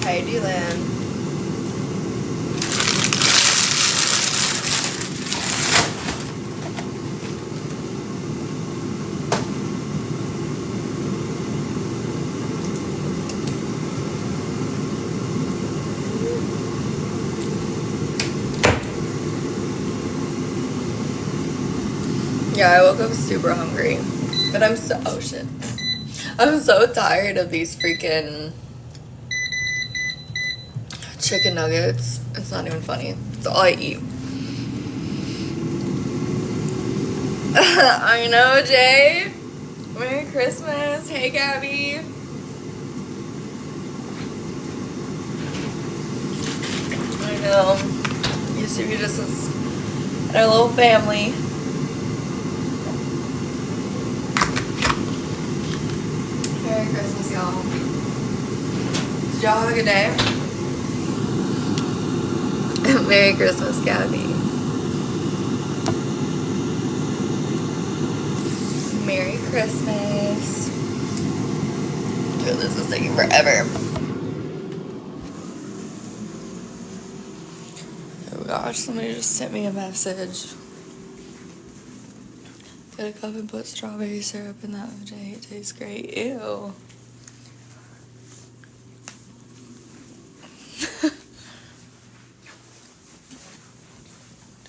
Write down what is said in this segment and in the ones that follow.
Hey, Dylan. Yeah, I woke up super hungry. But I'm so, oh shit. I'm so tired of these freaking chicken nuggets. It's not even funny. It's all I eat. I know, Jay. Merry Christmas. Hey, Gabby. I know. Used to be just a little family. Merry Christmas, y'all. Did y'all have a good day? Merry Christmas, Gabby. Merry Christmas. Dude, this is taking forever. Oh gosh, somebody just sent me a message. Get a cup and put strawberry syrup in that OJ. It tastes great. Ew.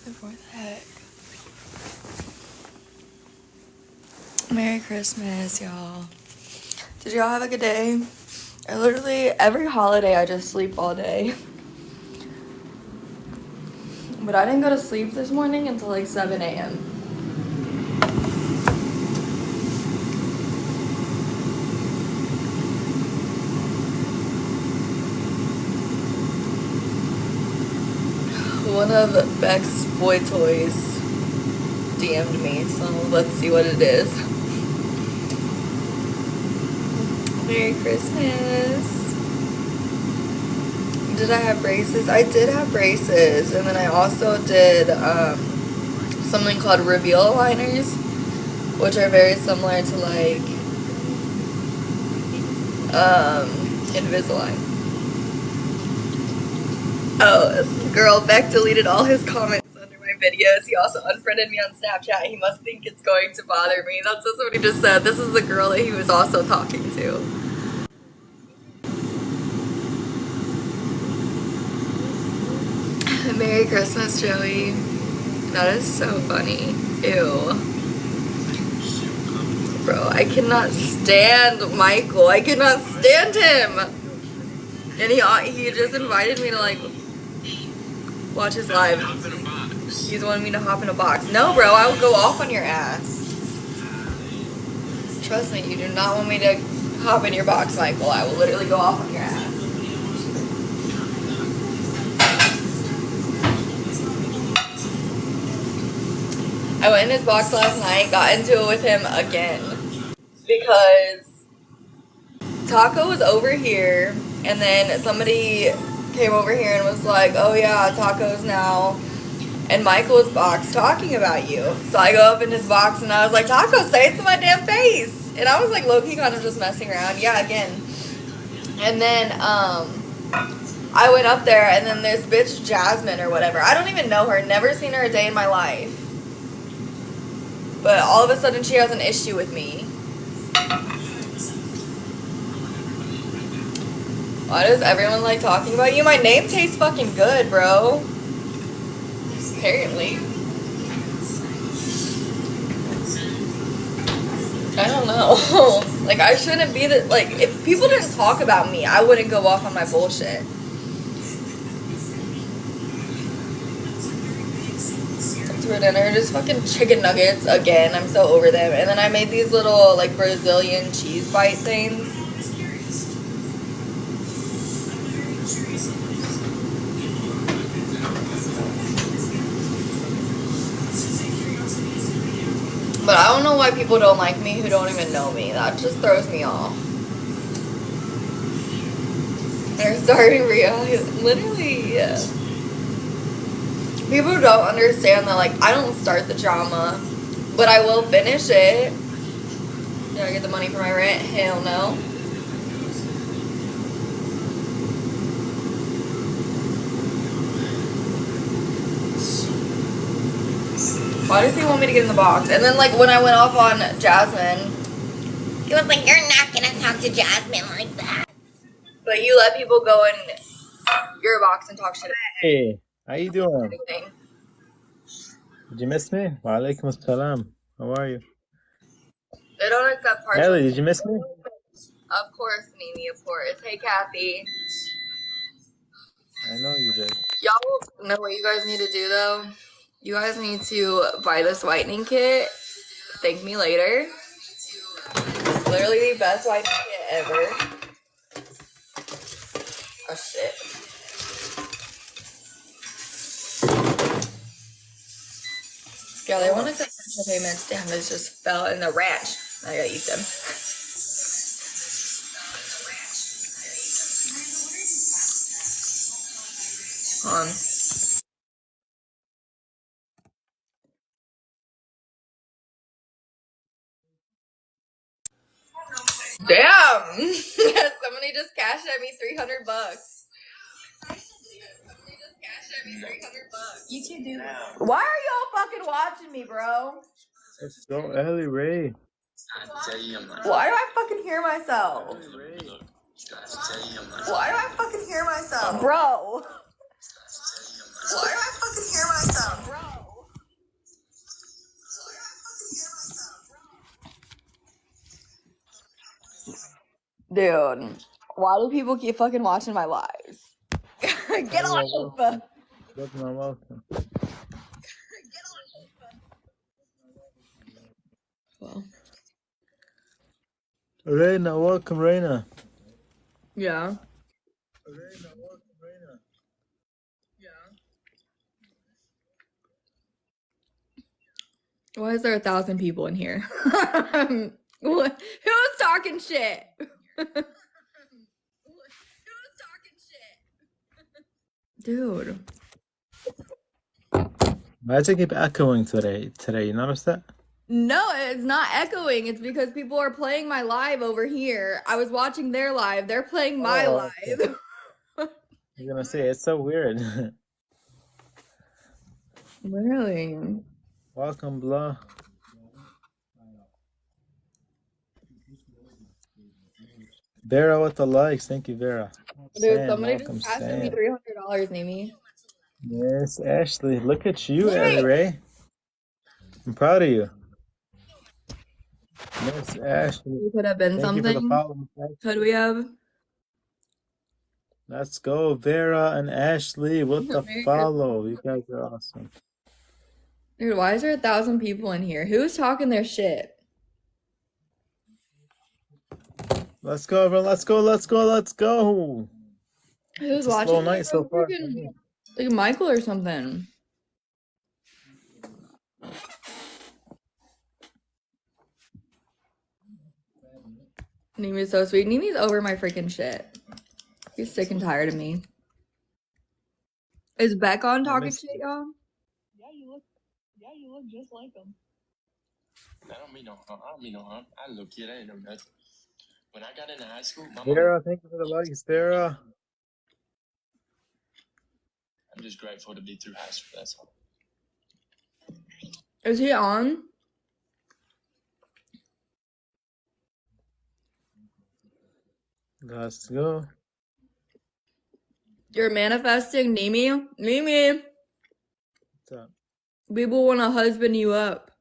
Dude, what the heck? Merry Christmas, y'all. Did y'all have a good day? I literally, every holiday, I just sleep all day. But I didn't go to sleep this morning until like 7 a.m. One of Beck's boy toys DM'd me, so let's see what it is. Merry Christmas. Did I have braces? I did have braces, and then I also did something called reveal aligners, which are very similar to like Invisalign. Oh, this girl, Beck deleted all his comments under my videos. He also unfriended me on Snapchat. He must think it's going to bother me. That's what somebody just said. This is the girl that he was also talking to. Merry Christmas, Joey. That is so funny. Ew. Bro, I cannot stand Michael. I cannot stand him. And he just invited me to like watch his live. He's wanting me to hop in a box. No, bro, I will go off on your ass. Trust me, you do not want me to hop in your box, Michael. I will literally go off on your ass. I went in his box last night, got into it with him again. Because Taco was over here, and then somebody came over here and was like, oh yeah, Taco's now in Michael's box talking about you. So I go up in his box and I was like, Taco, say it to my damn face. And I was like low-key kind of just messing around. Yeah, again. And then I went up there, and then this bitch Jasmine or whatever, I don't even know her, never seen her a day in my life. But all of a sudden she has an issue with me. Why does everyone like talking about you? My name tastes fucking good, bro. Apparently. I don't know. Like, I shouldn't be the, like, if people didn't talk about me, I wouldn't go off on my bullshit. For dinner, just fucking chicken nuggets again. I'm so over them. And then I made these little like Brazilian cheese bite things. But I don't know why people don't like me who don't even know me. That just throws me off. They're starting literally, yeah. People don't understand that, like, I don't start the drama, but I will finish it. Did I get the money for my rent? Hell no. Why does he want me to get in the box? And then, like, when I went off on Jasmine, he was like, "You're not gonna talk to Jasmine like that." But you let people go in your box and talk shit. Hey, how you doing? Did you miss me? Wa alaikum assalam. How are you? They don't accept partial. Ellie, did you miss me? Of course, Mimi, of course. Hey, Kathy. I know you did. Y'all know what you guys need to do, though? You guys need to buy this whitening kit. Thank me later. It's literally the best whitening kit ever. Oh, shit. Yeah, they want to accept partial payments. Damn, this just fell in the ranch. I gotta eat them. Damn! Somebody just cashed at me $300. You two do. Why are y'all fucking watching me, bro? Let's go, Ellie Ray. Why do I fucking hear myself? Why do I fucking hear myself? Bro! Why do I fucking hear myself? Bro! Dude, why do people keep fucking watching my lives? Get off! Welcome. Well. Reina, welcome, Reina. Yeah. Why is there 1,000 people in here? Who's talking shit? Dude. Why does it keep echoing today? You notice that? No, it's not echoing. It's because people are playing my live over here. I was watching their live. They're playing my live. Okay. You're gonna say it's so weird. Really? Welcome, blah. Vera with the likes. Thank you, Vera. Dude, somebody just passed me $300, Mimi. Yes, Ashley. Look at you, Ellie Ray. I'm proud of you. Yes, Ashley. You could have been something. Could we have? Let's go, Vera and Ashley with the follow. You guys are awesome. Dude, why is there 1,000 people in here? Who's talking their shit? Let's go, everyone. Let's go. Who's it's watching? Slow night so far. Like Michael or something. Nimi's so sweet. Nimi's over my freaking shit. He's sick and tired of me. Is Beck on talking shit, y'all? Yeah, you look just like him. I don't mean no harm. I look kid, I ain't know nothing. When I got into high school, Vera, thank you for the likes, Vera. I'm just grateful to be through high school, that's all. Is he on? Let's go. You're manifesting, Nimi? Nimi! What's up? People want to husband you up.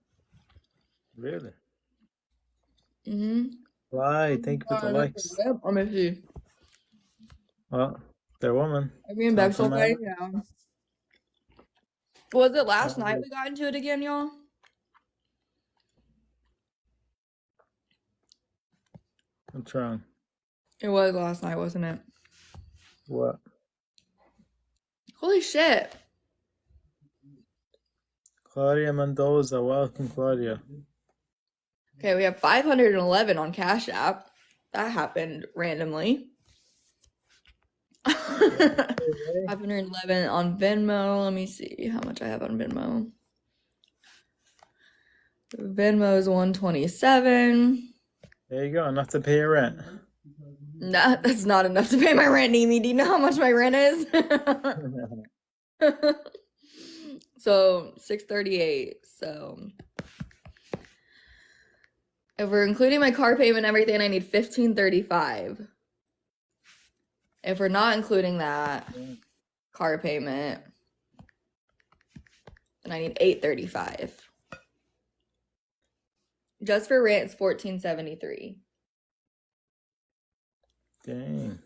Really? Mm-hmm. Why? Thank you for the likes. Let me see. Well, they're women. I mean, Beck's okay now. Was it last night we got into it again, y'all? What's wrong? It was last night, wasn't it? What? Holy shit. Claudia Mendoza, welcome, Claudia. Okay, we have 511 on Cash App. That happened randomly. 511 on Venmo. Let me see how much I have on Venmo. Venmo is 127. There you go, enough to pay your rent. Nah, that's not enough to pay my rent, Nimi. Do you know how much my rent is? So 638. So if we're including my car payment and everything, I need 1535. If we're not including that car payment, then I need 835. Just for rent, it's 1473. Dang.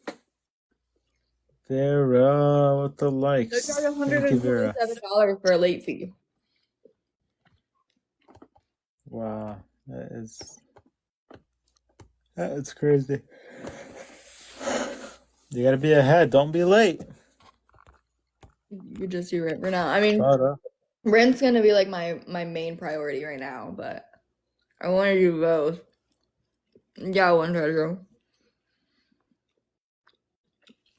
Vera with the They likes. charge Thank you, Vera. $127 for a late fee. Wow, that's crazy. You gotta be ahead. Don't be late. You just do rent for now. I mean, Shut rent's gonna be like my main priority right now, but I want to do both. Yeah, one treasure.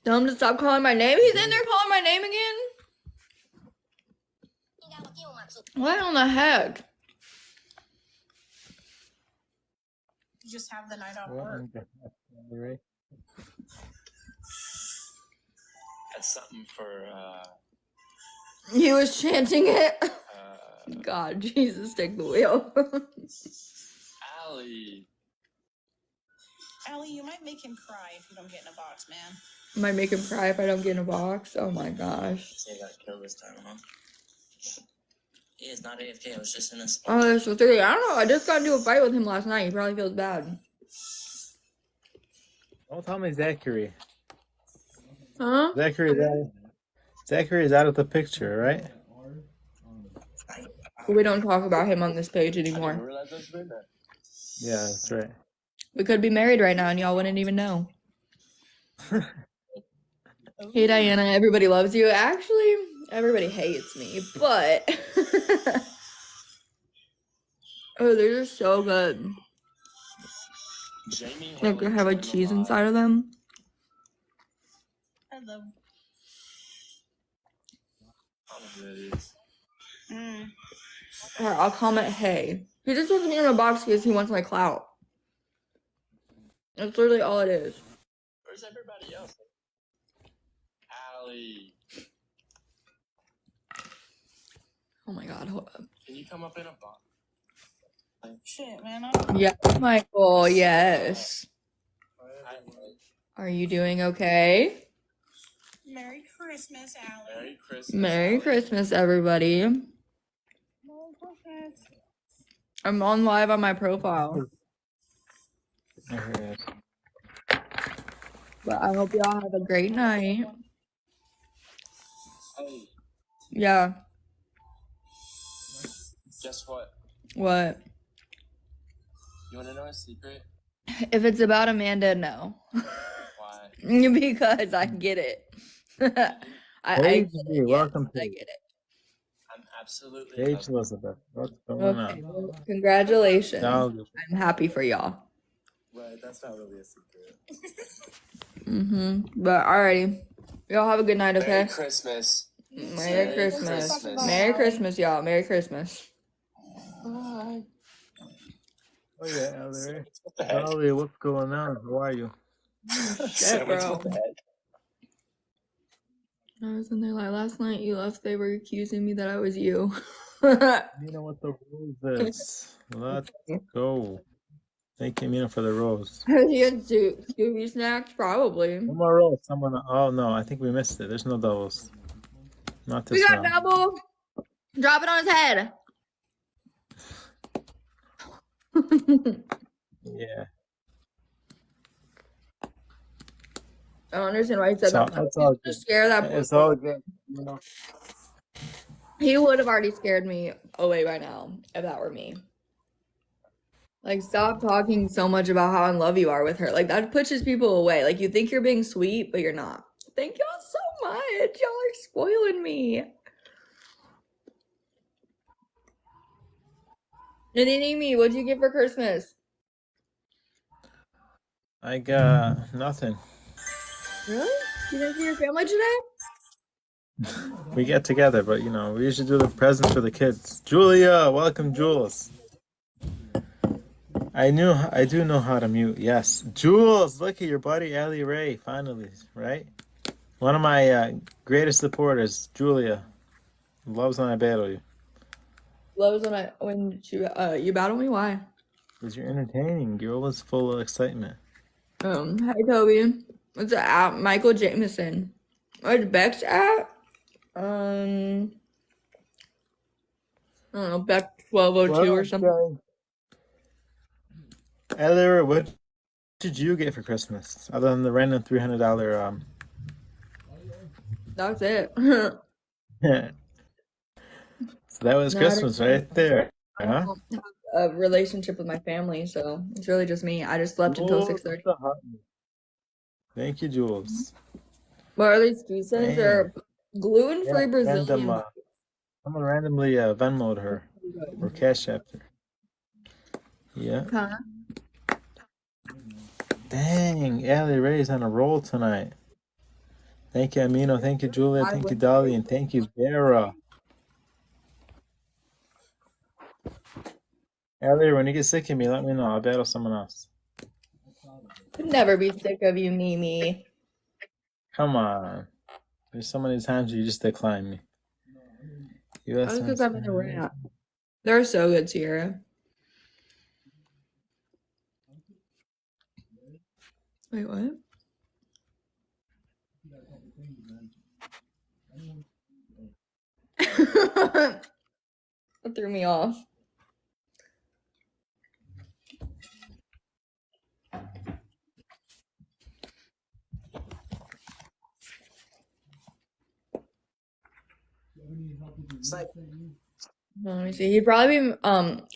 Tell him to stop calling my name. He's in there calling my name again. What in the heck? You just have the night off What work. in the Ray? That's something for He was chanting it. God, Jesus, take the wheel. Allie. Allie, you might make him cry if you don't get in a box, man. Might make him cry if I don't get in a box. Oh my gosh. Say I got killed this time, huh? He is not AFK. I was just in a spot. Oh, that's so 3. I don't know. I just got into a fight with him last night. He probably feels bad. Don't tell me Zachary. Huh? Zachary is out of the picture, right? We don't talk about him on this page I didn't anymore. realize that's been there. Yeah, that's right. We could be married right now and y'all wouldn't even know. Hey, Diana, everybody loves you. Actually, everybody hates me, but oh, they're just so good. Jamie Like they Haley have like joined the cheese live. inside of them. I love. I don't know who that is. Alright, I'll comment hey. He just wants me in a box because he wants my clout. That's literally all it is. Where's everybody else? Allie, Oh my god, hold up. can you come up in a box? Shit, man. Yes, Michael, yes. Are you doing okay? Merry Christmas, Allie. Merry Christmas. Merry Allie. Christmas, everybody. Merry Christmas. I'm on live on my profile. I heard it. But I hope y'all have a great night. Hey, Yeah. guess what? What? You want to know a secret? If it's about Amanda, no. Why? Because I get it. I Hey, get G, it. Yes, welcome I to get it. I'm absolutely. Paige Elizabeth. What's going Okay. on? Well, congratulations. No, I'm happy for y'all. Right, that's not really a secret. But alrighty. Y'all have a good night, Merry okay? Christmas. Merry Christmas. Merry Christmas, y'all. Merry Christmas. Bye. Oh yeah, Ellery. What the heck? Ellery, what's going on? How are you? Shit, bro. What the heck? I was in there like last night. You left. They were accusing me that I was you. You know what the rose is. Let's go. Thank you, Mina, for the rose. You had Scooby snacks, probably. One more rose. Oh no, I think we missed it. There's no doubles. Not this We got round. double. Drop it on his head. Yeah. I don't understand why he said that. It's all To good. scare that boy. It's all good. You know. He would have already scared me away by now if that were me. Like, stop talking so much about how in love you are with her. Like, that pushes people away. Like, you think you're being sweet, but you're not. Thank y'all so much. Y'all are spoiling me. Nadine, what'd you get for Christmas? I got nothing. Really? You didn't see your family today? We get together, but you know, we usually do the presents for the kids. Julia, welcome, Jules. I do know how to mute. Yes, Jules, look at your buddy Ellie Ray. Finally, right? One of my greatest supporters, Julia. Loves when I battle you. Loves when you battle me? Why? Because you're entertaining. You're always full of excitement. Hi Toby. What's the app? Michael Jameson. Where's Beck's at? I don't know, Beck 1202 or something. Elder, what did you get for Christmas? Other than the random $300 That's it. So that was No, I Christmas right there. I Huh? don't have a relationship with my family, so it's really just me. I just slept until Jules, 6:30. the hot- Thank you, Jules. What are these pieces? They're Yeah, gluten-free Brazilian. random. Someone randomly Venmoed her or Cash Apped her. Yeah. Huh? Dang, Allie Ray's on a roll tonight. Thank you, Amino. Thank you, Julia. Thank you, Dolly. And thank you, Vera. Allie, when you get sick of me, let me know. I'll battle someone else. Could never be sick of you, Mimi. Come on. There's so many times you just decline me. That's because I'm in a rant. They're so good, Sierra. Wait, what? That threw me off. Let me see. He'd probably be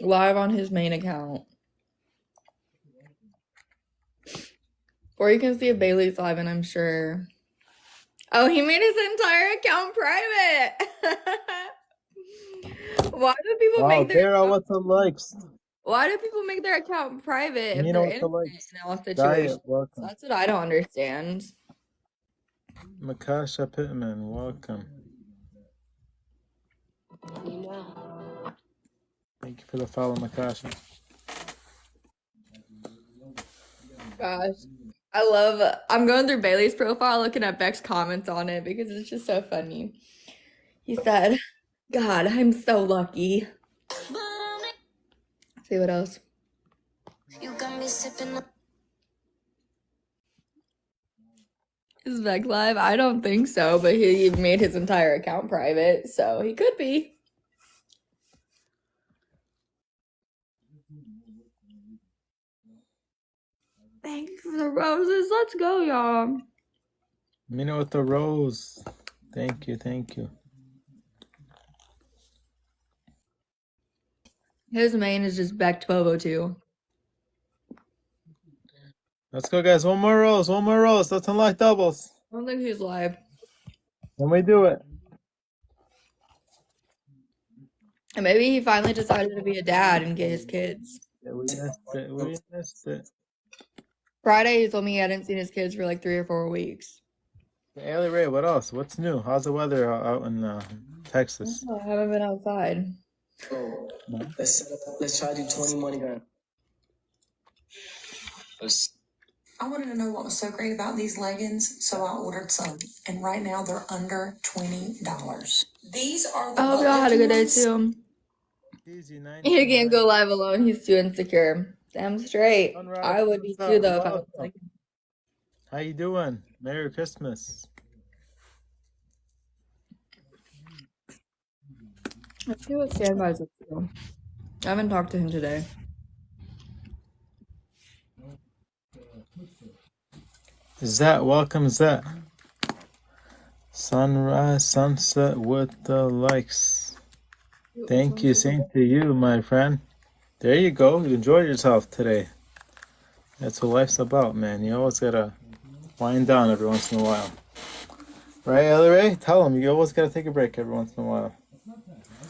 live on his main account. Or you can see if Bailey's live, and I'm sure. Oh, he made his entire account private. Why do people make their Vera, what's the likes? Why do people make their account private if You they're know what the innocent likes? in all Diet, situations? welcome. That's what I don't understand. Makasha Pittman, welcome. Thank you for the follow, Makasha. Gosh. I'm going through Bailey's profile looking at Beck's comments on it because it's just so funny. He said, God, I'm so lucky. Let's see what else. You got me sipping. Is Beck live? I don't think so, but he made his entire account private, so he could be. Thank you for the roses. Let's go, y'all. You know what the rose. Thank you, thank you. His main is just Beck 1202. Let's go, guys. One more rose. Let's unlock doubles. I don't think he's live. When we do it. And maybe he finally decided to be a dad and get his kids. Yeah, we missed it. Friday, he told me he hadn't seen his kids for like 3 or 4 weeks. Allie Ray, what else? What's new? How's the weather out in Texas? Oh, I haven't been outside. Let's try to do 20 money gun. I wanted to know what was so great about these leggings, so I ordered some. And right now they're under $20. These are the I hope y'all had a good day ones. too. Easy, He can't go live alone. He's too insecure. Damn straight. Sunrise, I would be what's too up? though if I was Welcome. like. How you doing? Merry Christmas. Let's see what Standby's up to. I haven't talked to him today. Zet, welcome, Zet. Sunrise, sunset with the likes. Thank you, same to you, my friend. There you go. You enjoyed yourself today. That's what life's about, man. You always gotta wind down every once in a while. Right, Ellie Ray? Tell them you always gotta take a break every once in a while.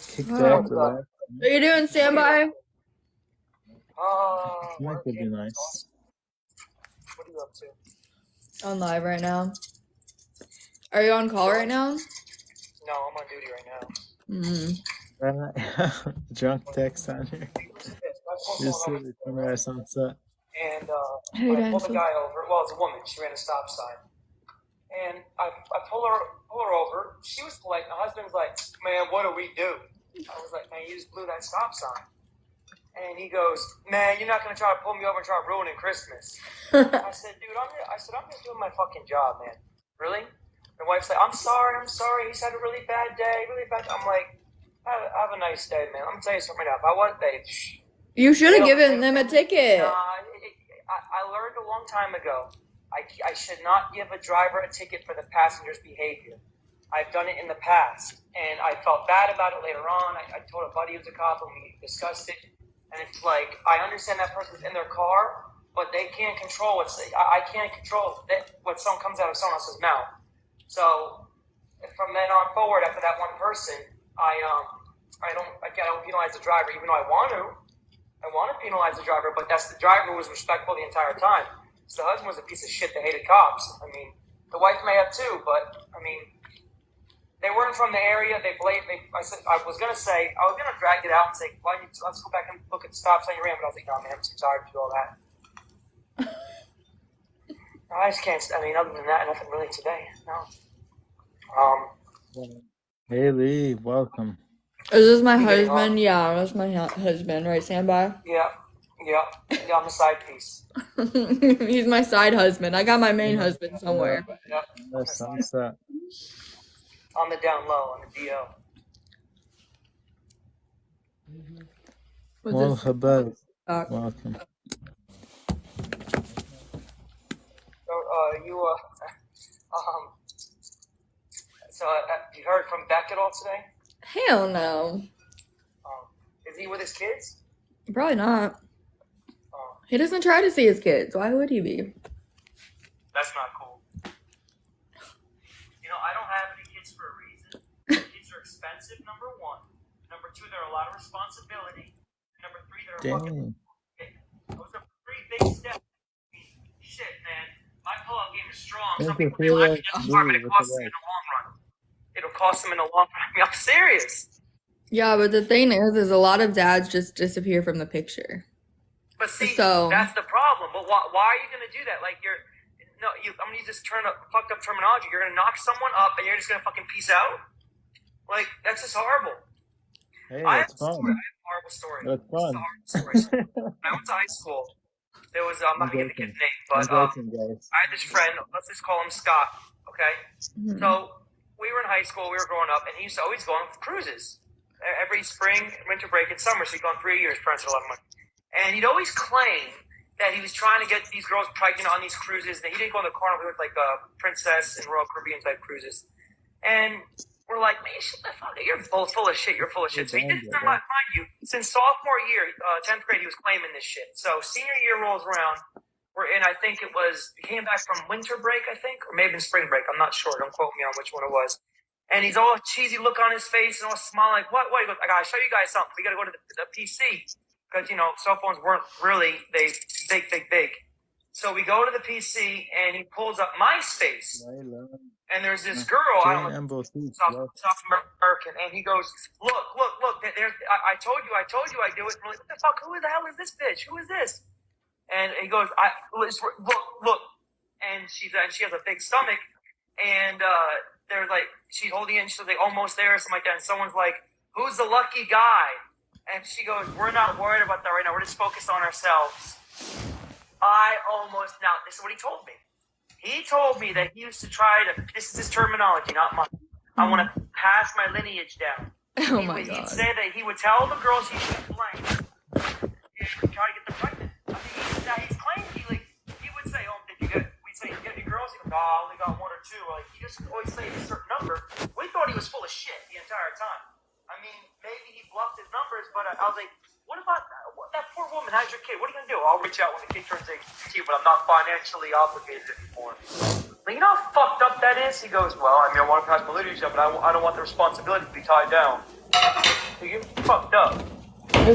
Kick back, relax. What are you doing, Standby? That could be nice. What are you up to? On live right now. Are you on call right now? No, I'm on duty right now. Drunk text on here. Just see the sunrise, sunset. And Hey, I pulled Dinosaur. a guy over. Well, it's a woman. She ran a stop sign. And I pull her her over. She was polite. My husband was like, man, what do we do? I was like, man, you just blew that stop sign. And he goes, man, you're not going to try to pull me over and try ruining Christmas. I said, dude, I'm just doing my fucking job, man. Really? The wife's like, I'm sorry. He's had a really bad day, I'm like, have a nice day, man. Let me tell you something right now. If I was, babe, You should have given them a ticket. I learned a long time ago, I should not give a driver a ticket for the passenger's behavior. I've done it in the past, and I felt bad about it later on. I told a buddy who's a cop, and we discussed it. And it's like, I understand that person's in their car, but they can't control I can't control what someone comes out of someone else's mouth. So from then on forward, after that one person, I don't penalize the driver, even though I want to penalize the driver, but that's the driver who was respectful the entire time. So the husband was a piece of shit that hated cops. I mean, the wife may have too, but I mean, they weren't from the area. I was gonna drag it out and say, let's go back and look at the stop sign you're in, but I was like, no, man, I'm too tired to do all that. I just can't. I mean, other than that, nothing really today. No. Hey Lee, welcome. Is this my husband? Yeah, that's my husband, right, Standby? Yeah, I'm the side piece. He's my side husband. I got my main husband somewhere. Yep. That's sunset. On the down low, on the DO. Well, Habib, welcome. So, you heard from Beck at all today? Hell no. Is he with his kids? Probably not. He doesn't try to see his kids. Why would he be? That's not cool. You know, I don't have any kids for a reason. Kids are expensive, number one. Number two, they're a lot of responsibility. Number three, they're fucking... Those are 3 big steps. I mean, shit, man. My pull-out game is strong. Some people feel like it's smart, but it costs them in the long run. It'll cost them in the long run. I mean, I'm serious. Yeah, but the thing is a lot of dads just disappear from the picture. But see, that's the problem. But why are you going to do that? Like, I'm going to use this fucked up terminology. You're going to knock someone up and you're just going to fucking peace out? Like, that's just horrible. Hey, that's fun. I have a horrible story. That's fun. When I went to high school, there was, I'm not going to get the kid's name, but I had this friend, let's just call him Scott, okay? Mm-hmm. So, we were in high school, we were growing up, and he used to always go on cruises. Every spring, winter break, and summer, so he'd go on 3 years, parents had a lot of money. And he'd always claim that he was trying to get these girls pregnant on these cruises. That he didn't go on the Carnival, he went like Princess and Royal Caribbean type cruises. And we're like, man, shut the fuck up. You're full of shit. You're full of shit. So he did, mind you, since sophomore year, 10th grade, he was claiming this shit. So senior year rolls around. We're in, I think it was, he came back from winter break, I think, or maybe spring break. I'm not sure. Don't quote me on which one it was. And he's all cheesy look on his face and all smile like, what? He goes, I gotta show you guys something. We gotta go to the PC. Because, you know, cell phones weren't really, big. So we go to the PC, and he pulls up MySpace. And there's this girl, I don't know, South American, and he goes, look, there's, I told you I do it. And we're like, what the fuck, who the hell is this bitch? Who is this? And he goes, look. And she has a big stomach, and they're like, she's holding it, and she's like, almost there, or something like that. And someone's like, who's the lucky guy? And she goes, we're not worried about that right now. We're just focused on ourselves. This is what he told me. He told me that he used to try to, this is his terminology, not mine. I want to pass my lineage down. Oh my God. He'd say that he would tell the girls he should blame and try to get them pregnant. I mean, he's claiming, he would say, we'd say, you get any girls? He goes, I only got 1 or 2. Like, he just always say a certain number. We thought he was full of shit the entire time. I mean, maybe he bluffed his numbers, but I was like, what about that poor woman? How's your kid? What are you going to do? I'll reach out when the kid turns 18, but I'm not financially obligated anymore. Like, you know how fucked up that is? He goes, well, I mean, I want to pass my lineage down, but I don't want the responsibility to be tied down. You're fucked up.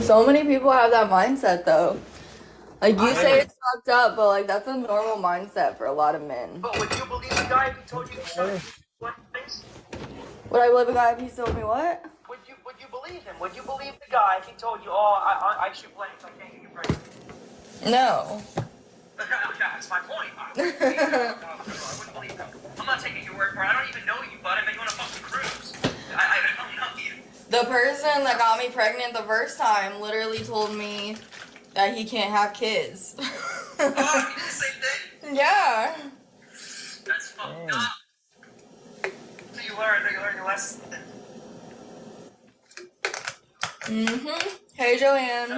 So many people have that mindset, though. Like, you say it's fucked up, but, like, that's a normal mindset for a lot of men. But would you believe the guy if he told you things? Would I believe a guy if he told me what? Would you believe him? Would you believe the guy if he told you, I shoot blanks, I can't get you pregnant? No. That's my point. I wouldn't believe him. I'm not taking your word for it. I don't even know you, bud. I bet you want to person that got me pregnant the first time literally told me that he can't have kids. Oh, you did the same thing? Yeah. That's fucked Dang. up. So you learn your lesson. Hey, Joanne.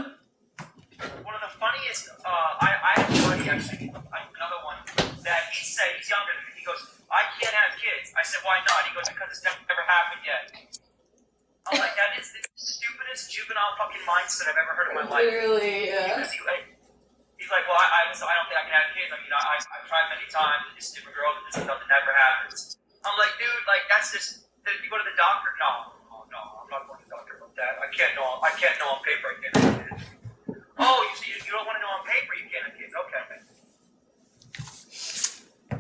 One of the funniest, I have a buddy actually, another one, that he said, he's younger than me, he goes, I can't have kids. I said, why not? He goes, because it's never happened yet. I'm like, that is the stupidest juvenile fucking mindset I've ever heard in my life. Literally, yeah. Because he's like, well, I don't think I can have kids. I mean, I've tried many times with this stupid girl, but this nothing ever happens. I'm like, dude, like, that's just, did you go to the doctor? No, I'm not going to the doctor about that. I can't know on paper I can't have kids. Oh, you don't want to know on paper you can't have kids. Okay, man.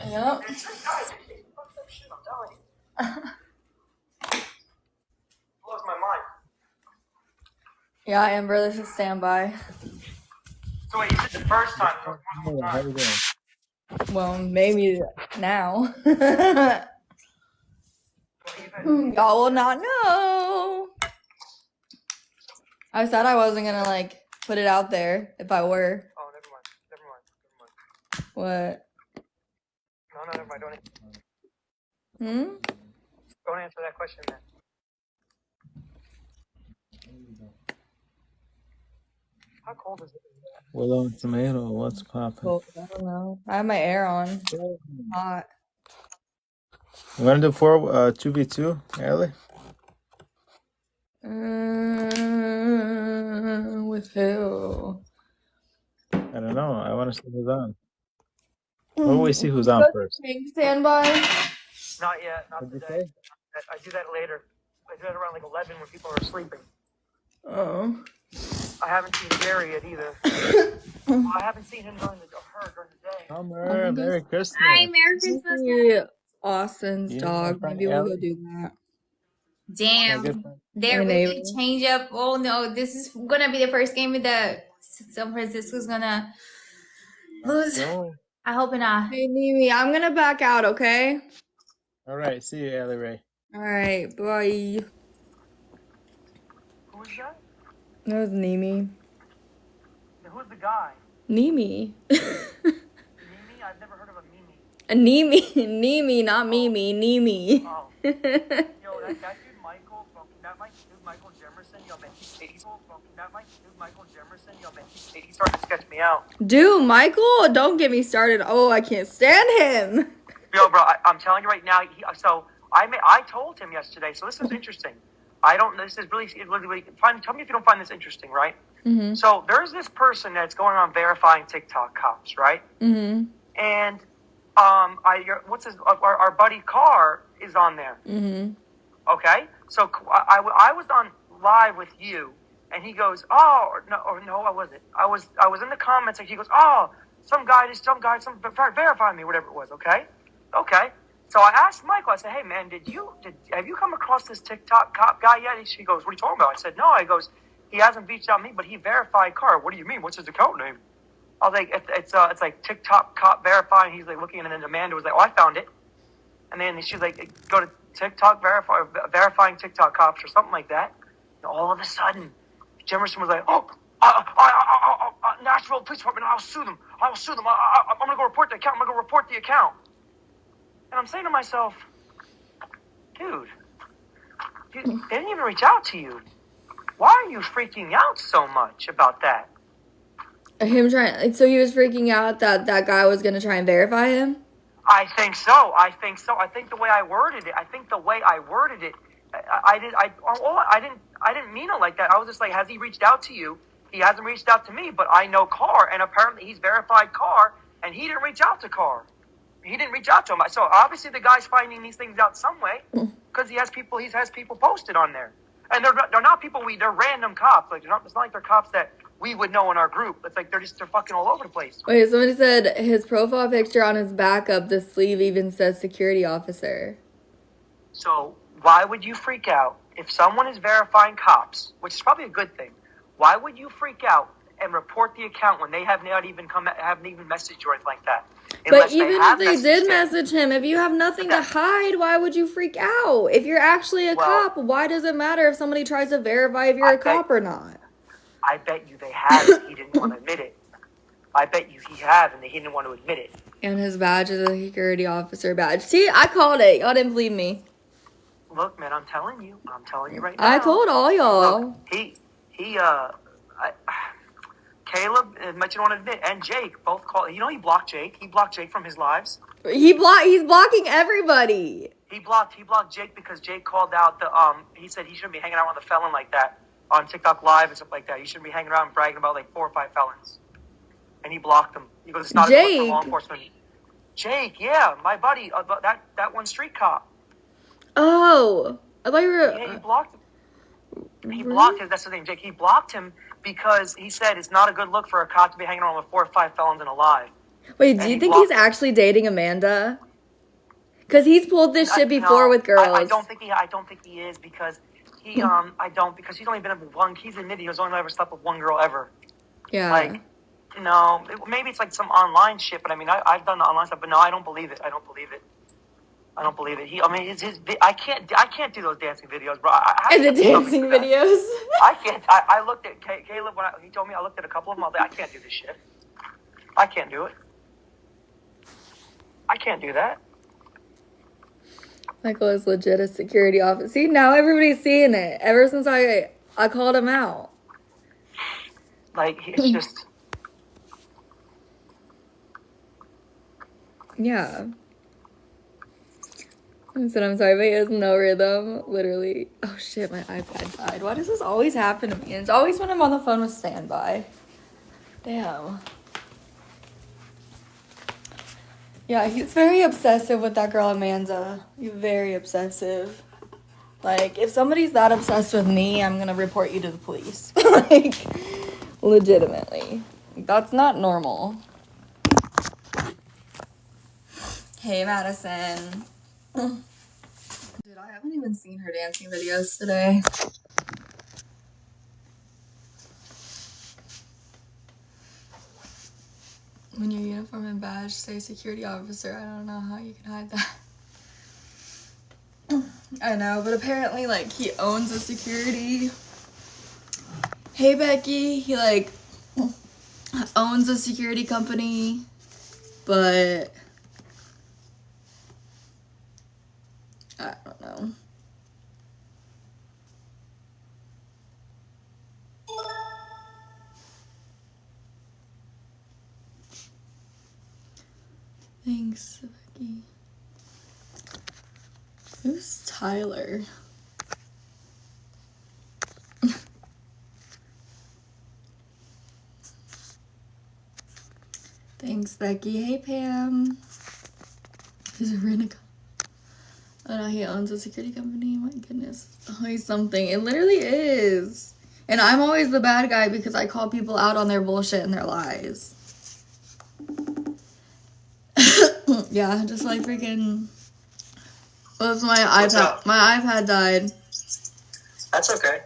Yep. It's like, guys, fuck that shit, I'm telling you. Blows my mind. Yeah, Amber, this is standby. So wait, you said the first time. Hey, how you doing? Well, maybe now. Y'all will not know. I said I wasn't gonna like put it out there if I were. Oh, never mind. What? No, never mind. Don't answer that question then. How cold is it? Willow and tomato, what's poppin'? Well, I don't know. I have my air on. Hot. You wanna do 2v2, Ellie? With who? I don't know. I wanna see who's on. Where will we see who's on first? Standby. Not yet. Not What'd you today. say? I do that later. I do that around like 11 when people are sleeping. Oh. I haven't seen Gary yet either. I haven't seen him during the day. Summer, Merry Christmas. Hi, Merry Christmas. Austin's You dog. know, Maybe we'll go Ellie? do that. Damn, they're My really neighbor. change up. Oh no, this is gonna be the first game that San Francisco's gonna lose. Go. I hope not. Hey, Mimi, I'm gonna back out, okay? All right, see you, Ellie Ray. All right, bye. Who is that? That was Nimi. Who's the guy? Nimi. Mimi? I've never heard of a Mimi. Nimi. Nimi, not Mimi. Nimi. Oh. Yo, that dude Michael, dude Michael Jemerson, yo, man, he's starting to sketch me out. Dude, Michael, don't get me started. Oh, I can't stand him. Yo, bro, I'm telling you right now. I told him yesterday. So this is interesting. This is really tell me if you don't find this interesting, right? Mm-hmm. So there's this person that's going on verifying TikTok cops, right? Mm-hmm. And our buddy Carr is on there. Mm-hmm. Okay, so I was on live with you, and he goes, oh, no, I wasn't. I was in the comments, and he goes, oh, some guy verify me, whatever it was. Okay. So I asked Michael. I said, hey man, have you come across this TikTok cop guy yet? He goes, what are you talking about? I said, no. He goes, he hasn't reached out to me, but he verified Carr. What do you mean? What's his account name? I was like, it's like TikTok cop verify. And he's like looking, and then Amanda was like, oh, I found it. And then she's like, go to TikTok verifying TikTok cops or something like that. And all of a sudden, Jemerson was like, Nashville Police Department, I'll sue them. I'm going to go report the account. And I'm saying to myself, dude, they didn't even reach out to you. Why are you freaking out so much about that? Him trying, so he was freaking out that guy was gonna try and verify him? I think so. I think the way I worded it, I didn't mean it like that. I was just like, has he reached out to you? He hasn't reached out to me, but I know Carr, and apparently he's verified Carr, and he didn't reach out to Carr. He didn't reach out to him. So obviously the guy's finding these things out some way because he has people posted on there, and they're not people they're random cops. Like it's not like they're cops that we would know in our group. It's like they're fucking all over the place. Wait, somebody said his profile picture on his backup, the sleeve even says security officer. So why would you freak out if someone is verifying cops, which is probably a good thing? Why would you freak out and report the account when they haven't even messaged you or anything like that. But even if they did message him, if you have nothing to That- hide, why would you freak out? If you're actually a Well- cop, why does it matter if somebody tries to verify if you're a cop or not? I bet you they have it. He didn't want to admit it. I bet you he have, and he didn't want to admit it. And his badge is a security officer badge. See, I called it. Y'all didn't believe me. Look, man, I'm telling you right now. I told all y'all. Look, Caleb, much you don't want to admit, and Jake both called. You know, he blocked Jake. He blocked Jake from his lives. He's blocking everybody. He blocked Jake because Jake called out the he said he shouldn't be hanging out with a felon like that on TikTok Live and stuff like that. You shouldn't be hanging around and bragging about like 4 or 5 felons. And he blocked him. He goes, it's not a good look for law enforcement. Jake, yeah, my buddy, that one street cop. Oh, I thought you were. Yeah, he blocked him. He blocked him. That's the name, Jake. He blocked him because he said it's not a good look for a cop to be hanging around with 4 or 5 felons and alive. Wait, do you think he's actually dating Amanda? Because he's pulled this shit before with girls. I don't think he is because because he's only been with one. He's admitted he was only ever slept with one girl ever. Yeah. Like, no, maybe it's like some online shit, but I mean, I've done the online stuff, but no, I don't believe it. I don't believe it. I can't do those dancing videos, bro. And the dancing videos. I can't. I looked at Caleb when he told me. I looked at a couple of them. I was like, I can't do this shit. I can't do it. I can't do that. Michael is legit a security officer. See, now everybody's seeing it. Ever since I called him out. Like, it's just... Yeah. I said, I'm sorry, but he has no rhythm. Literally. Oh, shit, my iPad died. Why does this always happen to me? It's always when I'm on the phone with standby. Damn. Yeah, he's very obsessive with that girl, Amanda. He's very obsessive. Like, if somebody's that obsessed with me, I'm gonna report you to the police. Like, legitimately. That's not normal. Hey, Madison. Dude, I haven't even seen her dancing videos today. When your uniform and badge say security officer, I don't know how you can hide that. I know, but apparently, like, he owns a security. Hey, Becky. He, like, owns a security company, but I don't know. Thanks, Becky. Who's Tyler? Thanks, Becky. Hey, Pam. He's a rent. Oh no, he owns a security company. My goodness. It's always something. It literally is. And I'm always the bad guy because I call people out on their bullshit and their lies. Yeah, just like freaking... What's my iPad? My iPad died. That's okay.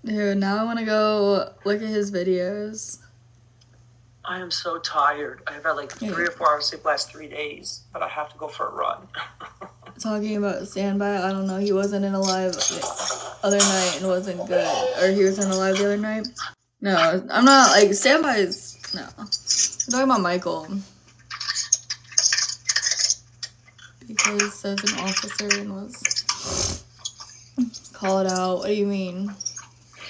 Dude, now I want to go look at his videos. I am so tired. I've had like 3 or 4 hours sleep last 3 days, but I have to go for a run. Talking about standby, I don't know. He wasn't in a live the other night and wasn't good. Or he was in a live the other night. No, I'm not, like, standby is, no. I'm talking about Michael. Because says an officer and was called out. What do you mean?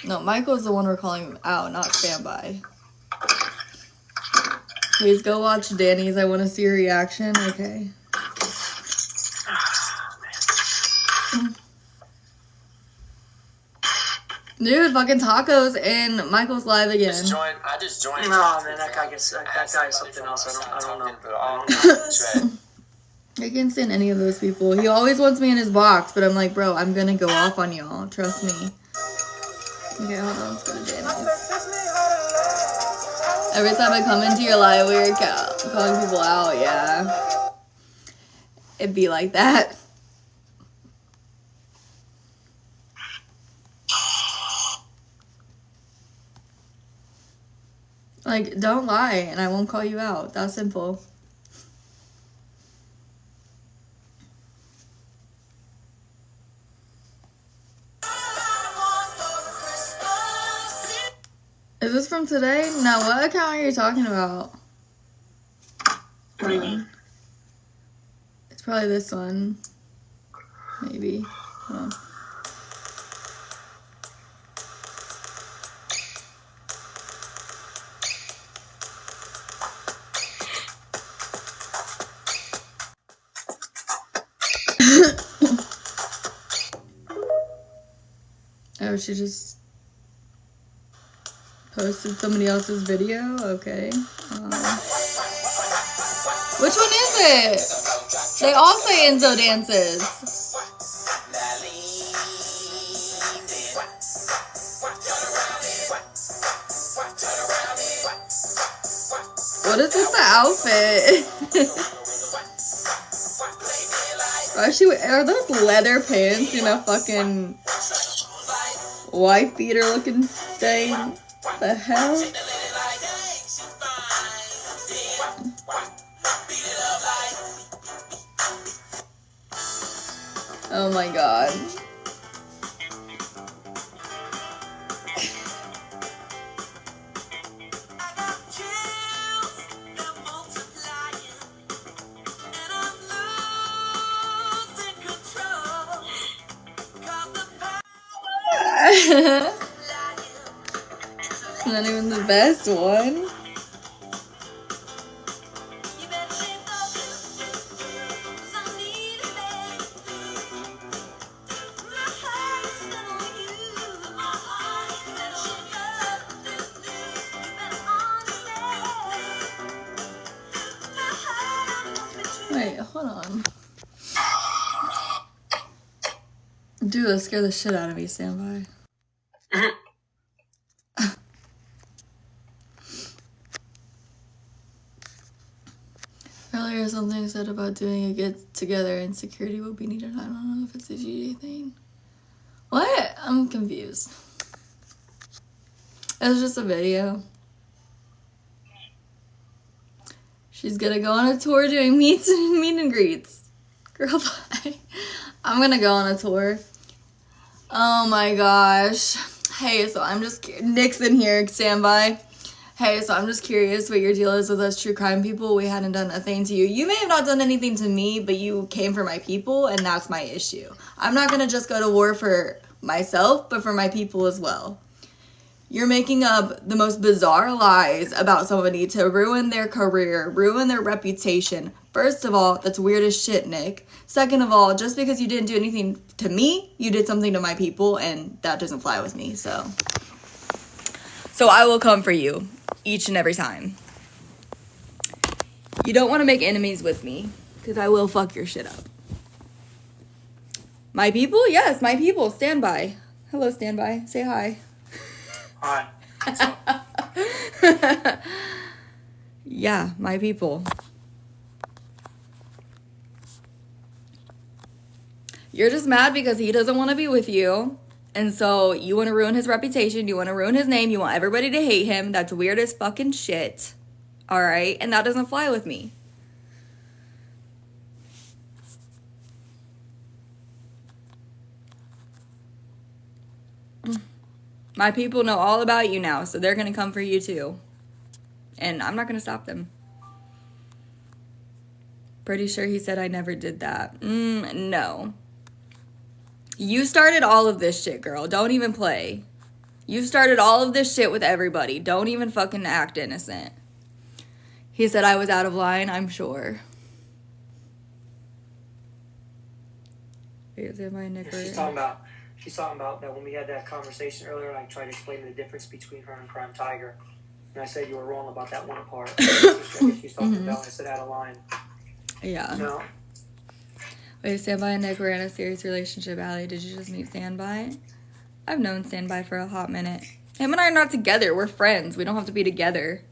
No, Michael's the one we're calling out, not standby. Please go watch Danny's. I want to see your reaction. Okay. Dude, fucking tacos and Michael's live again. I just joined. No, man, that guy is something else. I don't know. I can't stand any of those people. He always wants me in his box, but I'm like, bro, I'm gonna go off on y'all. Trust me. Okay, hold on. Let's go to Danny's. Every time I come into your live, we're calling people out. Yeah. It'd be like that. Like, don't lie and I won't call you out. That's simple. Is this from today? No, what account are you talking about? What do you mean? It's probably this one. Maybe. Hold on. Oh, she just posted somebody else's video? Okay. Which one is it? They all say Enzo dances. What is with the outfit? Are those leather pants in a fucking wife beater looking thing? What the hell? Oh my god. Not even the best one. Wait, hold on. Dude, that scared the shit out of me. Stand by. Earlier, something said about doing a get together and security will be needed. I don't know if it's a GG thing. What? I'm confused. It was just a video. She's gonna go on a tour doing meet and greets. Girl, bye. I'm gonna go on a tour. Oh my gosh. Hey, so I'm just Nick's in here. Stand by. Hey, so I'm just curious what your deal is with us true crime people. We hadn't done a thing to you. You may have not done anything to me, but you came for my people, and that's my issue. I'm not gonna just go to war for myself, but for my people as well. You're making up the most bizarre lies about somebody to ruin their career, ruin their reputation. First of all, that's weird as shit, Nick. Second of all, just because you didn't do anything to me, you did something to my people, and that doesn't fly with me, so I will come for you each and every time. You don't want to make enemies with me, because I will fuck your shit up. My people? Yes, my people. Stand by. Hello, stand by. Say hi. Hi. Yeah, my people. You're just mad because he doesn't want to be with you. And so you want to ruin his reputation. You want to ruin his name. You want everybody to hate him. That's weird as fucking shit. All right? And that doesn't fly with me. My people know all about you now, so they're going to come for you too. And I'm not going to stop them. Pretty sure he said I never did that. No. You started all of this shit, girl. Don't even play. You started all of this shit with everybody. Don't even fucking act innocent. He said I was out of line, I'm sure. She's talking about that when we had that conversation earlier, I tried to explain the difference between her and Crime Tiger. And I said you were wrong about that one part. She's talking about, I said out of line. Yeah. No. Wait, Standby and Nick were in a serious relationship, Allie. Did you just meet Standby? I've known Standby for a hot minute. Him and I are not together. We're friends. We don't have to be together.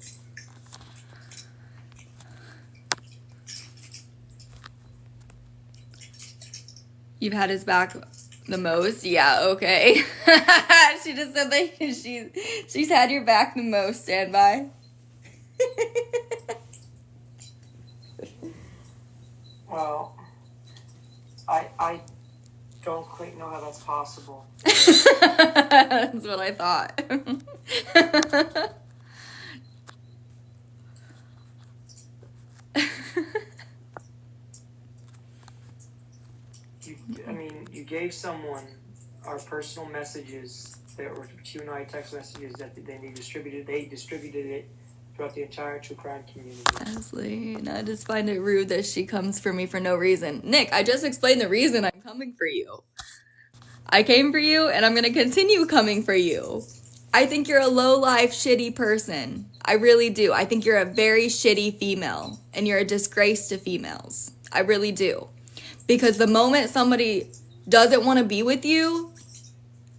You've had his back the most? Yeah, okay. She just said that she's had your back the most, Standby. Well, I don't quite know how that's possible. That's what I thought. You gave someone our personal messages that were Q&A text messages that they distributed. They distributed it throughout the entire true crime community. Honestly, and I just find it rude that she comes for me for no reason. Nick, I just explained the reason I'm coming for you. I came for you, and I'm gonna continue coming for you. I think you're a low-life, shitty person. I really do. I think you're a very shitty female, and you're a disgrace to females. I really do. Because the moment somebody doesn't want to be with you,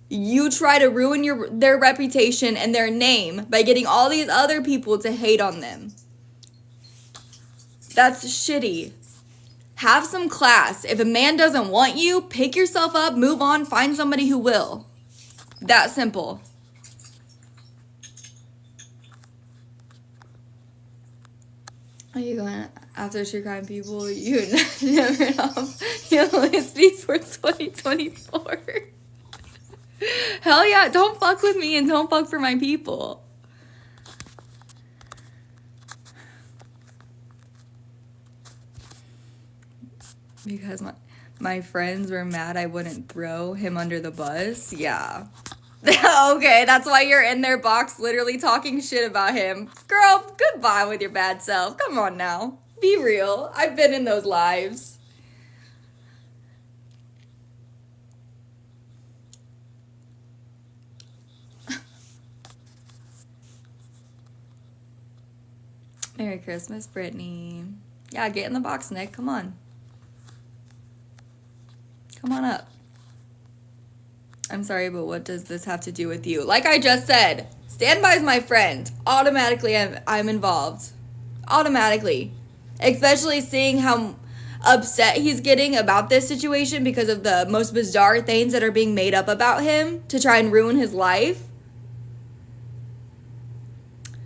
you try to ruin their reputation and their name by getting all these other people to hate on them. That's shitty. Have some class. If a man doesn't want you, pick yourself up, move on, find somebody who will. That simple. Are you going after true crime people? You never know. You only speak for 2024. Hell yeah, don't fuck with me and don't fuck for my people. Because my friends were mad I wouldn't throw him under the bus. Yeah. Okay, that's why you're in their box literally talking shit about him. Girl, goodbye with your bad self. Come on now. Be real. I've been in those lives. Merry Christmas, Brittany. Yeah, get in the box, Nick. Come on. Come on up. I'm sorry, but what does this have to do with you? Like I just said, Standby is my friend. Automatically, I'm involved. Automatically. Especially seeing how upset he's getting about this situation because of the most bizarre things that are being made up about him to try and ruin his life.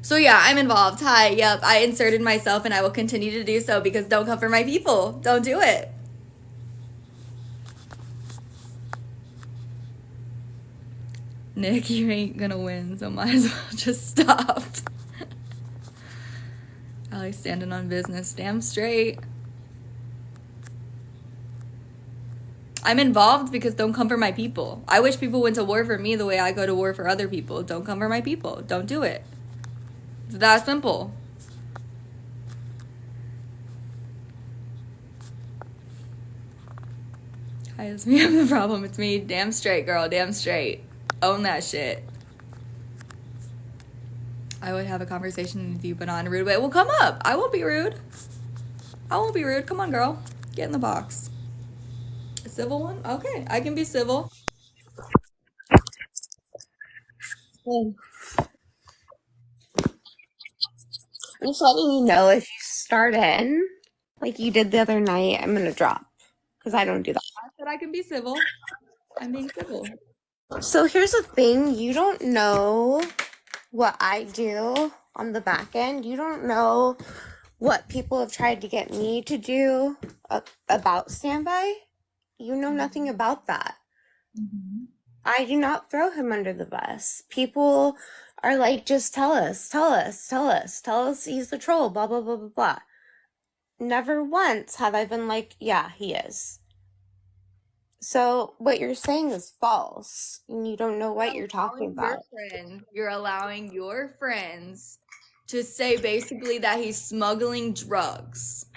So yeah, I'm involved. Hi, yep, I inserted myself and I will continue to do so because don't come for my people. Don't do it. Nick, you ain't gonna win, so might as well just stop. Allie standing on business, damn straight. I'm involved because don't come for my people. I wish people went to war for me the way I go to war for other people. Don't come for my people. Don't do it. It's that simple. Hi, it's me. I'm the problem. It's me. Damn straight, girl. Damn straight. Own that shit. I would have a conversation with you, but not in a rude way. Well, come up. I won't be rude. I won't be rude. Come on, girl. Get in the box. A civil one? Okay, I can be civil. I'm just letting you know if you start in like you did the other night, I'm gonna drop because I don't do that. I said I can be civil. I'm being civil. So here's the thing: you don't know what I do on the back end. You don't know what people have tried to get me to do about Standby. You know nothing about that. Mm-hmm. I do not throw him under the bus. People are like, just tell us he's the troll, blah, blah, blah, blah, blah. Never once have I been like, yeah, he is. So what you're saying is false, and you don't know what you're talking about. You're allowing your friends to say basically that he's smuggling drugs.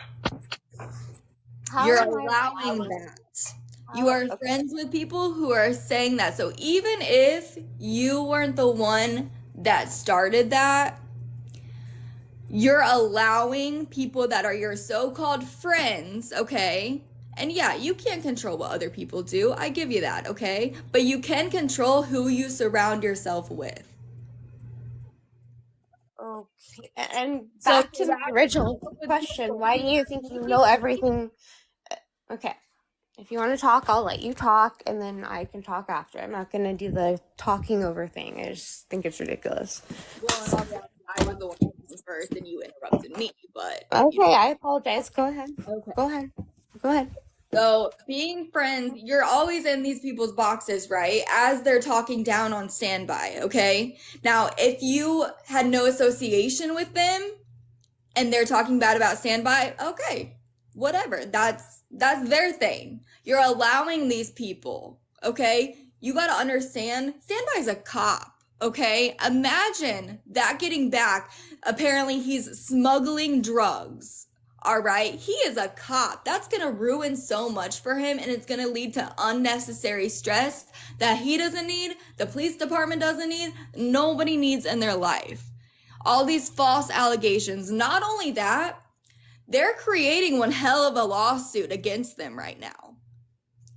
You're allowing that. You are friends with people who are saying that. So even if you weren't the one that started that, you're allowing people that are your so-called friends, okay? And yeah, you can't control what other people do. I give you that, okay? But you can control who you surround yourself with. Okay. And back to the original question, why do you think you know everything? Okay. If you want to talk, I'll let you talk, and then I can talk after. I'm not going to do the talking over thing. I just think it's ridiculous. Well, I I was the one speaking first and you interrupted me, but Okay, I apologize. Go ahead. okay. Go ahead. Go ahead. So, being friends, you're always in these people's boxes, right? As they're talking down on standby, okay? Now, if you had no association with them and they're talking bad about standby, okay, whatever. That's their thing. You're allowing these people, okay? You got to understand, standby's a cop, okay? Imagine that getting back. Apparently, he's smuggling drugs. All right, he is a cop. That's going to ruin so much for him, and it's going to lead to unnecessary stress that he doesn't need, the police department doesn't need, nobody needs in their life. All these false allegations. Not only that, they're creating one hell of a lawsuit against them right now.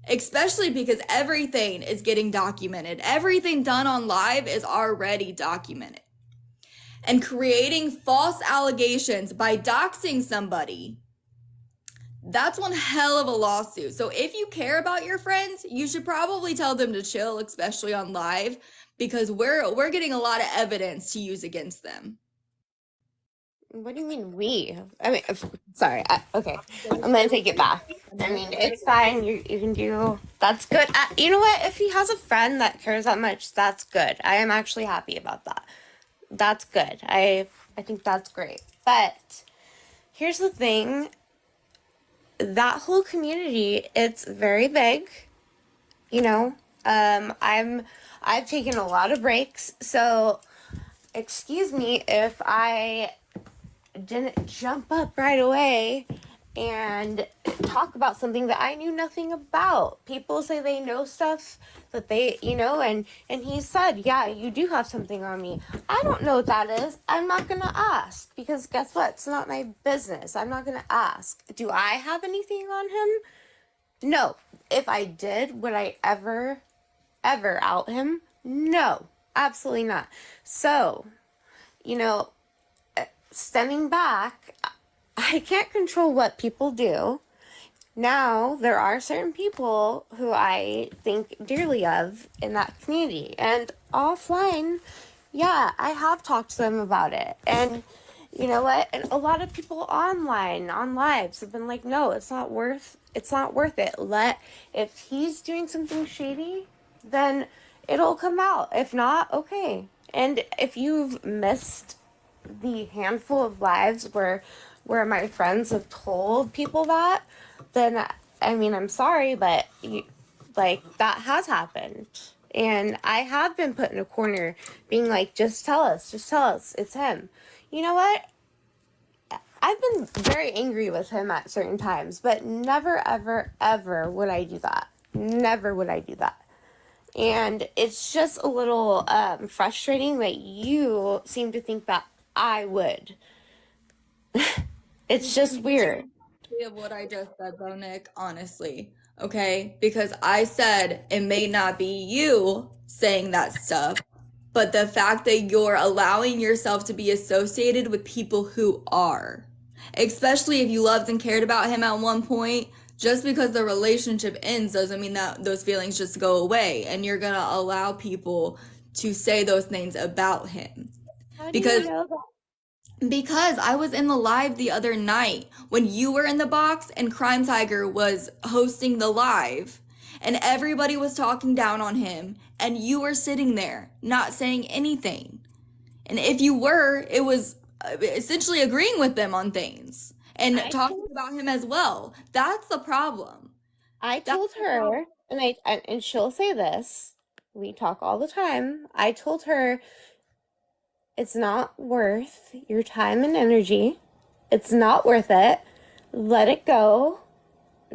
Especially because everything is getting documented. Everything done on live is already documented. And creating false allegations by doxing somebody, that's one hell of a lawsuit. So if you care about your friends, you should probably tell them to chill, especially on live, because we're getting a lot of evidence to use against them. What do you mean we? I mean, sorry. Okay, I'm gonna take it back. I mean, it's fine. You can do. That's good. You know what? If he has a friend that cares that much, that's good. I am actually happy about that. That's good. I think that's great. But here's the thing. That whole community, it's very big. You know, I've taken a lot of breaks, so excuse me if I didn't jump up right away and talk about something that I knew nothing about. People say they know stuff that they, and he said, yeah, you do have something on me. I don't know what that is. I'm not going to ask because guess what? It's not my business. I'm not going to ask. Do I have anything on him? No. If I did, would I ever out him? No, absolutely not. So, stemming back, I can't control what people do. Now, there are certain people who I think dearly of in that community. And offline, yeah, I have talked to them about it. And you know what? And a lot of people online, on lives, have been like, no, it's not worth it. If he's doing something shady, then it'll come out. If not, okay. And if you've missed the handful of lives where my friends have told people that, then I mean, I'm sorry, but that has happened. And I have been put in a corner being like, just tell us, it's him. You know what? I've been very angry with him at certain times, but never, ever, ever would I do that. Never would I do that. And it's just a little frustrating that you seem to think that I would. It's just weird. Of what I just said though, Nick, honestly, okay? Because I said it may not be you saying that stuff, but the fact that you're allowing yourself to be associated with people who are, especially if you loved and cared about him at one point, just because the relationship ends doesn't mean that those feelings just go away, and you're gonna allow people to say those things about him. Because I was in the live the other night when you were in the box and Crime Tiger was hosting the live and everybody was talking down on him and you were sitting there not saying anything. And if you were, it was essentially agreeing with them on things and talking about him as well. That's the problem. I told her, and she'll say this, we talk all the time. I told her, it's not worth your time and energy. It's not worth it. Let it go.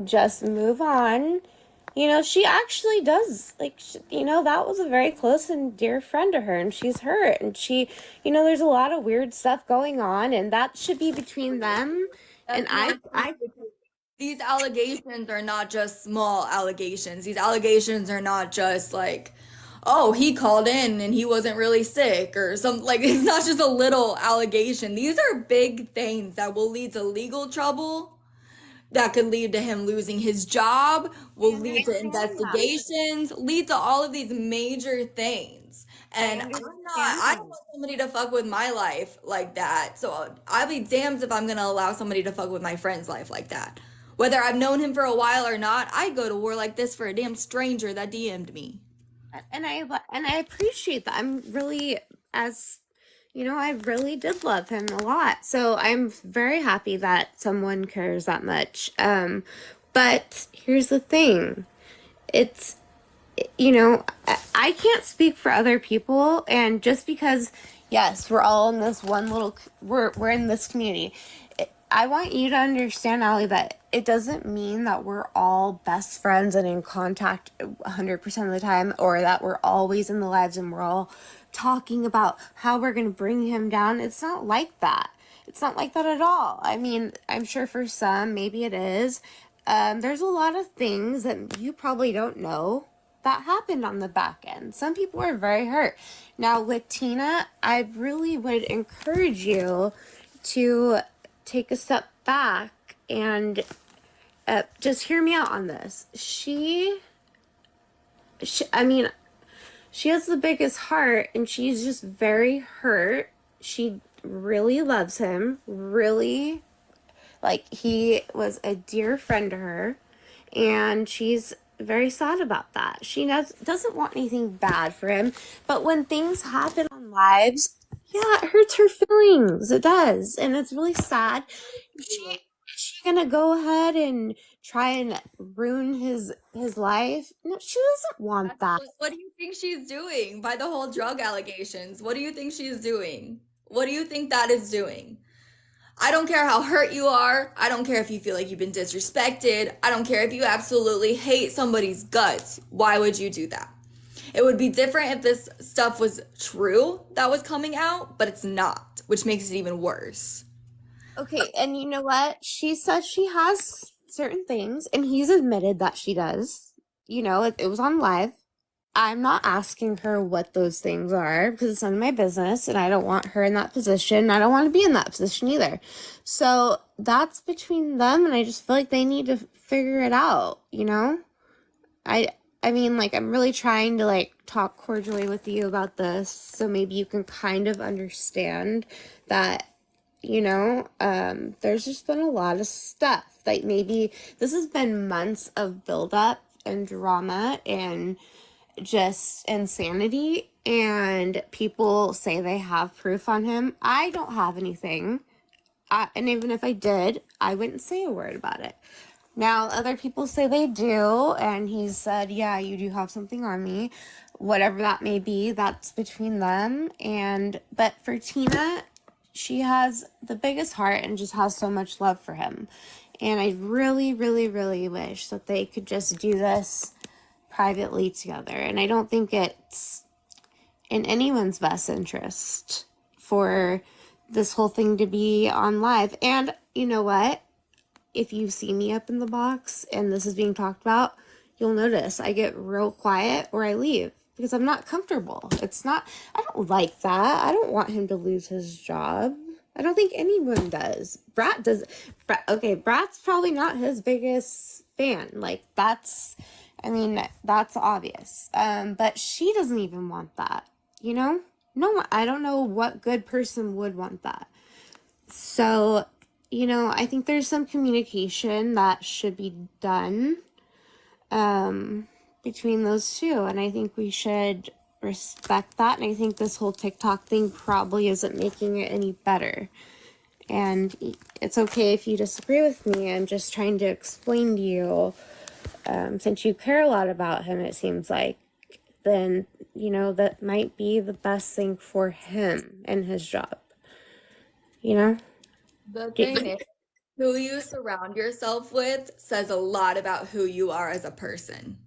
Just move on. She actually does, that was a very close and dear friend to her, and she's hurt, and she, there's a lot of weird stuff going on, and that should be between them. And these allegations are not just small allegations. These allegations are not just like, oh, he called in and he wasn't really sick or something. Like, it's not just a little allegation. These are big things that will lead to legal trouble, that could lead to him losing his job, will lead to investigations, lead to all of these major things. friends. And I don't that. want somebody to fuck with my life like that. So I'll be damned if I'm gonna allow somebody to fuck with my friend's life like that. Whether I've known him for a while or not, I'd go to war like this for a damn stranger that DM'd me. And I appreciate that. I'm really, as you know, I really did love him a lot. So I'm very happy that someone cares that much. But here's the thing. It's, you know, I can't speak for other people, and just because, yes, we're all in this one little, we're in this community. I want you to understand, Allie, that it doesn't mean that we're all best friends and in contact 100% of the time, or that we're always in the lives and we're all talking about how we're going to bring him down. It's not like that. It's not like that at all. I mean, I'm sure for some, maybe it is. There's a lot of things that you probably don't know that happened on the back end. Some people are very hurt. Now, with Tina, I really would encourage you to take a step back and just hear me out on this. She has the biggest heart, and she's just very hurt. She really loves him, really, like, he was a dear friend to her, and she's very sad about that. She doesn't want anything bad for him, but when things happen on lives, yeah, it hurts her feelings. It does, and it's really sad. Is she gonna go ahead and try and ruin his life? No, she doesn't want that. What do you think she's doing by the whole drug allegations? What do you think she's doing? What do you think that is doing? I don't care how hurt you are. I don't care if you feel like you've been disrespected. I don't care if you absolutely hate somebody's guts. Why would you do that? It would be different if this stuff was true that was coming out, but it's not, which makes it even worse. Okay, and you know what? She says she has certain things, and he's admitted that she does. You know, it was on live. I'm not asking her what those things are because it's none of my business, and I don't want her in that position. I don't want to be in that position either. So that's between them, and I just feel like they need to figure it out, you know? I mean, like, I'm really trying to, like, talk cordially with you about this, so maybe you can kind of understand that, you know, there's just been a lot of stuff. Like, maybe this has been months of buildup and drama and just insanity, and people say they have proof on him. I don't have anything, and even if I did, I wouldn't say a word about it. Now, other people say they do, and he said, yeah, you do have something on me. Whatever that may be, that's between them. But for Tina, she has the biggest heart and just has so much love for him. And I really, really, really wish that they could just do this privately together. And I don't think it's in anyone's best interest for this whole thing to be on live. And you know what? If you see me up in the box and this is being talked about, you'll notice I get real quiet or I leave because I'm not comfortable. I don't like that. I don't want him to lose his job. I don't think anyone does. Brat does. Brat's probably not his biggest fan. Like, that's obvious. But she doesn't even want that, you know? No, I don't know what good person would want that. So, you know, I think there's some communication that should be done between those two, and I think we should respect that. And I think this whole TikTok thing probably isn't making it any better. And it's okay if you disagree with me. I'm just trying to explain to you, since you care a lot about him, it seems like, then, you know, that might be the best thing for him and his job, you know? The thing is, who you surround yourself with says a lot about who you are as a person.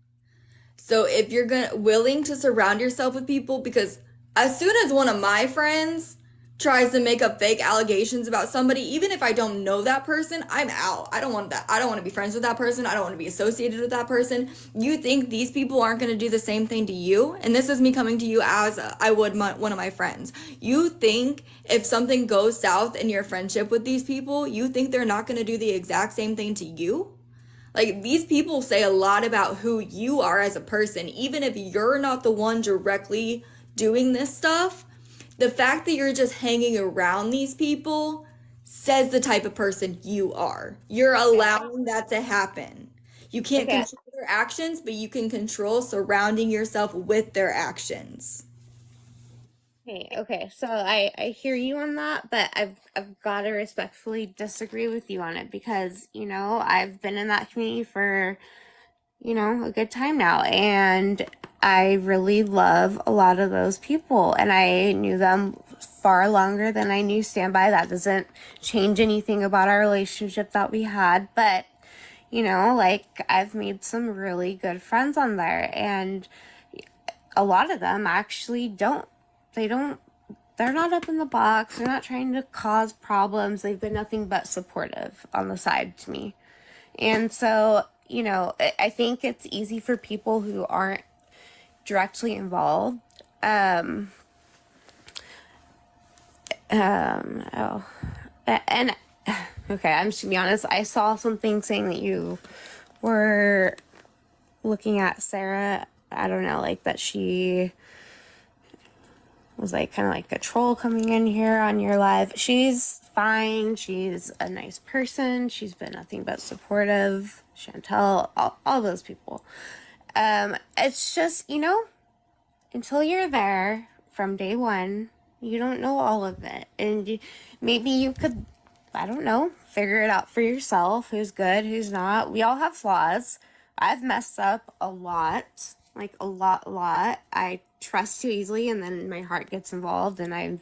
So if you're willing to surround yourself with people, because as soon as one of my friends tries to make up fake allegations about somebody, even if I don't know that person, I'm out. I don't want that. I don't want to be friends with that person. I don't want to be associated with that person. You think these people aren't going to do the same thing to you? And this is me coming to you as I would one of my friends. You think if something goes south in your friendship with these people, you think they're not going to do the exact same thing to you? Like, these people say a lot about who you are as a person, even if you're not the one directly doing this stuff, the fact that you're just hanging around these people says the type of person you are. You're allowing that to happen. You can't Okay. control their actions, but you can control surrounding yourself with their actions. Okay. So I hear you on that, but I've got to respectfully disagree with you on it because, you know, I've been in that community for, you know, a good time now, and I really love a lot of those people, and I knew them far longer than I knew Standby. That doesn't change anything about our relationship that we had, but, you know, like, I've made some really good friends on there, and a lot of them actually they're not up in the box, they're not trying to cause problems, they've been nothing but supportive on the side to me. And so, you know, I think it's easy for people who aren't directly involved. And okay, I'm just gonna be honest. I saw something saying that you were looking at Sarah. I don't know, like that she was like kind of like a troll coming in here on your live. She's fine. She's a nice person. She's been nothing but supportive. Chantel, all those people. It's just, you know, until you're there from day one, you don't know all of it. And maybe you could, I don't know, figure it out for yourself. Who's good, who's not. We all have flaws. I've messed up a lot. Like a lot. I trust too easily, and then my heart gets involved, and I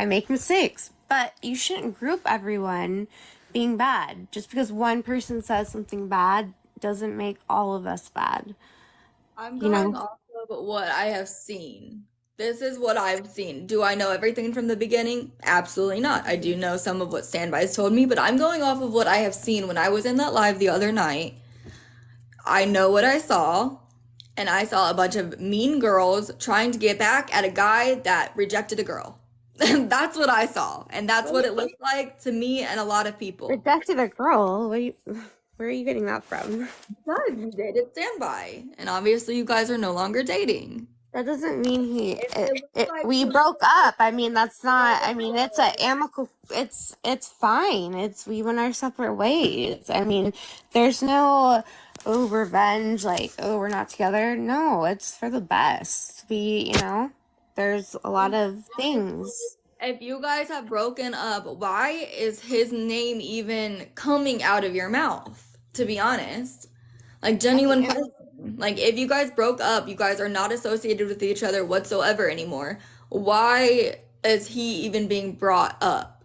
make mistakes. But you shouldn't group everyone being bad. Just because one person says something bad doesn't make all of us bad. I'm You going know? off of what I have seen. This is what I've seen. Do I know everything from the beginning? Absolutely not. I do know some of what Standby's told me, but I'm going off of what I have seen when I was in that live the other night. I know what I saw, and I saw a bunch of mean girls trying to get back at a guy that rejected a girl. That's what I saw, and that's what it looked like to me and a lot of people. Rejected a girl? Where are you getting that from? Because you dated Standby, and obviously you guys are no longer dating. That doesn't mean It looks like we broke up. I mean, that's not, I mean, it's a amicable, it's fine. We went our separate ways. I mean, there's no, oh, revenge, like, oh, we're not together. No, it's for the best. You know, there's a lot of things. If you guys have broken up, why is his name even coming out of your mouth? To be honest, like, genuine question. Like, if you guys broke up, you guys are not associated with each other whatsoever anymore. Why is he even being brought up?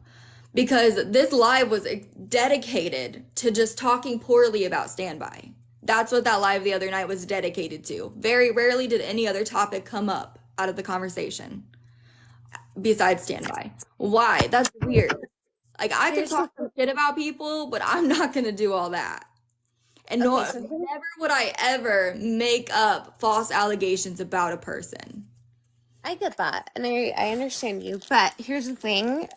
Because this live was dedicated to just talking poorly about Standby. That's what that live the other night was dedicated to. Very rarely did any other topic come up out of the conversation besides Standby. Why? That's weird. Like, I can talk some shit about people, but I'm not gonna do all that. And never would I ever make up false allegations about a person. I get that, and I understand you, but here's the thing,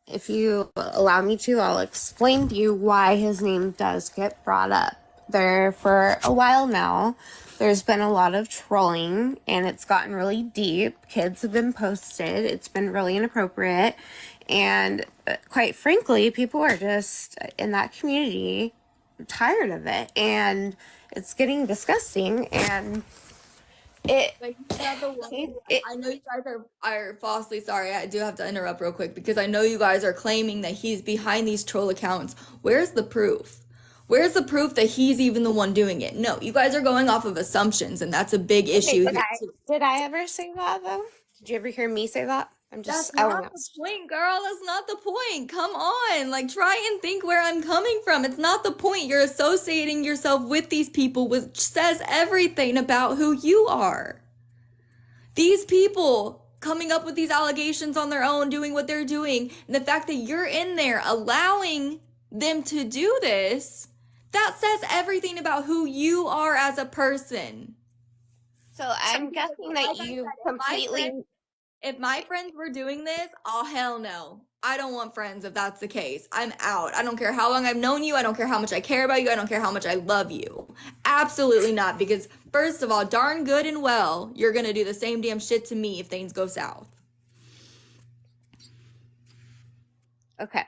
if you allow me to, I'll explain to you why his name does get brought up. There, for a while now, there's been a lot of trolling, and it's gotten really deep. Kids have been posted. It's been really inappropriate, and quite frankly, people are just, in that community, tired of it, and it's getting disgusting, and I know you guys are falsely, sorry, I do have to interrupt real quick, because I know you guys are claiming that he's behind these troll accounts. Where's the proof? Where's the proof that he's even the one doing it? No, you guys are going off of assumptions, and that's a big issue. Did I ever say that, though? Did you ever hear me say that? That's not the point, girl. That's not the point. Come on. Like, try and think where I'm coming from. It's not the point. You're associating yourself with these people, which says everything about who you are. These people coming up with these allegations on their own, doing what they're doing, and the fact that you're in there allowing them to do this, that says everything about who you are as a person. So I'm guessing that you completely... If my friends were doing this, oh, hell no. I don't want friends if that's the case. I'm out. I don't care how long I've known you. I don't care how much I care about you. I don't care how much I love you. Absolutely not, because first of all, darn good and well, you're gonna do the same damn shit to me if things go south. Okay.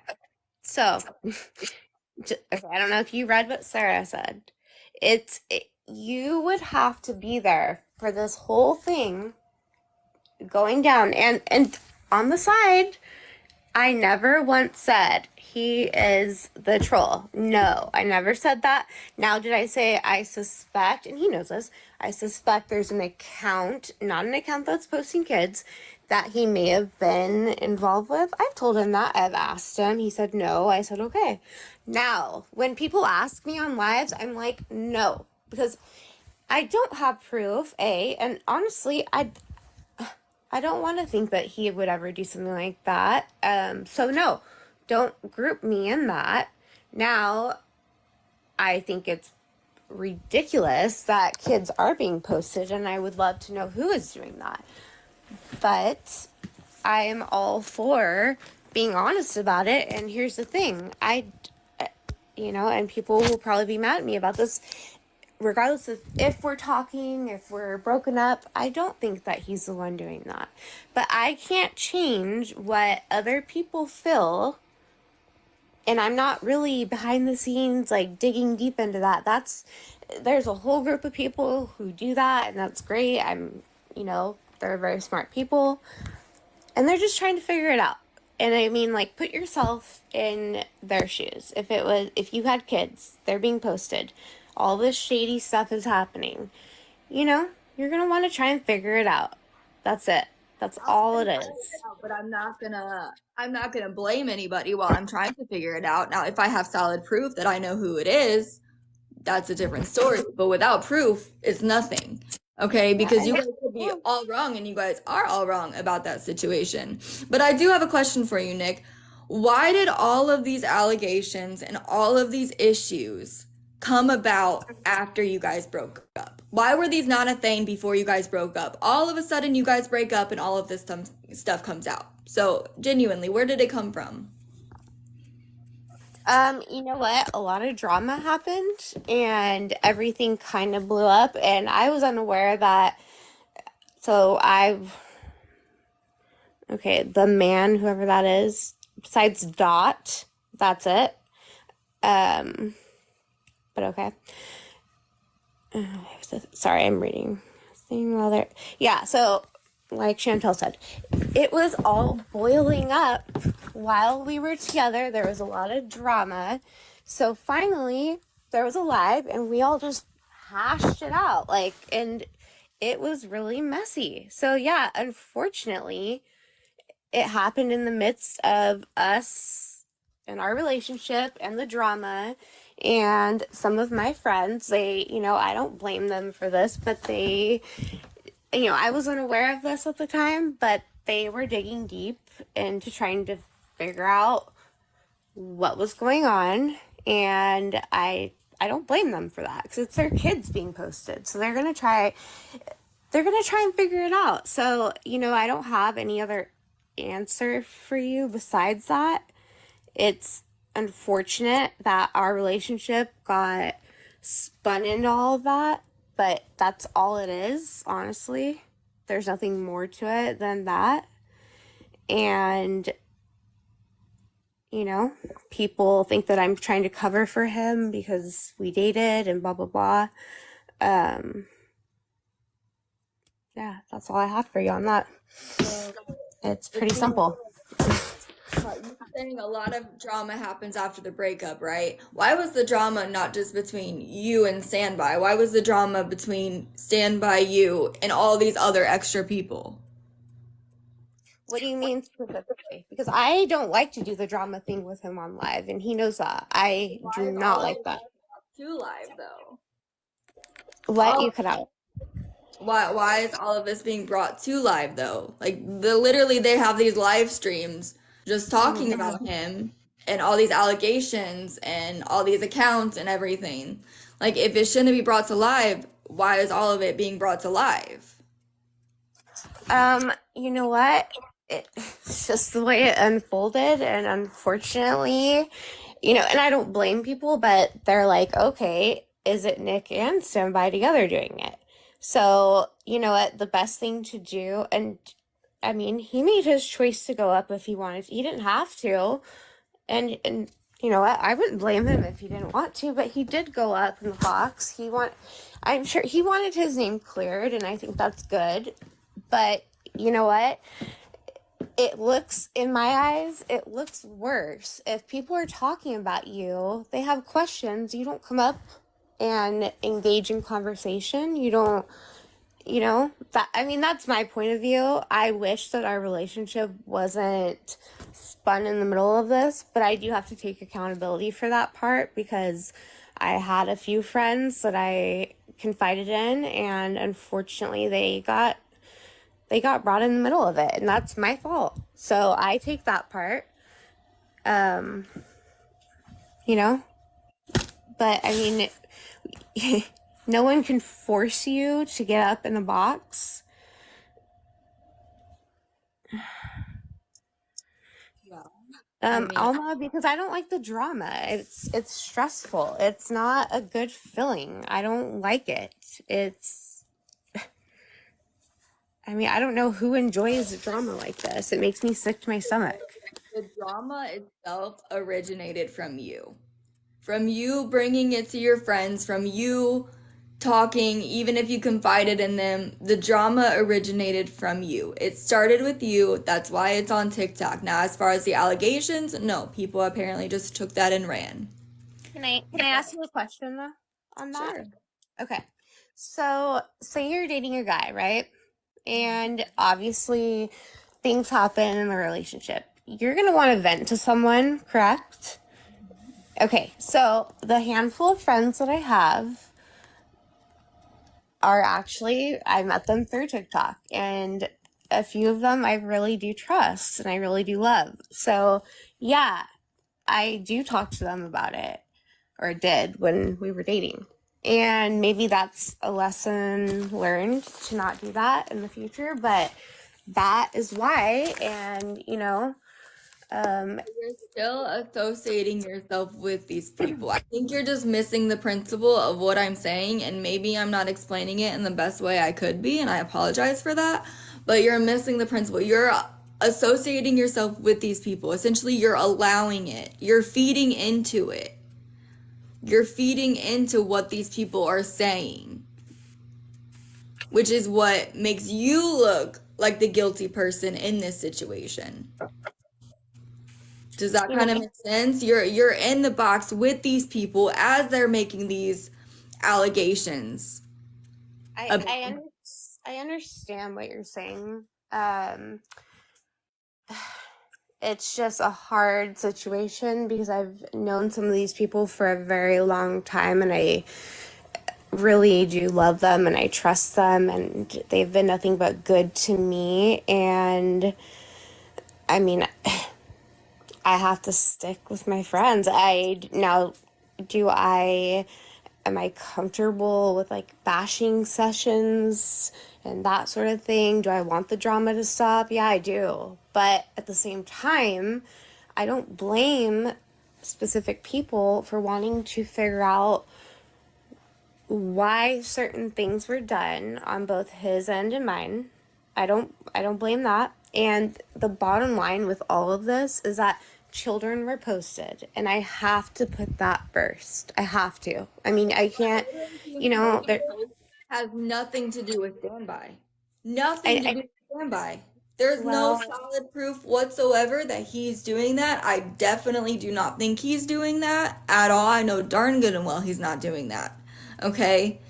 So, okay, I don't know if you read what Sarah said. You would have to be there for this whole thing going down. And on the side, I never once said he is the troll. No, I never said that. Now, did I say I suspect, and he knows this, I suspect there's an account, not an account that's posting kids, that he may have been involved with? I've told him that. I've asked him. He said no. I said okay. Now, when people ask me on lives, I'm like, no, because I don't have proof, A, and honestly, I don't want to think that he would ever do something like that. So no, don't group me in that. Now, I think it's ridiculous that kids are being posted, and I would love to know who is doing that. But I am all for being honest about it. And here's the thing, and people will probably be mad at me about this. Regardless of if we're talking, if we're broken up, I don't think that he's the one doing that. But I can't change what other people feel. And I'm not really behind the scenes, like digging deep into that. There's a whole group of people who do that, and that's great. They're very smart people, and they're just trying to figure it out. And I mean, like, put yourself in their shoes. If you had kids, they're being posted, all this shady stuff is happening, you're going to want to try and figure it out. That's it. That's all it is. But I'm not gonna blame anybody while I'm trying to figure it out. Now, if I have solid proof that I know who it is, that's a different story. But without proof, it's nothing. Okay, because you guys could be all wrong, and you guys are all wrong about that situation. But I do have a question for you, Nick. Why did all of these allegations and all of these issues come about after you guys broke up? Why were these not a thing before you guys broke up? All of a sudden, you guys break up, and all of this stuff comes out. So, genuinely, where did it come from? You know what? A lot of drama happened, and everything kind of blew up, and I was unaware that. So the man, whoever that is, besides Dot, that's it. But okay. Sorry, I'm reading. Yeah, so like Chantel said, it was all boiling up while we were together. There was a lot of drama. So finally, there was a live, and we all just hashed it out. And it was really messy. So yeah, unfortunately, it happened in the midst of us and our relationship and the drama. And some of my friends, I don't blame them for this, but they, I was unaware of this at the time, but they were digging deep into trying to figure out what was going on. And I don't blame them for that, because it's their kids being posted. So they're going to try and figure it out. So, I don't have any other answer for you besides that. It's unfortunate that our relationship got spun into all of that, but that's all it is, honestly. There's nothing more to it than that. And, people think that I'm trying to cover for him because we dated and blah, blah, blah. Yeah, that's all I have for you on that. It's pretty simple. You're saying a lot of drama happens after the breakup, right? Why was the drama not just between you and Standby? Why was the drama between Standby, you, and all these other extra people? What do you mean specifically? Because I don't like to do the drama thing with him on live, and he knows that. I do not like that. To live, though. What? You cut out. Why is all of this being brought to live, though? Literally, they have these live streams just talking about him and all these allegations and all these accounts and everything. If it shouldn't be brought to live, why is all of it being brought to live? You know what? It's just the way it unfolded, and unfortunately, and I don't blame people, but they're like, okay, is it Nick and Standby together doing it? So, you know what, the best thing to do, and I mean, he made his choice to go up if he wanted to. He didn't have to. And you know what, I wouldn't blame him if he didn't want to, but he did go up in the box. I'm sure he wanted his name cleared, and I think that's good. But you know what? It looks, in my eyes, it looks worse. If people are talking about you, they have questions, you don't come up and engage in conversation. You don't, you know, that, I mean, that's my point of view. I wish that our relationship wasn't spun in the middle of this, but I do have to take accountability for that part, because I had a few friends that I confided in, and unfortunately they got brought in the middle of it, and that's my fault. So I take that part. You know, but I mean, no one can force you to get up in a box. Alma, because I don't like the drama. It's stressful. It's not a good feeling. I don't like it. I mean, I don't know who enjoys a drama like this. It makes me sick to my stomach. The drama itself originated from you. From you bringing it to your friends, from you talking, even if you confided in them, the drama originated from you. It started with you. That's why it's on TikTok. Now, as far as the allegations, no, people apparently just took that and ran. Can I ask you a question though on that? Sure. Okay. So say you're dating a guy, right? And obviously things happen in the relationship. You're going to want to vent to someone, correct? Okay, so the handful of friends that I have are actually, I met them through TikTok, and a few of them I really do trust and I really do love. So yeah, I do talk to them about it, or did when we were dating. And maybe that's a lesson learned to not do that in the future, but that is why. And you know, you're still associating yourself with these people. I think you're just missing the principle of what I'm saying, and maybe I'm not explaining it in the best way I could be, and I apologize for that, but you're missing the principle. You're associating yourself with these people. Essentially, you're allowing it. You're feeding into it. You're feeding into what these people are saying, which is what makes you look like the guilty person in this situation. Does that kind of make sense? You're in the box with these people as they're making these allegations. I understand what you're saying. It's just a hard situation because I've known some of these people for a very long time, and I really do love them and I trust them, and they've been nothing but good to me. And I mean, I have to stick with my friends. Am I comfortable with like bashing sessions and that sort of thing? Do I want the drama to stop? Yeah, I do. But at the same time, I don't blame specific people for wanting to figure out why certain things were done on both his end and mine. I don't blame that. And the bottom line with all of this is that children were posted, and I have to put that first. I have to. I mean, I can't, you know, there has nothing to do with standby. Nothing to do with standby. There's no solid proof whatsoever that he's doing that. I definitely do not think he's doing that at all. I know darn good and well he's not doing that. Okay?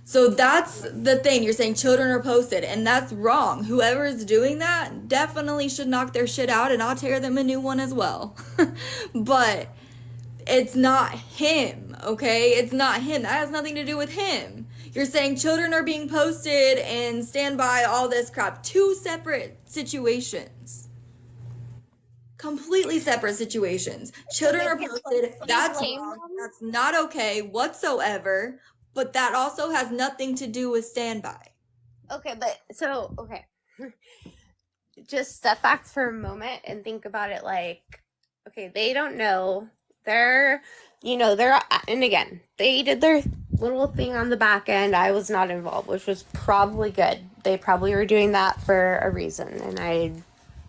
So that's the thing. You're saying children are posted, and that's wrong. Whoever is doing that definitely should knock their shit out, and I'll tear them a new one as well. But it's not him, okay? It's not him. That has nothing to do with him. You're saying children are being posted and standby, all this crap. Two separate situations. Completely separate situations. Children are posted. That's wrong. That's not okay whatsoever. But that also has nothing to do with standby. Okay, but so, okay. Just step back for a moment and think about it like, okay, they don't know. And again, they did their little thing on the back end. I was not involved, which was probably good. They probably were doing that for a reason, and I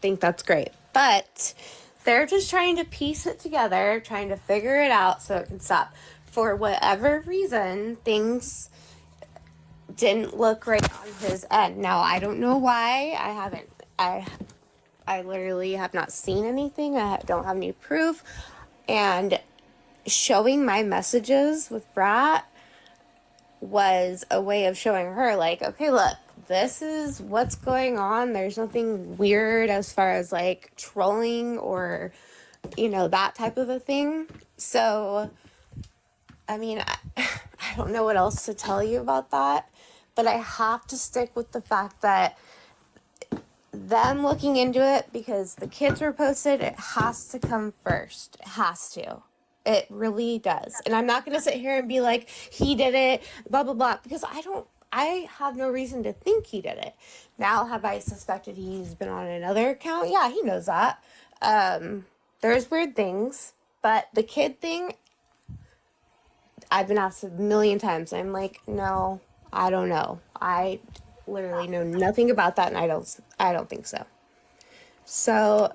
think that's great. But they're just trying to piece it together, trying to figure it out so it can stop. For whatever reason, things didn't look right on his end. Now, I don't know why. I literally have not seen anything. I don't have any proof. And showing my messages with Brat was a way of showing her, like, okay, look, this is what's going on. There's nothing weird as far as like trolling or, that type of a thing. So, I mean, I don't know what else to tell you about that, but I have to stick with the fact that them looking into it, because the kids were posted, it has to come first. It has to. It really does. And I'm not going to sit here and be like, he did it, blah, blah, blah, because I have no reason to think he did it. Now, have I suspected he's been on another account? Yeah, he knows that. There's weird things, but the kid thing, I've been asked a million times. I'm like, no, I don't know. I literally know nothing about that, and I don't think so. So,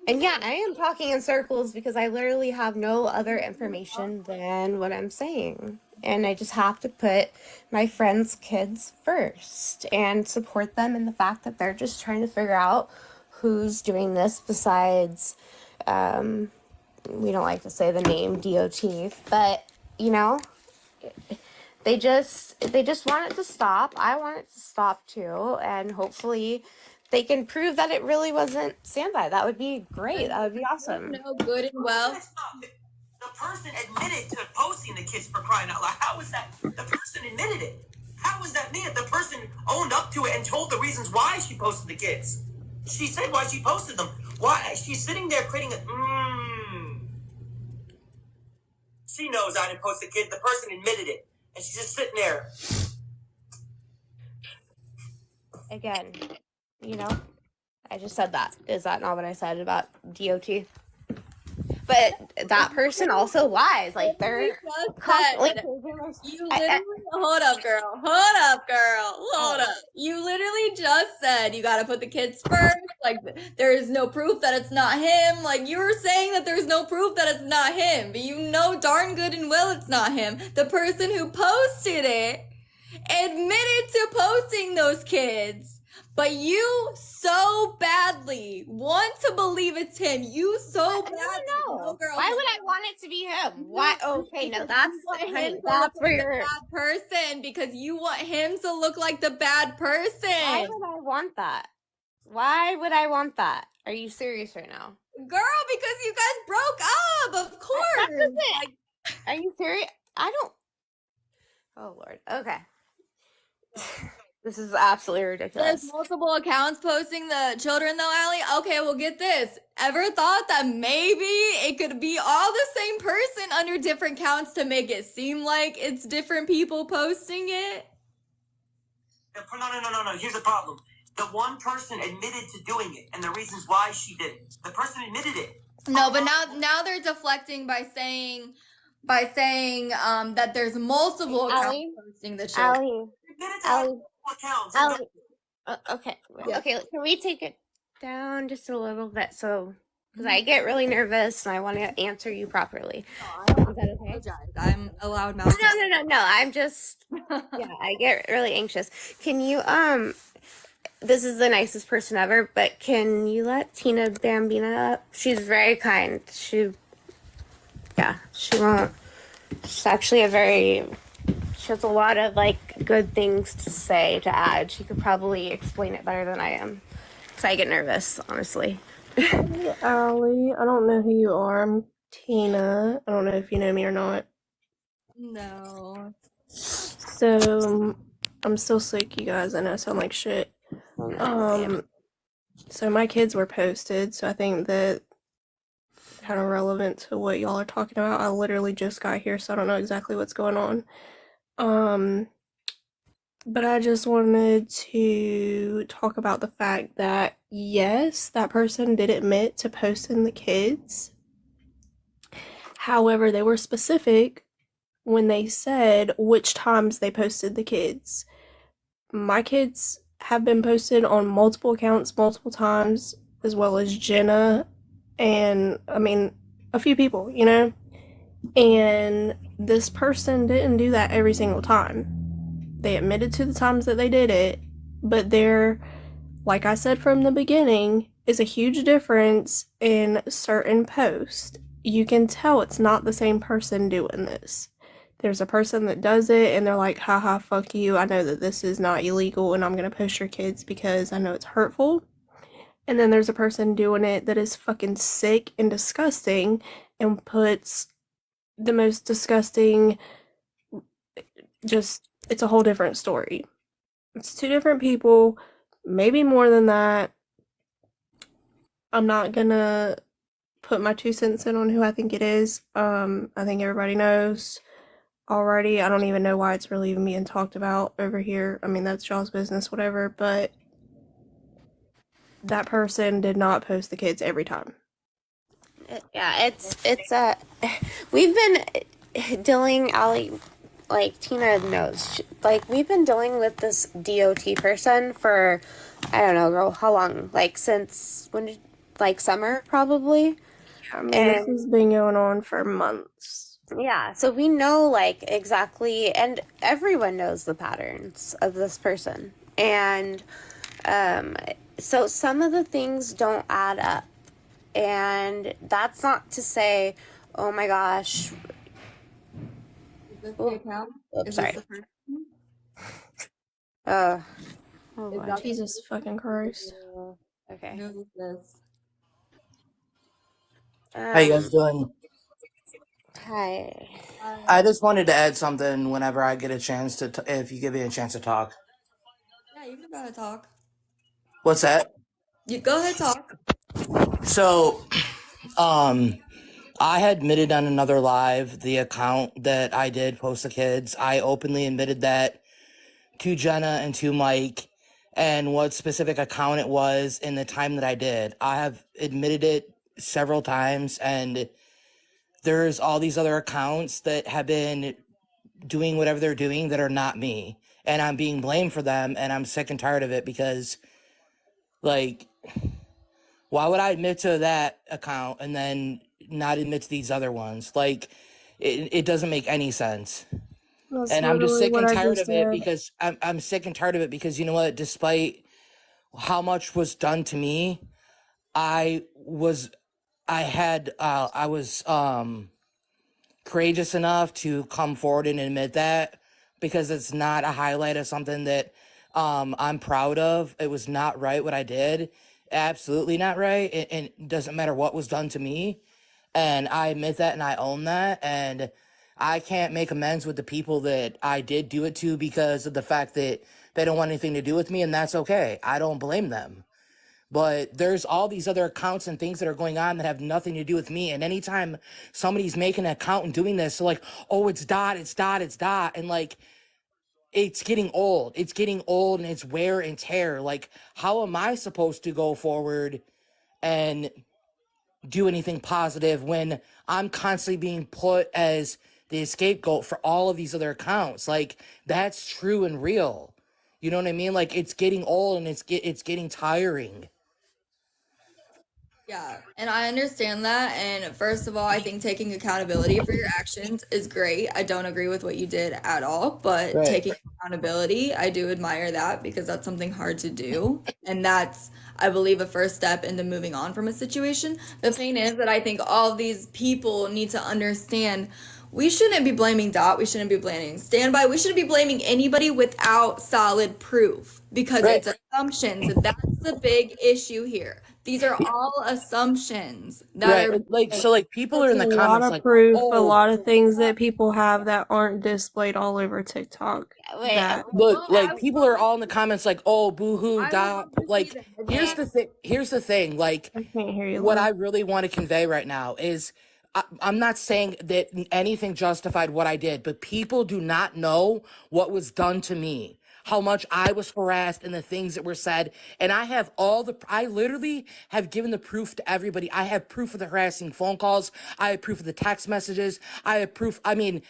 and yeah, I am talking in circles because I literally have no other information than what I'm saying. And I just have to put my friends' kids first and support them in the fact that they're just trying to figure out who's doing this besides, we don't like to say the name DOT, but, they just want it to stop. I want it to stop too, and hopefully they can prove that it really wasn't Sandai. That would be great. That would be awesome. No, good and well. The person admitted to posting the kids, for crying out loud. How was that? The person admitted it. How was that me? The person owned up to it and told the reasons why she posted the kids. She said why she posted them. Why? She's sitting there creating She knows I didn't post the kids. The person admitted it. And she's just sitting there. Again, I just said that. Is that not what I said about DOT? But that person also lies. Like, they're constantly. You literally, hold up, girl. You literally just said you gotta put the kids first. Like, there is no proof that it's not him. Like, you were saying that there's no proof that it's not him, but you know darn good and well it's not him. The person who posted it admitted to posting those kids. But you so badly want to believe it's him. You so badly. No, girl. Why would I want it to be him? Why? Okay, no, that's where you're bad person, because you want him to look like the bad person. Why would I want that? Why would I want that? Are you serious right now? Girl, because you guys broke up, of course. Are you serious? I don't. Oh, Lord. Okay. This is absolutely ridiculous. There's multiple accounts posting the children though, Allie. Okay, well, get this. Ever thought that maybe it could be all the same person under different accounts to make it seem like it's different people posting it? No. Here's the problem. The one person admitted to doing it and the reasons why she did it. The person admitted it. No, but now they're deflecting by saying that there's multiple accounts posting the children. Allie. Okay. Yeah. Okay, can we take it down just a little bit? So, because I get really nervous and I want to answer you properly. Oh, I don't apologize. I'm a loud mouth. No. I'm just, I get really anxious. Can you, this is the nicest person ever, but can you let Tina Bambina up? She's very kind. She won't. She's actually she has a lot of, good things to say, to add. She could probably explain it better than I am. Because I get nervous, honestly. Hey, Allie. I don't know who you are. I'm Tina. I don't know if you know me or not. No. So, I'm still sick, you guys. I know I sound like shit. So my kids were posted, so I think that kind of relevant to what y'all are talking about. I literally just got here, so I don't know exactly what's going on. But I just wanted to talk about the fact that, yes, that person did admit to posting the kids. However, they were specific when they said which times they posted the kids. My kids have been posted on multiple accounts multiple times, as well as Jenna and, I mean, a few people, you know? And this person didn't do that every single time. They admitted to the times that they did it, but there, like I said from the beginning, is a huge difference in certain posts. You can tell it's not the same person doing this. There's a person that does it and they're like, haha, fuck you. I know that this is not illegal and I'm going to post your kids because I know it's hurtful. And then there's a person doing it that is fucking sick and disgusting and puts the most disgusting, just, it's a whole different story. It's two different people, maybe more than that. I'm not gonna put my 2 cents in on who I think it is. I think everybody knows already. I don't even know why it's really even being talked about over here. I mean, that's y'all's business, whatever, but that person did not post the kids every time. Yeah, we've been dealing, Allie, like Tina knows, like we've been dealing with this DOT person for, I don't know, girl, how long? Like since when? Like summer, probably. I mean, this has been going on for months. Yeah, so we know like exactly, and everyone knows the patterns of this person, and so some of the things don't add up, and that's not to say, oh my gosh. Is this the account? Oops, Is sorry. this the person? Oh Is boy. that Jesus fucking Christ. Okay. who is this? How you guys doing? Hi. I just wanted to add something whenever I get a chance to, if you give me a chance to talk. Yeah, you can go ahead and talk. What's that? You go ahead and talk. So, I had admitted on another live the account that I did post the kids. I openly admitted that to Jenna and to Mike and what specific account it was in the time that I did. I have admitted it several times, and there's all these other accounts that have been doing whatever they're doing that are not me, and I'm being blamed for them, and I'm sick and tired of it because, like, why would I admit to that account and then not admit to these other ones? Like, it doesn't make any sense. That's And I'm just literally sick what and I tired just of it said. because I'm sick and tired of it because, you know what, despite how much was done to me, I was courageous enough to come forward and admit that, because it's not a highlight of something that I'm proud of. It was not right what I did. Absolutely not right. And it doesn't matter what was done to me. And I admit that and I own that. And I can't make amends with the people that I did do it to because of the fact that they don't want anything to do with me. And that's okay. I don't blame them. But there's all these other accounts and things that are going on that have nothing to do with me. And anytime somebody's making an account and doing this, so like, oh, it's Dot. And like, it's getting old. It's getting old and it's wear and tear. Like, how am I supposed to go forward and do anything positive when I'm constantly being put as the scapegoat for all of these other accounts? Like, that's true and real. You know what I mean? Like, it's getting old and it's getting tiring. Yeah, and I understand that. And first of all, I think taking accountability for your actions is great. I don't agree with what you did at all, but Right. taking accountability, I do admire that because that's something hard to do. And that's, I believe, a first step into moving on from a situation. The thing is that I think all these people need to understand we shouldn't be blaming Dot. We shouldn't be blaming Standby. We shouldn't be blaming anybody without solid proof because Right. it's assumptions. That's the big issue here. These are all assumptions that Right. are Like, so like people are That's in a the lot comments of like, proof, a oh, lot of things that people have that aren't displayed all over TikTok. Wait, That look, like people are all in the comments like, oh, boo-hoo, I would Dot. love to see Like, them. here's the thing. Like, I can't hear you. what Love. I really want to convey right now is I'm not saying that anything justified what I did, but people do not know what was done to me, how much I was harassed and the things that were said. And I literally have given the proof to everybody. I have proof of the harassing phone calls. I have proof of the text messages. I have proof. I mean,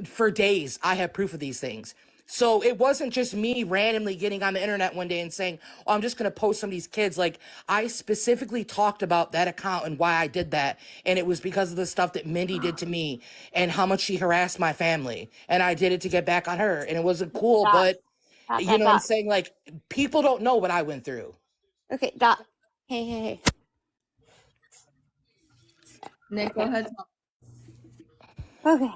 for days. I have proof of these things. So it wasn't just me randomly getting on the internet one day and saying, oh, I'm just going to post some of these kids. Like, I specifically talked about that account and why I did that. And it was because of the stuff that Mindy did to me and how much she harassed my family. And I did it to get back on her. And it wasn't cool, Dot, but dot, you dot, know what I'm dot. saying? Like, people don't know what I went through. Okay, Dot. Hey. Nick, go ahead. Okay.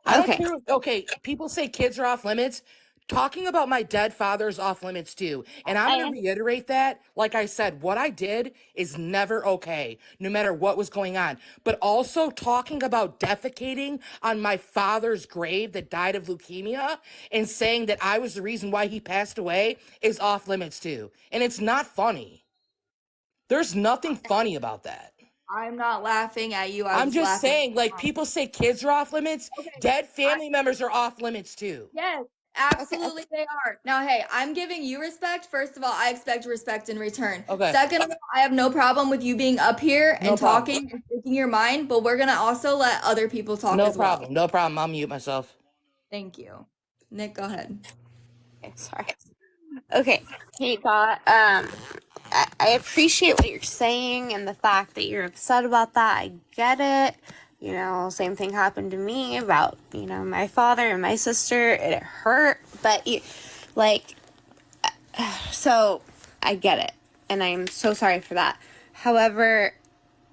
I don't care. Okay, people say kids are off limits. Talking about my dead father is off limits too. And I'm going to reiterate that. Like I said, what I did is never okay, no matter what was going on. But also talking about defecating on my father's grave that died of leukemia and saying that I was the reason why he passed away is off limits too. And it's not funny. There's nothing funny about that. I'm not laughing at you. I'm just laughing. saying, like, people say kids are off limits. Okay, Dead family members are off limits too. Yes, absolutely they are. Now, hey, I'm giving you respect. First of all, I expect respect in return. Okay. Second of all, I have no problem with you being up here and talking and speaking your mind, but we're gonna also let other people talk No as well. problem. No problem. I'll mute myself. Thank you. Nick, go ahead. Okay, sorry. Okay, hey Dot. I appreciate what you're saying and the fact that you're upset about that. I get it. You know, same thing happened to me about, you know, my father and my sister. It hurt, but so I get it. And I'm so sorry for that. However,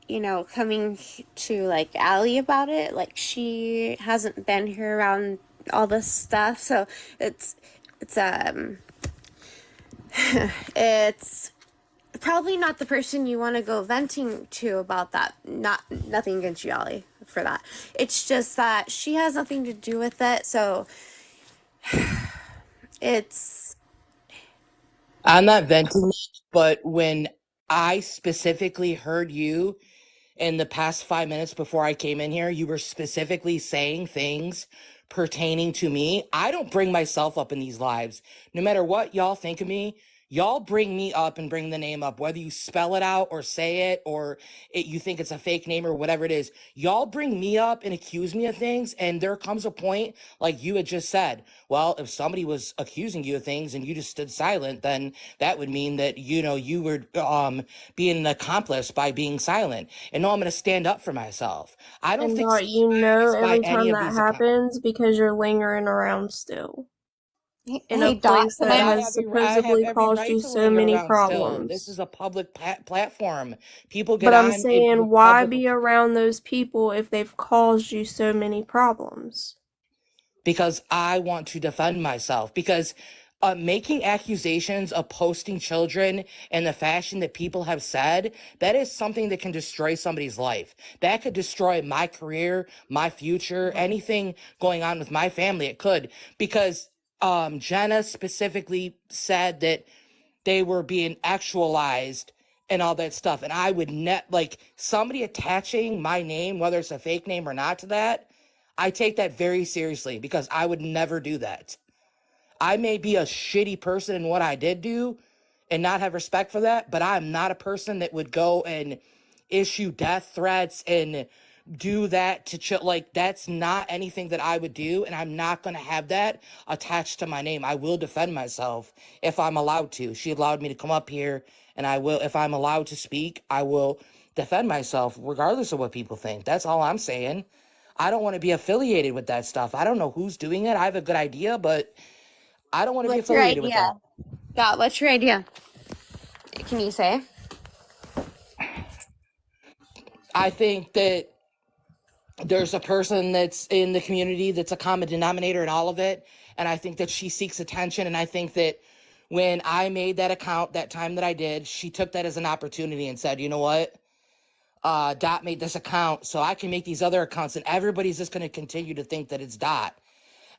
you know, coming to like Allie about it, like she hasn't been here around all this stuff. So it's probably not the person you want to go venting to about that. Nothing against you, Allie, for that. It's just that she has nothing to do with it. So I'm not venting, but when I specifically heard you in the past 5 minutes before I came in here, you were specifically saying things pertaining to me. I don't bring myself up in these lives. No matter what y'all think of me, y'all bring me up and bring the name up, whether you spell it out or say it or you think it's a fake name or whatever it is. Y'all bring me up and accuse me of things, and there comes a point, like you had just said, well, if somebody was accusing you of things and you just stood silent, then that would mean that, you know, you were being an accomplice by being silent. And no, I'm going to stand up for myself. I don't And think Dot, you know by every any time of that these happens because you're lingering around still. In hey a Dot, place that has I have supposedly every caused right you to so linger many around still. This problems. is a public platform. People get But I'm on it saying, with why public be around those people if they've caused you so many problems? because I want to defend myself. Because making accusations of posting children in the fashion that people have said, that is something that can destroy somebody's life. That could destroy my career, my future, anything going on with my family. It could. Because Jenna specifically said that they were being actualized and all that stuff. And I would like somebody attaching my name, whether it's a fake name or not, to that. I take that very seriously because I would never do that. I may be a shitty person in what I did do and not have respect for that, but I'm not a person that would go and issue death threats and do that to like, that's not anything that I would do, and I'm not going to have that attached to my name. I will defend myself if I'm allowed to. She allowed me to come up here, and I will, if I'm allowed to speak, I will defend myself regardless of what people think. That's all I'm saying. I don't want to be affiliated with that stuff. I don't know who's doing it. I have a good idea, but I don't want to be affiliated with that. Dot, what's your idea? Can you say? I think that there's a person that's in the community that's a common denominator in all of it. And I think that she seeks attention. And I think that when I made that account that time that I did, she took that as an opportunity and said, you know what? Dot made this account, so I can make these other accounts, and everybody's just going to continue to think that it's Dot.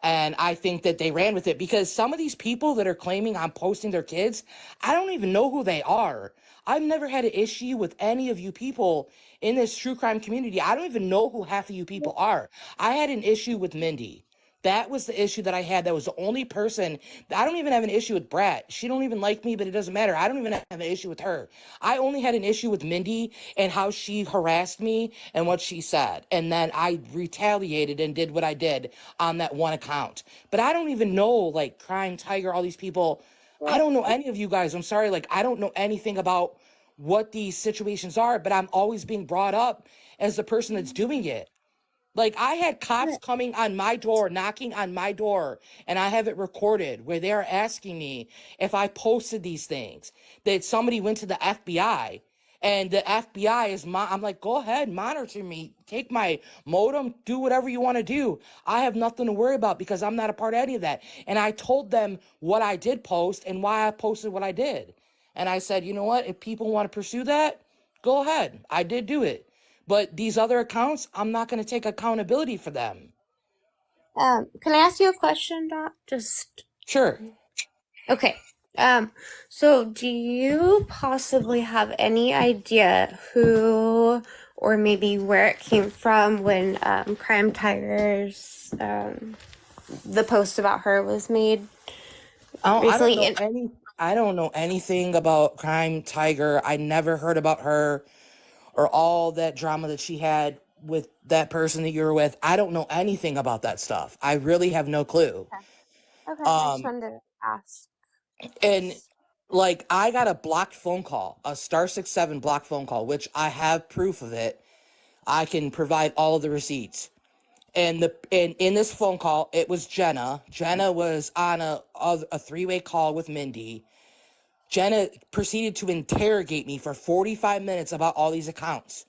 And I think that they ran with it because some of these people that are claiming I'm posting their kids, I don't even know who they are. I've never had an issue with any of you people in this true crime community. I don't even know who half of you people are. I had an issue with Mindy. That was the issue that I had. That was the only person. I don't even have an issue with Brat. She don't even like me, but it doesn't matter. I don't even have an issue with her. I only had an issue with Mindy and how she harassed me and what she said. And then I retaliated and did what I did on that one account. But I don't even know, like, Crying Tiger, all these people. I don't know any of you guys. I'm sorry. Like, I don't know anything about what these situations are, but I'm always being brought up as the person that's doing it. Like, I had cops coming on my door, knocking on my door, and I have it recorded where they're asking me if I posted these things, that somebody went to the FBI, and the FBI is I'm like, go ahead, monitor me, take my modem, do whatever you want to do. I have nothing to worry about because I'm not a part of any of that. And I told them what I did post and why I posted what I did. And I said, you know what, if people want to pursue that, go ahead. I did do it. But these other accounts, I'm not going to take accountability for them. Can I ask you a question, Doc? Just Sure. okay. So do you possibly have any idea who or maybe where it came from when Crime Tigers the post about her was made recently? I don't know anything about Crime Tiger. I never heard about her or all that drama that she had with that person that you were with. I don't know anything about that stuff. I really have no clue. Okay, I just wanted to ask. And like, I got a blocked phone call, a *67 blocked phone call, which I have proof of it. I can provide all of the receipts. And in this phone call, it was Jenna. Jenna was on a three-way call with Mindy. Jenna proceeded to interrogate me for 45 minutes about all these accounts,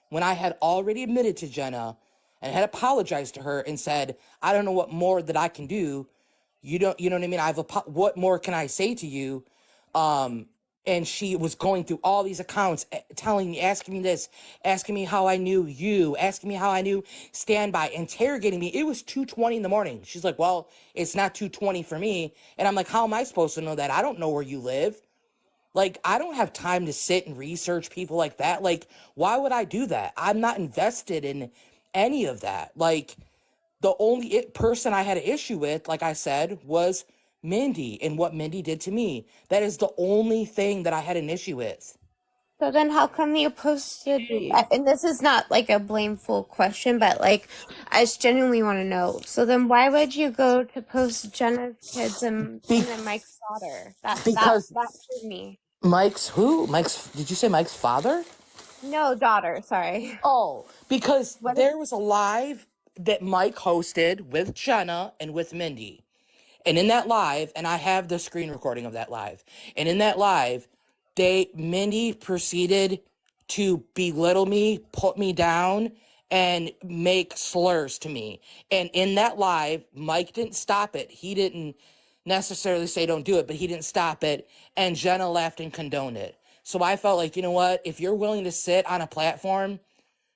when I had already admitted to Jenna and had apologized to her and said, I don't know what more that I can do. You know what I mean? What more can I say to you? And she was going through all these accounts, telling me, asking me this, asking me how I knew you, asking me how I knew Standby, interrogating me. It was 2:20 in the morning. She's like, well, it's not 2:20 for me. And I'm like, how am I supposed to know that? I don't know where you live. Like, I don't have time to sit and research people like that. Like, why would I do that? I'm not invested in any of that. Like, the only person I had an issue with, like I said, was Mindy and what Mindy did to me. That is the only thing that I had an issue with. So then how come you posted, and this is not like a blameful question, but like, I just genuinely want to know. So then why would you go to post Jenna's kids and then Mike's daughter? That threw me. Mike's who? Did you say Mike's father? No, daughter, sorry. Oh, because there was a live that Mike hosted with Jenna and with Mindy. And in that live, and I have the screen recording of that live, and in that live, Mindy proceeded to belittle me, put me down, and make slurs to me. And in that live, Mike didn't stop it. He didn't necessarily say don't do it, but he didn't stop it. And Jenna laughed and condoned it. So I felt like, you know what? If you're willing to sit on a platform,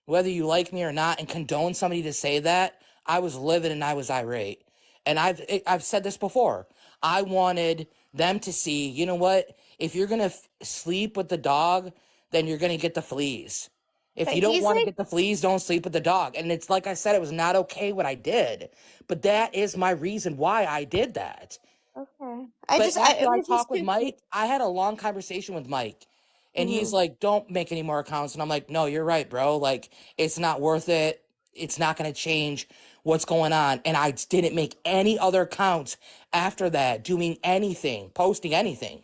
whether you me or not, and condone somebody to say that, I was livid and I was irate. And I've said this before. I wanted them to see, you know what? If you're going to sleep with the dog, then you're going to get the fleas. If you don't want to get the fleas, don't sleep with the dog. And it's like I said, it was not okay what I did. But that is my reason why I did that. Okay. After I talked with Mike, I had a long conversation with Mike. And he's like, don't make any more accounts. And I'm like, no, you're right, bro. Like, it's not worth it. It's not going to change what's going on. And I didn't make any other accounts after that, doing anything, posting anything.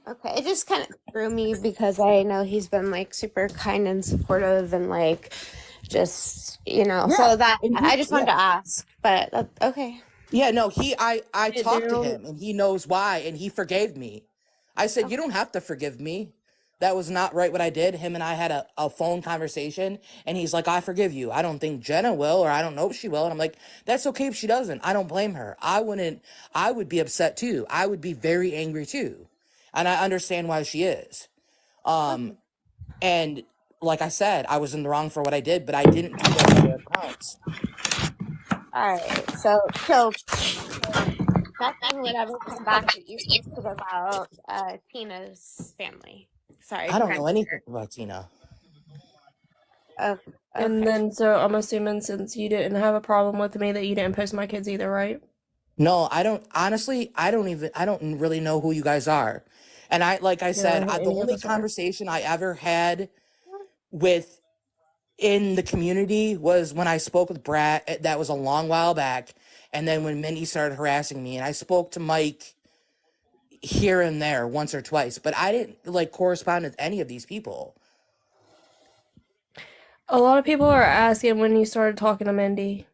Okay, it just kind of threw me because I know he's been like super kind and supportive and like just, so that I just wanted to ask, but okay. Yeah, no, I talked to him and he knows why and he forgave me. I said, you don't have to forgive me. That was not right what I did. Him and I had a phone conversation and he's like, I forgive you. I don't think Jenna will, or I don't know if she will. And I'm like, that's okay if she doesn't. I don't blame her. I would be upset too. I would be very angry too. And I understand why she is. And like I said, I was in the wrong for what I did, but I didn't do those other accounts. All right. So nothing would ever come back that you posted about Tina's family. Sorry. I don't know anything about Tina. Oh, And Okay. then, so I'm assuming since you didn't have a problem with me that you didn't post my kids either, right? No, I don't. Honestly, I don't really know who you guys are. And like I You don't said, know who the any of only us are. conversation I ever had with in the community was when I spoke with Brad. That was a long while back. And then when Mindy started harassing me, and I spoke to Mike here and there once or twice, but I didn't like correspond with any of these people. A lot of people are asking when you started talking to Mindy.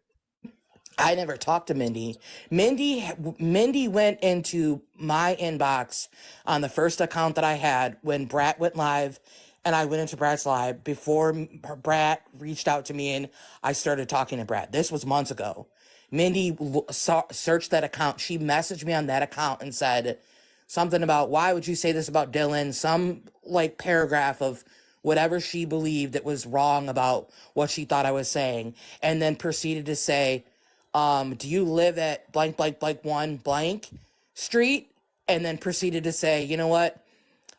I never talked to Mindy. Mindy went into my inbox on the first account that I had when Brat went live, and I went into Brat's live before Brat reached out to me, and I started talking to Brat. This was months ago. Mindy searched that account. She messaged me on that account and said something about, why would you say this about Dylan? Some like paragraph of whatever she believed that was wrong about what she thought I was saying, and then proceeded to say, do you live at blank, blank, blank, one blank street? And then proceeded to say, you know what?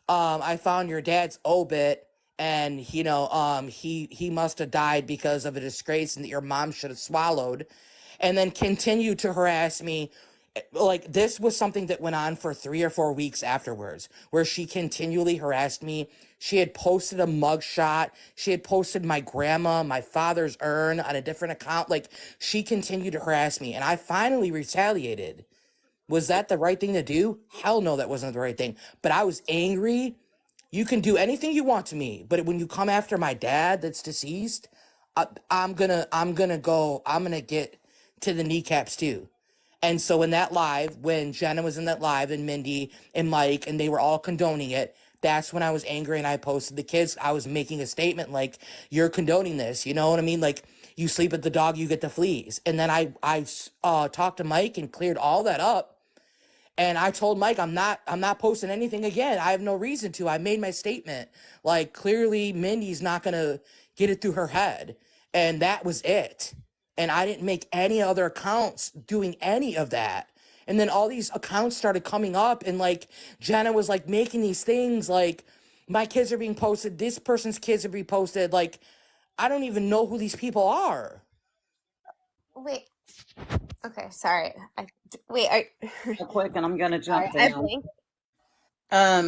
I found your dad's obit, and he must have died because of a disgrace and that your mom should have swallowed. And then continued to harass me. Like, this was something that went on for 3 or 4 weeks afterwards, where she continually harassed me. She had posted a mugshot. She had posted my grandma, my father's urn on a different account. Like, she continued to harass me, and I finally retaliated. Was that the right thing to do? Hell no, that wasn't the right thing. But I was angry. You can do anything you want to me, but when you come after my dad that's deceased, I'm gonna get to the kneecaps too. And so in that live, when Jenna was in that live and Mindy and Mike, and they were all condoning it, that's when I was angry and I posted the kids. I was making a statement like, you're condoning this. You know what I mean? Like, you sleep with the dog, you get the fleas. And then I talked to Mike and cleared all that up. And I told Mike, I'm not posting anything again. I have no reason to. I made my statement. Like, clearly Mindy's not going to get it through her head. And that was it. And I didn't make any other accounts doing any of that. And then all these accounts started coming up, and like Jenna was like making these things like, my kids are being posted, this person's kids are being posted. Like, I don't even know who these people are. Wait. Okay, sorry. Wait. Real quick, and I'm going to jump Sorry, I down. blinked.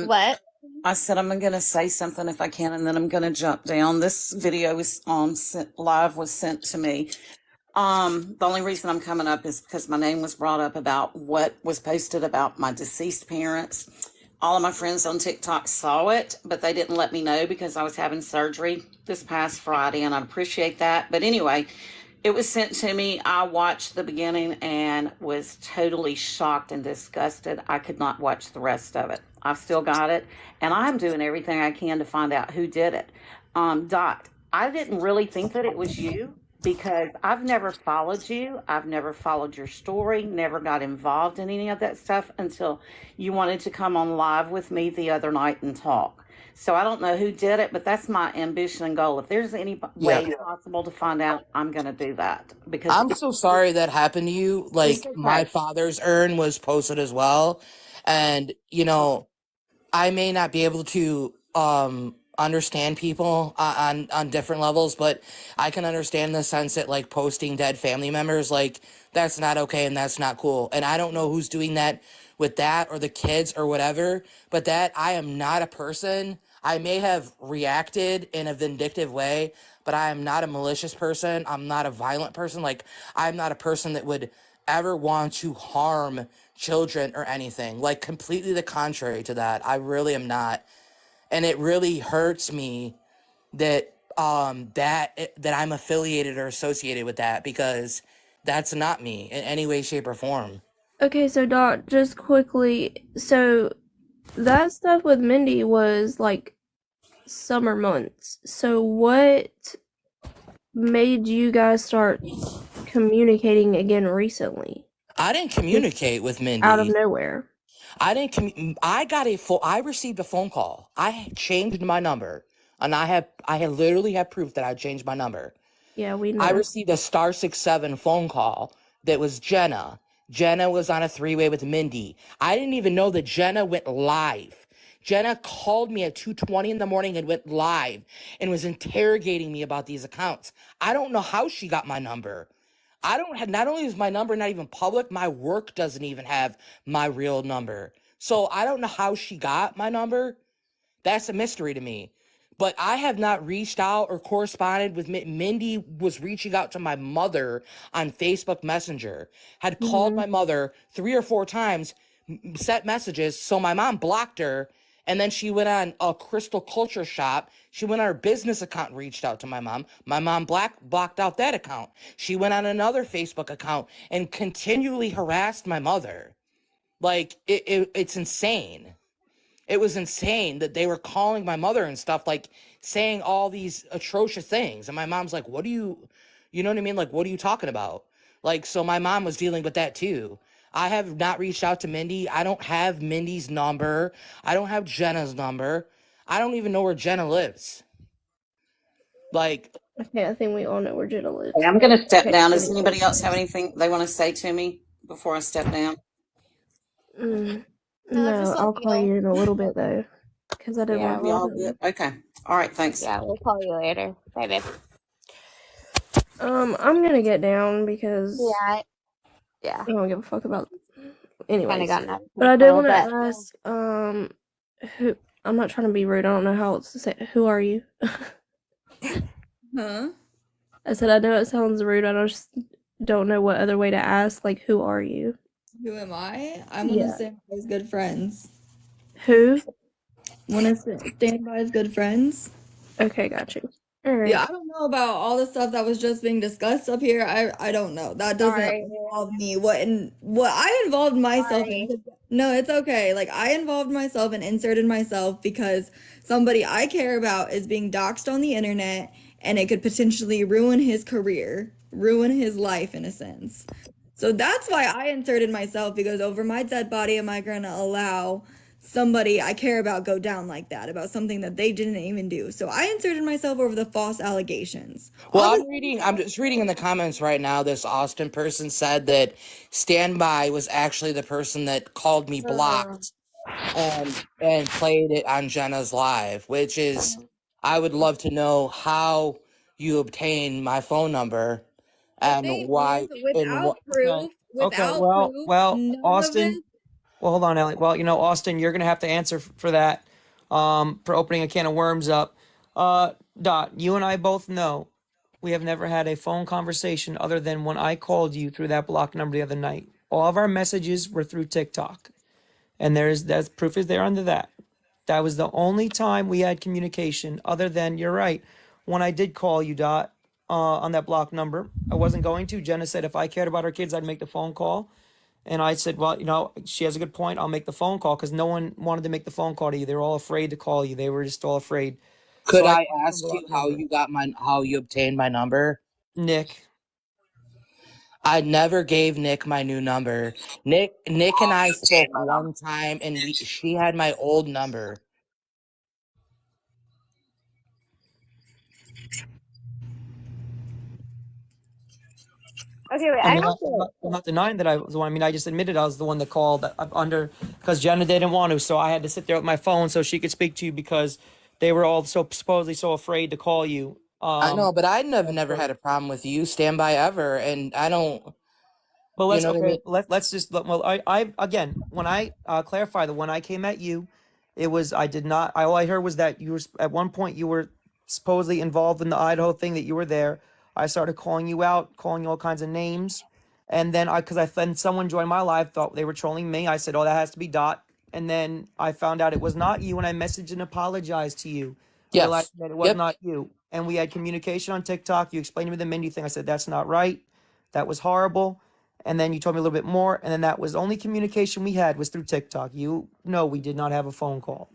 What? I said I'm going to say something if I can, and then I'm going to jump down. This video was live was sent to me. The only reason I'm coming up is because my name was brought up about what was posted about my deceased parents. All of my friends on TikTok saw it, but they didn't let me know because I was having surgery this past Friday, and I appreciate that. But anyway, it was sent to me. I watched the beginning and was totally shocked and disgusted. I could not watch the rest of it. I've still got it, and I'm doing everything I can to find out who did it. Dot, I didn't really think that it was you because I've never followed you. I've never followed your story, never got involved in any of that stuff until you wanted to come on live with me the other night and talk. So I don't know who did it, but that's my ambition and goal. If there's any way possible to find out, I'm going to do that. Because I'm so sorry that happened to you. Like, okay. my father's urn was posted as well. And, I may not be able to understand people on different levels, but I can understand the sense that like posting dead family members, like, that's not okay and that's not cool. And I don't know who's doing that with that or the kids or whatever, but that I am not a person. I may have reacted in a vindictive way, but I am not a malicious person. I'm not a violent person. Like, I'm not a person that would ever want to harm children or anything. Like, completely the contrary to that. I really am not. And it really hurts me that that I'm affiliated or associated with that, because that's not me in any way, shape, or form. Okay, so Dot, just quickly, so that stuff with Mindy was like summer months. So what made you guys start communicating again recently? I didn't communicate with Mindy. Out of nowhere. I received a phone call. I changed my number, and I literally have proof that I changed my number. Yeah, we know. I received a *67 phone call that was Jenna. Jenna was on a 3-way with Mindy. I didn't even know that Jenna went live. Jenna called me at 2:20 in the morning and went live and was interrogating me about these accounts. I don't know how she got my number. I don't have, not only is my number not even public, my work doesn't even have my real number. So I don't know how she got my number. That's a mystery to me. But I have not reached out or corresponded with Mindy was reaching out to my mother on Facebook Messenger, had called my mother 3 or 4 times, sent messages. So my mom blocked her. And then she went on a Crystal Culture Shop. She went on her business account and reached out to my mom. My mom blocked out that account. She went on another Facebook account and continually harassed my mother. Like, it's insane. It was insane that they were calling my mother and stuff, like saying all these atrocious things. And my mom's like, you know what I mean? Like, what are you talking about? Like, so my mom was dealing with that too. I have not reached out to Mindy. I don't have Mindy's number. I don't have Jenna's number. I don't even know where Jenna lives. Like, Okay, I think we all know where Jenna lives. Okay, I'm going to step Okay, down. Does anyway. anybody else have anything they want to say to me before I step down? No, just let I'll me call know. you in a little bit though, because I didn't want to be Y'all on. good? Okay. All right. Thanks. Yeah, we'll call you later. Bye, babe. I'm gonna get down because Yeah. I don't give a fuck about. Kind of Anyways, gotten out of but I did control, want to but ask, who? I'm not trying to be rude. I don't know how else to say. Who are you? Huh? I said I know it sounds rude. I just don't know what other way to ask. Like, who are you? Who am I? I'm one of Standby's good friends. Who? One of Standby's good friends. Okay, got you. All right. Yeah, I don't know about all the stuff that was just being discussed up here. I don't know. That doesn't involve me. What I involved myself in. No, it's okay. Like, I involved myself and inserted myself because somebody I care about is being doxxed on the internet, and it could potentially ruin his career, ruin his life in a sense. So that's why I inserted myself, because over my dead body am I going to allow somebody I care about go down like that about something that they didn't even do. So I inserted myself over the false allegations. well, I'm just reading in the comments right now. This Austin person said that Standby was actually the person that called me blocked and played it on Jenna's live, which is, I would love to know how you obtained my phone number and why and what. Proof, Okay. without Well, proof, well, none of Austin. it. Well, hold on, Ellie. Well, Austin, you're gonna have to answer for that, for opening a can of worms up. Dot, you and I both know we have never had a phone conversation other than when I called you through that block number the other night. All of our messages were through TikTok, and that's proof is there under that. That was the only time we had communication. Other than, you're right, when I did call you, Dot, on that block number, I wasn't going to. Jenna said if I cared about her kids, I'd make the phone call. And I said, well, she has a good point. I'll make the phone call, because no one wanted to make the phone call to you. They were all afraid to call you. They were just all afraid. Could So I called ask the you block how number. how you obtained my number? Nick. I never gave Nick my new number. Nick and I spoke one time, and she had my old number. okay, wait. I I mean, have I'm not denying that I was the one. I mean, I just admitted I was the one that called under, because Jenna didn't want to. So I had to sit there with my phone so she could speak to you, because they were all supposedly so afraid to call you. I know, but I never had a problem with you, Standby, ever, and I don't. But you know what I mean? let's just well, I again, when I clarify that when I came at you, it was, I did not, all I heard was that you were at one point you were supposedly involved in the Idaho thing, that you were there. I started calling you out, calling you all kinds of names, and then then someone joined my live, thought they were trolling me. I said, oh, that has to be Dot, and then I found out it was not you, and I messaged and apologized to you, Yes. realizing that it was not you. And we had communication on TikTok. You explained to me the Mindy thing. I said, that's not right. That was horrible. And then you told me a little bit more, and then that was the only communication we had was through TikTok. We did not have a phone call.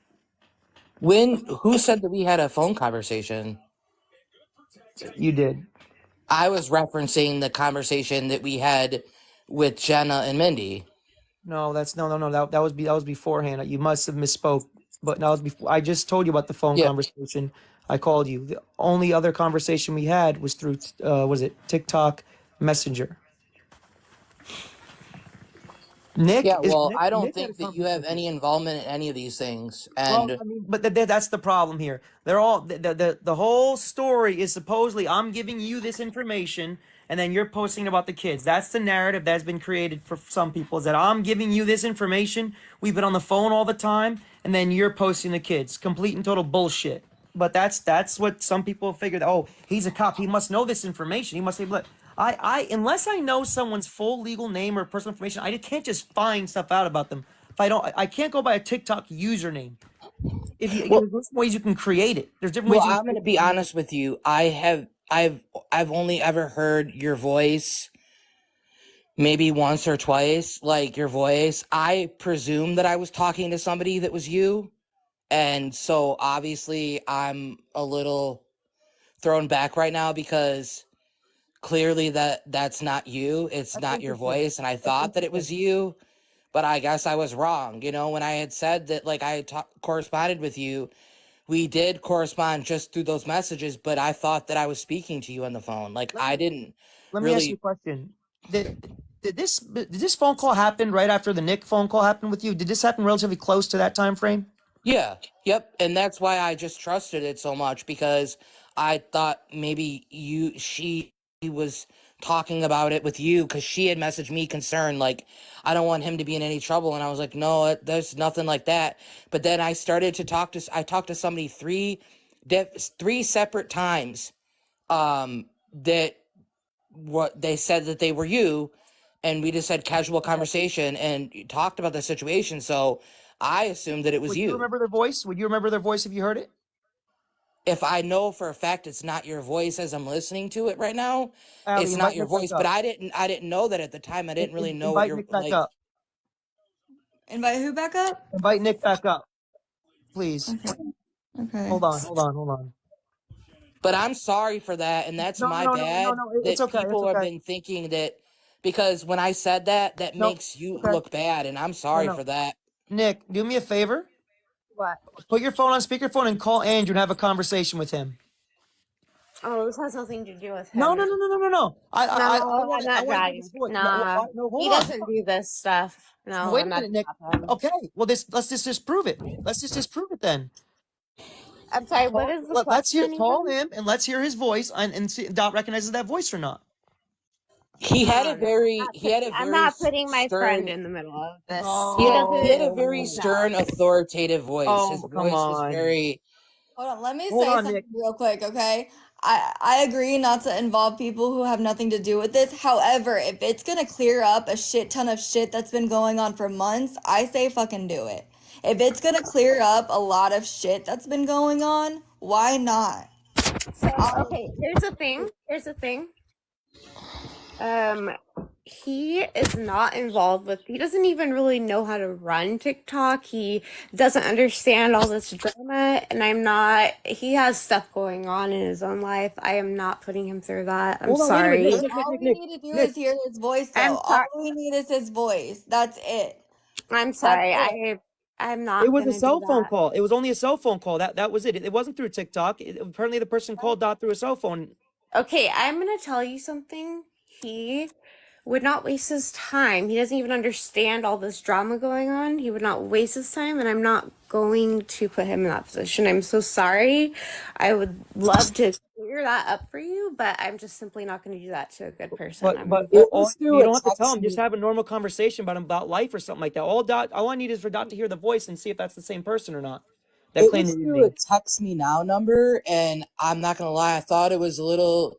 Who said that we had a phone conversation? You did. I was referencing the conversation that we had with Jenna and Mindy. No, that was beforehand. You must have misspoke. But that was before. I just told you about the phone conversation. I called you. The only other conversation we had was through was it TikTok Messenger. Nick Yeah, is well, Nick. I don't Nick had a think that you have conversation. any involvement in any of these things. Well, And I mean, but that's the problem here. They're all the whole story is supposedly I'm giving you this information, and then you're posting about the kids. That's the narrative that's been created for some people. Is that I'm giving you this information. We've been on the phone all the time, and then you're posting the kids. Complete and total bullshit. But that's what some people figured. Oh, he's a cop. He must know this information. He must say, look, I unless I know someone's full legal name or personal information, I can't just find stuff out about them. If I don't, I can't go by a TikTok username. If you, well, there's different ways you can create it. There's different well, ways you I'm can going to be honest with you. I've only ever heard your voice maybe once or twice, like your voice. I presume that I was talking to somebody that was you. And so obviously I'm a little thrown back right now because clearly that's not you. It's not your voice. And I thought that it was you, but I guess I was wrong. You know, when I had said that, like, I had corresponded with you, we did correspond just through those messages, but I thought that I was speaking to you on the phone. Like, I didn't Let me ask you really. a question. Did this phone call happen right after the Nick phone call happened with you? Did this happen relatively close to that time frame? Yeah, yep. And that's why I just trusted it so much, because I thought maybe she was talking about it with you because she had messaged me concerned, like, I don't want him to be in any trouble. And I was like, no, there's nothing like that. But then I talked to somebody three separate times, that what they said that they were you, and we just had casual conversation and talked about the situation. So I assumed that it was Would you you. remember their voice? Would you remember their voice if you heard it? If I know for a fact it's not your voice as I'm listening to it right now, Allie, it's not invite your Nick back voice. But up. I didn't know that at the time. I didn't really know what Invite you're Nick back like. up. Invite who back up? Invite Nick back up, please. Okay. Hold on. But I'm sorry for that, and that's my bad. No. It's That okay. It's people have okay. been thinking that, because when I said that No, makes you okay. look bad, and I'm sorry No. for that. Nick, do me a favor. What? Put your phone on speakerphone and call Andrew and have a conversation with him. Oh, this has nothing to do with him. No. I No, want I'm not to hear this dragging. voice. Nah, No, hold he on. doesn't do this stuff. No, Wait I'm a not minute, Nick. talking to him. Okay, well, let's just disprove it. Let's just disprove it then. I'm sorry, what is the Let's question call even? him and let's hear his voice and see if Dot recognizes that voice or not. He had a No, very I'm not putting my friend stern. in the middle of this. He He had a doesn't. very No. stern, authoritative voice. His Come voice was on. very. Hold on, let me Hold say on, something Nick. real quick, okay? I agree not to involve people who have nothing to do with this. However, if it's gonna clear up a shit ton of shit that's been going on for months, I say fucking do it. If it's gonna clear up a lot of shit that's been going on, why not? So, okay, here's the thing. He is not involved with, he doesn't even really know how to run TikTok. He doesn't understand all this drama, and he has stuff going on in his own life. I am not putting him through that. I'm Hold on, wait a sorry. minute. All we need to do is hear his voice, I'm though. sorry. All we need is his voice. That's it. I'm That's sorry. it. I'm not It was a gonna do cell phone that. call. It was only a cell phone call. That was it. It wasn't through TikTok. Apparently, the person called Dot through a cell phone. Okay, I'm gonna tell you something. He would not waste his time. He doesn't even understand all this drama going on. He would not waste his time, and I'm not going to put him in that position. I'm so sorry. I would love to clear that up for you, but I'm just simply not going to do that to a good person. But It all, was through you a don't have to tell text him. Just me. have a normal conversation about life or something like that. All I need is for Dot to hear the voice and see if that's the same person or not. That It claimed was to be through a me. text me now number, and I'm not gonna lie, I thought it was a little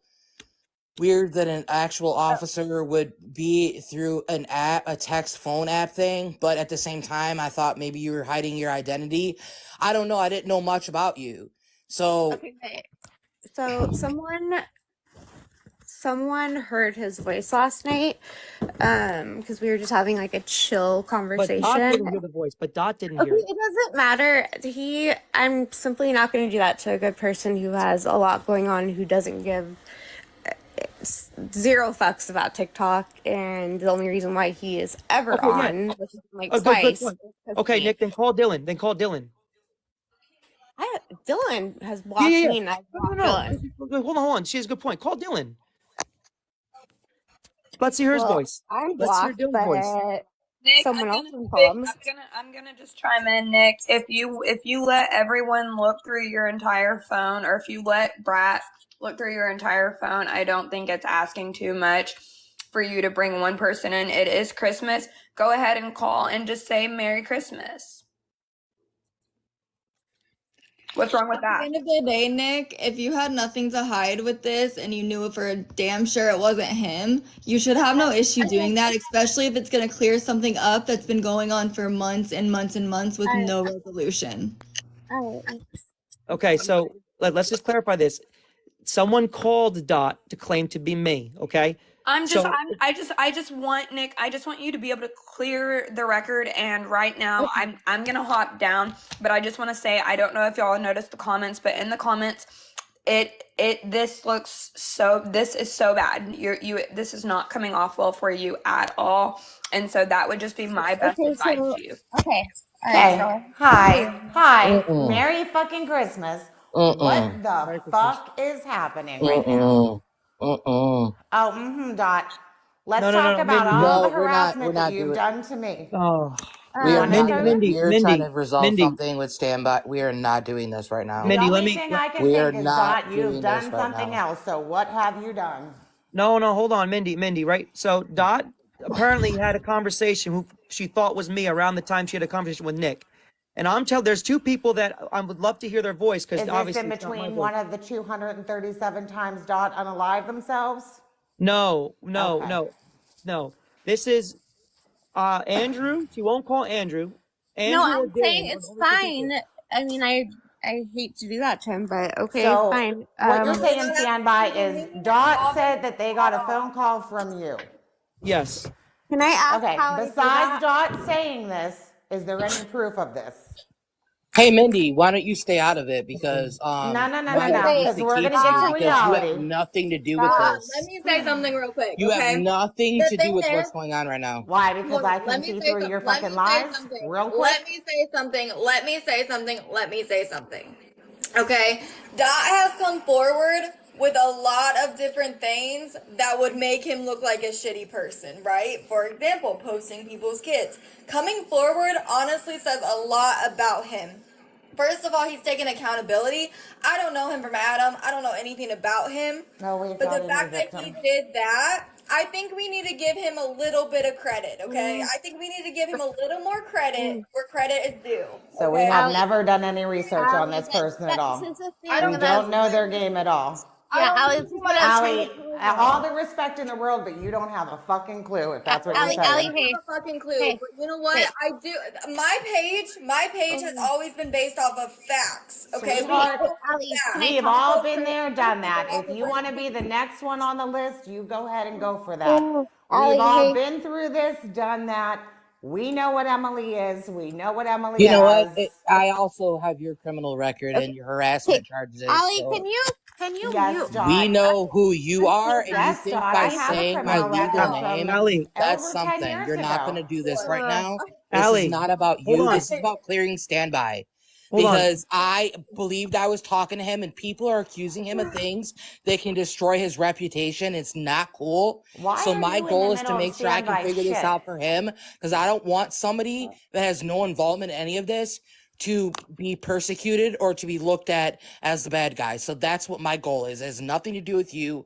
weird that an actual officer would be through an app, a text phone app thing, but at the same time, I thought maybe you were hiding your identity. I don't know. I didn't know much about you. So, Okay, so someone heard his voice last night, because we were just having like a chill But conversation. Dot didn't hear the voice. But Dot didn't Okay, hear it. it doesn't matter. I'm simply not going to do that to a good person who has a lot going on, who doesn't give zero fucks about TikTok, and the only reason why he is ever Okay, yeah. on, which is like Good twice, point. is 'cause Okay, me. Nick, then call Dylan. Dylan has Yeah. blocked me, and I've blocked No. Dylan. Hold on. She has a good point. Call Dylan. Let's hear his Well, voice. I'm Let's hear blocked, Dylan's voice. but Nick, someone else involved. I'm gonna just chime in, Nick. If you let everyone look through your entire phone, or if you let Brat look through your entire phone, I don't think it's asking too much for you to bring one person in. It is Christmas. Go ahead and call and just say Merry Christmas. What's wrong with that? At the end of the day, Nick, if you had nothing to hide with this and you knew for a damn sure it wasn't him, you should have no issue doing that, especially if it's going to clear something up that's been going on for months and months and months with no resolution. Okay, so let's just clarify this. Someone called Dot to claim to be me, okay? I just want Nick, I just want you to be able to clear the record, and right now I'm gonna hop down, but I just want to say, I don't know if y'all noticed the comments, but in the comments this is so bad. This is not coming off well for you at all, and so that would just be my best advice to you. Okay. Okay. Hi. Mm-mm. Merry fucking Christmas. Mm-mm. What the fuck is happening right now? Oh, Dot. Let's talk about Mindy. all No, the we're harassment not that you've doing. done to me. Oh, We are not. Mindy, We're trying to resolve something with standby. We are not doing this right now. The only thing I can We are think is, not Dot, you've doing done this right something now. else. So what have you done? No, hold on, Mindy, right? So Dot apparently had a conversation who she thought was me around the time she had a conversation with Nick. And there's two people that I would love to hear their voice, because Is obviously this in it's not my between voice. one of the 237 times Dot unalived themselves? No. This is Andrew. She won't call Andrew. No, Andrew or I'm saying Dylan, it's one of the two fine. people. I mean, I hate to do that to him, but okay, So fine. what you're saying, Standby, is Dot said that they got a phone call from you. Yes. Can I ask Okay, how I do besides that? Dot saying this, is there any proof of this? Hey, Mindy, why don't you stay out of it? Because No, my job is because to we're keep gonna get you, to because you have reality. nothing to do with Let this. me say something real quick, You okay? have nothing The to do thing with is, what's going on right now. Why? Because I let can me see say through your let fucking me say lies something. real quick. Let me say something. Okay? Dot has come forward with a lot of different things that would make him look like a shitty person, right? For example, posting people's kids. Coming forward honestly says a lot about him. First of all, he's taking accountability. I don't know him from Adam. I don't know anything about him. No, we But got the any fact that he victim. did that, I think we need to give him a little bit of credit, okay? I think we need to give him a little more credit where credit is due. So we Okay? have never done any research on Allie, this person at all. this is the I thing We don't don't that know their game at all. yeah, Allie, this is what I was trying Allie, to tell you. all the respect in the world, but you don't have a fucking clue if that's what you're Allie, saying. hey, have a fucking clue, hey, but you know what? hey. I do. My page has always been based off of facts. Okay, Sweetheart, Allie, can I we've talk? all been there, done that. If you want to be the next one on the list, you go ahead and go for that. We've Allie, all hey. been through this, done that. We know what Emily is. We know what Emily You know what? has. I also have your criminal record and your harassment charges. Allie, So can you Yes, mute? Dot. we know who you are, and you Yes, think Dot. by I have a saying my criminal legal record name, from Allie, that's over 10 something. years You're not going to ago. do this right now. This Allie, is not about hold you. on. This is about clearing standby. Hold on. Because I believed I was talking to him, and people are accusing him of things that can destroy his reputation. It's not cool. Why So are my you in the goal is to middle of make sure I can standby figure this shit? out for him, because I don't want somebody that has no involvement in any of this to be persecuted or to be looked at as the bad guy. So that's what my goal is. It has nothing to do with you.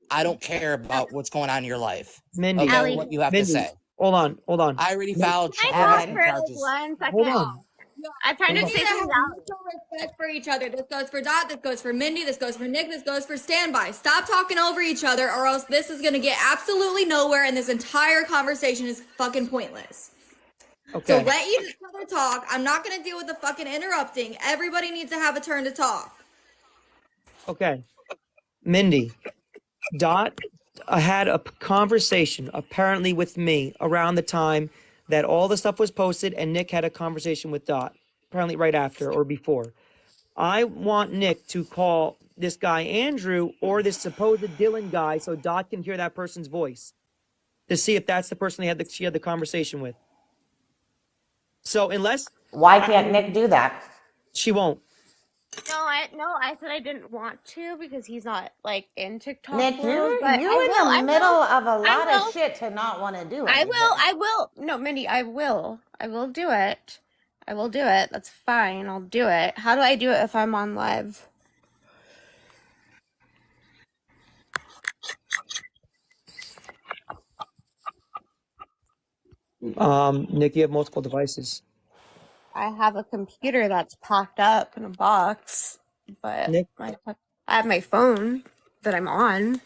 I don't care about what's going on in your life. Mindy. Okay, Allie. what you have to say. Hold on. I already filed Can I talk harassment for like charges. 1 second? Hold on. I'm trying We to need say to something have to Allie. mutual respect for each other. This goes for Dot, this goes for Mindy, this goes for Nick, this goes for Standby. Stop talking over each other, or else this is gonna get absolutely nowhere, and this entire conversation is fucking pointless. Okay. So let each other talk. I'm not gonna deal with the fucking interrupting. Everybody needs to have a turn to talk. Okay. Mindy, Dot had a conversation apparently with me around the time that all the stuff was posted, and Nick had a conversation with Dot, apparently right after or before. I want Nick to call this guy Andrew or this supposed Dylan guy so Dot can hear that person's voice to see if that's the person she had the conversation with. So unless Why can't Nick do that? she won't. I said I didn't want to because he's not like in TikTok Nick, world. you're But in I the middle will. of a I lot of will. shit to not want to do I anything. will. I will. No, Mindy, I will. I will do it. I will do it. That's fine. I'll do it. How do I do it if I'm on live? Nick, you have multiple devices. I have a computer that's packed up in a box, but Nick? I have my phone that I'm on.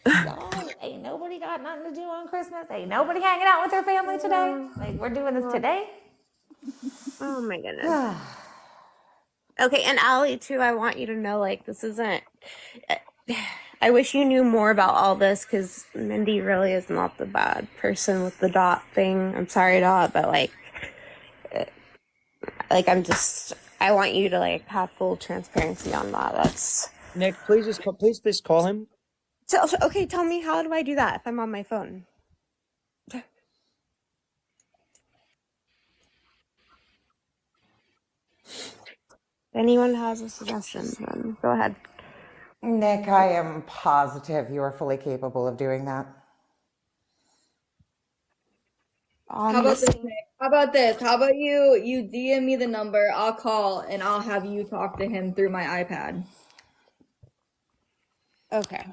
Y'all, ain't nobody got nothing to do on Christmas. Ain't nobody hanging out with their family today. Like, we're doing this today. Oh my goodness. Okay, and Allie too, I want you to know, like, this isn't. I wish you knew more about all this because Mindy really is not the bad person with the Dot thing. I'm sorry, Dot, but like I want you to like have full transparency on that. That's Nick, please call him. so okay. Tell me, how do I do that if I'm on my phone? If anyone has a suggestion, then go ahead. Nick, I am positive you are fully capable of doing that. How about this, Nick? How about this? How about you DM me the number, I'll call, and I'll have you talk to him through my iPad. Okay.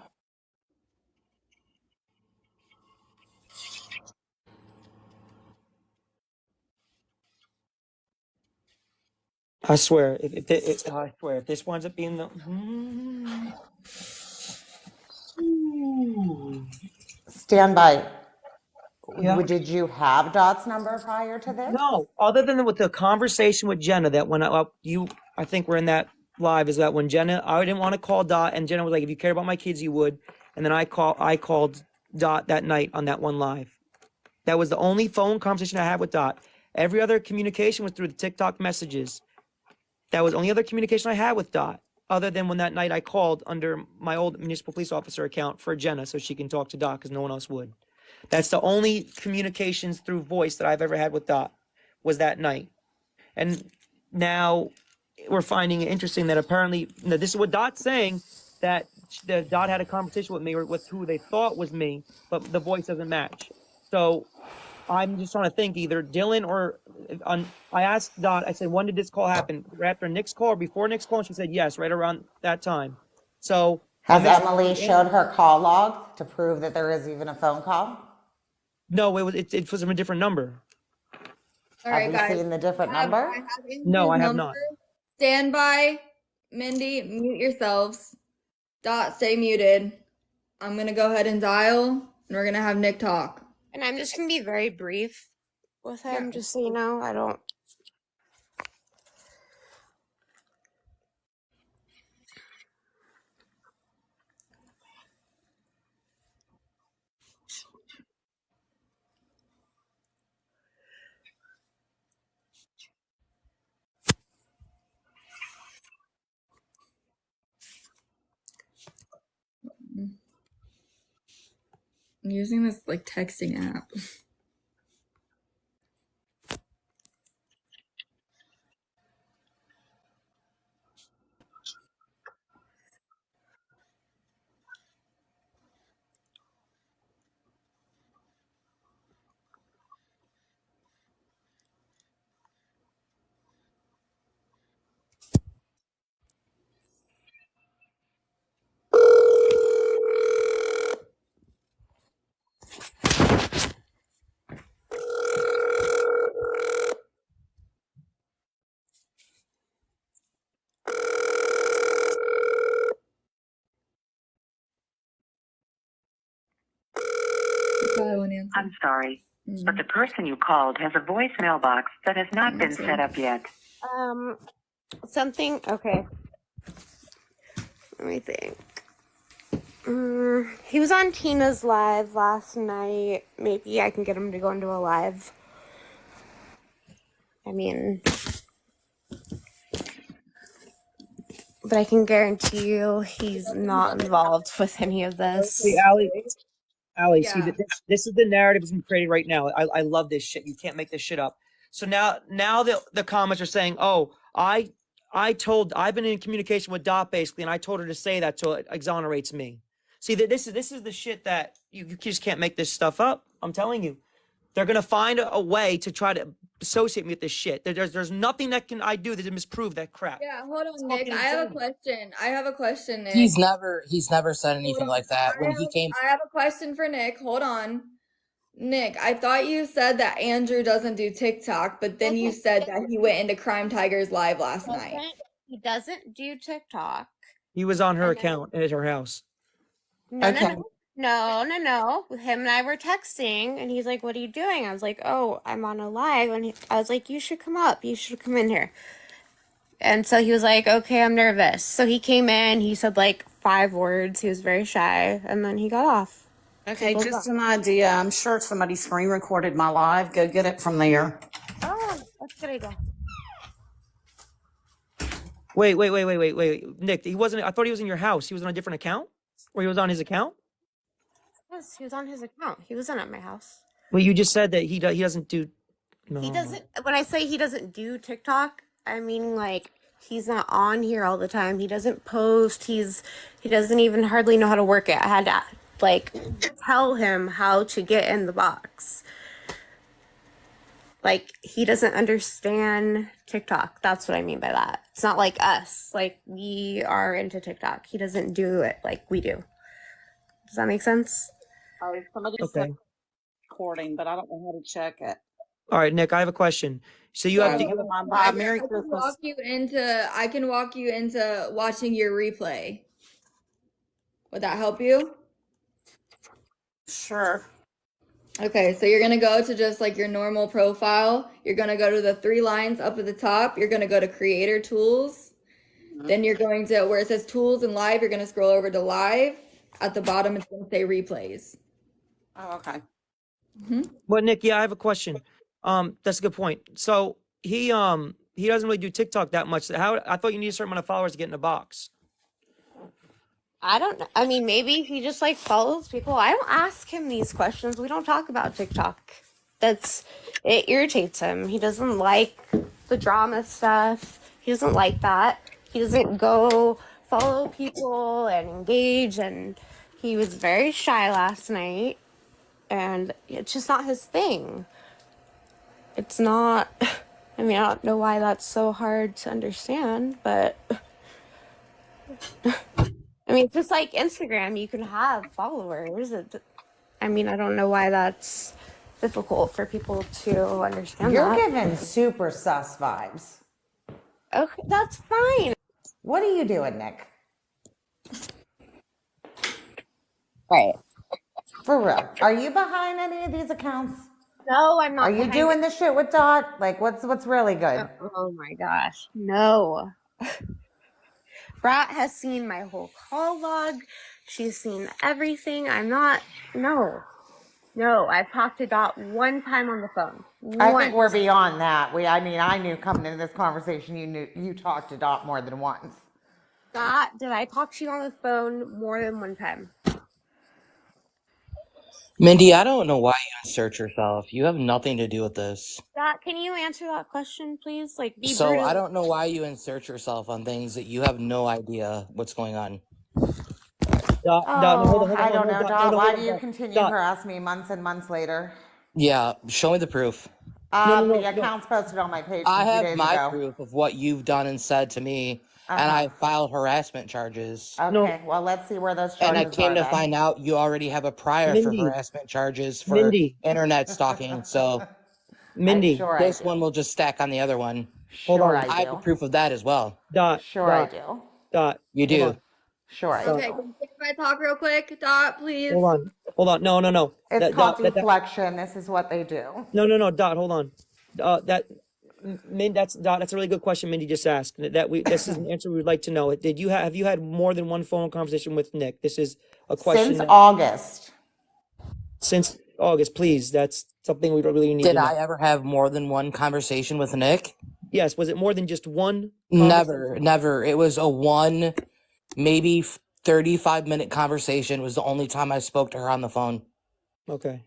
I swear, if this winds up being the Stand by. Yeah. Did you have Dot's number prior to this? No, other than with the conversation with Jenna that when I think we're in that live is that when Jenna, I didn't want to call Dot and Jenna was like, if you cared about my kids, you would. And then I called Dot that night on that one live. That was the only phone conversation I had with Dot. Every other communication was through the TikTok messages. That was the only other communication I had with Dot, other than when that night I called under my old municipal police officer account for Jenna so she can talk to Dot because no one else would. That's the only communications through voice that I've ever had with Dot was that night. And now we're finding it interesting that apparently, this is what Dot's saying, that Dot had a conversation with me or with who they thought was me, but the voice doesn't match. So I'm just trying to think either Dylan or I asked Dot, I said, when did this call happen? After Nick's call or before Nick's call? And she said, yes, right around that time. So Has Emily showed her call log to prove that there is even a phone call? No, it was from a different number. All right, guys. Have you seen the different number? No, I have not. Stand by. Mindy, mute yourselves. Dot, stay muted. I'm gonna go ahead and dial, and we're gonna have Nick talk. And I'm just gonna be very brief with him, just so you know. I don't. I'm using this like texting app. I'm sorry, but the person you called has a voicemail box that has not been set up yet. Something. Okay. Let me think. He was on Tina's live last night. Maybe I can get him to go into a live. I mean, but I can guarantee you he's not involved with any of this. See, Allie, see, this is the narrative that's been created right now. I love this shit. You can't make this shit up. So now the comments are saying, oh, I I've been in communication with Dot basically, and I told her to say that so it exonerates me. See, this is the shit that you just can't make this stuff up. I'm telling you. They're gonna find a way to try to associate me with this shit. There's nothing that I do to misprove that crap. Yeah, hold It's on, Nick. fucking I have a insane. question. I have a question, Nick. He's never said Hold anything on. like that. When he came, I have a question for Nick. Hold on. Nick, I thought you said that Andrew doesn't do TikTok, but then you said that he went into Crime Tiger's live last night. He doesn't do TikTok. He was on her And then- account at her house. No, Okay. no. Him and I were texting, and he's like, "What are you doing?" I was like, "Oh, I'm on a live," and I was like, "You should come up. You should come in here." And so he was like, "Okay, I'm nervous." So he came in. He said like 5 words. He was very shy, and then he got off. Okay, Simple just as an idea. I'm sure somebody screen recorded my live. Go get it from there. that. Oh, that's a good idea. Wait. Nick, he wasn't. I thought he was in your house. He was on a different account, or he was on his account. Yes, he was on his account. He wasn't at my house. Well, you just said that he doesn't do. No. He doesn't. When I say he doesn't do TikTok, I mean like he's not on here all the time. He doesn't post. He doesn't even hardly know how to work it. I had to like tell him how to get in the box. Like he doesn't understand TikTok. That's what I mean by that. It's not like us. Like we are into TikTok. He doesn't do it like we do. Does that make sense? Oh, somebody Okay. said recording, but I don't know how to check it. All right, Nick. I have a question. So you have. Never mind. Bye. Merry I can Christmas. walk you into watching your replay. Would that help you? Sure. Okay, so you're gonna go to just like your normal profile. You're gonna go to the 3 lines up at the top. You're gonna go to Creator Tools. Then you're going to where it says Tools and Live. You're gonna scroll over to Live. At the bottom, it's gonna say Replays. Oh, okay. Well, Nick, yeah, I have a question. That's a good point. So he doesn't really do TikTok that much. How I thought you need a certain amount of followers to get in a box. I don't know. I mean, maybe he just like follows people. I don't ask him these questions. We don't talk about TikTok. It irritates him. He doesn't like the drama stuff. He doesn't like that. He doesn't go follow people and engage. And he was very shy last night. And it's just not his thing. It's not. I mean, I don't know why that's so hard to understand, but. I mean, it's just like Instagram. You can have followers. I mean, I don't know why that's difficult for people to understand. You're that. giving super sus vibes. Okay, that's fine. What are you doing, Nick? Right. For real. Are you behind any of these accounts? No, I'm not. Are you behind doing it. this shit with Dot? Like, what's really good? Oh my gosh. No. Brat has seen my whole call log. She's seen everything. I'm not. No. I've talked to Dot one time on the phone. I think we're beyond that. I knew coming into this conversation, you talked to Dot more than once. Dot, did I talk to you on the phone more than one time? Mindy, I don't know why you insert yourself. You have nothing to do with this. Dot, can you answer that question, please? Like, be So brutal. I don't know why you insert yourself on things that you have no idea what's going on. Dot, no, hold on, I don't know, Dot. Why do you Dot. continue Dot. harass me months and months later? Yeah, show me the proof. The account's posted on my page I from 2 have days my ago. proof of what you've done and said to me, and I filed harassment charges. Okay, well, let's see where those charges And I came are to then. find out you already have a prior for Mindy. harassment charges for Mindy. internet stalking. So Mindy, Sure I this do. one will just stack on the other one. Hold Sure on. I I have the do. proof of that as well. Dot. Sure I do. Dot. You Hold do. on. Sure I Okay, do. can I talk real quick, Dot, please? Hold on. No. It's called deflection. This is what they do. No. Dot. Hold on. That's Dot. That's a really good question Mindy just asked. This is an answer we would like to know. Have you had more than one phone conversation with Nick? This is a question. Since August. Since August, please. That's something we really need Did to know. I ever have more than one conversation with Nick? Yes. Was it more than just one? Never. It was a one, maybe 35-minute conversation. Was the only time I spoke to her on the phone. Okay.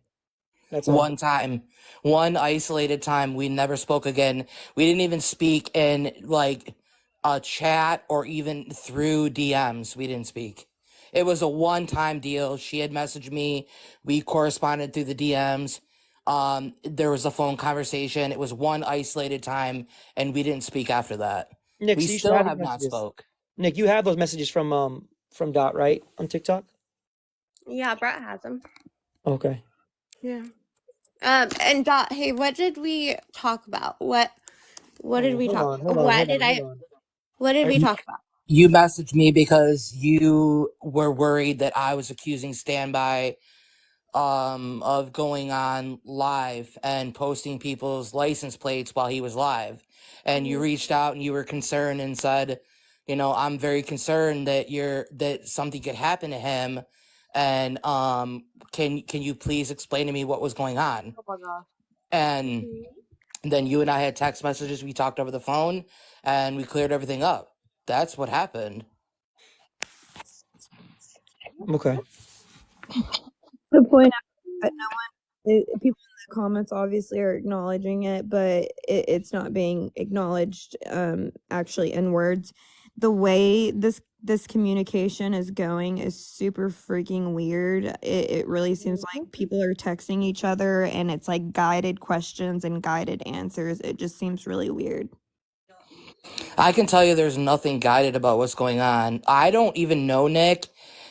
That's all. One time. One isolated time. We never spoke again. We didn't even speak in like a chat or even through DMs. We didn't speak. It was a one-time deal. She had messaged me. We corresponded through the DMs. There was a phone conversation. It was one isolated time, and we didn't speak after that. Nick, We so you should still have these have not messages. spoke. Nick, you have those messages from Dot, right, on TikTok? Yeah, Brett has them. Okay. Yeah. And Dot, hey, what did we talk about? What did we talk? What did we talk about? You messaged me because you were worried that I was accusing Standby of going on live and posting people's license plates while he was live. And you reached out and you were concerned and said, you know, I'm very concerned that something could happen to him. And can you please explain to me what was going on? Oh my gosh. And then you and I had text messages, we talked over the phone, and we cleared everything up. That's what happened. Okay. To point out that people in the comments obviously are acknowledging it, but it's not being acknowledged actually in words. The way this communication is going is super freaking weird. It really seems like people are texting each other and it's like guided questions and guided answers. It just seems really weird. I can tell you there's nothing guided about what's going on. I don't even know Nick,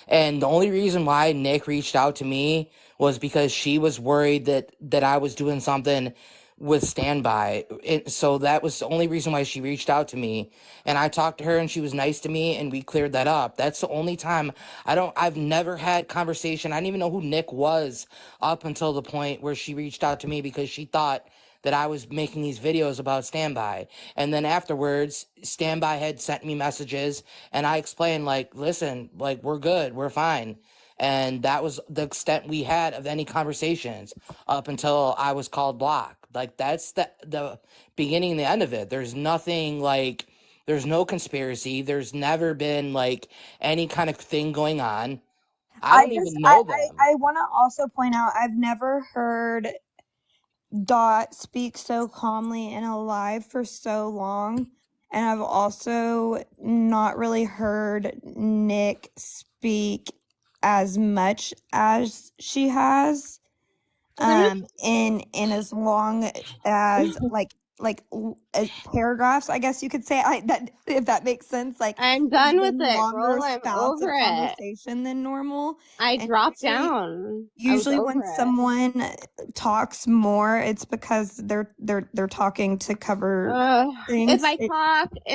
and the only reason why Nick reached out to me was because she was worried that I was doing something with Standby. So that was the only reason why she reached out to me. And I talked to her and she was nice to me and we cleared that up. That's the only time. I've never had conversation. I didn't even know who Nick was up until the point where she reached out to me because she thought that I was making these videos about Standby. And then afterwards, Standby had sent me messages and I explained, like, listen, like, we're good, we're fine. And that was the extent we had of any conversations up until I was called block. Like, that's the beginning and the end of it. There's nothing like, there's no conspiracy. There's never been like any kind of thing going on. I don't even know them. I want to also point out I've never heard Dot speak so calmly and alive for so long. And I've also not really heard Nick speak as much as she has. In as long as paragraphs, I guess you could say, that if that makes sense. Like, I'm done with it, longer girl. I'm spouts of over it. conversation than normal. I And dropped down. Usually when someone talks more, it's because they're talking to cover things. If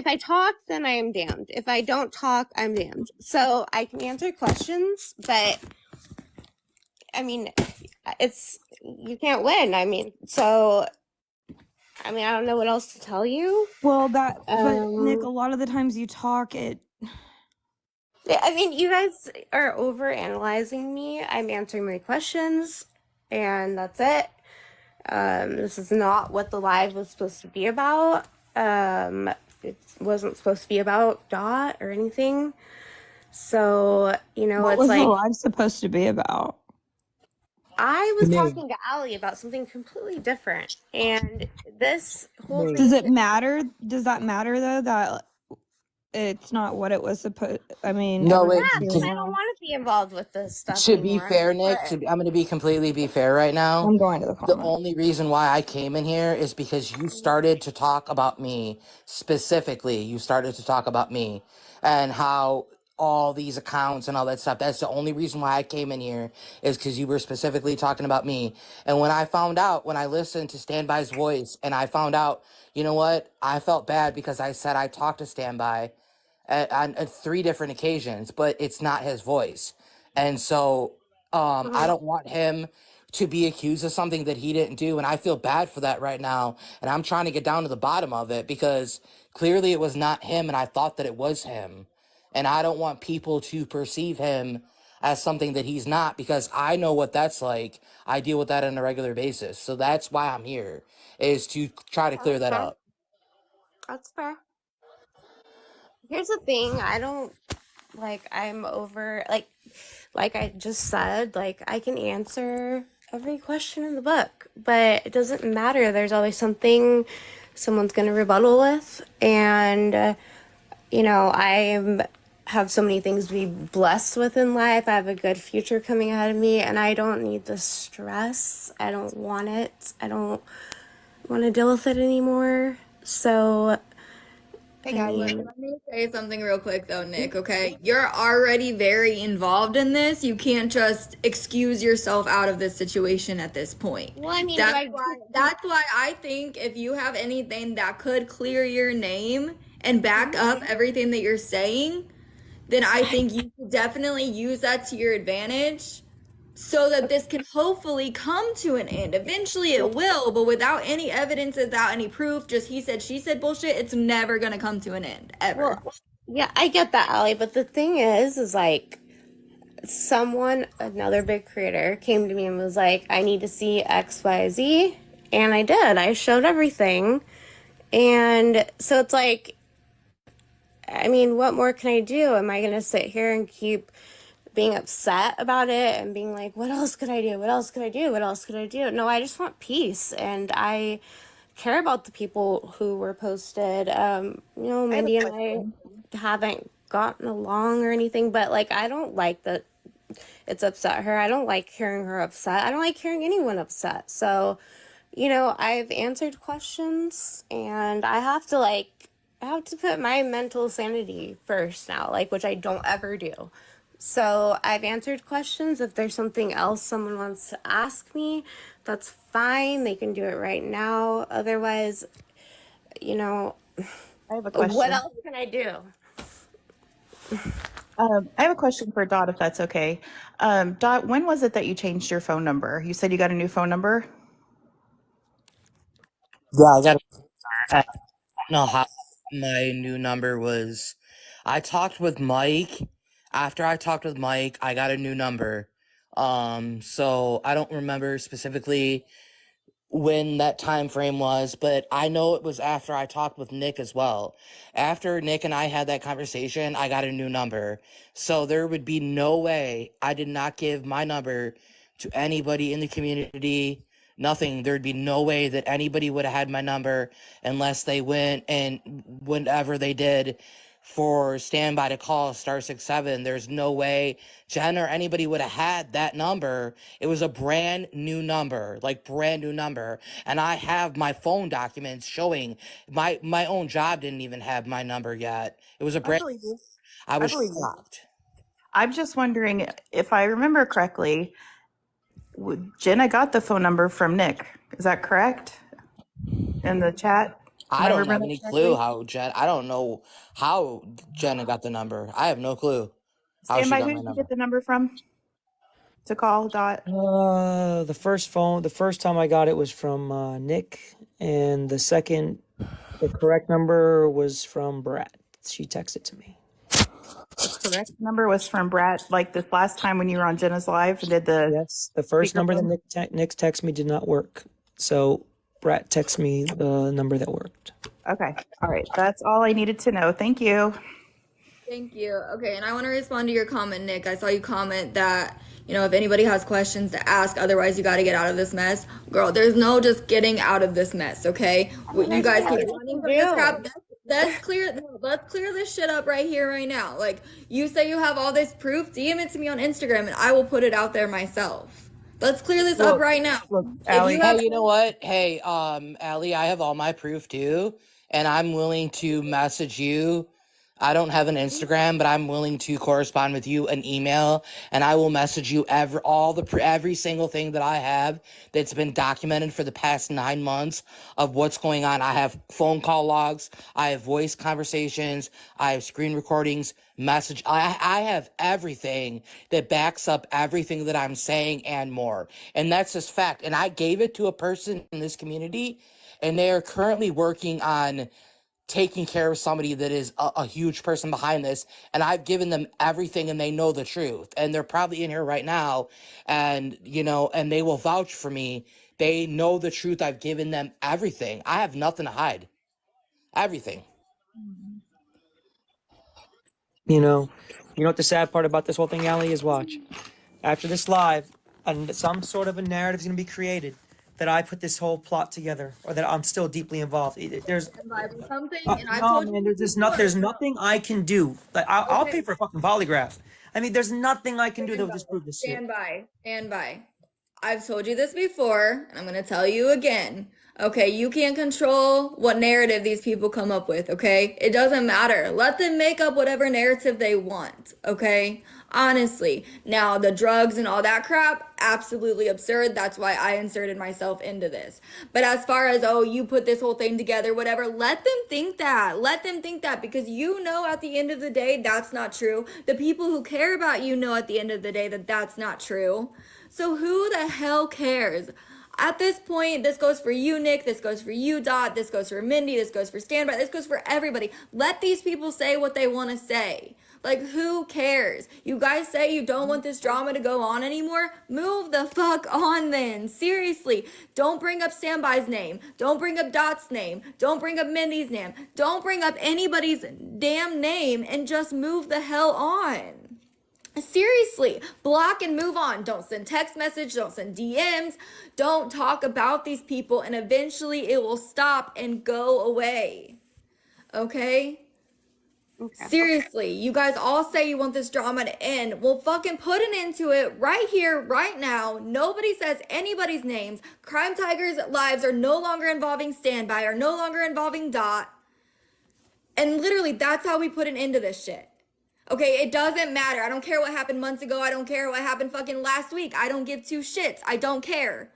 I talk, then I am damned. If I don't talk, I'm damned. So I can answer questions, but I mean, you can't win. I mean, I don't know what else to tell you. Well, but Nick, a lot of the times you talk it. I mean, you guys are over analyzing me. I'm answering my questions, and that's it. This is not what the live was supposed to be about. It wasn't supposed to be about Dot or anything. So, What was the live supposed to be about? I was talking to Allie about something completely different, and this whole thing. Does it matter? Does that matter though? That it's not what it was supposed. I mean, No, I don't want to be involved with this stuff to anymore. be fair, Nick, I'm going to be completely fair right now. I'm going to the comments. The only reason why I came in here is because you started to talk about me specifically. You started to talk about me and how all these accounts and all that stuff. That's the only reason why I came in here, is because you were specifically talking about me. And when I listened to Standby's voice and I found out, you know what? I felt bad because I said I talked to Standby on 3 different occasions, but it's not his voice. And so I don't want him to be accused of something that he didn't do, and I feel bad for that right now, and I'm trying to get down to the bottom of it because clearly it was not him and I thought that it was him, and I don't want people to perceive him as something that he's not, because I know what that's like. I deal with that on a regular basis, so that's why I'm here, is to try to clear that up. That's fair. Here's the thing, I'm over, like I just said, I can answer every question in the book, but it doesn't matter. There's always something someone's going to rebuttal with, and you know, have so many things to be blessed with in life. I have a good future coming ahead of me, and I don't need the stress. I don't want it. I don't want to deal with it anymore. So, Hey guys, let me say something real quick though, Nick, okay? You're already very involved in this. You can't just excuse yourself out of this situation at this point. Well, I mean, That's why I think if you have anything that could clear your name and back up everything that you're saying, then I think you could definitely use that to your advantage so that this can hopefully come to an end. Eventually it will, but without any evidence, without any proof, just he said, she said bullshit, it's never gonna come to an end, ever. Well, yeah, I get that, Allie, but the thing is like, another big creator, came to me and was like, I need to see XYZ. And I did. I showed everything. And so it's like, I mean, what more can I do? Am I going to sit here and keep being upset about it and being like, what else could I do? What else could I do? What else could I do? No, I just want peace. And I care about the people who were posted. You know, Mindy and I haven't gotten along or anything, but like, I don't like that it's upset her. I don't like hearing her upset. I don't like hearing anyone upset. So, you know, I've answered questions, and I have to put my mental sanity first now, like, which I don't ever do. So I've answered questions. If there's something else someone wants to ask me, that's fine. They can do it right now. Otherwise, you know, I have a question. What else can I do? I have a question for Dot, if that's okay. Dot, when was it that you changed your phone number? You said you got a new phone number? Yeah, I got. I don't know how my new number was. I talked with Mike. After I talked with Mike, I got a new number. So I don't remember specifically when that time frame was, but I know it was after I talked with Nick as well. After Nick and I had that conversation, I got a new number. So there would be no way I did not give my number to anybody in the community. Nothing. There'd be no way that anybody would have had my number unless they went and whenever they did for standby to call *67. There's no way Jen or anybody would have had that number. It was a brand new number, like brand new number. And I have my phone documents showing my own job didn't even have my number yet. It was a brand. I was shocked. I'm just wondering if I remember correctly, Jenna got the phone number from Nick. Is that correct? In the chat? I don't have any clue how I don't know how Jenna got the number. I have no clue how she Standby, got who my did you number. get the number from to call, Dot? The first time I got it was from Nick, and the correct number was from Brat. She texted to me. The correct number was from Brett, like this last time when you were on Jenna's live and did the. Yes, the first number that Nick texted me did not work. So Brat texted me the number that worked. Okay. All right. That's all I needed to know. Thank you. Thank you. Okay, and I want to respond to your comment, Nick. I saw you comment that, you know, if anybody has questions to ask, otherwise you got to get out of this mess. Girl, there's no just getting out of this mess, okay? You guys keep running from this crap. Let's clear this shit up right here, right now. Like, you say you have all this proof, DM it to me on Instagram and I will put it out there myself. Let's clear this up right now. Hey, you know what? Hey, Allie, I have all my proof too, and I'm willing to message you. I don't have an Instagram, but I'm willing to correspond with you an email, and I will message you every single thing that I have that's been documented for the past 9 months of what's going on. I have phone call logs, I have voice conversations, I have screen recordings, I have everything that backs up everything that I'm saying and more. And that's just fact. And I gave it to a person in this community, and they are currently working on taking care of somebody that is a huge person behind this, and I've given them everything, and they know the truth, and they're probably in here right now, and you know, and they will vouch for me. They know the truth. I've given them everything. I have nothing to hide. Everything. You know what the sad part about this whole thing, Allie, is? Watch. After this live, and some sort of a narrative is going to be created. that I put this whole plot together, or that I'm still deeply involved. There's something, and I've no, told man. you There's nothing I can do. Like I'll okay. pay for a fucking polygraph. I mean, there's nothing I can do that Stand will by. disprove this shit. Stand by. Stand by. I've told you this before, and I'm going to tell you again. Okay, you can't control what narrative these people come up with, okay? It doesn't matter. Let them make up whatever narrative they want, okay? Honestly. Now, the drugs and all that crap, absolutely absurd. That's why I inserted myself into this. But as far as, oh, you put this whole thing together, whatever, let them think that. Let them think that, because you know at the end of the day, that's not true. The people who care about you know at the end of the day that that's not true. So who the hell cares? At this point, this goes for you, Nick. This goes for you, Dot. This goes for Mindy. This goes for Standby. This goes for everybody. Let these people say what they want to say. Like, who cares? You guys say you don't want this drama to go on anymore? Move the fuck on then. Seriously. Don't bring up Standby's name. Don't bring up Dot's name. Don't bring up Mindy's name. Don't bring up anybody's damn name, and just move the hell on. Seriously, block and move on. Don't send text message, don't send DMs, don't talk about these people, and eventually it will stop and go away. Okay? Seriously, you guys all say you want this drama to end. Well, fucking put an end to it right here, right now. Nobody says anybody's names. Crime Tiger's lives are no longer involving Standby, are no longer involving Dot. And literally, that's how we put an end to this shit. Okay, it doesn't matter. I don't care what happened months ago. I don't care what happened fucking last week. I don't give two shits. I don't care.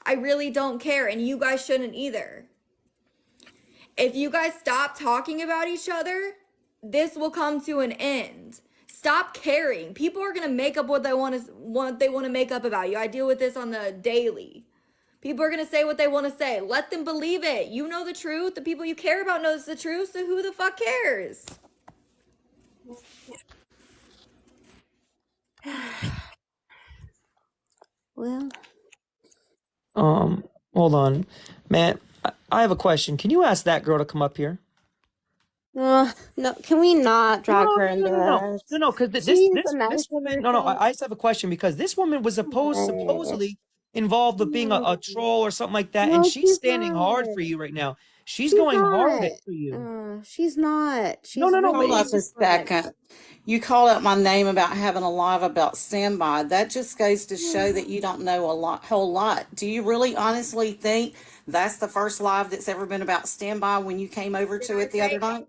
I really don't care, and you guys shouldn't either. If you guys stop talking about each other, this will come to an end. Stop caring. People are gonna make up what they want to make up about you. I deal with this on the daily. People are gonna say what they want to say. Let them believe it. You know the truth. The people you care about knows the truth. So who the fuck cares? Well, Hold on, Matt. I have a question. Can you ask that girl to come up here? no, can we not drag her into this? No, because She's a this nice woman. No, person. I just have a question, because this woman was supposedly involved with being a troll or something like that, and No, she's she's standing hard not. for you right now. She's She's going hard not. for you. She's not. She's No, really Hold up a different. second. You called out my name about having a live about Standby. That just goes to show that you don't know whole lot. Do you really honestly think that's the first live that's ever been about Standby when you came over to it the other night?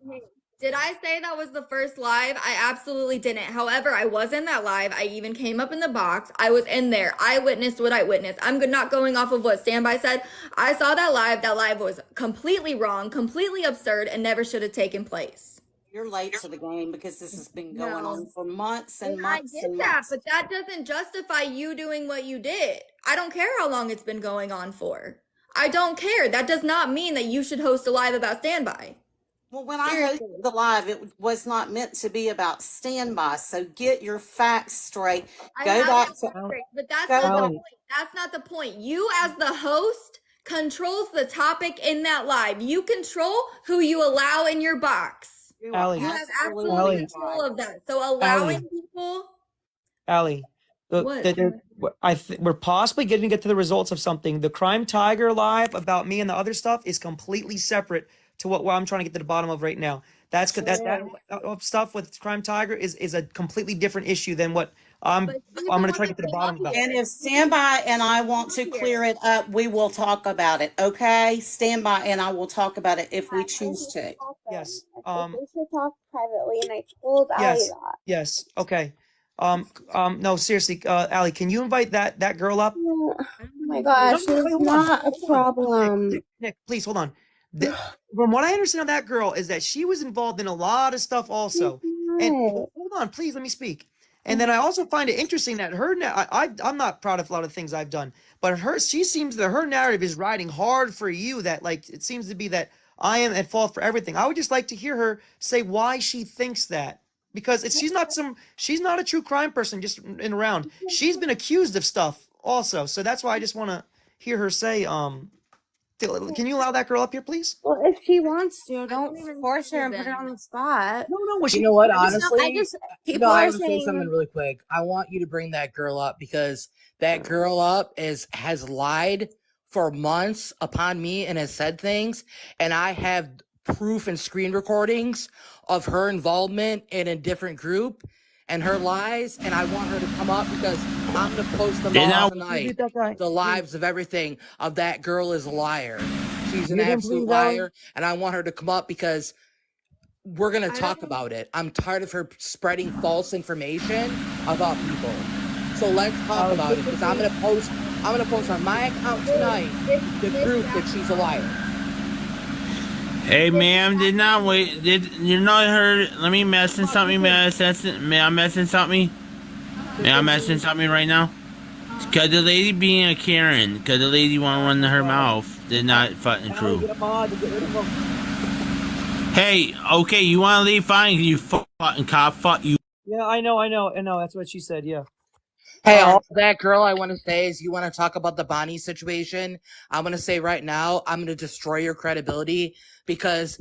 Did I say that was the first live? I absolutely didn't. However, I was in that live. I even came up in the box. I was in there. I witnessed what I witnessed. I'm not going off of what Standby said. I saw that live. That live was completely wrong, completely absurd, and never should have taken place. You're late to the game because this has been going on for months and And months I get and that, months. but that doesn't justify you doing what you did. I don't care how long it's been going on for. I don't care. That does not mean that you should host a live about Standby. Well, when I hosted the live, it was not meant to be about Standby. So get your facts straight. Go back to. But that's not the point. That's not the point. You, as the host, controls the topic in that live. You control who you allow in your box. You have absolutely control of that. So allowing people. Allie, What? we're possibly getting to get to the results of something. The Crime Tiger live about me and the other stuff is completely separate to what I'm trying to get to the bottom of right now. That stuff with Crime Tiger is a completely different issue than what I'm going to try to get to the bottom about. And if Standby and I want to clear it up, we will talk about it. Okay? Standby and I will talk about it if we choose to. Yes. We should talk privately, and I told Allie that. Yes. Okay. No, seriously, Allie, can you invite that girl up? Oh my gosh, it's not a problem. Nick, please hold on. From what I understand of that girl is that she was involved in a lot of stuff also. And hold on, please let me speak. And then I also find it interesting that I'm not proud of a lot of things I've done, but her narrative is riding hard for you. That like it seems to be that I am at fault for everything. I would just like to hear her say why she thinks that. Because she's not a true crime person just in around. She's been accused of stuff also. So that's why I just want to hear her say, can you allow that girl up here, please? Well, if she wants to, don't force her and put her on the spot. No, You know what? Honestly, people I are want to say saying something really quick. I want you to bring that girl up because that girl has lied for months upon me and has said things, and I have proof and screen recordings of her involvement in a different group and her lies, and I want her to come up because I'm gonna post them all tonight. The lives of everything of that girl is a liar. She's an absolute liar, and I want her to come up because we're gonna talk about it. I'm tired of her spreading false information about people. So let's talk about it because I'm gonna post on my account tonight the proof that she's a liar. Hey, ma'am, did not wait. Did you not heard? Let me messing something. May I messing something? May I messing something right now? Cause the lady being a Karen, cause the lady want to run her mouth. They're not fucking true. Get a mod to get rid of them. Hey, okay, you want to leave? Fine, you fucking cop. Fuck you. Yeah, I know. That's what she said. Yeah. Hey, all that girl, I want to say is you want to talk about the Bonnie situation. I'm going to say right now, I'm going to destroy your credibility because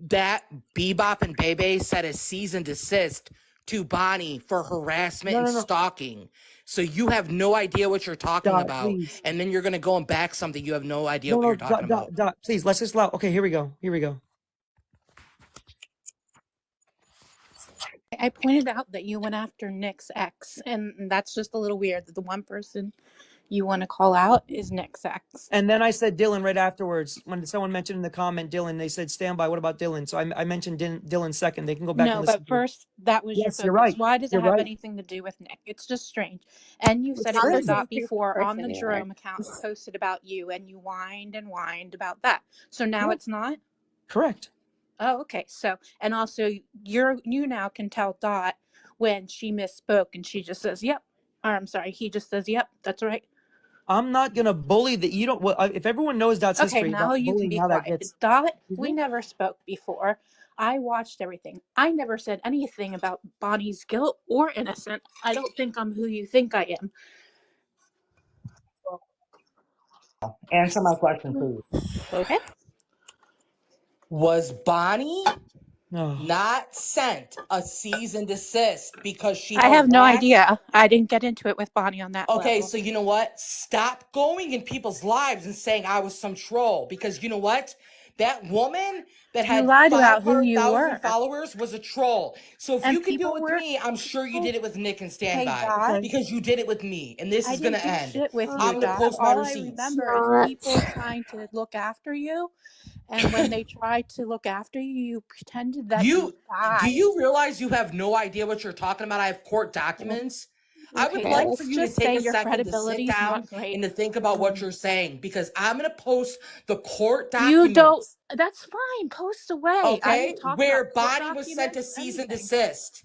that Bebop and Bebe said a cease and desist to Bonnie for harassment and stalking. So you have no idea what you're talking about. Please. And then you're going to go and back something you have no idea what you're talking about. Dot, please, let's just allow. Okay, here we go. I pointed out that you went after Nick's ex, and that's just a little weird that the one person you want to call out is Nick's ex. And then I said Dylan right afterwards. When someone mentioned in the comment Dylan, they said standby. What about Dylan? So I mentioned Dylan second. They can go back and listen. No, but first that was your focus. You're right. Why does it have anything to do with Nick? It's just strange. And you said it was Dot before on the Jerome account posted about you, and you whined and whined about that. So now it's not? Correct. Oh, okay. So, and also you now can tell Dot when she misspoke and she just says, yep. Or I'm sorry, he just says, yep, that's right. I'm not going to bully that. You don't, if everyone knows Dot's history, Okay, now you can be quiet. Dot, we never spoke before. I watched everything. I never said anything about Bonnie's guilt or innocent. I don't think I'm who you think I am. Answer my question, please. Okay. Was Bonnie not sent a cease and desist because she I have no idea. I didn't get into it with Bonnie on that Okay, level. so you know what? Stop going in people's lives and saying I was some troll because you know what? That woman that had lied about who you 500,000 were. followers was a troll. So if And you can do it people with were- me, I'm sure you did it with Nick and Standby Dot. because you did it with me, and this is gonna I didn't do end. shit with I'm you, gonna Dot. post my All I receipts. remember is people trying to look after you, and when they tried to look after you, you pretended that you died. Do you realize you have no idea what you're talking about? I have court documents. I would Okay, like let's for you to just take say a your second to sit credibility's down not great. and to think about what you're saying because I'm going to post the court You documents. don't. That's fine. Post away. I Okay, didn't talk where about court Bonnie was sent to cease and anything. desist.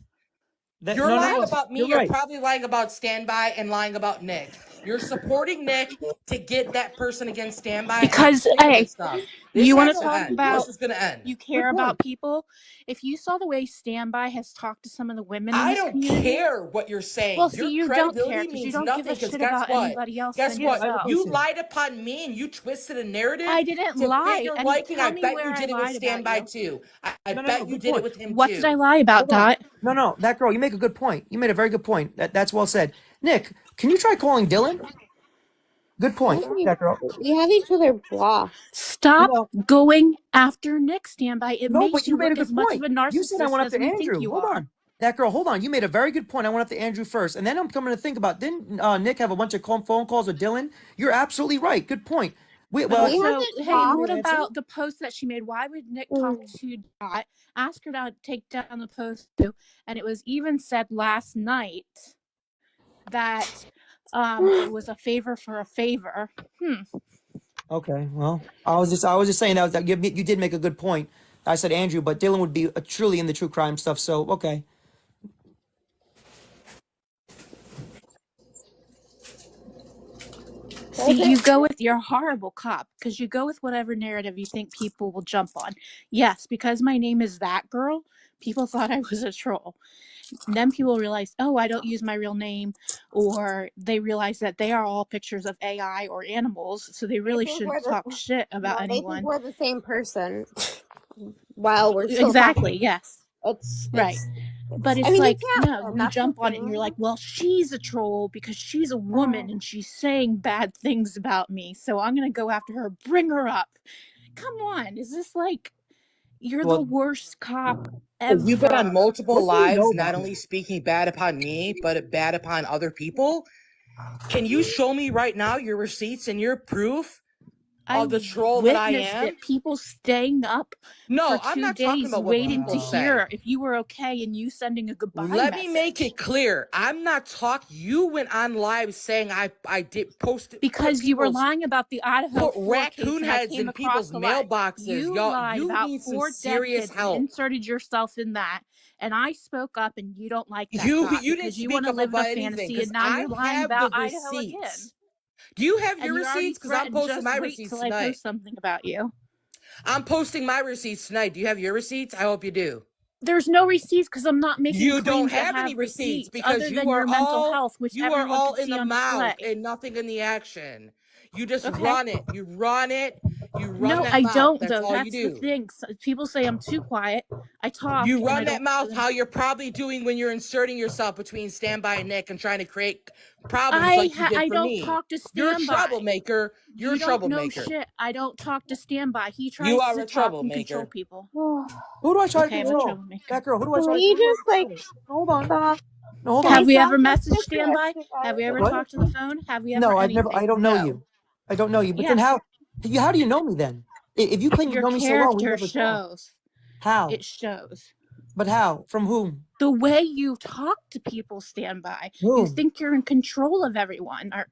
You're lying about me. You're right. probably lying about Standby and lying about Nick. You're supporting Nick to get that person against Standby. Because, and I'm sick of hey, this stuff. This you want has to to talk end. about This is going to end. you care about people. If you saw the way Standby has talked to some of the women in I this don't community, care what you're saying. well, see, Your you don't care credibility because you means don't nothing. give a Because shit guess about what? anybody else Guess than what? yourself. You lied upon me and you twisted a narrative. I didn't to lie. fit your And liking. tell I me bet where you I did it with lied about Standby you. too. I No, bet you good did it point. with him What too. did I lie about, Hold on. Dot? No, that girl, you make a good point. You made a very good point. That's well said. Nick, can you try calling Dylan? Good point. That girl. We have each other blocked. Stop going after Nick, Standby. It No, makes but you you made a look good as much point. of a You said I went narcissist after as we think Andrew. you Hold are. on. That girl, hold on. You made a very good point. I went after Andrew first. And then I'm coming to think about, didn't Nick have a bunch of phone calls with Dylan? You're absolutely right. Good point. Also, hey, what about the post that she made? Why would Nick talk to Dot, ask her to take down the post too? And it was even said last night that it was a favor for a favor. Okay, well, I was just saying that you did make a good point. I said Andrew, but Dylan would be truly in the true crime stuff. So okay. See, you go with your horrible cop because you go with whatever narrative you think people will jump on. Yes, because my name is that girl, people thought I was a troll. And then people realized, oh, I don't use my real name, or they realize that they are all pictures of AI or animals, so they really shouldn't talk shit about They think anyone. we're the same person. While we're still Exactly, talking. yes. It's Right. But it's I mean, you like, can't no, win. you That's the jump on it and thing. you're like, well, she's a troll because she's a woman and she's saying bad things about me. So I'm going to go after her, bring her up. Come on. Is this like, you're the Well, worst cop you've been on ever? multiple What do you know lives, about not it? only speaking bad upon me, but bad upon other people. Can you show me right now your receipts and your proof I of the troll that I witnessed am? it. People staying up for No, I'm 2 not talking days about what waiting to people say. hear if you were okay and you sending a goodbye Let me make message. it clear. I'm not talking. You went on live saying I did post put Because you were people's lying about the Idaho put 4 case raccoon and I heads came in across people's the lie. mailboxes. You Y'all, lied you about need some 4 dead serious kids and help. inserted yourself in that. And I spoke up and you don't like that, You Dot, didn't because you want speak to up live in a about anything fantasy because and now I you're lying have the about Idaho again. receipts. Do you have And your you already receipts? Because I'm threatened, posting just my wait receipts till I tonight. post something about you. I'm posting my receipts tonight. Do you have your receipts? I hope you do. There's no receipts because I'm not making You don't claims that have any have receipts receipts because other than your mental health, which you are everyone all could in see the on mouth display. and nothing in the action. You just Okay. run it. You run it. You run No, that I mouth. don't, That's though. all you That's the do. thing. People say I'm too quiet. I talk You and I run that don't. mouth how you're probably doing when you're inserting yourself between Standby and Nick and trying to create problems like you did I for don't me. talk to You're a Standby. troublemaker. You're a You don't know troublemaker. shit. I don't talk to Standby. He You tries are to a talk and control troublemaker. people. Who do I try to Okay, I'm a control? troublemaker. That girl. Who do I Can try to we control? just like Hold on. stop? No, hold Can we Have on. we stop ever this messaged Standby? disconnected, Have we guys? ever What? talked to the phone? Have we ever No, I've never. I anything? don't know No. you. I don't know you. But then Yes. how do you know me then? If you claim you Your know me so well, we character never talked. shows. How? It shows. But how? From whom? The way you talk to people, Standby. You Whom? think you're in control of everyone. Or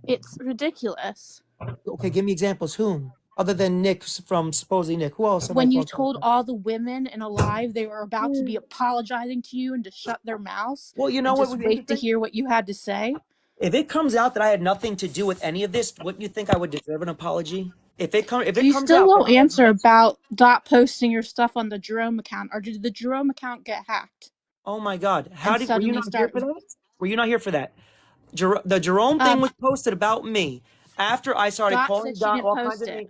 it's ridiculous. Okay, give me examples. Whom? Other than Nick from supposedly Nick. Who else have I When you talked to like told that? all the women in Alive they were about to be apologizing to you and to shut their mouths Well, you know and what just would be wait to interesting? hear what you had to say. If it comes out that I had nothing to do with any of this, wouldn't you think I would deserve an apology? If it You comes still out that won't I had answer no, about Dot posting your stuff on the Jerome account, or did the Jerome account get hacked oh my God, and were you suddenly not here start? for that? Were you not here for that? The Jerome thing was posted about me after I started Dot calling said she Dot didn't all kinds post of it. names.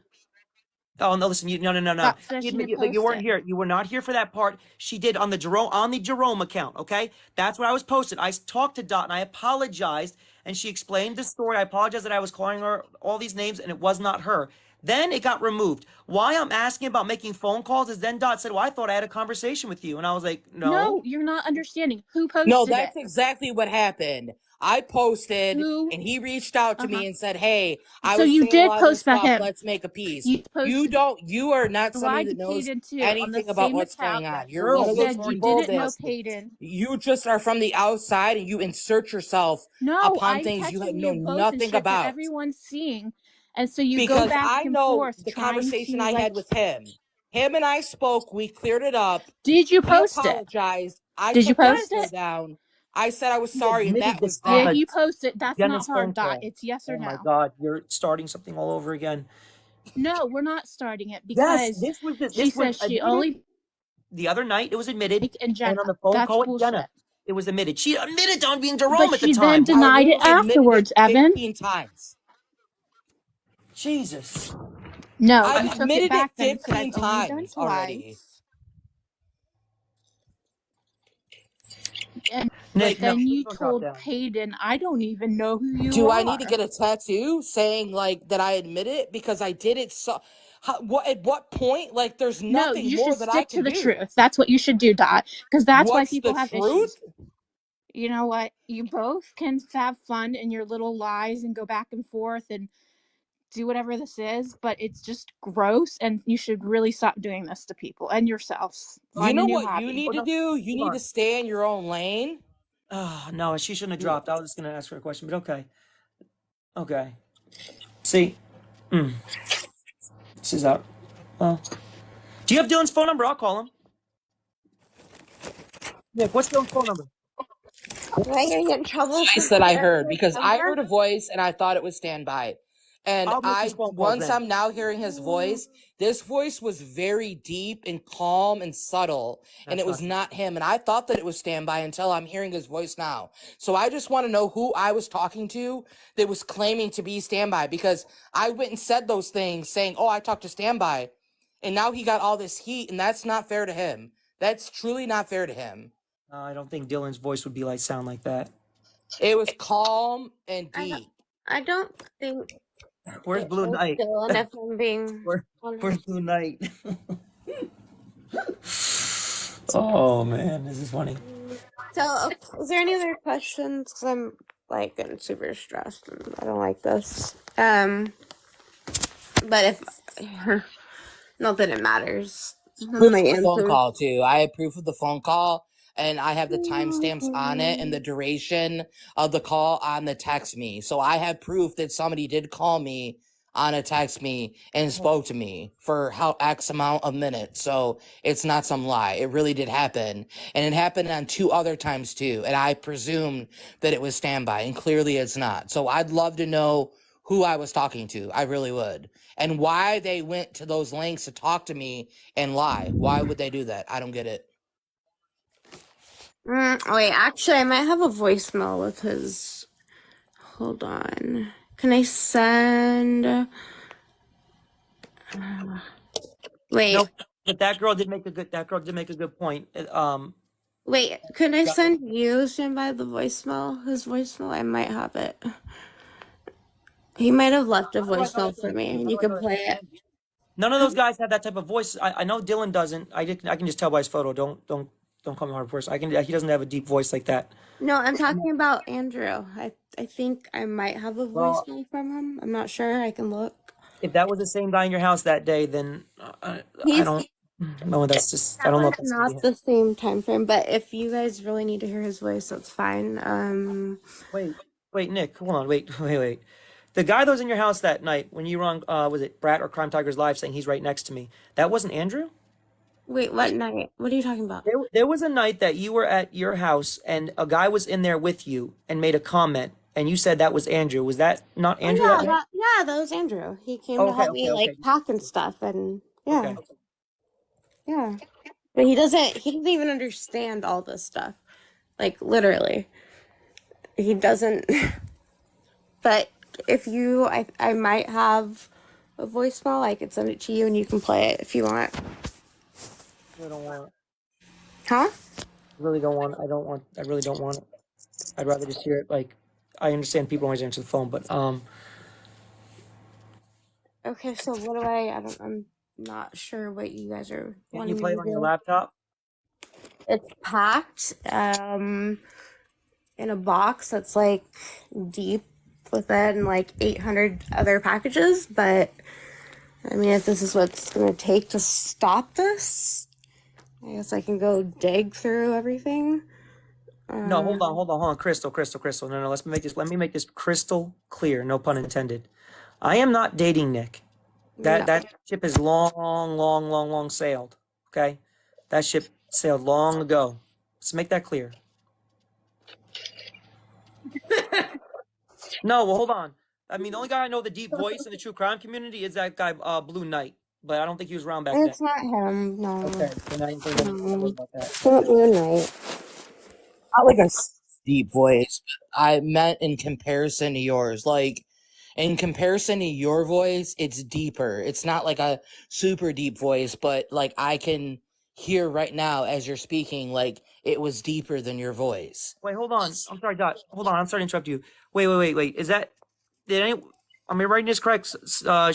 Oh no! Listen, no. Dot said You she admit didn't like you post weren't it. here. You were not here for that part. She did on the Jerome account. Okay, that's what I was posted. I talked to Dot and I apologized, and she explained the story. I apologized that I was calling her all these names, and it was not her. Then it got removed. Why I'm asking about making phone calls is then Dot said, "Well, I thought I had a conversation with you," and I was like, No, "No." you're not understanding. Who No, posted it? that's exactly what happened. I posted Who? and he reached out to me and said, "Hey, I So was you saying a did lot of this post about stuff. him. Let's make a piece." You posted. You are not You somebody lied to that knows Payton too on the anything about same what's account. going on. You're You one of those said you people didn't know that Payton. you just are from the outside and you insert yourself No, upon I'm things you catching know you both in nothing shit that about. everyone's seeing. And so you go Because back I and know forth the trying conversation to I like. had with him. Him and I spoke, we cleared it up. Did you He post it? apologized. I Did you took the post picture it? down. I said I was He sorry, and admitted that the was stuff Did that. at you post it? That's not Jenna's phone hard, Dot. call. It's yes or Oh my no. God, you're starting something all over again. No, we're not starting it Yes, because she this was says she admitted only the other night. It was admitted, and and Jenna. on the phone That's call with Jenna, bullshit. it was admitted. She admitted on being But Jerome at the she then time. I denied it literally admitted it afterwards, Evan. 15 times. Jesus. No, I've you took it admitted it back then and said I've 15 only done times already. twice. And but Nick, no, then please you don't drop told down. Payton, I don't even know who you Do I need to are. get a tattoo saying like that I admit it because I did it? So, at what point? Like, there's No, nothing you more should that I stick to can the do. truth. That's what you should do, Dot. Because that's why What's the people have issues. truth? You know what? You both can have fun in your little lies and go back and forth and do whatever this is, but it's just gross and you should really stop doing this to people and yourselves. You Find a know new what you hobby. need Oh to no, do? You hold need on. to stay in your own lane. Oh no, she shouldn't have dropped. I was just gonna ask her a question, but okay. Okay. See, this is out. Well, do you have Dylan's phone number? I'll call him. Nick, what's Dylan's phone number? Am I gonna get in trouble for That I sharing heard his because I number? heard a voice and I thought it was standby. And I'll make his phone calls once then. I'm now hearing his voice, this voice was very deep and calm and subtle, and That's it was not. not him. And I thought that it was standby until I'm hearing his voice now. So I just want to know who I was talking to that was claiming to be standby, because I went and said those things saying, "Oh, I talked to standby," and now he got all this heat, and that's not fair to him. That's truly not fair to him. I don't think Dylan's voice would be like sound like that. It was calm and deep. I don't think Where's it Blue was Knight? Dylan, if I'm being Where's honest. Blue Knight? Oh man, this is funny. So, is there any other questions? Because I'm like getting super stressed and I don't like this. But if not that it matters, Proof my of the phone answer. call too. I have proof of the phone call, and I have the timestamps on it and the duration of the call on the text me. So I have proof that somebody did call me on a text me and spoke to me for how X amount of minutes. So it's not some lie. It really did happen. And it happened on 2 other times too. And I presumed that it was standby, and clearly it's not. So I'd love to know who I was talking to. I really would. And why they went to those lengths to talk to me and lie. Why would they do that? I don't get it. Wait, actually, I might have a voicemail with his. Hold on. Can I send? Wait. Nope. But that girl did make a good point. Wait, could I send you standby the voicemail? His voicemail? I might have it. He might have left a voicemail for me, and you can play it. None of those guys have that type of voice. I know Dylan doesn't. I can just tell by his photo. Don't call me hard person. He doesn't have a deep voice like that. No, I'm talking about Andrew. I think I might have a Well, voicemail from him. I'm not sure. I can look. if that was the same guy in your house that day, then I don't know. That's just I That don't know was if that's not the same time frame, but if you guys really need to hear his voice, that's fine. Wait, Nick, hold on. Wait. The guy that was in your house that night when you were on, was it Brat or Crime Tigers Live saying he's right next to me? That wasn't Andrew? Wait, what night? What are you talking about? There was a night that you were at your house and a guy was in there with you and made a comment and you said that was Andrew. Was that not Andrew Oh, that night? that was Andrew. He came Oh, to help me okay. pack and stuff, and yeah, Okay. yeah. But he doesn't even understand all this stuff. Like literally. He doesn't. But if I might have a voicemail. I could send it to you and you can play it if you want. I don't want it. Huh? I really don't want it. I'd rather just hear it. Like, I understand people always answer the phone, but Okay, so what do I'm not sure what you guys are can wanting you play me it to on your do. laptop? It's packed in a box that's like deep within like 800 other packages, but I mean, if this is what it's going to take to stop this, I guess I can go dig through everything. No, hold on. Crystal. No, let me make this crystal clear. No pun intended. I am not dating Nick. That ship is long sailed. Okay? That ship sailed long ago. Let's make that clear. No, well, hold on. I mean, the only guy I know the deep voice in the true crime community is that guy, Blue Knight. But I don't think he was around back then. It's not him, no. Okay, then I don't worry about that. Not Blue Knight. Not like a deep voice. I meant in comparison to yours. Like, in comparison to your voice, it's deeper. It's not like a super deep voice, but like I can hear right now as you're speaking, like it was deeper than your voice. Wait, hold on. I'm sorry, Dot. Hold on. I'm sorry to interrupt you. Wait. Is that, am I writing this correct?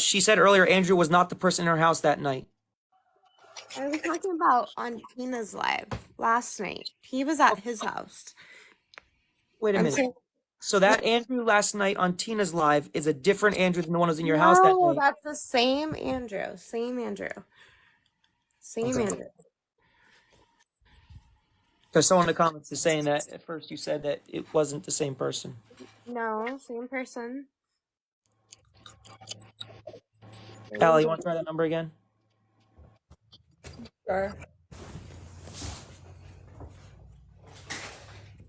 She said earlier Andrew was not the person in her house that night. I was talking about on Tina's live last night. He was at his house. Wait a minute. saying- So that Andrew last night on Tina's live is a different Andrew than the one who was in your house that No, night. that's the same Andrew. Same Andrew. Because someone in the comments is saying that at first you said that it wasn't the same person. No, same person. Allie, you want to try that number again? Sure.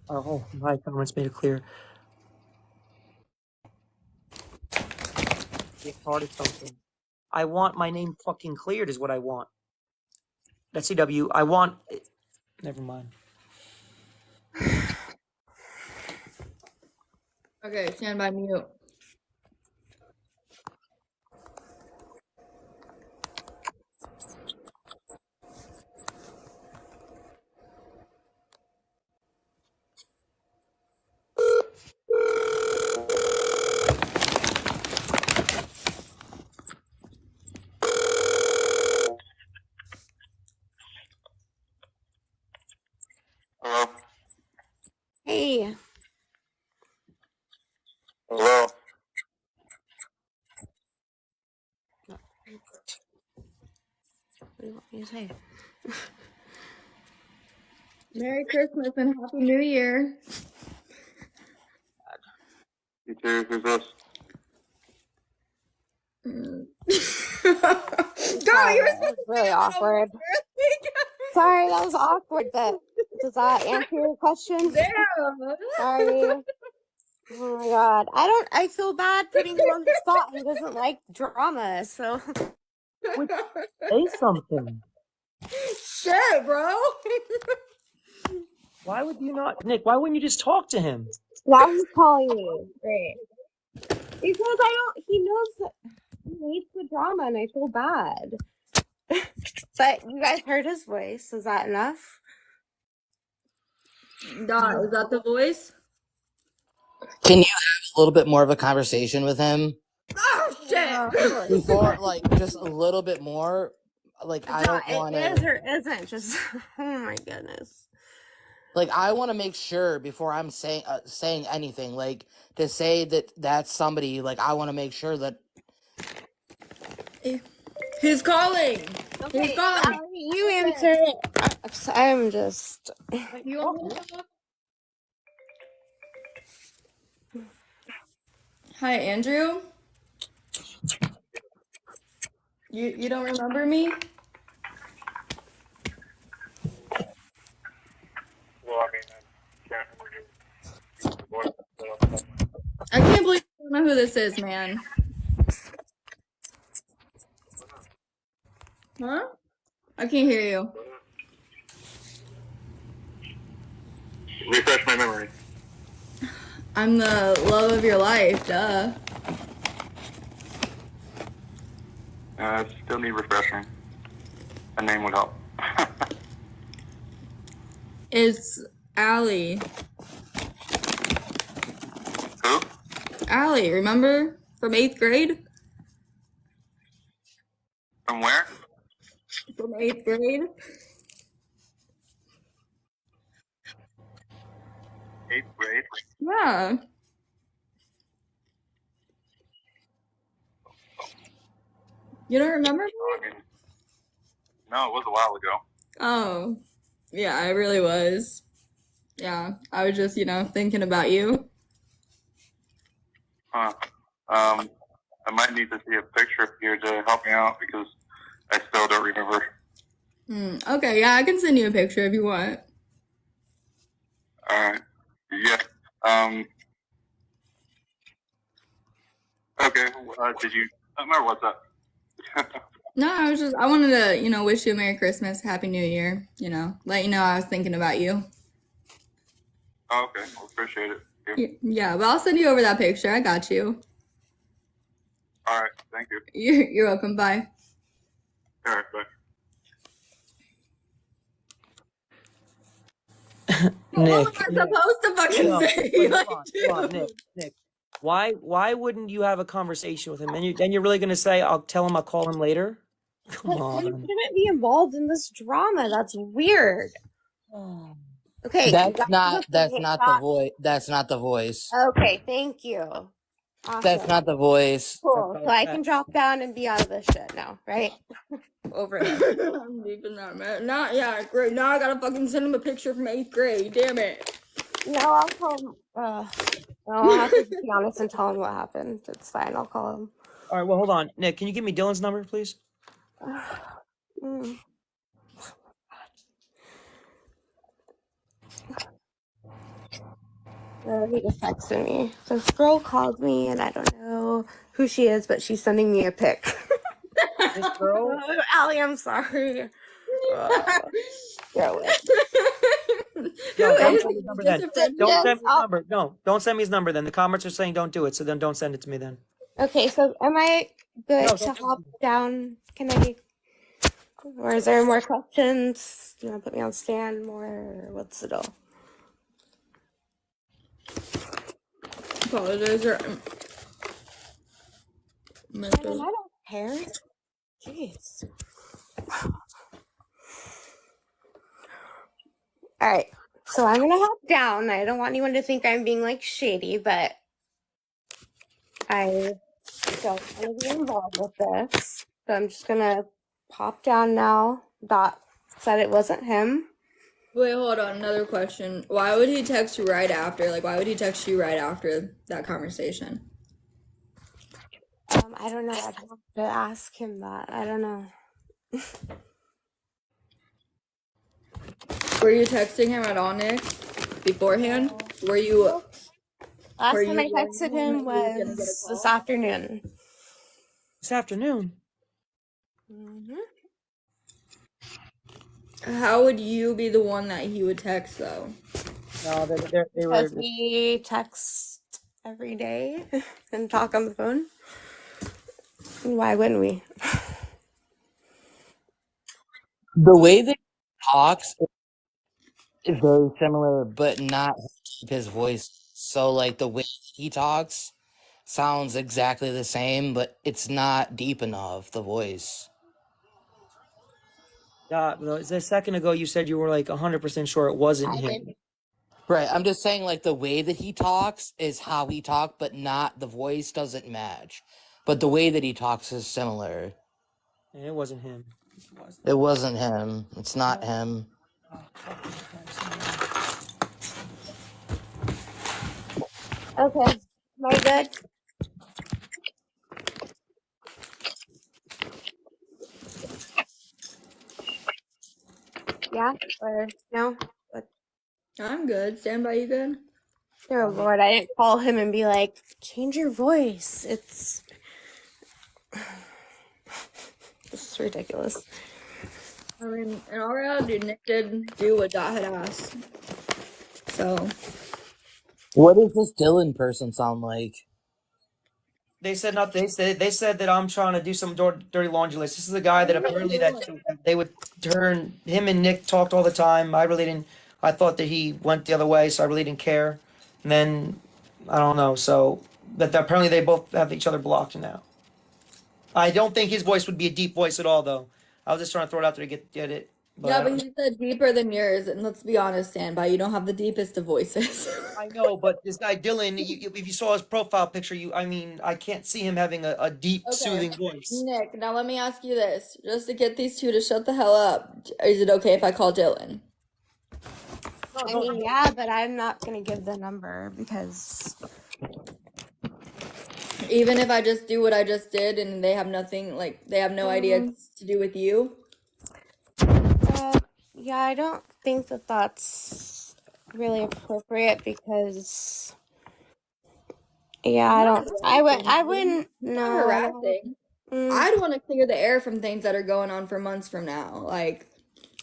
Oh, my comments made it clear. It's hard as something. I want my name fucking cleared is what I want. That's CW. I want... Never mind. Okay, stand by mute. What do you want me to say? Merry Christmas and Happy New Year. You too. Who's this? Girl, Sorry, you were that supposed was to really say that on awkward. Sorry, that was awkward, but does that answer your question? Damn. Sorry. Oh my god. I feel bad putting him on the spot. He doesn't like drama, so Say something. Shit, bro. Why would you not, Nick? Why wouldn't you just talk to him? now he's calling me. Great. Because he knows that he hates the drama and I feel bad. But you guys heard his voice. Is that enough? Dot, is that the voice? Can you have a little bit more of a conversation with him? Oh shit. Before, like, just a little bit more. Like, I don't want It is to. or isn't. Just, oh my goodness. Like, I want to make sure before I'm saying anything. Like, to say that that's somebody. Like, I want to make sure that. He's calling. Okay, He's calling. you answer it. I'm just. You want me to talk? Hi, Andrew. You don't remember me? Well, I mean, I can't remember. I can't believe you don't know who this is, man. Huh? I can't hear you. Refresh my memory. I'm the love of your life, duh. Still need refreshing. A name would help. It's Allie. Who? Allie, remember? From 8th grade? From where? From 8th grade? 8th grade. Yeah. You don't remember me? I mean, no, it was a while ago. Oh. Yeah, I really was. Yeah, I was just, thinking about you. Huh. I might need to see a picture of you to help me out because I still don't remember. Okay, yeah, I can send you a picture if you want. Alright. Yeah. Okay. Did you? Or what's up? No, I wanted to, wish you a Merry Christmas, Happy New Year, let you know I was thinking about you. Oh, okay. Well, appreciate it. Yeah, but I'll send you over that picture. I got you. Alright. Thank you. You're welcome. Bye. Alright. Bye. What Nick. was I supposed to fucking say? Wait, Like, hold on, Nick. Why wouldn't you have a conversation with him? And then you're really gonna say, I'll call him later? Come But on. you shouldn't be involved in this drama. That's weird. Okay. That's not the voice. That's not the voice. Okay, thank you. Awesome. That's not the voice. Cool. So I can drop down and be out of this shit now, right? Over it. I'm leaving that, man. Great. Now I gotta fucking send him a picture from 8th grade. Damn it. No, I'll call him. I'll have to be honest and tell him what happened. It's fine. I'll call him. All right, well, hold on. Nick, can you give me Dylan's number, please? He just texted me. This girl called me, and I don't know who she is, but she's sending me a pic. This girl? Allie, I'm sorry. No, don't send me his number then. Don't send me his number. No, don't send me his number then. The comments are saying don't do it, so then don't send it to me then. Okay, so am I good to hop down? Can I? Or is there more questions? Do you want to put me on stand more? Or what's the deal? Apologize. Man, I don't care. Jeez. All right, so I'm gonna hop down. I don't want anyone to think I'm being like shady, but I don't want to be involved with this. So I'm just gonna pop down now. Dot said it wasn't him. Wait, hold on. Another question. Why would he text you right after? Like, why would he text you right after that conversation? I don't know. I'd have to ask him that. I don't know. Were you texting him at all, Nick? Beforehand? Were you? Last time I texted him was this afternoon. This afternoon. Mm-hmm. How would you be the one that he would text though? No, they were. Because we text every day and talk on the phone. Why wouldn't we? The way that he talks is very similar, but not his voice. So, like, the way he talks sounds exactly the same, but it's not deep enough, the voice. A second ago, you said you were like 100% sure it wasn't him. Right, I'm just saying, like, the way that he talks is how he talked, but not, the voice doesn't match. But the way that he talks is similar. And it wasn't him. It wasn't him. It's not him. Okay. Am I good? Yeah? Or no? But I'm good. Stand by, you good? oh Lord, I didn't call him and be like, change your voice. It's this is ridiculous. I mean, in all reality, Nick did do what Dot had asked. So. What does this Dylan person sound like? They said not. They said that I'm trying to do some dirty laundry list. This is a guy that apparently that they would turn him and Nick talked all the time. I really didn't. I thought that he went the other way, so I really didn't care. And then I don't know. So that apparently they both have each other blocked now. I don't think his voice would be a deep voice at all, though. I was just trying to throw it out there to get it. Yeah, but he said deeper than yours, and let's be honest, Stand by, you don't have the deepest of voices. I know, but this guy Dylan, if you saw his profile picture, I can't see him having a deep, soothing voice. Nick, now let me ask you this, just to get these two to shut the hell up. Is it okay if I call Dylan? I mean, yeah, but I'm not gonna give the number because Even if I just do what I just did and they have nothing, like, they have no idea to do with you? yeah, I don't think that that's really appropriate because yeah, I wouldn't no. Harassing. I'd want to clear the air from things that are going on for months from now. Like,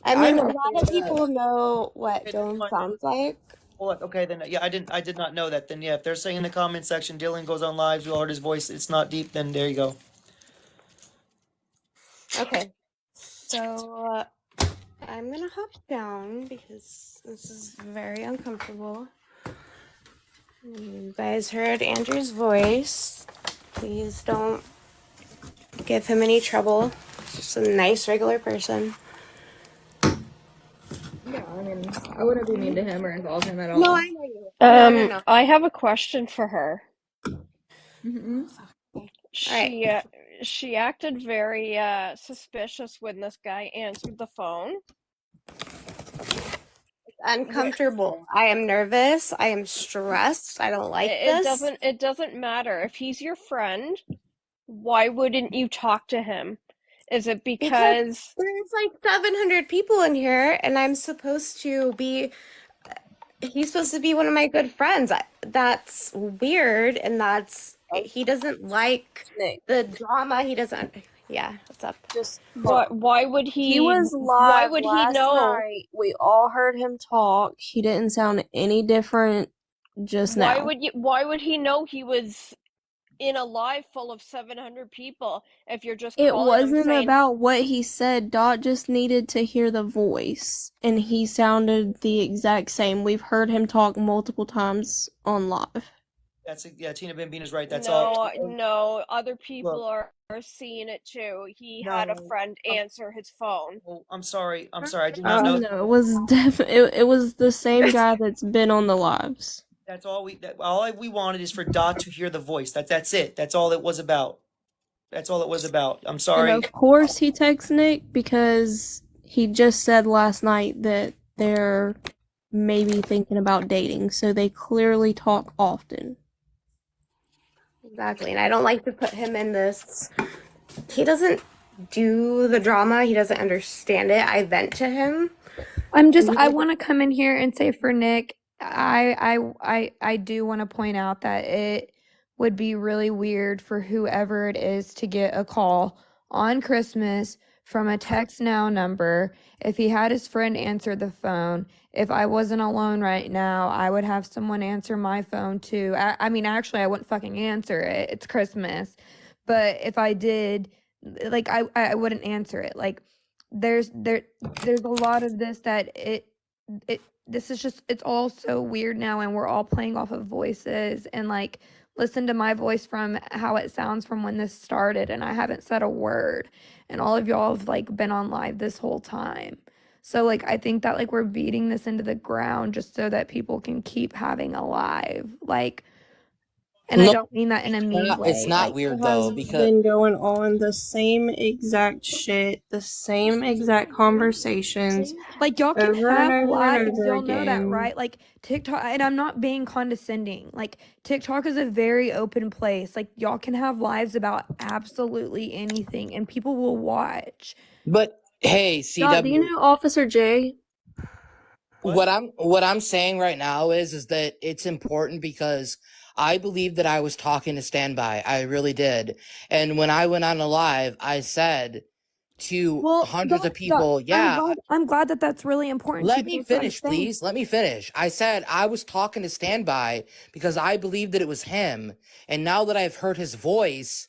I mean, a wanna lot clear of it up. people know what Dylan sounds like. Well, okay, then yeah, I did not know that. Then yeah, if they're saying in the comment section, Dylan goes on lives, we all heard his voice, it's not deep. Then there you go. Okay, so I'm gonna hop down because this is very uncomfortable. You guys heard Andrew's voice. Please don't give him any trouble. He's just a nice, regular person. Yeah, I mean, I wouldn't be mean to him or involve him at all. No, I know you. No. I have a question for her. Mm-hmm. She acted very suspicious when this guy answered the phone. Uncomfortable. I am nervous. I am stressed. I don't like this. It doesn't matter. If he's your friend, why wouldn't you talk to him? Is it because there's like 700 people in here and I'm supposed to be he's supposed to be one of my good friends. That's weird, and he doesn't like the drama. He doesn't. Yeah, what's up? why would he? He was live Why would last he know? night. We all heard him talk. He didn't sound any different just now. Why would he know he was in a live full of 700 people if you're just It calling wasn't him saying, about what he said. Dot just needed to hear the voice, and he sounded the exact same. We've heard him talk multiple times on live. Tina Bambina's right. That's no, all. No, other people are seeing it too. He had a friend answer his phone. Oh, I'm sorry. I did not know. No, it was it was the same guy that's been on the lives. That's all we wanted is for Dot to hear the voice. That's it. That's all it was about. That's all it was about. I'm And sorry. of course he texts Nick because he just said last night that they're maybe thinking about dating, so they clearly talk often. Exactly. And I don't like to put him in this. He doesn't do the drama. He doesn't understand it. I vent to him. I want to come in here and say for Nick, I do want to point out that it would be really weird for whoever it is to get a call on Christmas from a text now number. If he had his friend answer the phone, if I wasn't alone right now, I would have someone answer my phone too. I mean, actually, I wouldn't fucking answer it. It's Christmas. But if I did, like, I wouldn't answer it. Like, there's a lot of this that this is just, it's all so weird now, and we're all playing off of voices, and like, listen to my voice from how it sounds from when this started, and I haven't said a word, and all of y'all have like been on live this whole time. So like, I think that like we're beating this into the ground just so that people can keep having a live, like, and I No, don't mean that in a mean it's way. not Like, weird It though has because been going on the same exact shit, the same exact conversations like, y'all can over and have over and lives, over y'all know that, again. right? Like, TikTok, and I'm not being condescending. Like, TikTok is a very open place. Like, y'all can have lives about absolutely anything, and people will watch. but hey, Dot, do you CW, know Officer J? what I'm saying right now is that it's important because I believe that I was talking to Standby. I really did. And when I went on a live, I said to Well, hundreds of Dot, people, yeah, I'm glad that that's really important to you, let but me that's what I'm finish, saying. please. Let me finish. I said I was talking to Standby because I believed that it was him. And now that I've heard his voice,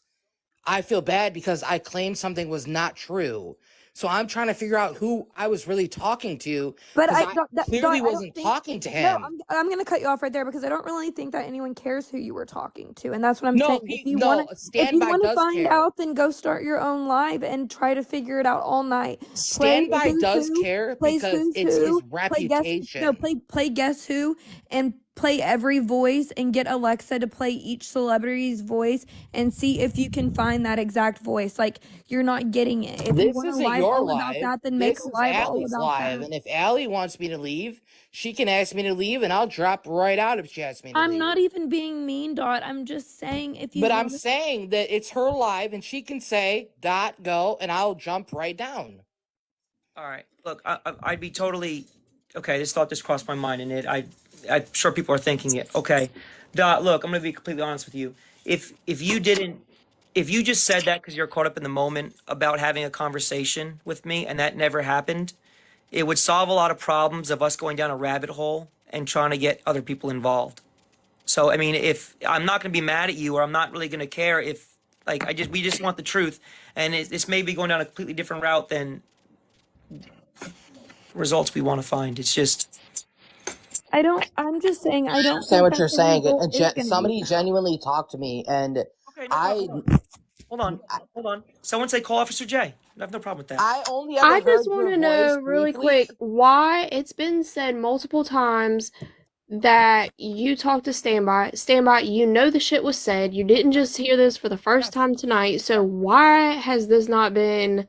I feel bad because I claimed something was not true. So I'm trying to figure out who I was really talking to But because I Dot, clearly I don't wasn't think. talking to No, him. I'm gonna cut you off right there because I don't really think that anyone cares who you were talking to, and that's what I'm No, saying. no, If you Standby wanna does find care. out, then go start your own live and try to figure it out all night. Play Standby Who's does Who, care plays because Who's it's his Who, reputation. play Guess Who, and play every voice, and get Alexa to play each celebrity's voice, and see if you can find that exact voice. Like, you're not getting it. If you This want a isn't live your all about live. that, then make This a is live all Allie's about live. that. And if Allie wants me to leave, she can ask me to leave and I'll drop right out if she asks me to I'm leave. not even being mean, Dot. I'm just saying if you But I'm want to. saying that it's her live and she can say, Dot, go, and I'll jump right down. All right. Look, I'd be totally okay. This thought just crossed my mind, and I'm sure people are thinking it. Okay, Dot. Look, I'm gonna be completely honest with you. If you didn't, if you just said that because you're caught up in the moment about having a conversation with me, and that never happened, it would solve a lot of problems of us going down a rabbit hole and trying to get other people involved. So I mean, if I'm not gonna be mad at you, or I'm not really gonna care if like we just want the truth, and this may be going down a completely different route than results we want to find. It's just I'm just saying, I I don't understand think what that you're the saying. result is going to be Somebody that. genuinely talked to me, and okay. No I problem. Hold on. Someone say call Officer J. I have no problem with that. I only ever I just heard want your to voice know really briefly. quick why it's been said multiple times that you talked to Standby. Standby, you know the shit was said. You didn't just hear this for the first time tonight. So why has this not been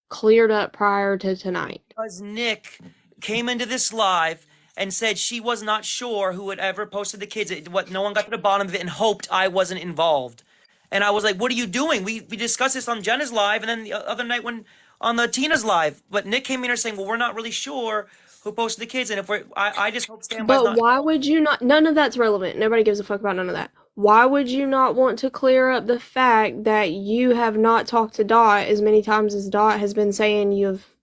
cleared up prior to tonight? Because Nick came into this live and said she was not sure who had ever posted the kids. What no one got to the bottom of it and hoped I wasn't involved. And I was like, "What are you doing?" We discussed this on Jenna's live, and then the other night when on the Tina's live. But Nick came in here saying, "Well, we're not really sure who posted the kids, and if I just hope Standby's But not." why would you not? None of that's relevant. Nobody gives a fuck about none of that. Why would you not want to clear up the fact that you have not talked to Dot as many times as Dot has been saying you've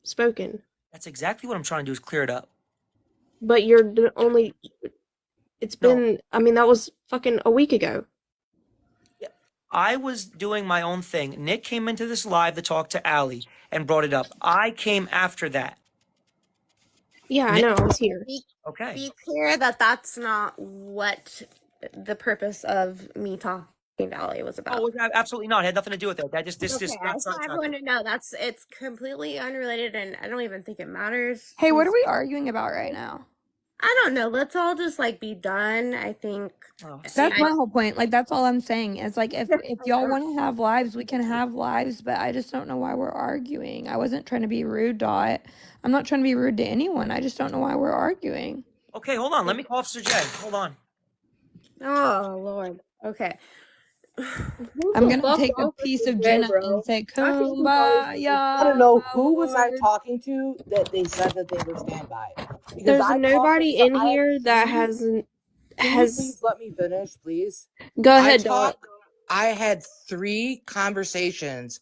spoken? That's exactly what I'm trying to do is clear it up. But you're the only. It's been. I mean, that was fucking a week ago. I was doing my own thing. Nick came into this live to talk to Allie and brought it up. I came after that. Yeah, I know. I was here. Okay. Be clear that that's not what the purpose of me talking to Allie was about. Oh, absolutely not. It had nothing to do with that. That just Okay, I just want everyone to know it's completely unrelated, and I don't even think it matters. Hey, what are we arguing about right now? I don't know. Let's all just like be done. I think That's my whole point. Like that's all I'm saying. It's like if y'all want to have lives, we can have lives, but I just don't know why we're arguing. I wasn't trying to be rude, Dot. I'm not trying to be rude to anyone. I just don't know why we're arguing. Okay, hold on. Let me call Officer J. Hold on. Oh Lord. Okay. I'm gonna take a piece of Jenna and say kumbaya. I don't know who was I talking to that they said that they were standby. Because There's I nobody in here that Can you please let me finish, please? Go ahead, Dot. I had 3 conversations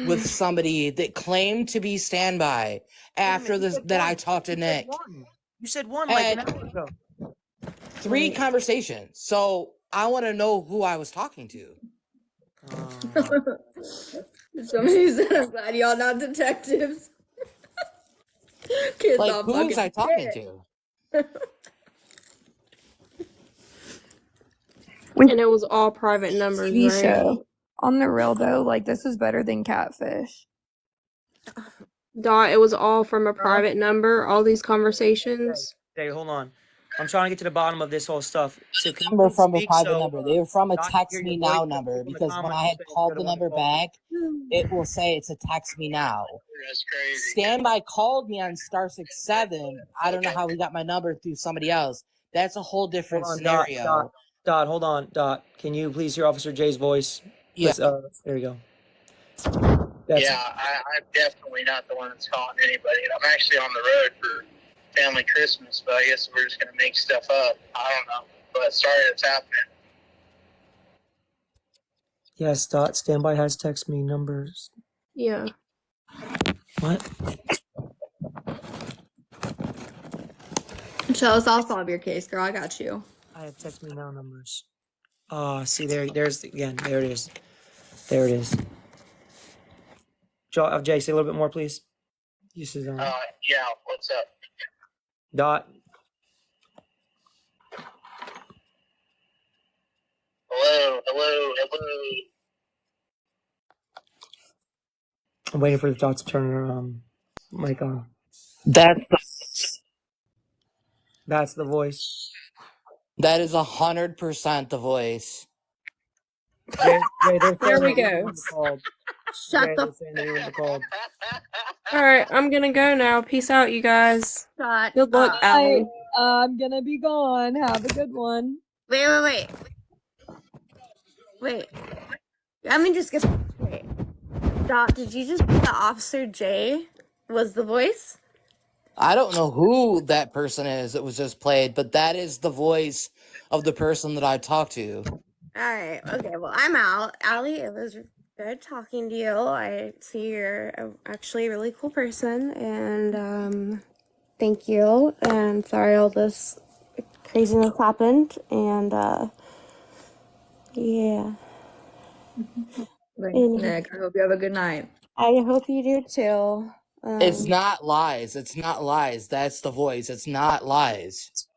with somebody that claimed to be standby after this that I talked to Nick. You said one like an And hour ago. 3 conversations. So I want to know who I was talking to. Somebody said, I'm glad y'all not detectives. Kids Like, all who was fucking I talking shit. to? And it was all private numbers, TV right? show. On the real though, like this is better than Catfish. Dot, it was all from a private number, all these conversations. Hey, hold on. I'm trying to get to the bottom of this whole stuff. So can you Number please from a speak private so number. They were from a Dot can text hear me your voice? now So number people in the because when comments I will had say called you're the one that number called. back, it will say it's a text me now. That's crazy. Standby called me on *67. I don't know how he got my number through somebody else. That's a whole different Hold on, Dot, scenario. Dot, hold on, Dot. Can you please hear Officer J's voice? Yeah. There you go. I'm definitely not the one that's calling anybody. I'm actually on the road for family Christmas, but I guess we're just going to make stuff up. I don't know. But sorry that's happening. Yes, Dot. Standby has text me numbers. Yeah. What? Chels, I'll solve your case, girl. I got you. I have text me now numbers. See there's again. There it is. There it is. Jay, say a little bit more, please. This is Yeah, what's up? Dot. Hello. I'm waiting for the Dot to turn her mic on. That's the voice. That is 100% the voice. Jay, they're There saying we that you're the go. one that called. Shut Jay, the they're saying that you're the one that called. Alright, I'm gonna go now. Peace out, you guys. Shut Good luck, up. Allie. I'm gonna be gone. Have a good one. Wait. Let me just get straight. Dot, did you just say the Officer J was the voice? I don't know who that person is that was just played, but that is the voice of the person that I talked to. Alright, okay, well, I'm out. Allie, it was good talking to you. I see you're actually a really cool person, and thank you. And sorry all this craziness happened, and yeah. Thanks, Nick. I hope you have a good night. I hope you do too. It's not lies. It's not lies. That's the voice. It's not lies.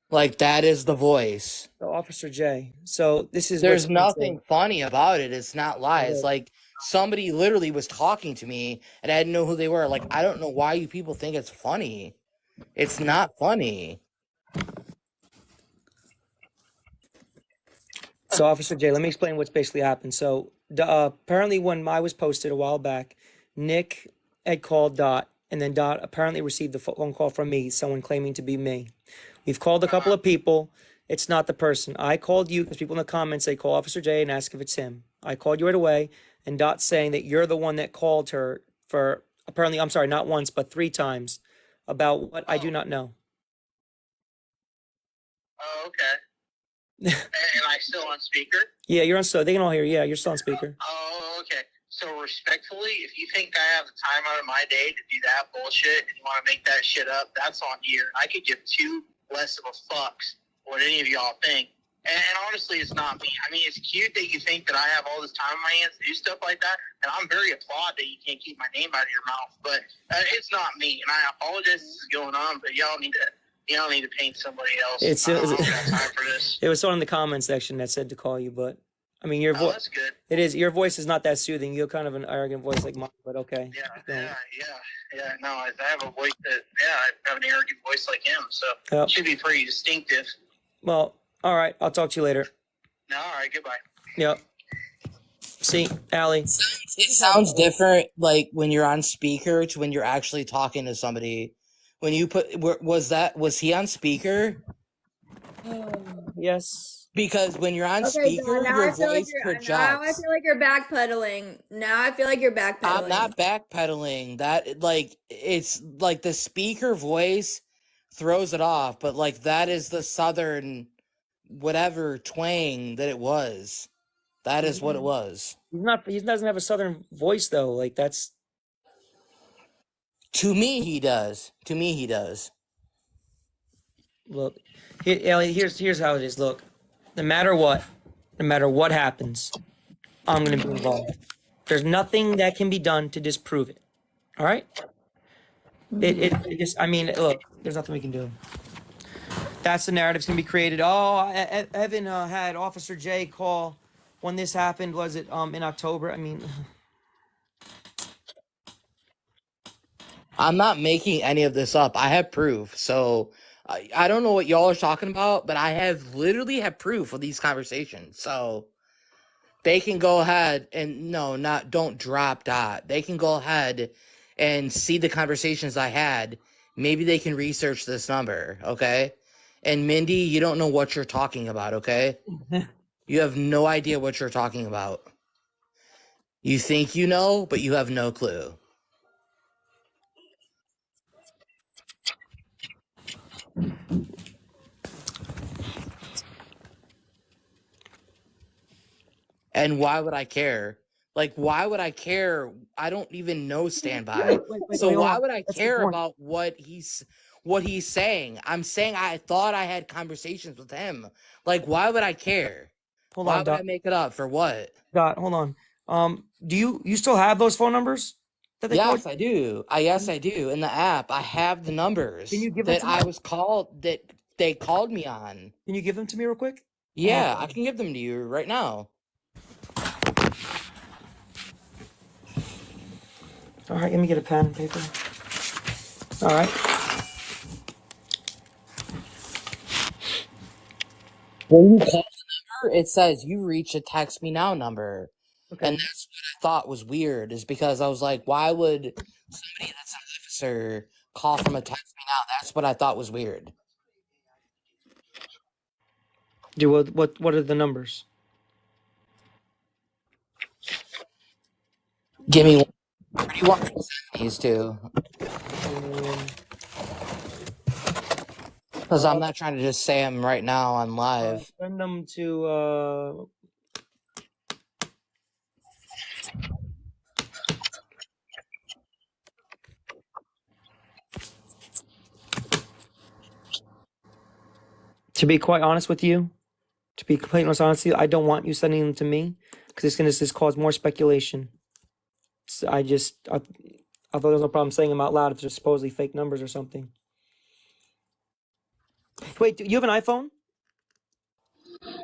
Like, that is the voice. So, Officer J. So this is There's what's nothing funny about it. It's not lies. Okay. Like, somebody literally was talking to me and I didn't know who they were. Like, I don't know why you people think it's funny. It's not funny. So, Officer J, let me explain what's basically happened. So, apparently, when I was posted a while back, Nick had called Dot, and then Dot apparently received a phone call from me, someone claiming to be me. We've called a couple of people. It's not the person. I called you because people in the comments say call Officer J and ask if it's him. I called you right away, and Dot's saying that you're the one that called her for apparently, I'm sorry, not once, but 3 times about what I do not know. Oh, okay. And I still on speaker? Yeah, you're on. So they can all hear. Yeah, you're still on speaker. Oh, okay. So respectfully, if you think I have the time out of my day to do that bullshit and you want to make that shit up, that's on you. I could give 2 less of a fucks what any of y'all think. And honestly, it's not me. I mean, it's cute that you think that I have all this time on my hands to do stuff like that, and I'm very applaud that you can't keep my name out of your mouth. But it's not me, and I apologize this is going on, but y'all need to paint somebody else. I don't have time for this. It was someone in the comment section that said to call you, but I mean, your voice. That's good. It is. Your voice is not that soothing. You have kind of an arrogant voice like mine, but okay. Yeah. Yeah, no, I have a voice that, I have an arrogant voice like him, so Yep. it should be pretty distinctive. Well, all right. I'll talk to you later. No, all right, goodbye. Yep. See, Allie. It sounds different, like when you're on speaker to when you're actually talking to somebody. When you was he on speaker? Yes. Because when you're on Okay, speaker, Dawn, now your I feel like voice you're projects. backpedaling. Now I feel like you're backpedaling. I'm not backpedaling. That like it's like the speaker voice throws it off, but like that is the southern whatever twang that it was. That is what it was. He doesn't have a southern voice though. Like that's. To me, he does. To me, he does. Look, Ellie, here's how it is. Look, no matter what happens, I'm gonna be involved. There's nothing that can be done to disprove it. All right? It just, I mean, look, there's nothing we can do. That's the narrative's gonna be created. Oh, Evan had Officer J call when this happened. Was it in October? I mean. I'm not making any of this up. I have proof. So I don't know what y'all are talking about, but I literally have proof of these conversations. So they can go ahead and don't drop Dot. They can go ahead and see the conversations I had. Maybe they can research this number, okay? And Mindy, you don't know what you're talking about, okay? You have no idea what you're talking about. You think you know, but you have no clue. And why would I care? Like, why would I care? I don't even know Standby. So why would I care about what he's saying? I'm saying I thought I had conversations with him. Like, why would I care? Hold Why on, would Dot. I make it up? For what? Dot, hold on. Do you still have those phone numbers? That they Yes, called? I do. Yes, I do. In the app, I have the numbers Can you give them that to me? I was called, that they called me on. Can you give them to me real quick? Yeah, I can give them to you right now. All right, let me get a pen and paper. All right. When you call the number, it says you reach a text me now number. Okay. And that's what I thought was weird, is because I was like, why would somebody that's an officer call from a text me now? That's what I thought was weird. What are the numbers? Give me one. Where do you want me to send these to? Because I'm not trying to just say them right now on live. Send them to To be quite honest with you, to be completely honest with you, I don't want you sending them to me because it's going to just cause more speculation. So I thought there was no problem saying them out loud if they're supposedly fake numbers or something. Wait, do you have an iPhone?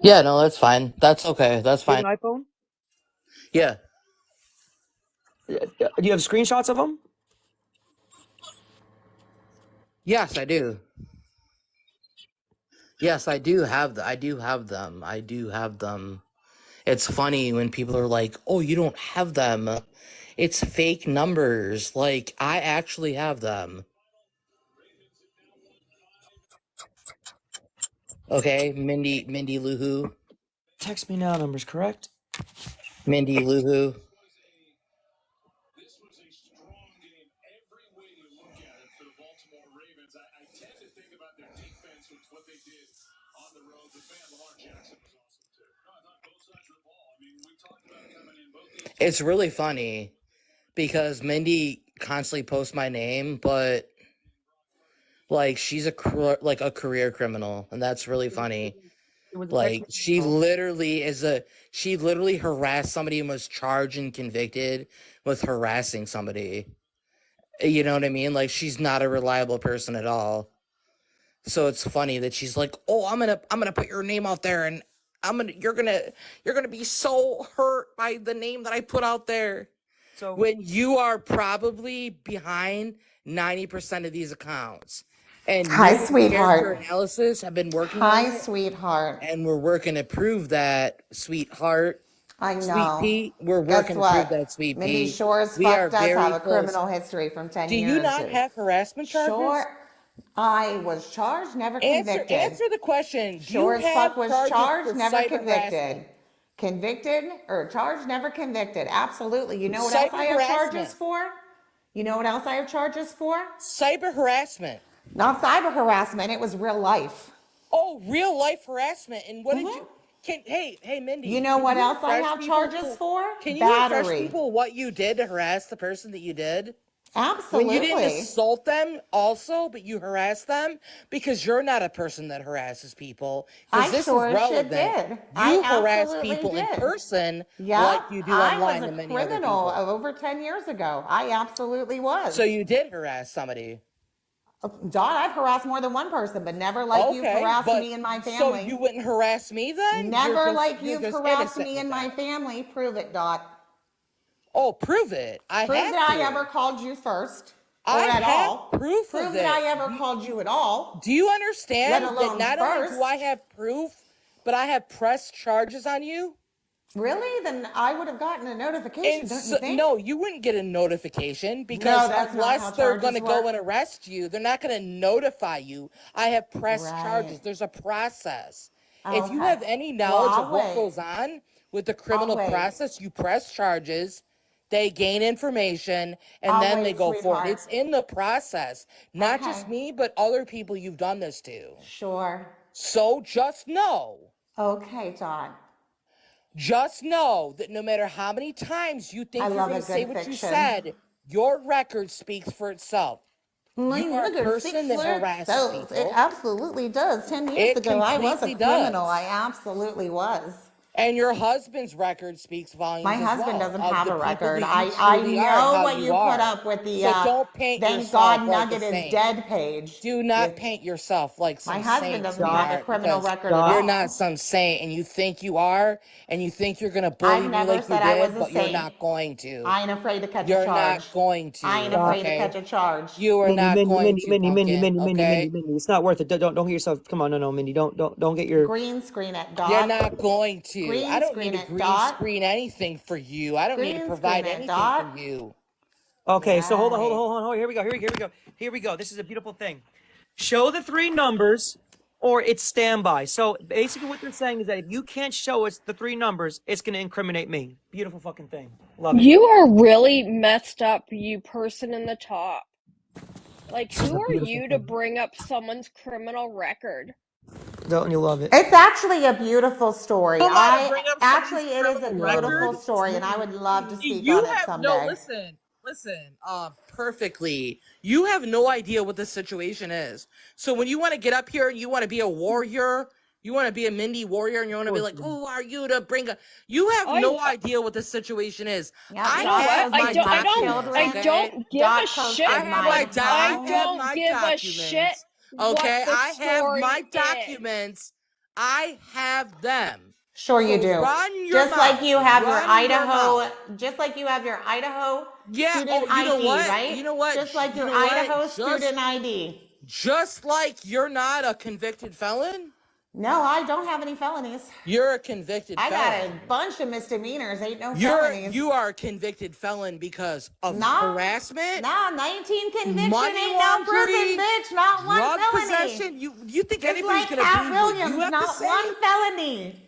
Yeah, no, that's fine. That's okay. That's You fine. have an iPhone? Yeah. Do you have screenshots of them? Yes, I do. Yes, I do have I do have them. I do have them. It's funny when people are like, "Oh, you don't have them. It's fake numbers." Like, I actually have them. Okay, Mindy Luhu. Text me now numbers, correct? Mindy Luhu. It's really funny because Mindy constantly posts my name, but like she's a career criminal, and that's really funny. Like she literally harassed somebody and was charged and convicted with harassing somebody. You know what I mean? Like, she's not a reliable person at all. So it's funny that she's like, "Oh, I'm gonna put your name out there, and you're gonna be so hurt by the name that I put out there." So when you are probably behind 90% of these accounts. And Hi, me and character sweetheart. analysis have been working Hi, on it. sweetheart. And we're working to prove that, sweetheart. I Sweet know. Pea, we're Guess working to prove what? that, Sweet Mindy Pea. sure as We are fuck does have very a close. criminal history from 10 Do years. you not have harassment charges? Sure. I was charged, never Answer convicted. the question. Do Sure you as fuck have was charges charged, for never cyber convicted. harassment? Convicted or charged, never convicted. Absolutely. You know what else I Cyber have harassment. charges for? You know what else I have charges for? Cyber harassment. Not cyber harassment. It was real life. Oh, real life harassment. And what did you? Hey, Mindy. You know can what you else I refresh have people charges for? Can you refresh Battery. people what you did to harass the person that you did? Absolutely. When you didn't assault them also, but you harassed them, because you're not a person that harasses people. I Because this sure is as shit relevant. did. You I harass absolutely people in did. person Yeah, like you do I online was to a many other criminal people. over 10 years ago. I absolutely was. So you did harass somebody. Dot, I've harassed more than one person, but never like you've harassed but me and my so family. you wouldn't harass me then? Never like you're you've just harassed innocent me with and my that. family. Prove it, Dot. Oh, prove it. I Prove have that I proof. ever called you first. Or I at have all. proof Prove of that I it. ever called you at all. Do you understand Let that alone not only do I first. have proof, but I have pressed charges on you? Really? Then I would have gotten a notification, And don't you think? no, you wouldn't get a notification because that's not how unless they're going to charges go work. and arrest you, they're not going to notify you. I have pressed Right. charges. There's a process. If you Okay. have any Well, knowledge I'll of what wait. goes on with the criminal wait. process, you press charges, they gain information, and I'll then wait, they go forward. sweetheart. It's in the process. Not just Okay. me, but other people you've done this to. Sure. So just know. Okay, Dot. Just know that no matter how many times you think I you're love going a to say good what you fiction. said, your record speaks for itself. My You are a record person speaks that for harasses itself. It people. absolutely does. 10 years It ago, I was a completely criminal. does. I absolutely was. And your husband's record speaks volumes My as husband well doesn't of have the a people record. that you I truly are and know how what you put are. up with the So don't paint thank yourself God like Nugget a is saint. dead page. Do not paint yourself like some My husband saint, doesn't have a sweetheart, criminal because record at you're all. not some saint, and you think you are, and you think you're gonna bully I've me never like you said I was did, a but you're saint. not going to. I ain't afraid to catch a You're charge. not going to. I ain't afraid to Okay? catch a charge. You are not going Mindy, to, Mindy, Mindy, pumpkin. Mindy, Mindy, Okay? Mindy, Mindy. It's not worth it. Don't get yourself. Come on, no, Mindy. Don't get your. Green screen it, You're Dot. not going to. Green I don't screen need to it, green Dot. screen anything for you. I don't need to Green provide screen it, anything Dot. for you. Okay, so hold on. Here we go. This is a beautiful thing. Show the three numbers, or it's standby. So basically, what they're saying is that if you can't show us the three numbers, it's going to incriminate me. Beautiful fucking thing. Love it. You are really messed up, you person in the top. Like, This is who a are beautiful you to thing. bring up someone's criminal record? Don't you love it? It's actually a beautiful story. You want to bring up someone's Actually, it is a criminal beautiful record? story, and I would love to speak You on it have no someday. listen, perfectly. You have no idea what the situation is. So when you want to get up here and you want to be a warrior, you want to be a Mindy warrior, and you want to be like, "Who are you to bring a?" You have no idea what the situation is. Yeah, I you know have what? my I documents. don't give Dot a posted shit. I have my I don't give a shit documents. what Okay, the I have story my is. documents. I have them. Sure you So do. run your Just like mouth. you have your Run your Idaho, mouth. just like you have your Idaho Yeah. student Oh, you know ID, what? right? You know what? Just like You your know what? Idaho student ID. Just like you're not a convicted felon, No, I don't have any felonies. you're a convicted I got felon. a bunch of misdemeanors. Ain't no felonies. You are a convicted felon because of Nah. harassment, Nah, 19 conviction money ain't no prison, laundering, bitch. Not one drug felony. possession. You think Just anybody's like gonna Pat believe what Williams, you have not to say? one felony.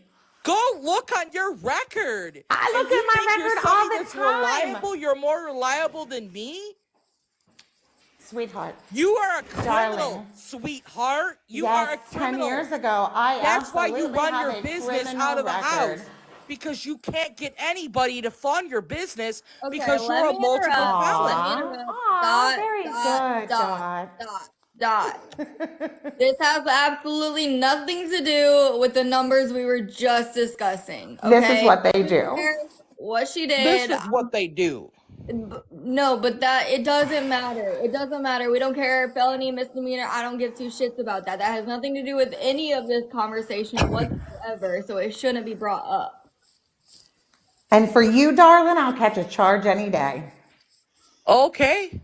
Go look on your record. I And look you at my think you're record somebody all the that's time. reliable? You're more reliable than me? Sweetheart. You are a criminal, Darling. sweetheart. You Yes, are a 10 criminal. years ago, I That's why you absolutely run have your a business criminal out of the record. house. Because you can't get anybody to fund your business Okay, because let you're a me multiple interrupt. felon. Let me interrupt. Aw, very good, Dot. This has absolutely nothing to do with the numbers we were just discussing. Okay? This is what they Who do. cares what she This did. is what they do. No, but that it doesn't matter. It doesn't matter. We don't care. Felony, misdemeanor. I don't give two shits about that. That has nothing to do with any of this conversation whatsoever. So it shouldn't be brought up. And for you, darling, I'll catch a charge any day. Okay.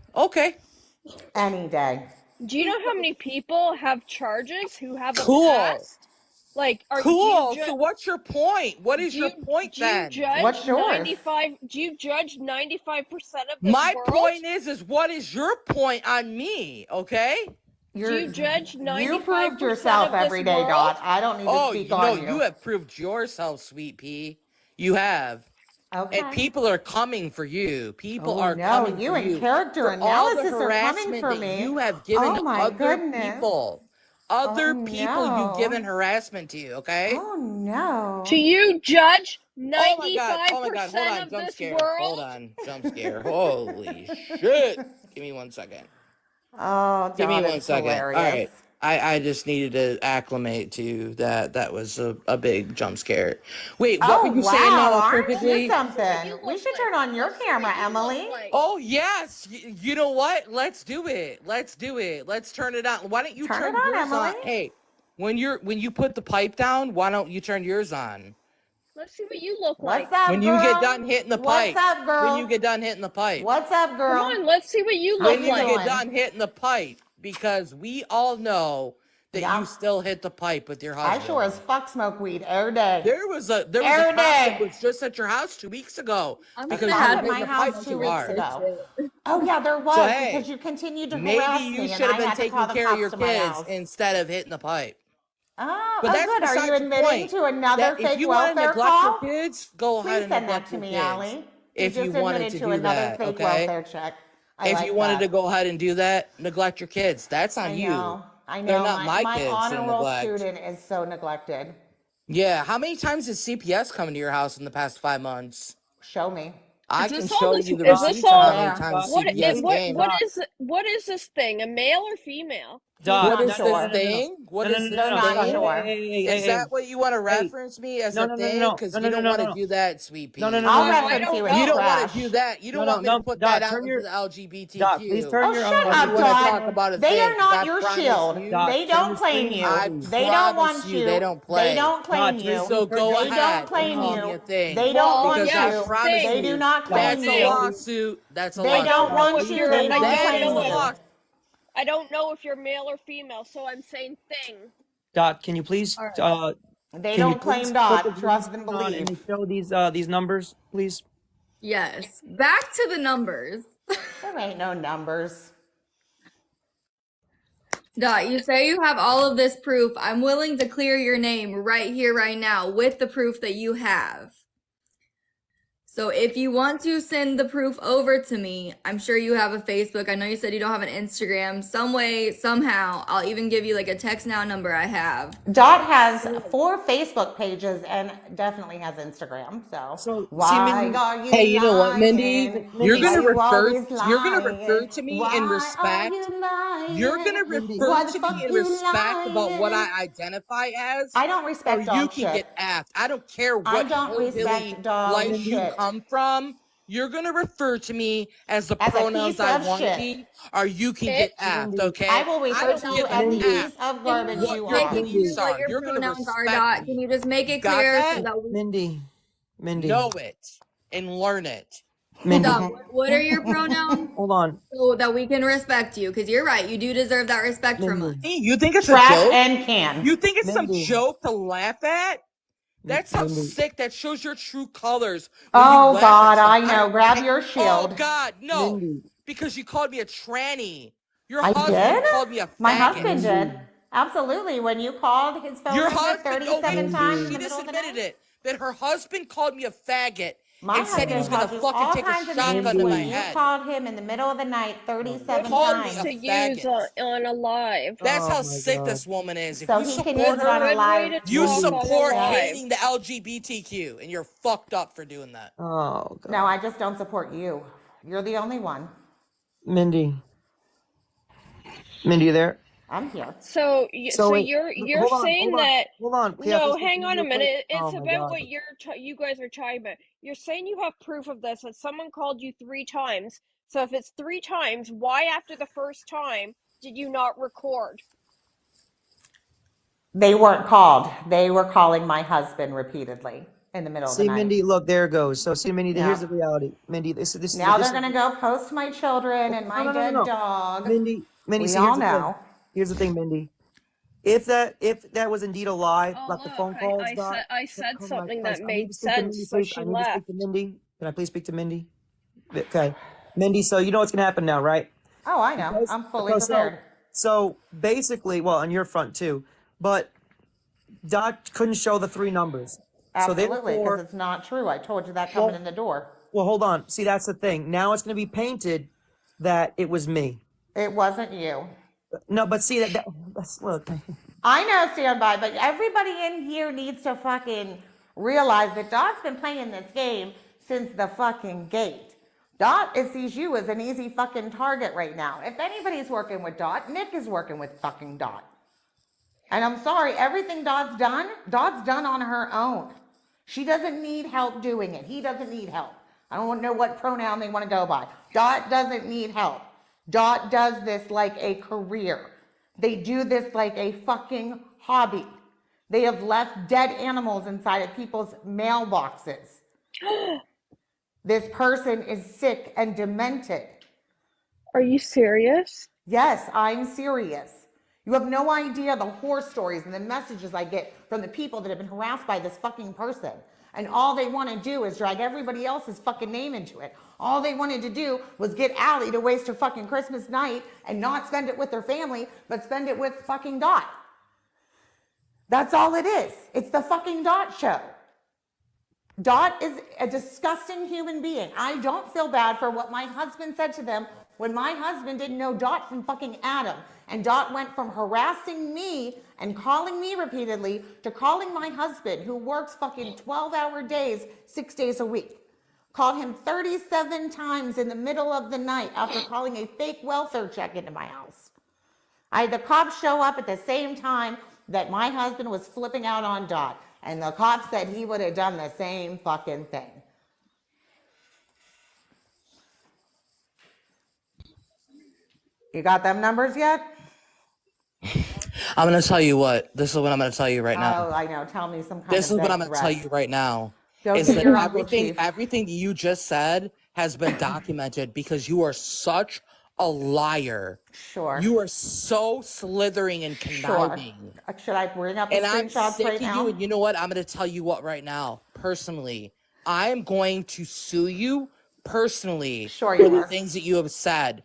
Any day. Do you know how many people have charges who have a Cool. past? Like, Cool. So what's your point? What is your point do you then? judge 95? Do you judge 95% of this My world? point is what is your point on me? Okay. Do you judge 95% You proved yourself of this every day, world? Dot. I don't need to speak on you. You have proved yourself, sweet pea. You have. Okay. And people are coming for you. People Oh, are no, coming you for and you. character For all the analysis are coming harassment for that me. you have given Oh, my other goodness. people. Other Oh, people you've no. given harassment to, okay? Oh, no. Do you judge 95% Oh my god, hold on, of jump this scare. world? Hold on, jump scare. Holy shit. Give me 1 second. Oh, Give me Dot, 1 it's second. hilarious. All right. I just needed to acclimate to that. That was a big jump scare. Wait, what were you saying now Aren't you perfectly? something? We should turn on your camera, Emily. Oh, yes. You know what? Let's do it. Let's turn it on. Why don't you turn it on, yours on? Emily. Hey, when you put the pipe down, why don't you turn yours on? Let's see what you look like. What's up, When girl? you get done hitting the pipe. What's up, girl? When you get done hitting the pipe. What's up, girl? Come on, let's see what you look When you like. get done hitting the pipe, because we all know that you still hit the pipe with your husband. I sure as fuck smoke weed every day. There was a cop Every that day. was just at your house 2 weeks ago because you I were was at my hitting the house pipe 2 too weeks hard. ago. Oh yeah, there was So hey, because you continued to maybe harass you me, should and I have been had to taking call the care of cops your to my kids house. instead of hitting the pipe. Oh, But that's good. Are you besides the admitting point. to another That if fake you want to welfare neglect call? your kids, go ahead Please and send that neglect to your me, kids. Allie. If You you just wanted admitted to to do another that, fake okay? welfare check. I If like you wanted that. to go ahead and do that, neglect your kids. That's on I you. know. I They're know. not my My kids to honor roll neglect. student is so neglected. Yeah, how many times did CPS come into your house in the past 5 months? Show me. I Is can this all show this? you the Is this receipts on how all? many times What? CPS came. What is this thing? A male or female? What not is this sure. thing? What is They're this not thing? sure. Is that what you want to reference me as a thing? Because you don't want to do that, sweet pea. I'll reference you as You don't trash. want to do that. You don't want me to put that out into the LGBTQ. Oh, shut Or up, you want to talk Dot. about a They thing? are 'Cause not I your promise shield. you- They don't claim you. I They don't promise want you. you. They don't play. They don't claim you. So go They ahead don't and claim call me you. a thing. They don't want Because I you. promise They you, do not claim that's you. a lawsuit. That's a They lawsuit. don't want if you. you're, They I don't don't claim know you. if I don't know if you're male or female, so I'm saying thing. Dot, can you please They can you don't claim please Dot. put the Trust green and screen on and believe. show these numbers, please? Yes. Back to the numbers. There ain't no numbers. Dot, you say you have all of this proof. I'm willing to clear your name right here, right now, with the proof that you have. So if you want to send the proof over to me, I'm sure you have a Facebook. I know you said you don't have an Instagram. Some way, somehow, I'll even give you like a text now number I have. Dot has 4 Facebook pages and definitely has Instagram. So why are you Hey, you know what, Mindy? lying? You're Why gonna you refer. always You're gonna lying? refer to me in Why are respect. you lying? You're gonna refer Why the to fuck me in you respect about what lying? I identify as. I don't Or respect you dog can shit. get effed. I don't care I what don't hillbilly respect dog life you shit. come from. You're gonna refer to me as the As a pronouns piece I of want to shit. be, or you can get effed. Okay? I will I refer don't to you give as a the f piece of Can garbage you what you your make are. it beliefs clear what are. your You're gonna pronouns are, respect Dot? Can me. you just make it Got clear so that? that we Mindy. Know it and learn it. Dot, what are your pronouns? Hold on. So that we can respect you, because you're right. You do deserve that respect from us. Hey, you think it's a Trash joke? and can. You think it's some Mindy. joke to laugh at? That sounds Mindy. sick. That shows your true colors. When you Oh laugh God, at I something. know. Grab can't- your Oh shield. God, no! Mindy. Because you called me a tranny. Your I husband did? called me a My faggot. husband did. Absolutely. When you called his phone Your number husband. Oh 37 wait, times in she the just middle of the admitted night. it. That her husband called me a faggot My and said he was husband gonna calls you fucking all take a kinds of names shotgun to my when you head. called him in the middle of the night 37 Called me times. a To use faggot. on a live. That's Oh how my sick God. this woman is. If So you he can support use it on her, a Good way live. to you talk on a support live. hating the LGBTQ, and you're fucked up for doing that. Oh God. No, I just don't support you. You're the only one. Mindy. Mindy, you there? I'm here. So So wait, you're hold on, saying hold on, that hold on. Can I no, say hang something on a real quick? minute. It's Oh my about God. what you guys are talking about. You're saying you have proof of this that someone called you 3 times. So if it's 3 times, why after the first time did you not record? They weren't called. They were calling my husband repeatedly. in the middle of the See, night. Mindy, look, there it goes. So, see, Mindy, here's Yeah. the reality. Mindy, this Now is they're gonna go post my children and my dead dog. Mindy, We see, all here's the thing. know. Here's the thing, Mindy. If that was indeed a lie, like the phone calls, I said come on, something guys, that I need made to speak to sense, Mindy, so please. she I need to speak left. to Mindy. Can I please speak to Mindy? Okay, Mindy. So you know what's gonna happen now, right? Oh, I know. I'm fully prepared. So basically, well, on your front too, but Dot couldn't show the 3 numbers. Absolutely, because it's not true. I told you that coming in the door. Well, hold on. See, that's the thing. Now it's going to be painted that it was me. It wasn't you. No, but see that's look. I know, standby, but everybody in here needs to fucking realize that Dot's been playing this game since the fucking gate. Dot sees you as an easy fucking target right now. If anybody's working with Dot, Nick is working with fucking Dot. And I'm sorry, everything Dot's done on her own. She doesn't need help doing it. He doesn't need help. I don't know what pronoun they want to go by. Dot doesn't need help. Dot does this like a career. They do this like a fucking hobby. They have left dead animals inside of people's mailboxes. This person is sick and demented. Are you serious? Yes, I'm serious. You have no idea the horror stories and the messages I get from the people that have been harassed by this fucking person. And all they want to do is drag everybody else's fucking name into it. All they wanted to do was get Allie to waste her fucking Christmas night and not spend it with her family, but spend it with fucking Dot. That's all it is. It's the fucking Dot show. Dot is a disgusting human being. I don't feel bad for what my husband said to them when my husband didn't know Dot from fucking Adam. And Dot went from harassing me and calling me repeatedly to calling my husband, who works fucking 12-hour days, 6 days a week. Called him 37 times in the middle of the night after calling a fake welfare check into my house. I had the cops show up at the same time that my husband was flipping out on Dot. And the cops said he would have done the same fucking thing. You got them numbers yet? I'm going to tell you what. This is what I'm going to tell you right now. Oh, I know. Tell me some kind This of is what I'm going to tell threat. you right now. Don't Is give that your Uncle Chief. everything that you just said has been documented because you are such a liar. Sure. You are so slithering and conniving. Sure. Should I bring up the And I'm screenshots sick right of now? you. And you know what? I'm going to tell you what right now. Personally, I am going to sue you personally Sure for you the are. things that you have said.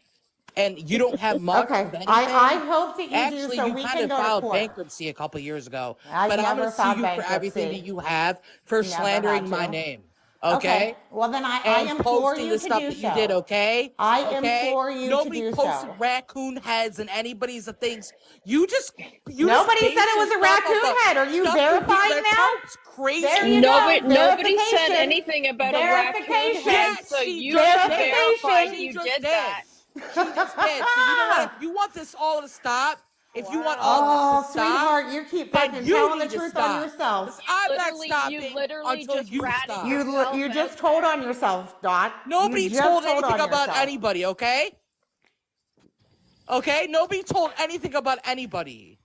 And you don't have much Okay. of anything. I hope that you Actually, do so you we kind can of go to filed court. bankruptcy a couple years ago. I But I'm never going to sue filed you for everything bankruptcy. that you have for Never slandering had my to. name. Okay. Okay? Well, then I And implore posting you the to stuff do that you did, so. okay? I Okay? implore you Nobody to do posted so. raccoon heads and anybody's things. You just Nobody base said it your was a stuff off raccoon of head. Are you stuff you hear. verifying That's now? how it's crazy. There you Nobody, go. nobody said Verification. anything about a raccoon head, Yes, so she you just just did. verified She you just did did. that. She just did. So you know what? If you want this all to stop, if you want all Oh, this to stop, sweetheart, you keep then fucking you telling the need to truth stop. on yourself. 'Cause I'm not You stopping literally until just you ratted stop. yourself You out just told there. on yourself, Dot. Nobody You just told told anything on about yourself. anybody, okay? Okay? Nobody told anything about anybody.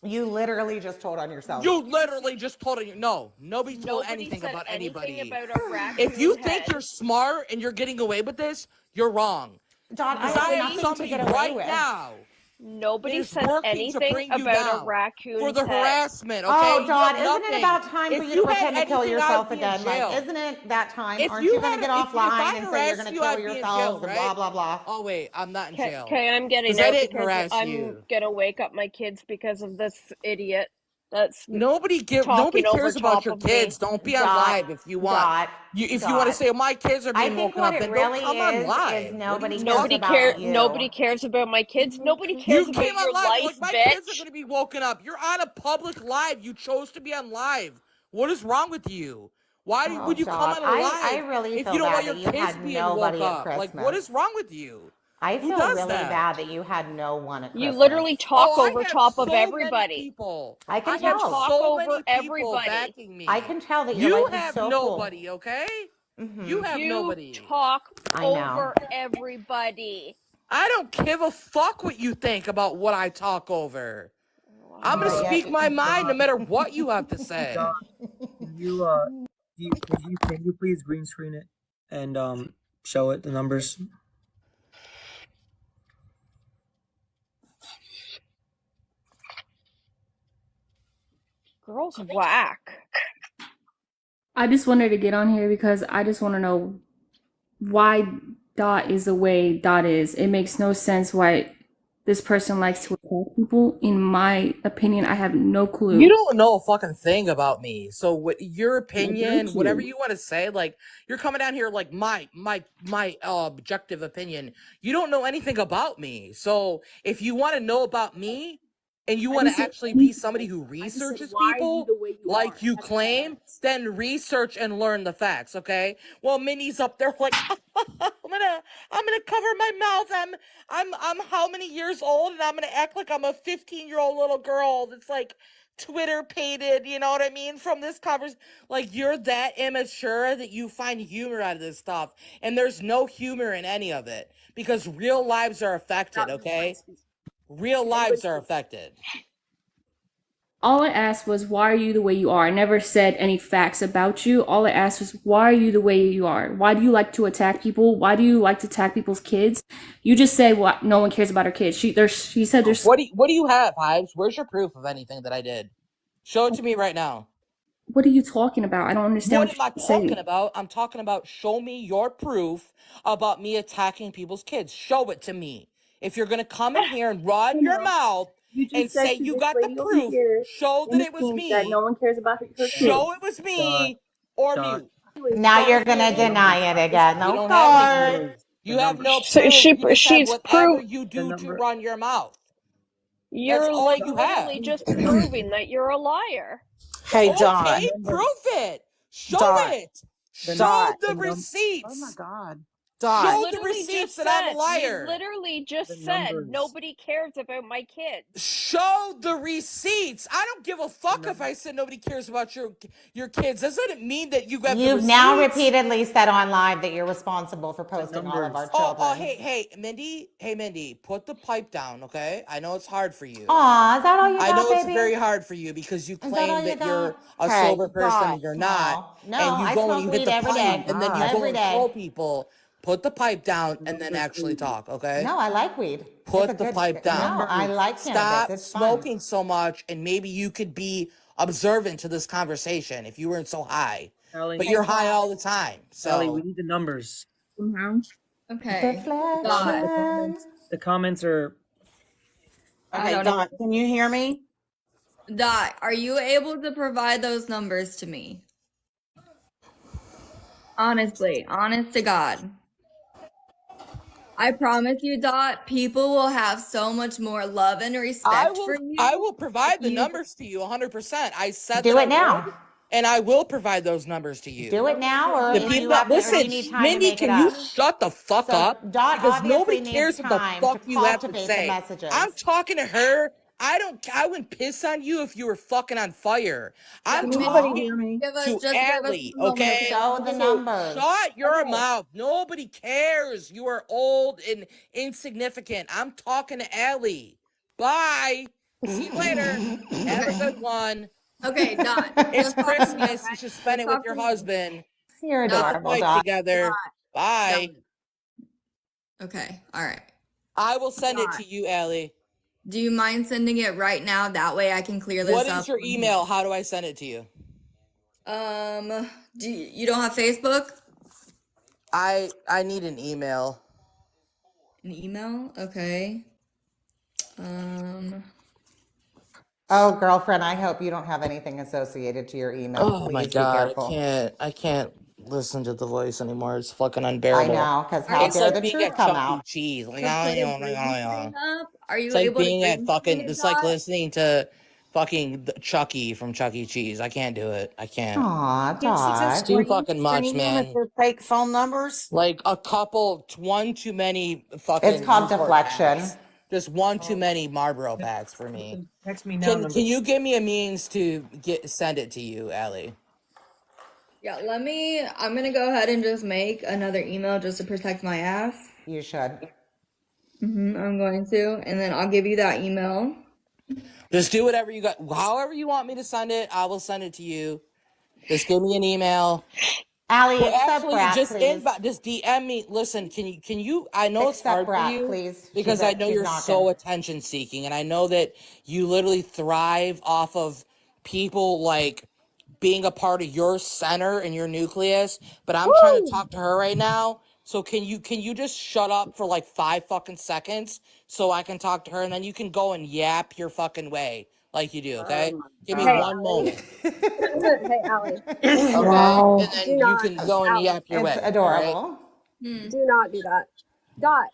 You literally just told on yourself. You literally just told it. No, nobody told Nobody anything said about anything anybody. about a raccoon If you head. think you're smart and you're getting away with this, you're wrong. Dot, I Because I have have nothing to somebody get away right with. now Nobody is said working to anything bring you about a down raccoon for the head. harassment, okay? Oh, You Dot, have isn't it nothing. about time for If you to had pretend to kill anything, I yourself would be in again? Like, jail. isn't it that time? If Aren't you you going to had, get if I offline and say you're harassed going to you, kill I'd be in yourselves jail, and right? blah, blah, blah? Oh wait, I'm not in jail. Okay, I'm getting Because I out didn't because harass I'm you. gonna wake up my kids because of this idiot that's Nobody talking over cares about top your of kids. me. Don't be on Dot, live if you want. Dot, If you want to Dot. say my kids are I being think woken what up, it then really don't come on is live. What are nobody you cares talking about you. Nobody cares about my kids. Nobody cares You about came on your live life, like my kids are bitch. going to be woken up. You're on a public live. You chose to be on live. What is wrong with you? Why Oh, would you come Dot, on a live I really if feel you don't want bad your that you kids had being woke nobody at up? Like, Christmas. what is wrong with you? I Who feel does really that? bad that you had no one at You Christmas. literally talk Oh, over I have top so of many everybody. people. I can I You have tell. talk so over many people everybody. backing me. I can tell that your You life is have so nobody, okay? full. You have You nobody. talk I know. over everybody. I don't give a fuck what you think about what I talk over. I'm going to But speak yet, my mind no matter what you have to say. You Can you please green screen it and show it the numbers? Girls whack. I just wanted to get on here because I just want to know why Dot is the way Dot is. It makes no sense why this person likes to attack people. In my opinion, I have no clue. You don't know a fucking thing about me. So what your I opinion, don't whatever you. you want to say, like you're coming down here like my objective opinion. You don't know anything about me. So if you want to know about me and you I want didn't to say actually be somebody anything. who I just said, researches why are you people the way you are? like you That's all I claim, asked. then research and learn the facts, okay? Well, Minnie's up there like I'm gonna cover my mouth. I'm how many years old and I'm gonna act like I'm a 15-year-old little girl that's like Twitter pated, you know what I mean? From this conversation, like you're that immature that you find humor out of this stuff, and there's no humor in any of it because real lives are affected. Okay, real lives are affected. All I asked was, why are you the way you are? I never said any facts about you. All I asked was, why are you the way you are? Why do you like to attack people? Why do you like to attack people's kids? You just said, what? No one cares about her kids. She said there's. What do you have, Hives? Where's your proof of anything that I did? Show it to me right now. What are you talking about? I don't understand What what am I you're saying. talking about? I'm talking about show me your proof about me attacking people's kids. Show it to me. If you're gonna come in here and run your mouth You and just said say to you this got the lady over proof, here show in that the it was pink that no me. one cares about her kids. Show it was me or mute. Now Show you're it to gonna me. deny it again. You Oh don't have any God. proof. You have no So proof. You just have she's whatever proof. you do to run your mouth. That's You're all like you literally have. just proving that you're a liar. Hey, Dot. Okay, prove it. Show Dot. it. Show Dot. the Oh my receipts. God. You Dot. Show the literally receipts just that I'm a said, liar. nobody cares about my kids. Show the receipts. I don't give a fuck if I said nobody cares about your kids. Doesn't mean that you have the You've now receipts. repeatedly said on live that you're responsible for posting all of our children. Hey, Mindy, put the pipe down, okay? I know it's hard for you. Aw, is that all you I got, know it's baby? very hard for you because you Is that all claim you that you're got? a Hey, sober person Dot. and you're not, Aw. No, and you I go and smoke you hit weed the every day. pipe, and then you go Every and day. troll people. Put the pipe down and then actually talk, okay? No, I like weed. It's a Put the good. pipe down. No, I like cannabis. Stop It's fun. smoking so much, and maybe you could be observant to this conversation if you weren't so high. Allie, But you're high all the time. Allie, we So need the numbers. Somehow. Okay. The comments are. I Okay, don't Dot, can you hear me? Dot, are you able to provide those numbers to me? Honestly, honest to God. I promise you, Dot, people will have so much more love and respect for you. I will provide the you- numbers to you 100%. I said Do that I it now. would, and I will provide those numbers to you. Do it now, or The if you people, have to, or do listen, you need time to Mindy, make it can you up? shut the fuck So up? Dot Because nobody obviously needs cares what the time fuck to you have to cultivate the say. messages. I'm talking to her. I wouldn't piss on you if you were fucking on fire. I'm Can talking anybody hear me? to Just give us Allie, a moment, okay? Show the So numbers. shut your mouth. Nobody cares. You are old and insignificant. I'm talking to Allie. Bye. See you later. Have a good one. Okay, Dot. It's Just talk to me, Christmas. okay? You should spend it with Talk your to me. husband. You're Put the adorable, pipe Dot. together. Bye. Okay, all right. I will send it to you, Allie. Do you mind sending it right now? That way I can clear this What up. is your email? How do I send it to you? You don't have Facebook? I need an email. An email? Okay. Oh, girlfriend, I hope you don't have anything associated to your email. Oh my Please be god, careful. I can't listen to the voice anymore. It's fucking I unbearable. know, because how It's dare like the being truth at come Chuck E. out? Cheese. Like, To put a green screen up? Are you it's like able to being at green fucking. screen it, It's like Dot? listening to fucking Chucky from Chuck E. Cheese. I can't do it. I can't. Aw, Did she just It's too Dot. green fucking much, screen them with man. their fake phone numbers? Like a couple, one too many fucking. It's called Newport deflection. packs. Just one too many Marlboro packs for me. Text me now. Can you give me a means to send it to you, Allie? Yeah, I'm gonna go ahead and just make another email just to protect my ass. You should. I'm going to, and then I'll give you that email. Just do whatever you got. However you want me to send it, I will send it to you. Just give me an email. Allie, Well, accept actually, Brat, please. just DM me. Listen, can you? I know it's Accept hard for Brat, you please. because I know She's you're knocking. so attention seeking, and I know that you literally thrive off of people like being a part of your center and your nucleus. But I'm trying to Woo! talk to her right now. So can you just shut up for like 5 fucking seconds so I can talk to her, and then you can go and yap your fucking way like you do, Oh okay? my Give me God. 1 moment. Hey, Allie. Okay? And then Do you not, can go and Allie. yap your It's way, all right? adorable. Do not do that. Dot.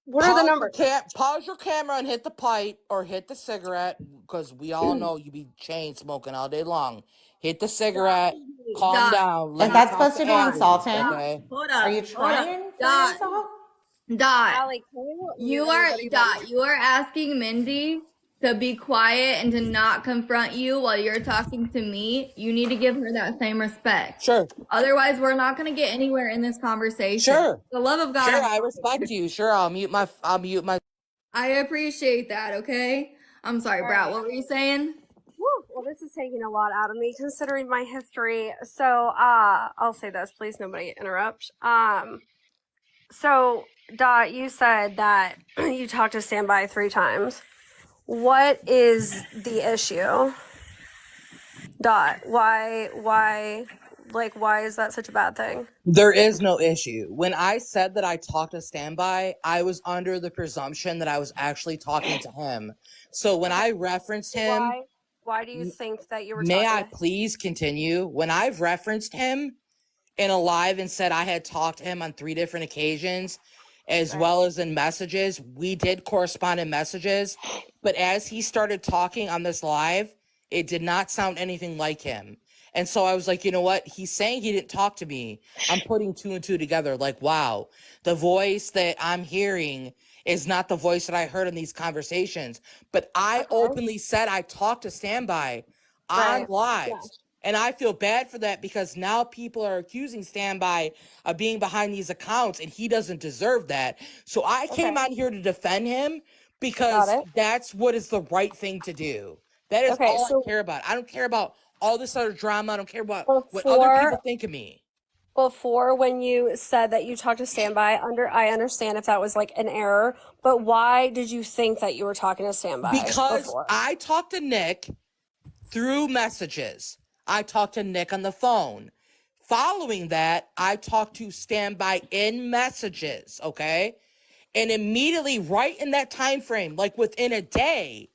What are the numbers? Pause your camera and hit the pipe or hit the cigarette, because we all know you be chain smoking all day long. Hit the cigarette, calm Dot. down, let Is me that talk supposed to to be Abby, insulting? okay? Hold Are up. you Hold up. trying for an Dot. insult? Dot. Allie, can you You mute are anybody but me? Dot. You are asking Mindy to be quiet and to not confront you while you're talking to me. You need to give her that same respect. Sure. Otherwise, we're not going to get anywhere in this conversation. Sure. For the love of God, Sure, I'm I talking to respect you. you. Sure, I'll mute my I appreciate that. Okay. I'm sorry, All Brat. right. What were you saying? Woo. Well, this is taking a lot out of me considering my history. So, I'll say this, please, nobody interrupt. So, Dot, you said that you talked to Standby 3 times. What is the issue? Dot, why is that such a bad thing? There is no issue. When I said that I talked to Standby, I was under the presumption that I was actually talking to him. So when I referenced him, Why do you think that you were may talking I to him? please continue? When I've referenced him in a live and said I had talked to him on 3 different occasions, as Right. well as in messages, we did correspond in messages. But as he started talking on this live, it did not sound anything like him. And so I was like, you know what? He's saying he didn't talk to me. I'm putting 2 and 2 together. Like, wow, the voice that I'm hearing is not the voice that I heard in these conversations. But I openly said I talked to Standby on Right. lives. And I feel bad for that because now people are accusing Standby of being behind these accounts, and he doesn't deserve that. So I came on here to defend him because that's what is the right thing to do. That is Okay, all I so care about. I don't care about all this other drama. I don't care about what other people before think of me. when you said that you talked to Standby, I understand if that was like an error, but why did you think that you were talking to Standby Because before? I talked to Nick through messages. I talked to Nick on the phone. Following that, I talked to Standby in messages, okay? And immediately, right in that time frame, like within a day,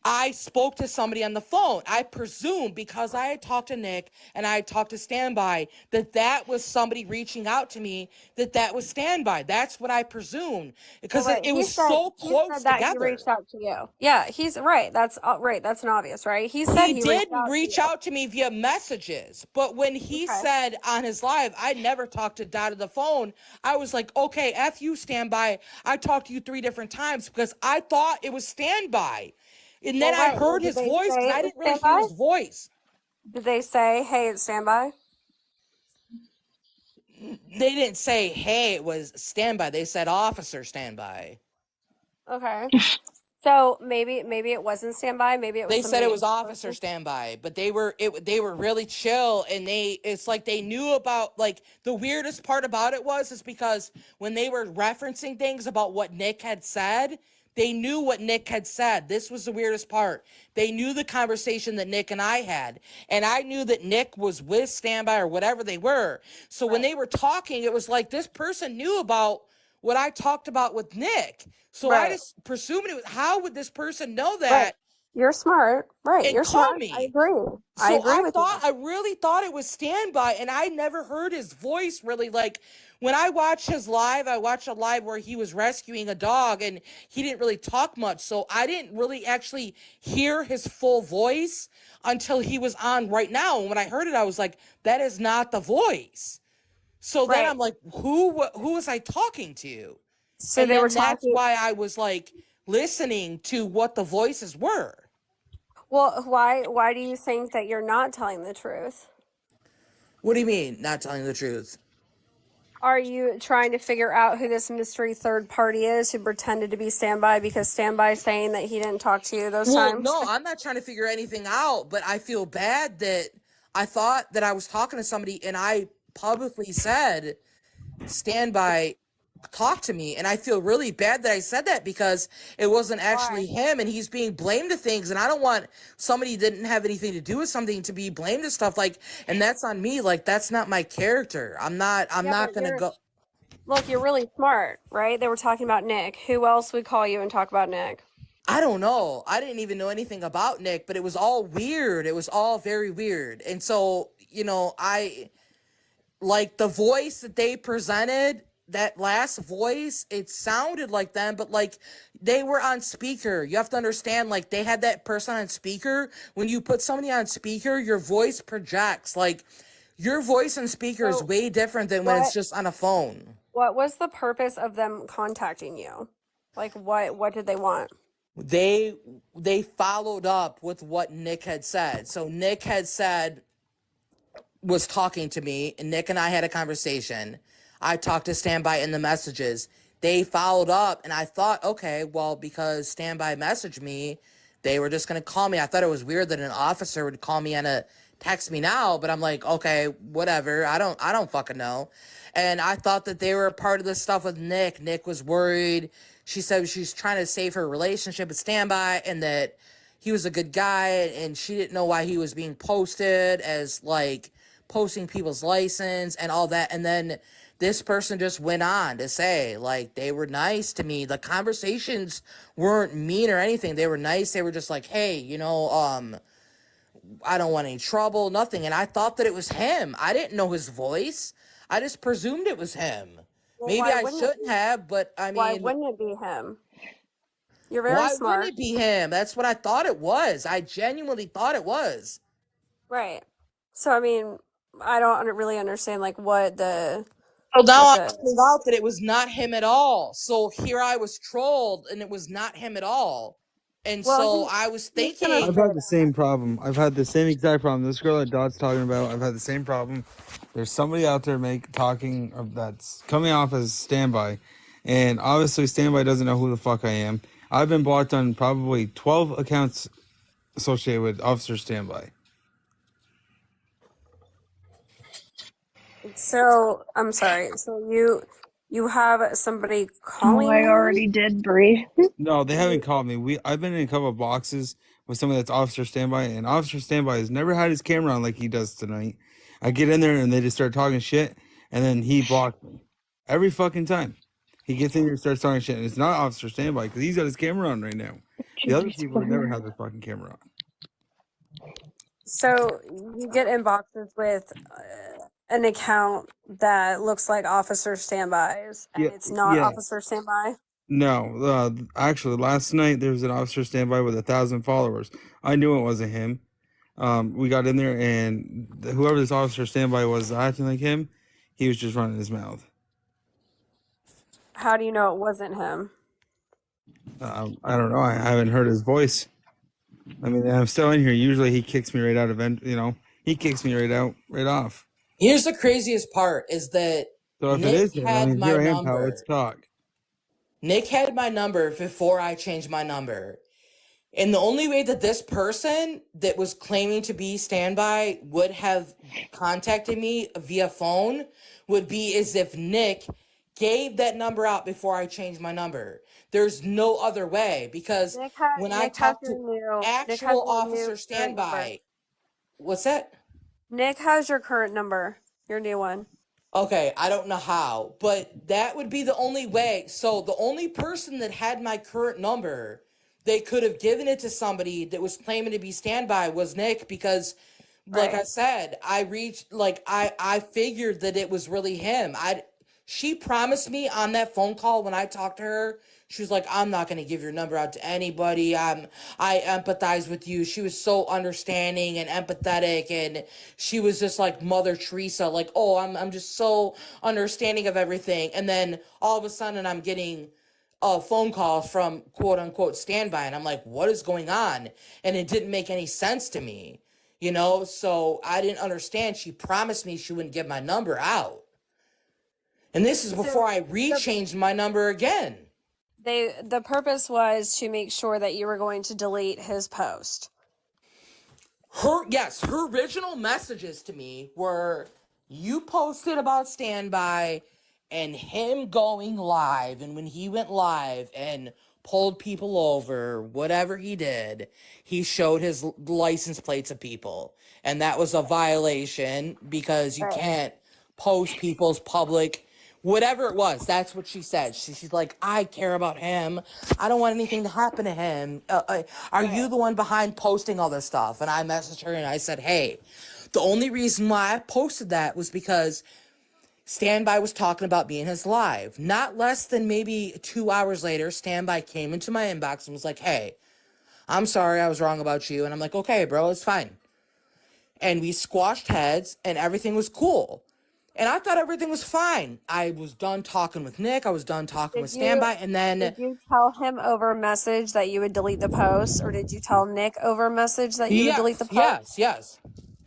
I spoke to somebody on the phone. I presume because I had talked to Nick and I had talked to Standby that was somebody reaching out to me, that was Standby. That's what I presumed because Well, right. it was so He close said that he together. reached out to you. Yeah, he's right. That's right. That's an obvious, right? He said He he did reached out to reach you. out to me via messages, but when he Okay. said on his live, I never talked to Dot on the phone, I was like, okay, F you, Standby. I talked to you 3 different times because I thought it was Standby. And then Well, I right. Well, heard did his they voice say because I it was didn't really hear Standby? his voice. Did they say, "Hey, it's Standby"? They didn't say, hey, it was Standby. They said officer Standby. Okay. So maybe it wasn't Standby. Maybe it was They said it somebody. was officer Standby, but they were really chill, and it's like they knew about, like, the weirdest part about it is because when they were referencing things about what Nick had said, they knew what Nick had said. This was the weirdest part. They knew the conversation that Nick and I had, and I knew that Nick was with Standby or whatever they were. So when they were talking, it was like this person knew about what I talked about with Nick. So I Right. just presumed it was, how would this person know Right. that You're smart. Right. and You're call smart. I me? agree. I So agree with you. I really thought it was Standby, and I never heard his voice really. Like, when I watched his live, I watched a live where he was rescuing a dog, and he didn't really talk much, so I didn't really actually hear his full voice until he was on right now. And when I heard it, I was like, that is not the voice. So then I'm like, who was I talking to? So And they were then that's talking. why I was like listening to what the voices were. Well, why do you think that you're not telling the truth? What do you mean, not telling the truth? Are you trying to figure out who this mystery third party is who pretended to be Standby because Standby is saying that he didn't talk to you those Well, times? no, I'm not trying to figure anything out, but I feel bad that I thought that I was talking to somebody, and I publicly said, standby, talk to me. And I feel really bad that I said that because it wasn't actually him, and he's being blamed to things. And I don't want somebody that didn't have anything to do with something to be blamed to stuff, like, and that's on me. Like, that's not my character. I'm not but gonna go. Look, you're really smart, right? They were talking about Nick. Who else would call you and talk about Nick? I don't know. I didn't even know anything about Nick, but it was all weird. It was all very weird. And so, I like the voice that they presented, that last voice, it sounded like them, but like they were on speaker. You have to understand, like, they had that person on speaker. When you put somebody on speaker, your voice projects. Like, your voice on speaker is way different than when it's just on a phone. What was the purpose of them contacting you? Like, what did they want? They followed up with what Nick had said. So Nick had said, was talking to me, and Nick and I had a conversation. I talked to Standby in the messages. They followed up, and I thought, okay, well, because Standby messaged me, they were just going to call me. I thought it was weird that an officer would call me and text me now, but I'm like, okay, whatever. I don't fucking know. And I thought that they were a part of this stuff with Nick. Nick was worried. She said she's trying to save her relationship with Standby, and that he was a good guy, and she didn't know why he was being posted as, like, posting people's license and all that. And then this person just went on to say, like, they were nice to me. The conversations weren't mean or anything. They were nice. They were just like, hey, I don't want any trouble, nothing. And I thought that it was him. I didn't know his voice. I just presumed it was him. Well, Maybe why I wouldn't shouldn't have, but I mean, Why wouldn't it be him? You're very why smart. wouldn't it be him? That's what I thought it was. I genuinely thought it was. Right. So, I mean, I don't really understand, like, what the... So now I found out that it was not him at all. So here I was trolled, and it was not him at all. And so I was thinking... I've had the same problem. I've had the same exact problem. This girl that Dot's talking about, I've had the same problem. There's somebody out there talking that's coming off as Standby, and obviously Standby doesn't know who the fuck I am. I've been blocked on probably 12 accounts associated with Officer Standby. So, I'm sorry. So you have somebody calling I you? already did, Bree. No, they haven't called me. I've been in a couple of boxes with somebody that's Officer Standby, and Officer Standby has never had his camera on like he does tonight. I get in there and they just start talking shit, and then he blocked me every fucking time. He gets in here and starts talking shit, and it's not Officer Standby because he's got his camera on right now. The other people have never had their fucking camera on. So you get in boxes with an account that looks like Officer Standby's, and it's not Officer Standby? No, actually, last night there was an Officer Standby with 1,000 followers. I knew it wasn't him. We got in there, and whoever this Officer Standby was acting like him, he was just running his mouth. How do you know it wasn't him? I don't know. I haven't heard his voice. I mean, I'm still in here. Usually he kicks me right out of, he kicks me right off. Here's the craziest part is that So if Nick it is him, had my here I am, pal. number. Let's talk. Nick had my number before I changed my number. And the only way that this person that was claiming to be Standby would have contacted me via phone would be as if Nick gave that number out before I changed my number. There's no other way, because when I talk to actual Officer Standby, what's that? Nick has your current number, your new one. Okay, I don't know how, but that would be the only way. So the only person that had my current number, they could have given it to somebody that was claiming to be Standby was Nick, because like I said, I figured that it was really him. She promised me on that phone call when I talked to her, she was like, I'm not going to give your number out to anybody. I empathize with you. She was so understanding and empathetic, and she was just like Mother Teresa, like, oh, I'm just so understanding of everything. And then all of a sudden I'm getting a phone call from quote unquote Standby, and I'm like, what is going on? And it didn't make any sense to me, so I didn't understand. She promised me she wouldn't give my number out. And this is before I rechanged my number again. The purpose was to make sure that you were going to delete his post. Her original messages to me were, you posted about standby and him going live, and when he went live and pulled people over, whatever he did, he showed his license plates of people, and that was a violation because you can't post people's public whatever it was. That's what she said. She's like, I care about him. I don't want anything to happen to him. Are you the one behind posting all this stuff? And I messaged her and I said, hey, the only reason why I posted that was because Standby was talking about being his live. Not less than maybe 2 hours later, Standby came into my inbox and was like, hey, I'm sorry I was wrong about you. And I'm like, okay, bro, it's fine. And we squashed heads and everything was cool. And I thought everything was fine. I was done talking with Nick. I was done talking with Standby. And then Did you tell him over message that you would delete the post, or did you tell Nick over message that you would delete the post? Yes.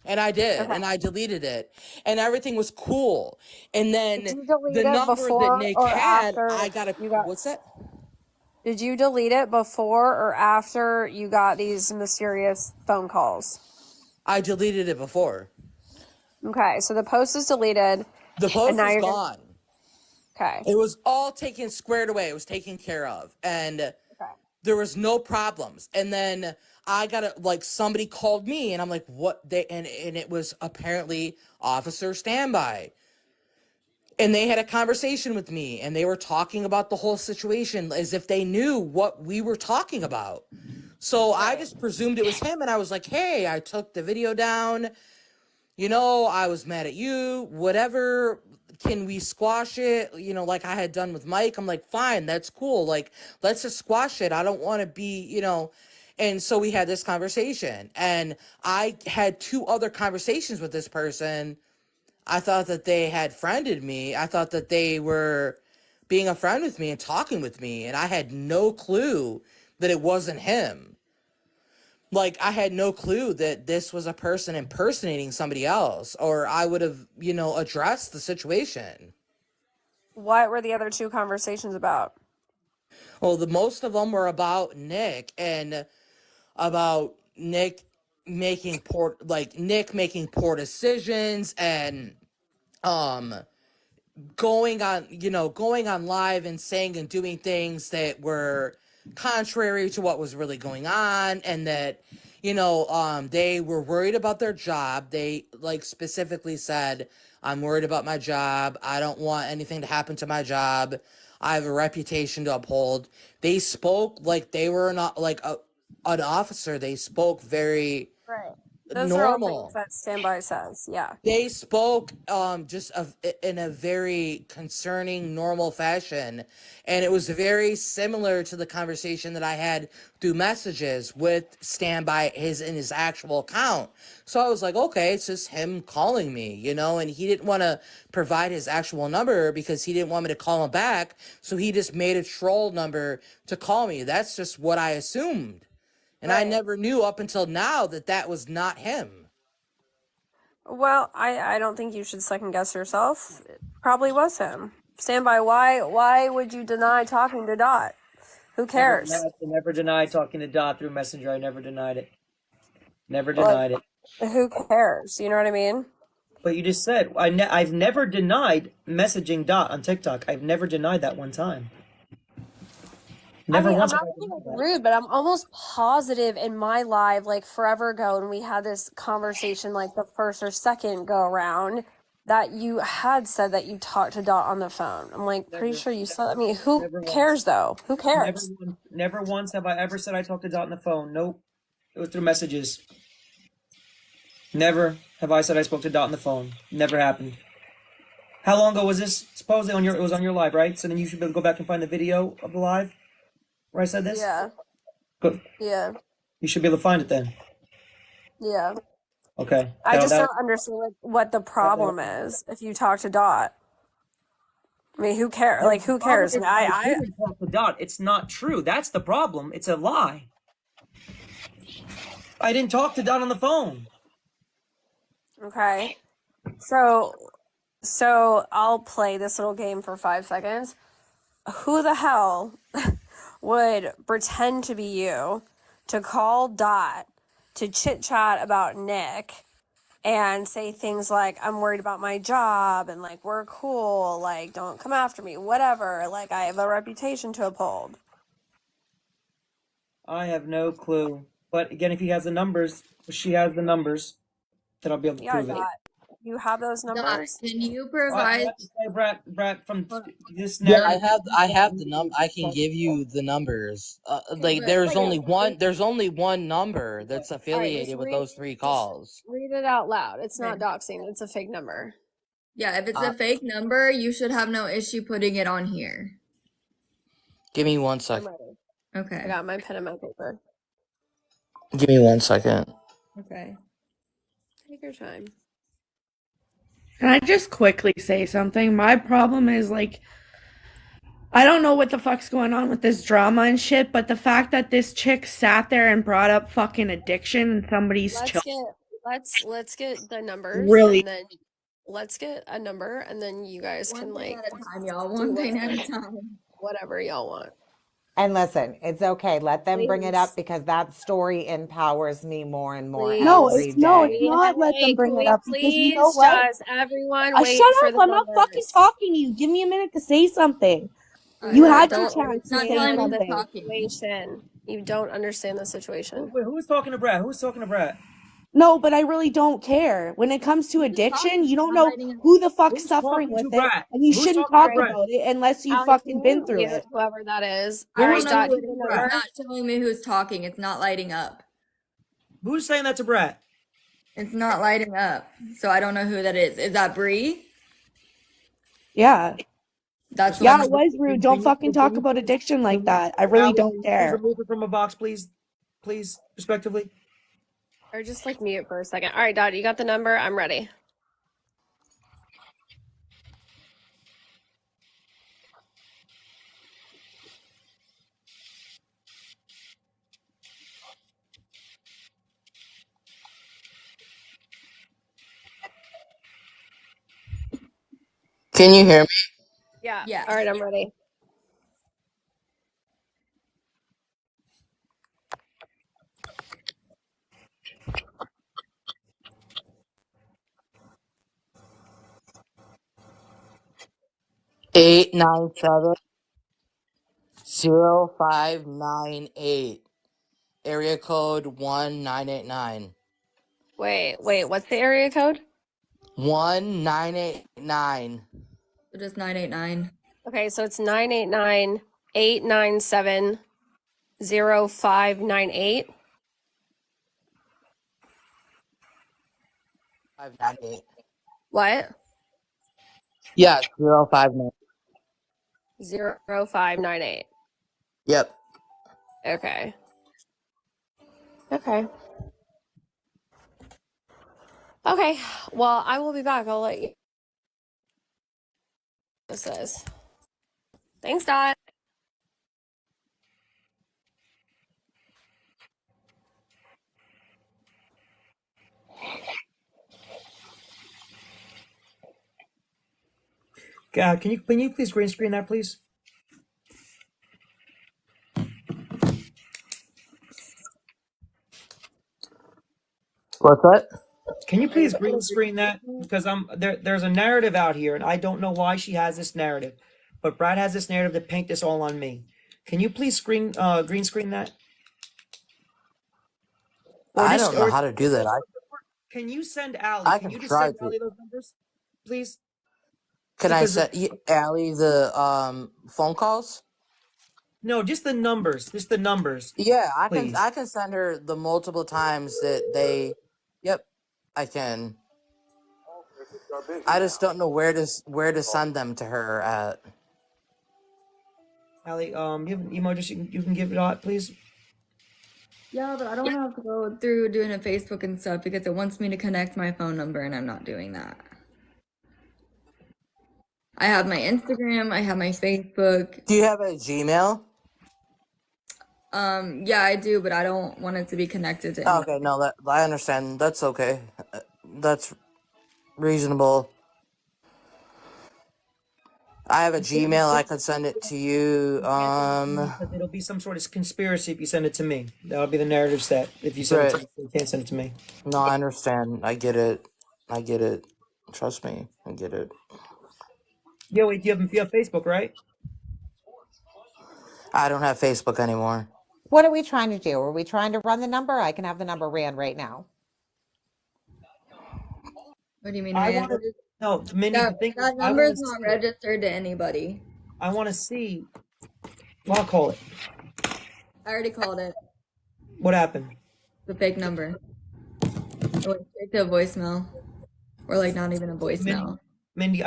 And I did. Okay. And I deleted it. And everything was cool. And then Did you delete the it number that before Nick or had, after I got a... you got? What's that? Did you delete it before or after you got these mysterious phone calls? I deleted it before. Okay, so the post is deleted. The and post now is you're gone. Okay. It was all taken squared away. It was taken care of. And there was no problems. And then I got somebody called me and I'm like, what? And it was apparently Officer Standby. And they had a conversation with me and they were talking about the whole situation as if they knew what we were talking about. So I just presumed it was him and I was like, hey, I took the video down. I was mad at you, whatever. Can we squash it? Like I had done with Mike. I'm like, fine, that's cool. Like, let's just squash it. I don't want to be, And so we had this conversation and I had 2 other conversations with this person. I thought that they had friended me. I thought that they were being a friend with me and talking with me. And I had no clue that it wasn't him. Like, I had no clue that this was a person impersonating somebody else, or I would have, addressed the situation. What were the other 2 conversations about? Well, most of them were about Nick and about Nick making poor decisions and, going on live and saying and doing things that were contrary to what was really going on, and that they were worried about their job. They specifically said, I'm worried about my job. I don't want anything to happen to my job. I have a reputation to uphold. They spoke like they were not an officer. They spoke very Those are all things that Standby says. Yeah. They spoke in a very concerning, normal fashion, and it was very similar to the conversation that I had through messages with Standby in his actual account. So I was like, okay, it's just him calling me, and he didn't want to provide his actual number because he didn't want me to call him back, so he just made a troll number to call me. That's just what I assumed. And I never knew up until now that was not him. Well, I don't think you should second guess yourself. It probably was him. Standby, why would you deny talking to Dot? Who cares? Never denied talking to Dot through Messenger. I never denied it. Never denied it. Who cares? You know what I mean? But you just said, I've never denied messaging Dot on TikTok. I've never denied that one time. Never once. I'm not being rude, but I'm almost positive in my live, forever ago, when we had this conversation, the first or second go around, that you had said that you talked to Dot on the phone. I'm pretty sure you said. I mean, who cares though? Who cares? Never once have I ever said I talked to Dot on the phone. Nope, it was through messages. Never have I said I spoke to Dot on the phone. Never happened. How long ago was this? Supposedly it was on your live, right? So then you should be able to go back and find the video of the live where I said this? Yeah. Good. Yeah. You should be able to find it then. Yeah. Okay. I just don't understand what the problem is if you talk to Dot. I mean, who cares? Who cares? I didn't talk to Dot. It's not true. That's the problem. It's a lie. I didn't talk to Dot on the phone. Okay. So I'll play this little game for 5 seconds. Who the hell would pretend to be you to call Dot to chit chat about Nick and say things like, I'm worried about my job and like, we're cool, like, don't come after me, whatever. Like, I have a reputation to uphold. I have no clue. But again, if he has the numbers, if she has the numbers, then I'll be able to Yeah, prove it. Dot. You have those numbers? Can you I provide? have to say, Brett, from this Yeah, narrative, I have the I can give you the numbers. Like there's only one number that's All right, just affiliated with those 3 just calls. read it out loud. It's not Okay. doxing. It's a fake number. Yeah, if it's a fake number, you should have no issue putting it on here. Give me 1 I'm second. ready. Okay. I got my pen and my paper. Give me 1 second. Okay. Take your time. Can I just quickly say something? My problem is like, I don't know what the fuck's going on with this drama and shit, but the fact that this chick sat there and brought up fucking addiction and somebody's Let's get the numbers really and then let's get a number and then you guys can like At a time, y'all. do One thing at a whatever, time. whatever y'all want. And listen, it's okay. Let them bring it up Please. because that story empowers me more and more No, every it's day. not let them bring Can it we up because you know please what? just everyone wait Shut for up! the I'm not fucking numbers. talking to you. Give me a minute to say something. You You guys had don't your chance to say understand the something. situation. You don't understand the situation. Wait, who's talking to Brett? Who's talking to Brett? No, but I really don't care. When it comes to addiction, you don't know who the fuck's Who's suffering talking to with it, Brett? and you Who's shouldn't talking to talk Brett? about it unless you've Alex, fucking can been you through mute it. whoever that is? I All don't right, know Dot, who do it the is. number. It's not showing me who's talking. It's not lighting up. Who's saying that to Brett? It's not lighting up. So I don't know who that is. Is that Bree? Yeah. That's Yeah, one. it was rude. Don't fucking talk about addiction like that. I really Alex, don't please care. remove her from a box, please. Please, respectively. Or just like mute for a second. All right, Dot, you got the number? I'm ready. Can you hear me? Yeah. Yeah. All right, I'm ready. Eight nine seven 0598. Area code 1989. Wait, what's the area code? 1989. So just 989. Okay, so it's 989-897-0598. 598. What? Yeah, 059. 0598. Yep. Okay. Okay. Okay. Well, I will be back. I'll let you. This is. Thanks, Dot. Can you please green screen that, please? What's that? Can you please green screen that? Because there's a narrative out here, and I don't know why she has this narrative, but Brad has this narrative to paint this all on me. Can you please green screen that? Or I just don't know how to do that. can you send Allie? I Can can you just try send to. Allie those numbers, please? Can I Because set Allie the phone calls? no, just the numbers. Just the numbers. Yeah, Please. I can send her the multiple times that they. Yep, I can. I just don't know where to send them to her at. Allie, you have an email address you can give it out, please? Yeah, but I don't have to go through doing a Facebook and stuff because it wants me to connect my phone number and I'm not doing that. I have my Instagram, I have my Facebook. Do you have a Gmail? Yeah, I do, but I don't want it to be connected to any. Okay, no, that I understand. That's okay. That's reasonable. I have a Gmail. I could send it to you. Because it'll be some sort of conspiracy if you send it to me. That'll be the narrative set if you send it to Right. me. You can't send it to me. No, I understand. I get it. I get it. Trust me. I get it. Yo, wait, you have Facebook, right? I don't have Facebook anymore. What are we trying to do? Are we trying to run the number? I can have the number ran right now. What do you mean, I Rand? want to. No, Mindy, the thing is, That I number want is to not see. registered to anybody. I want to see. Well, I'll call it. I already called it. What happened? The fake number. It went straight to a voicemail. Or like not even a voicemail. Mindy,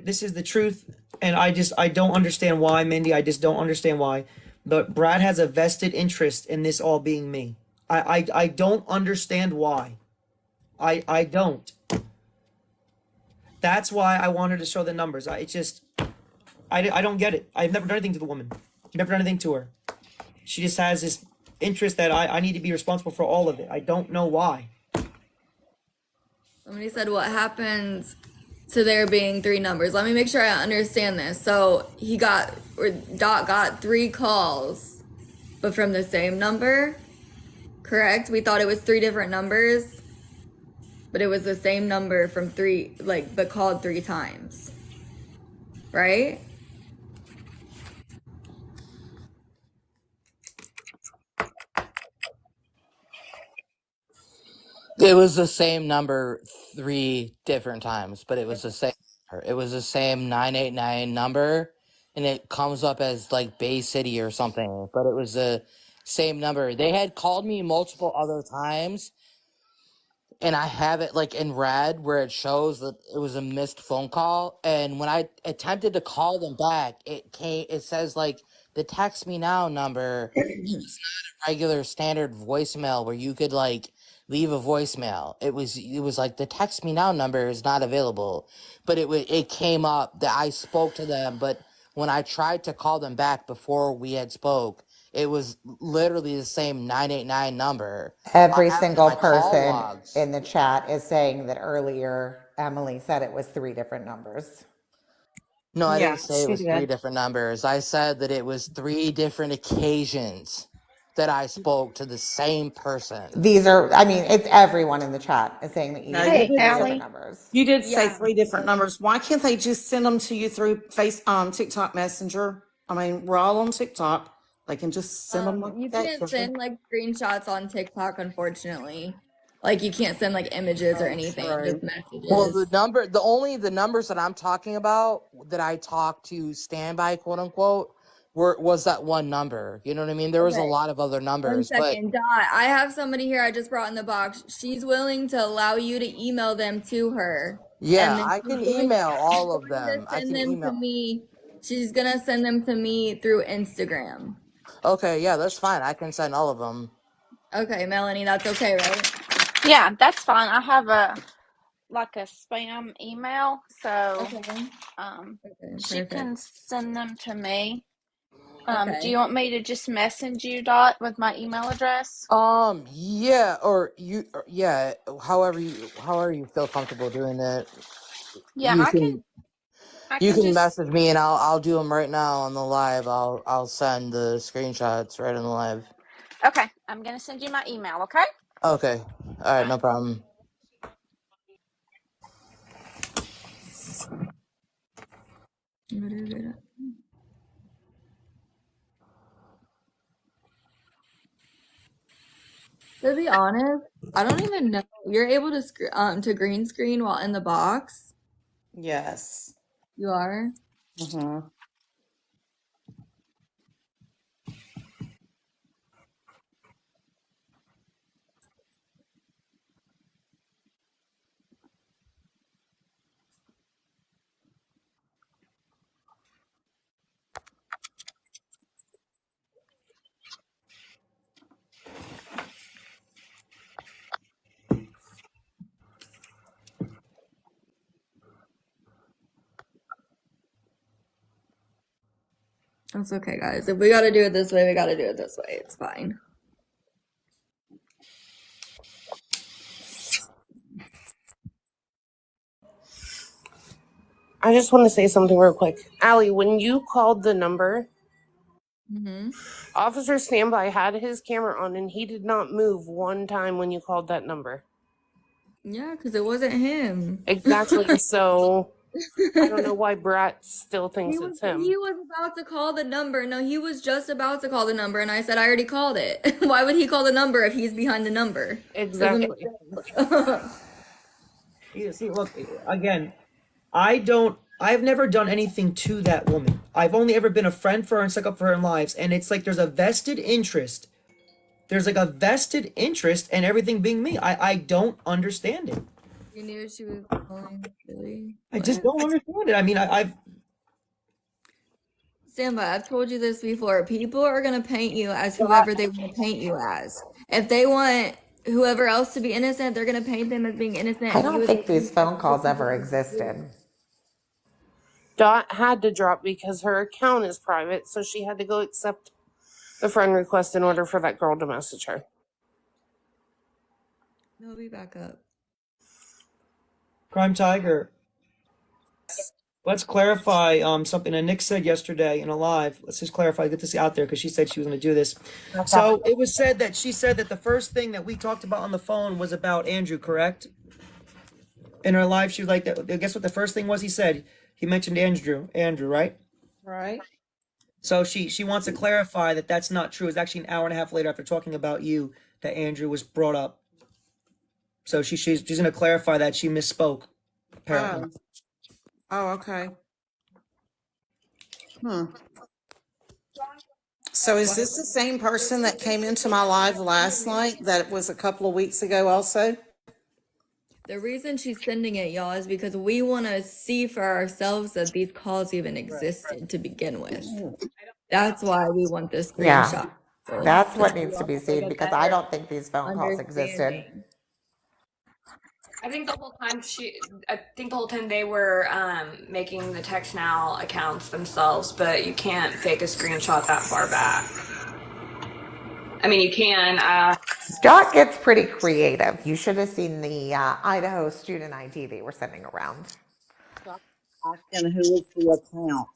this is the truth, and I don't understand why, Mindy. I just don't understand why. But Brad has a vested interest in this all being me. I don't understand why. I don't. That's why I wanted to show the numbers. I don't get it. I've never done anything to the woman. Never done anything to her. She just has this interest that I need to be responsible for all of it. I don't know why. Somebody said what happens to there being 3 numbers. Let me make sure I understand this. So Dot got 3 calls, but from the same number, correct? We thought it was 3 different numbers, but it was the same number from 3, but called 3 times, right? It was the same number 3 different times, but it was the same. It was the same 989 number, and it comes up as like Bay City or something. But it was the same number. They had called me multiple other times, and I have it like in red where it shows that it was a missed phone call. And when I attempted to call them back, it says like the text me now number is not a regular standard voicemail where you could like leave a voicemail. It was like the text me now number is not available, but it came up that I spoke to them. But when I tried to call them back before we had spoke, it was literally the same 989 number. Every I have it in single my call person logs. in the chat is saying that earlier Emily said it was 3 different numbers. No, I Yeah, didn't say it she was 3 did. different numbers. I said that it was 3 different occasions that I spoke to the same person. These are, I mean, it's everyone in the chat is saying that you No, said you 3 did different say, numbers. you did say Yeah. 3 different numbers. Why can't they just send them to you through TikTok Messenger? I mean, we're all on TikTok. They can just send them like You that. can't send screenshots on TikTok, unfortunately. Like you can't send images or Oh, anything, true. just messages. Well, the numbers that I'm talking about that I talked to standby, quote unquote, was that one number. You know what I mean? There was a Okay. lot of other 1 numbers, but second, Dot. I have somebody here I just brought in the box. She's willing to allow you to email them to her. And yeah, then I can email all of them. I send can them to email. me. She's gonna send them to me through Instagram. Okay, yeah, that's fine. I can send all of them. Okay, Melanie, that's okay, right? Yeah, that's fine. I have a spam email, so Okay. she Perfect. can send them to me. Do Okay. you want me to just message you, Dot, with my email address? Yeah, yeah, however you feel comfortable doing it. Yeah, You I can can just. message me and I'll do them right now on the live. I'll send the screenshots right on the live. Okay, I'm gonna send you my email. Okay. Okay. All right, no problem. To be honest, I don't even know. You're able to green screen while in the box. Yes. You are? Mm-hmm. That's okay, guys. If we gotta do it this way, we gotta do it this way. It's fine. I just want to say something real quick. Allie, when you called the number, Officer Standby had his camera on and he did not move one time when you called that number. Yeah, because it wasn't him. Exactly. So I don't know why Brat still thinks it's him. He was about to call the number. No, he was just about to call the number, and I said I already called it. Why would he call the number if he's behind the number? Doesn't make Exactly. sense. See, look, again, I've never done anything to that woman. I've only ever been a friend for her and stuck up for her in lives. And it's like there's a vested interest. There's like a vested interest in everything being me. I don't understand it. You knew she was calling Billy. I just don't understand it. I mean, I've Standby, I've told you this before. People are gonna paint you as whoever they want to paint you as. If they want whoever else to be innocent, they're gonna paint them as being innocent. I And don't you think these phone calls ever existed. Dot had to drop because her account is private, so she had to go accept the friend request in order for that girl to message her. He'll be back up. Crime Tiger. Let's clarify something that Nick said yesterday in a live. Let's just clarify, get this out there because she said she was going to do this. So it was said that she said that the first thing that we talked about on the phone was about Andrew, correct? In her live, she was like, guess what the first thing was he said? He mentioned Andrew, right? Right. So she wants to clarify that that's not true. It's actually an hour and a half later after talking about you that Andrew was brought up. So she's going to clarify that she misspoke, apparently. Oh, okay. So is this the same person that came into my live last night that was a couple of weeks ago also? The reason she's sending it, y'all, is because we want to see for ourselves that these calls even existed to begin with. That's why we want this screenshot. Yeah, that's what needs to be seen because I don't think these phone calls existed. I think the whole time they were making the Text Now accounts themselves, but you can't fake a screenshot that far back. I mean, you can. Dot gets pretty creative. You should have seen the Idaho student ID they were sending around. Asking who is the account?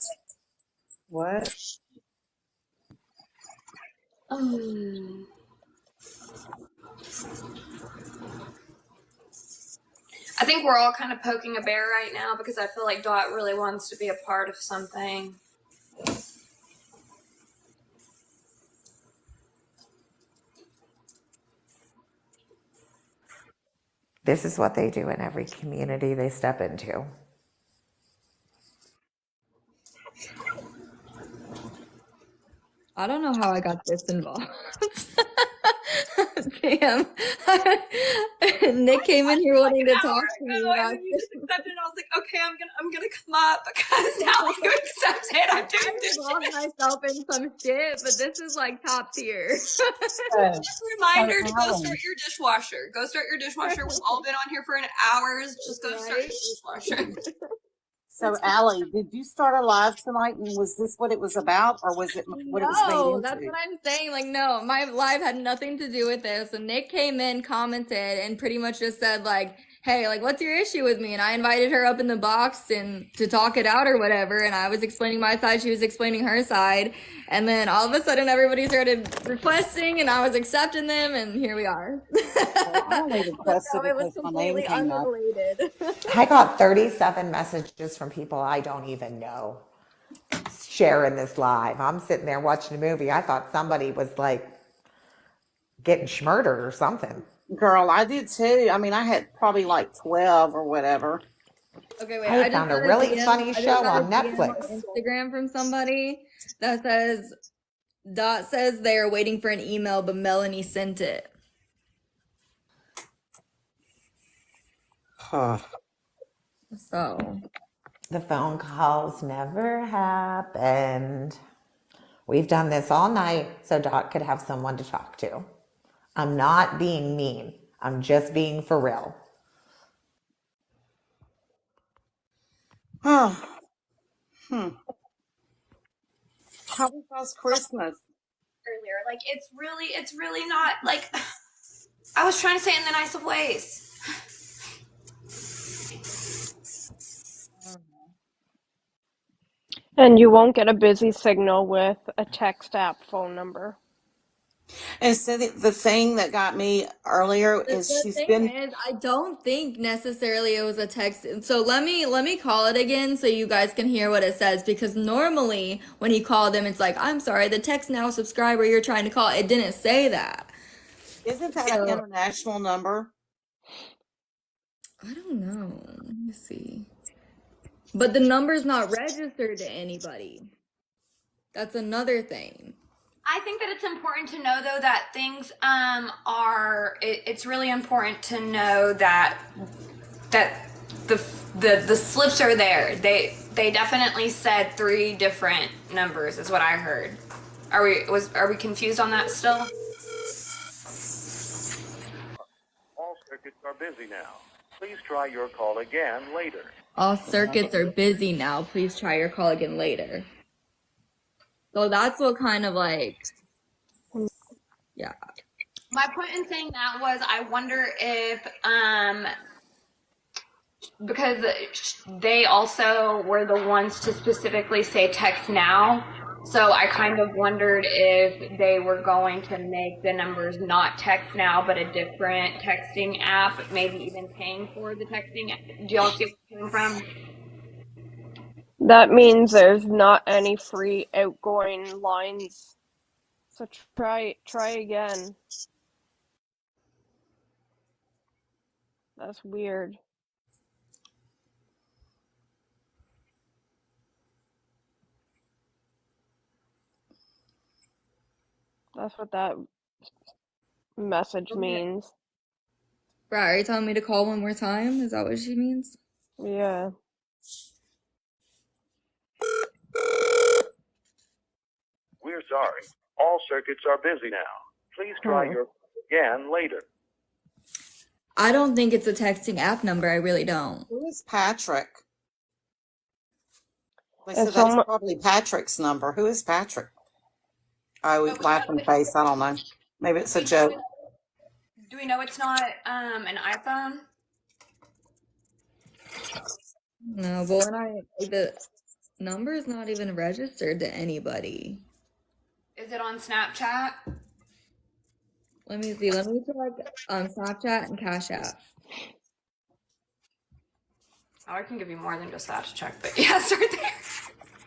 What? I think we're all kind of poking a bear right now because I feel like Dot really wants to be a part of something. This is what they do in every community they step into. I don't know how I got this involved. Damn. Nick came in here wanting to talk to me And about then you just accepted it. I was like, okay, I'm gonna come up because now you accept it. I'm doing this involved myself in some shit, but this is like top tier. Reminder to go start your dishwasher. Go start your dishwasher. We've all been on here for an hour. Just go start your dishwasher. So, Allie, did you start a live tonight, and was this what it was about, or was it what it was made No, into? that's what I'm saying. Like, no, my live had nothing to do with this. So Nick came in, commented, and pretty much just said, like, hey, like, what's your issue with me? And I invited her up in the box and to talk it out or whatever. And I was explaining my side, she was explaining her side. And then all of a sudden, everybody started requesting, and I was accepting them, and here we are. I only requested it was because my name completely came up. unrelated. I got 37 messages from people I don't even know sharing this live. I'm sitting there watching a movie. I thought somebody was like getting murdered or something. Girl, I did too. I mean, I had probably like 12 or whatever. Okay, wait. I just found a got really DM funny I just show got a on DM Netflix. on Instagram from somebody that says, Dot says they are waiting for an email, but Melanie sent it. Huh. So The phone calls never happened. We've done this all night so Dot could have someone to talk to. I'm not being mean. I'm just being for real. Huh. How was Christmas? Earlier, like it's really not like I was trying to say it in the nicest of ways. And you won't get a busy signal with a text app phone number. And so the thing that got me earlier is The she's thing been. is, I don't think necessarily it was a text. So let me call it again so you guys can hear what it says, because normally when you call them, it's like, I'm sorry, the text now subscriber you're trying to call. It didn't say that. Isn't that an So international number? I don't know. Let me see. But the number's not registered to anybody. That's another thing. I think that it's important to know though that things it's really important to know that the the slips are there. They definitely said 3 different numbers is what I heard. Are we confused on that still? All circuits are busy now. Please try your call again later. All circuits are busy now. Please try your call again later. So that's what kind of like, yeah. My point in saying that was I wonder if because they also were the ones to specifically say text now. So I kind of wondered if they were going to make the numbers not text now, but a different texting app, maybe even paying for the texting app. Do y'all see where I'm coming from? That means there's not any free outgoing lines. So try again. That's weird. That's what that message means. Right, are you telling me to call one more time? Is that what she means? Yeah. We're sorry. All circuits are busy now. Please try your call again later. I don't think it's a texting app number. I really don't. Who is Patrick? They If said that's someone probably Patrick's number. Who is Patrick? I would laughing face. I don't know. Maybe it's a joke. Do we know it's not an iPhone? No, but the number is not even registered to anybody. Is it on Snapchat? Let me see. Let me check Snapchat and Cash App. Oh, I can give you more than just that to check, but yeah, start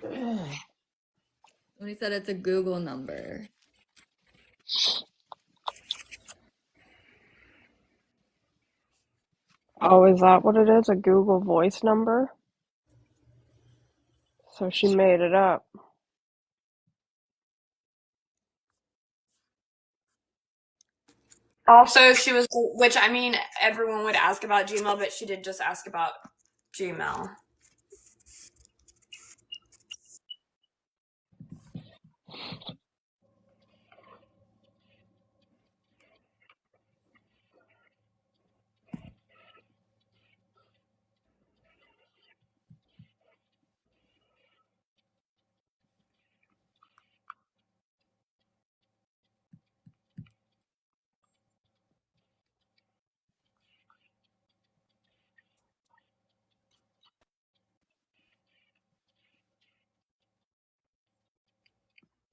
there. When he said it's a Google number. Oh, is that what it is? A Google Voice number? So she made it up. Also, she was, which I mean, everyone would ask about Gmail, but she did just ask about Gmail.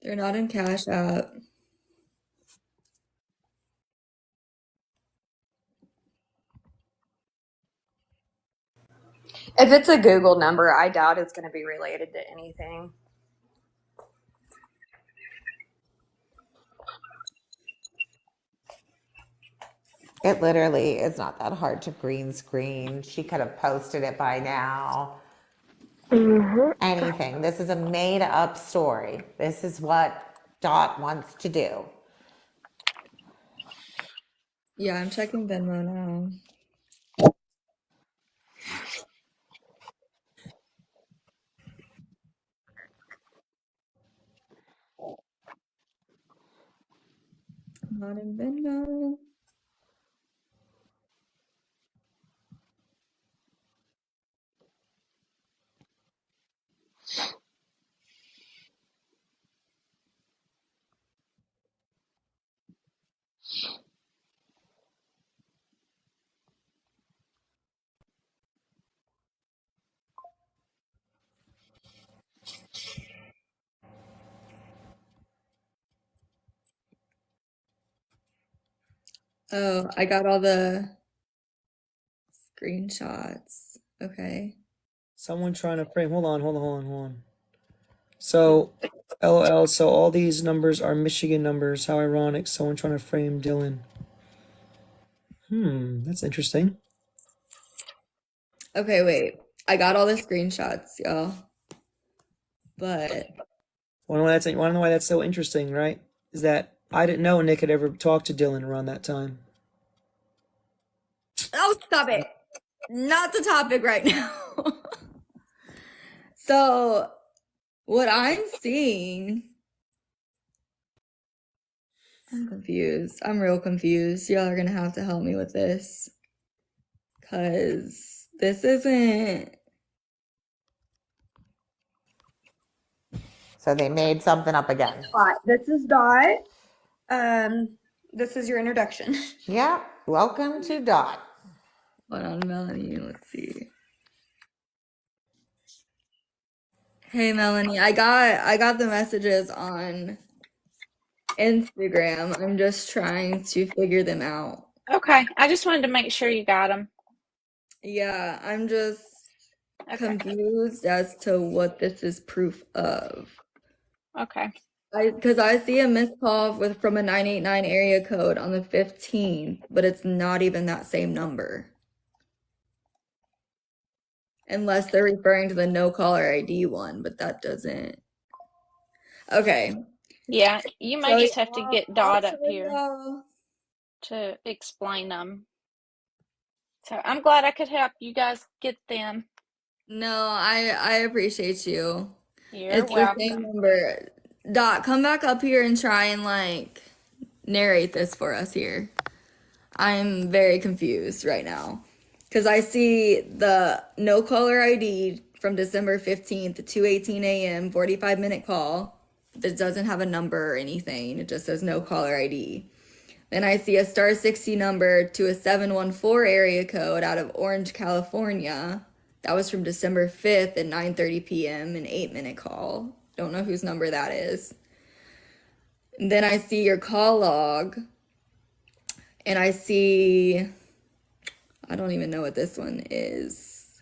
They're not in Cash App. If it's a Google number, I doubt it's going to be related to anything. It literally is not that hard to green screen. She could have posted it by now. Anything. This is a made up story. This is what Dot wants to do. Yeah, I'm checking Venmo now. Not in Venmo. Oh, I got all the screenshots. Okay. Someone trying to frame. Hold on. So, LOL. So all these numbers are Michigan numbers. How ironic. Someone trying to frame Dylan. That's interesting. Okay, wait. I got all the screenshots, y'all. But Wanna know why that's so interesting, right? Is that I didn't know Nick had ever talked to Dylan around that time. oh, stop it. Not the topic right now. So, what I'm seeing, I'm confused. I'm real confused. Y'all are gonna have to help me with this. Cause this isn't. So they made something up again. This is Dot. This is your introduction. Yeah. Welcome to Dot. Hold on, Melanie. Let's see. Hey, Melanie. I got the messages on Instagram. I'm just trying to figure them out. Okay, I just wanted to make sure you got them. Yeah, I'm just confused as to what this is proof of. Okay. Because I see a missed call from a 989 area code on the 15th, but it's not even that same number. Unless they're referring to the no caller ID one, but that doesn't. Okay. Yeah, you might So just have to get Dot up show here y'all. to explain them. So I'm glad I could help you guys get them. No, I appreciate you. You're It's the same welcome. number. Dot, come back up here and try and like narrate this for us here. I'm very confused right now. Because I see the no caller ID from December 15th, 2:18 a.m., 45-minute call that doesn't have a number or anything. It just says no caller ID. Then I see a star 60 number to a 714 area code out of Orange, California. That was from December 5th at 9:30 p.m., an 8-minute call. Don't know whose number that is. And then I see your call log. And I see, I don't even know what this one is.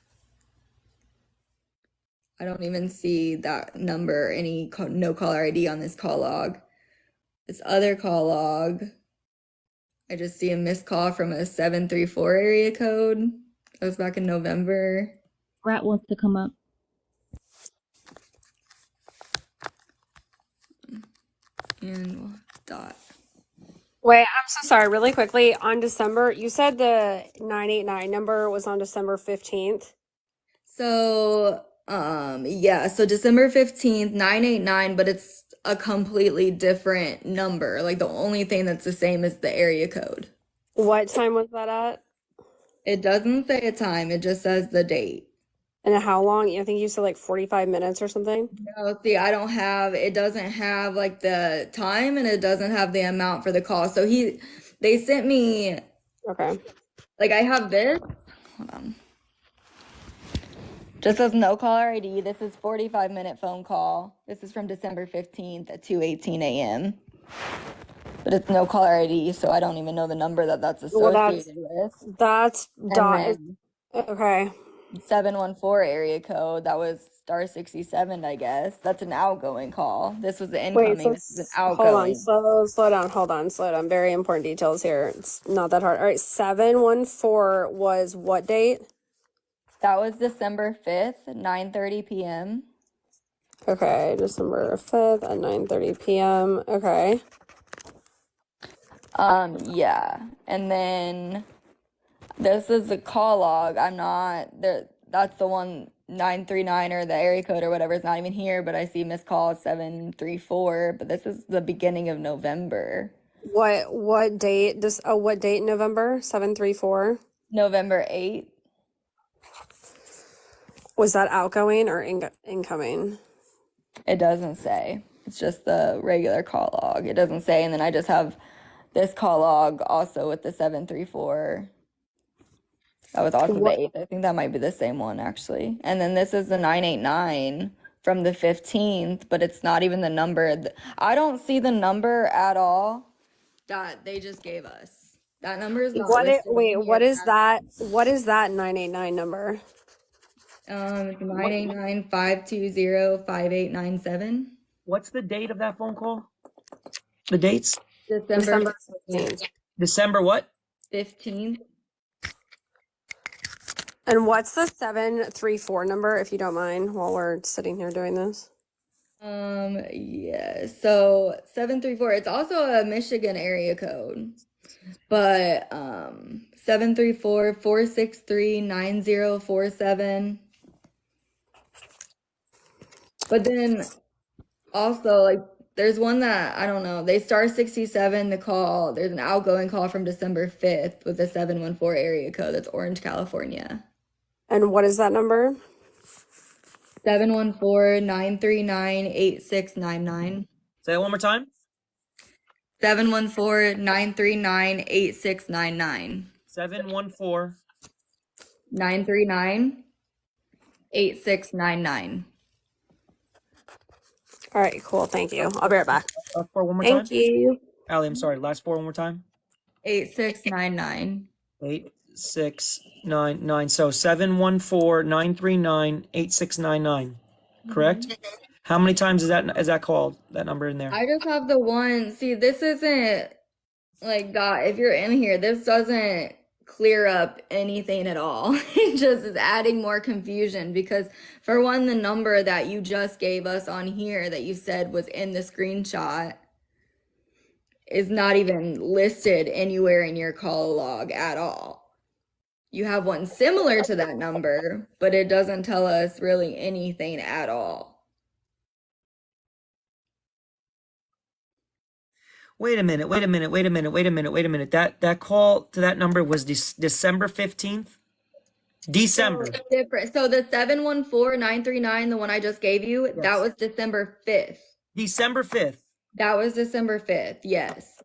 I don't even see that number, any no caller ID on this call log. This other call log, I just see a missed call from a 734 area code. That was back in November. Rat wants to come up. And Dot. Wait, I'm so sorry. Really quickly, on December, you said the 989 number was on December 15th. So, yeah, so December 15th, 989, but it's a completely different number. Like the only thing that's the same is the area code. What time was that at? It doesn't say a time, it just says the date. And how long? I think you said like 45 minutes or something. No, see, it doesn't have like the time and it doesn't have the amount for the call. So they sent me, Okay. like I have this. Hold on. Just says no caller ID. This is 45-minute phone call. This is from December 15th at 2:18 a.m. But it's no caller ID, so I don't even know the number that's associated with. That's Dot. And Okay. 714 area code. That was star 67, I guess. That's an outgoing call. This was the Wait, incoming. so This is an hold outgoing. on. Slow down. Hold on. Slow down. Very important details here. It's not that hard. All right. 714 was what date? That was December 5th, 9:30 p.m. Okay. December 5th at 9:30 p.m. Okay. Yeah. And then this is the call log. I'm not there. That's the one 939 or the area code or whatever is not even here, but I see missed call 734. But this is the beginning of November. What date? What date in November? 734. November 8th. Was that outgoing or incoming? It doesn't say. It's just the regular call log. It doesn't say. And then I just have this call log also with the 734. That was also the 8th. I think that might be the same one, actually. And then this is the 989 from the 15th, but it's not even the number. I don't see the number at all that they just gave us. That number is not What it, listed wait, on what here. is that? What is that 989 number? It's 989-520-5897. What's the date of that phone call? The dates? December 15th. December what? 15th. And what's the 734 number, if you don't mind, while we're sitting here doing this? Yeah, so 734, it's also a Michigan area code, but 734-463-9047. But then also, like, there's one that, I don't know, they star 67 the call. There's an outgoing call from December 5th with a 714 area code. That's Orange, California. And what is that number? 714-939-8699. Say that one more time. 714-939-8699. 714. 939-8699. All right, cool. Thank you. I'll be right back. Last four one more Thank time. you. Allie, I'm sorry. Last four one more time. 8699. 8699. So 714-939-8699. Correct? How many times is that called? That number in there? I just have the one. See, this isn't like God. If you're in here, this doesn't clear up anything at all. It just is adding more confusion because, for one, the number that you just gave us on here that you said was in the screenshot is not even listed anywhere in your call log at all. You have one similar to that number, but it doesn't tell us really anything at all. Wait a minute. That call to that number was December 15th? December. So it's different. So the 714-939, the one I just gave you, that was December 5th. December 5th. That was December 5th, yes.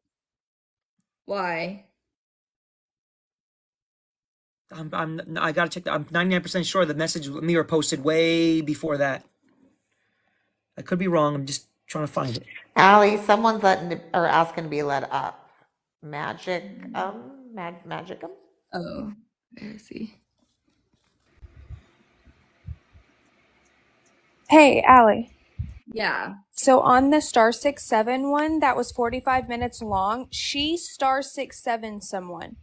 Why? I gotta check that. I'm 99% sure the message with me were posted way before that. I could be wrong. I'm just trying to find it. Allie, someone's asking to be let up. Magicum? Oh, I see. Hey, Allie. Yeah. So on the star 67 one, that was 45 minutes long, she star 67 someone.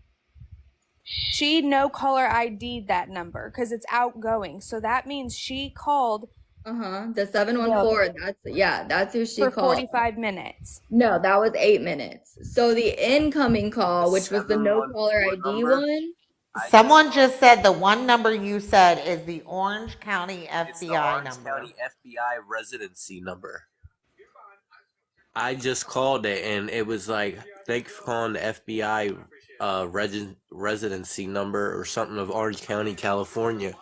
She no caller ID'd that number because it's outgoing. So that means she called. The 714. That's who she for called. 45 minutes. No, that was 8 minutes. So the incoming call, which was the no caller ID one. Someone just said the one number you said is the Orange County It's the FBI Orange number. County FBI residency number. I just called it and it was like, thanks for calling the FBI residency number or something of Orange County, California.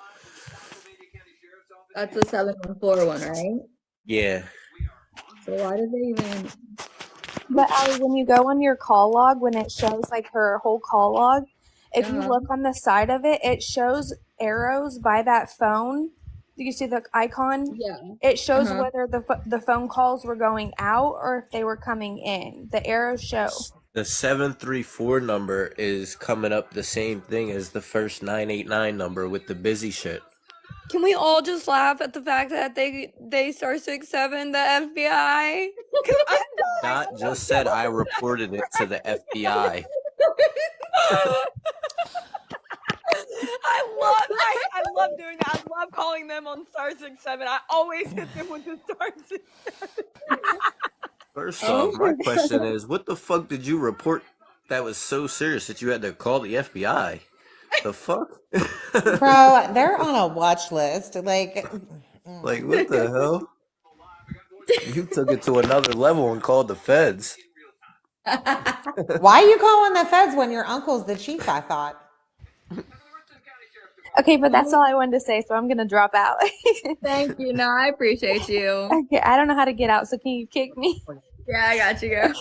That's the 714 one, right? Yeah. So why did they even? But Allie, when you go on your call log, when it shows like her whole call log, if you look on the side of it, it shows arrows by that phone. Do you see the icon? Yeah. It shows whether the phone calls were going out or if they were coming in. The arrows show. The 734 number is coming up the same thing as the first 989 number with the busy shit. Can we all just laugh at the fact that they star 67 the FBI? Dot just said I reported it to the FBI. I love doing that. I love calling them on star 67. I always hit them with the star 67. First off, my question is, what the fuck did you report that was so serious that you had to call the FBI? The fuck? Bro, they're on a watch list. Like what the hell? You took it to another level and called the feds. Why are you calling the feds when your uncle's the chief, I thought? Okay, but that's all I wanted to say, so I'm going to drop out. Thank you. No, I appreciate you. Okay, I don't know how to get out, so can you kick me? Yeah, I got you, girl.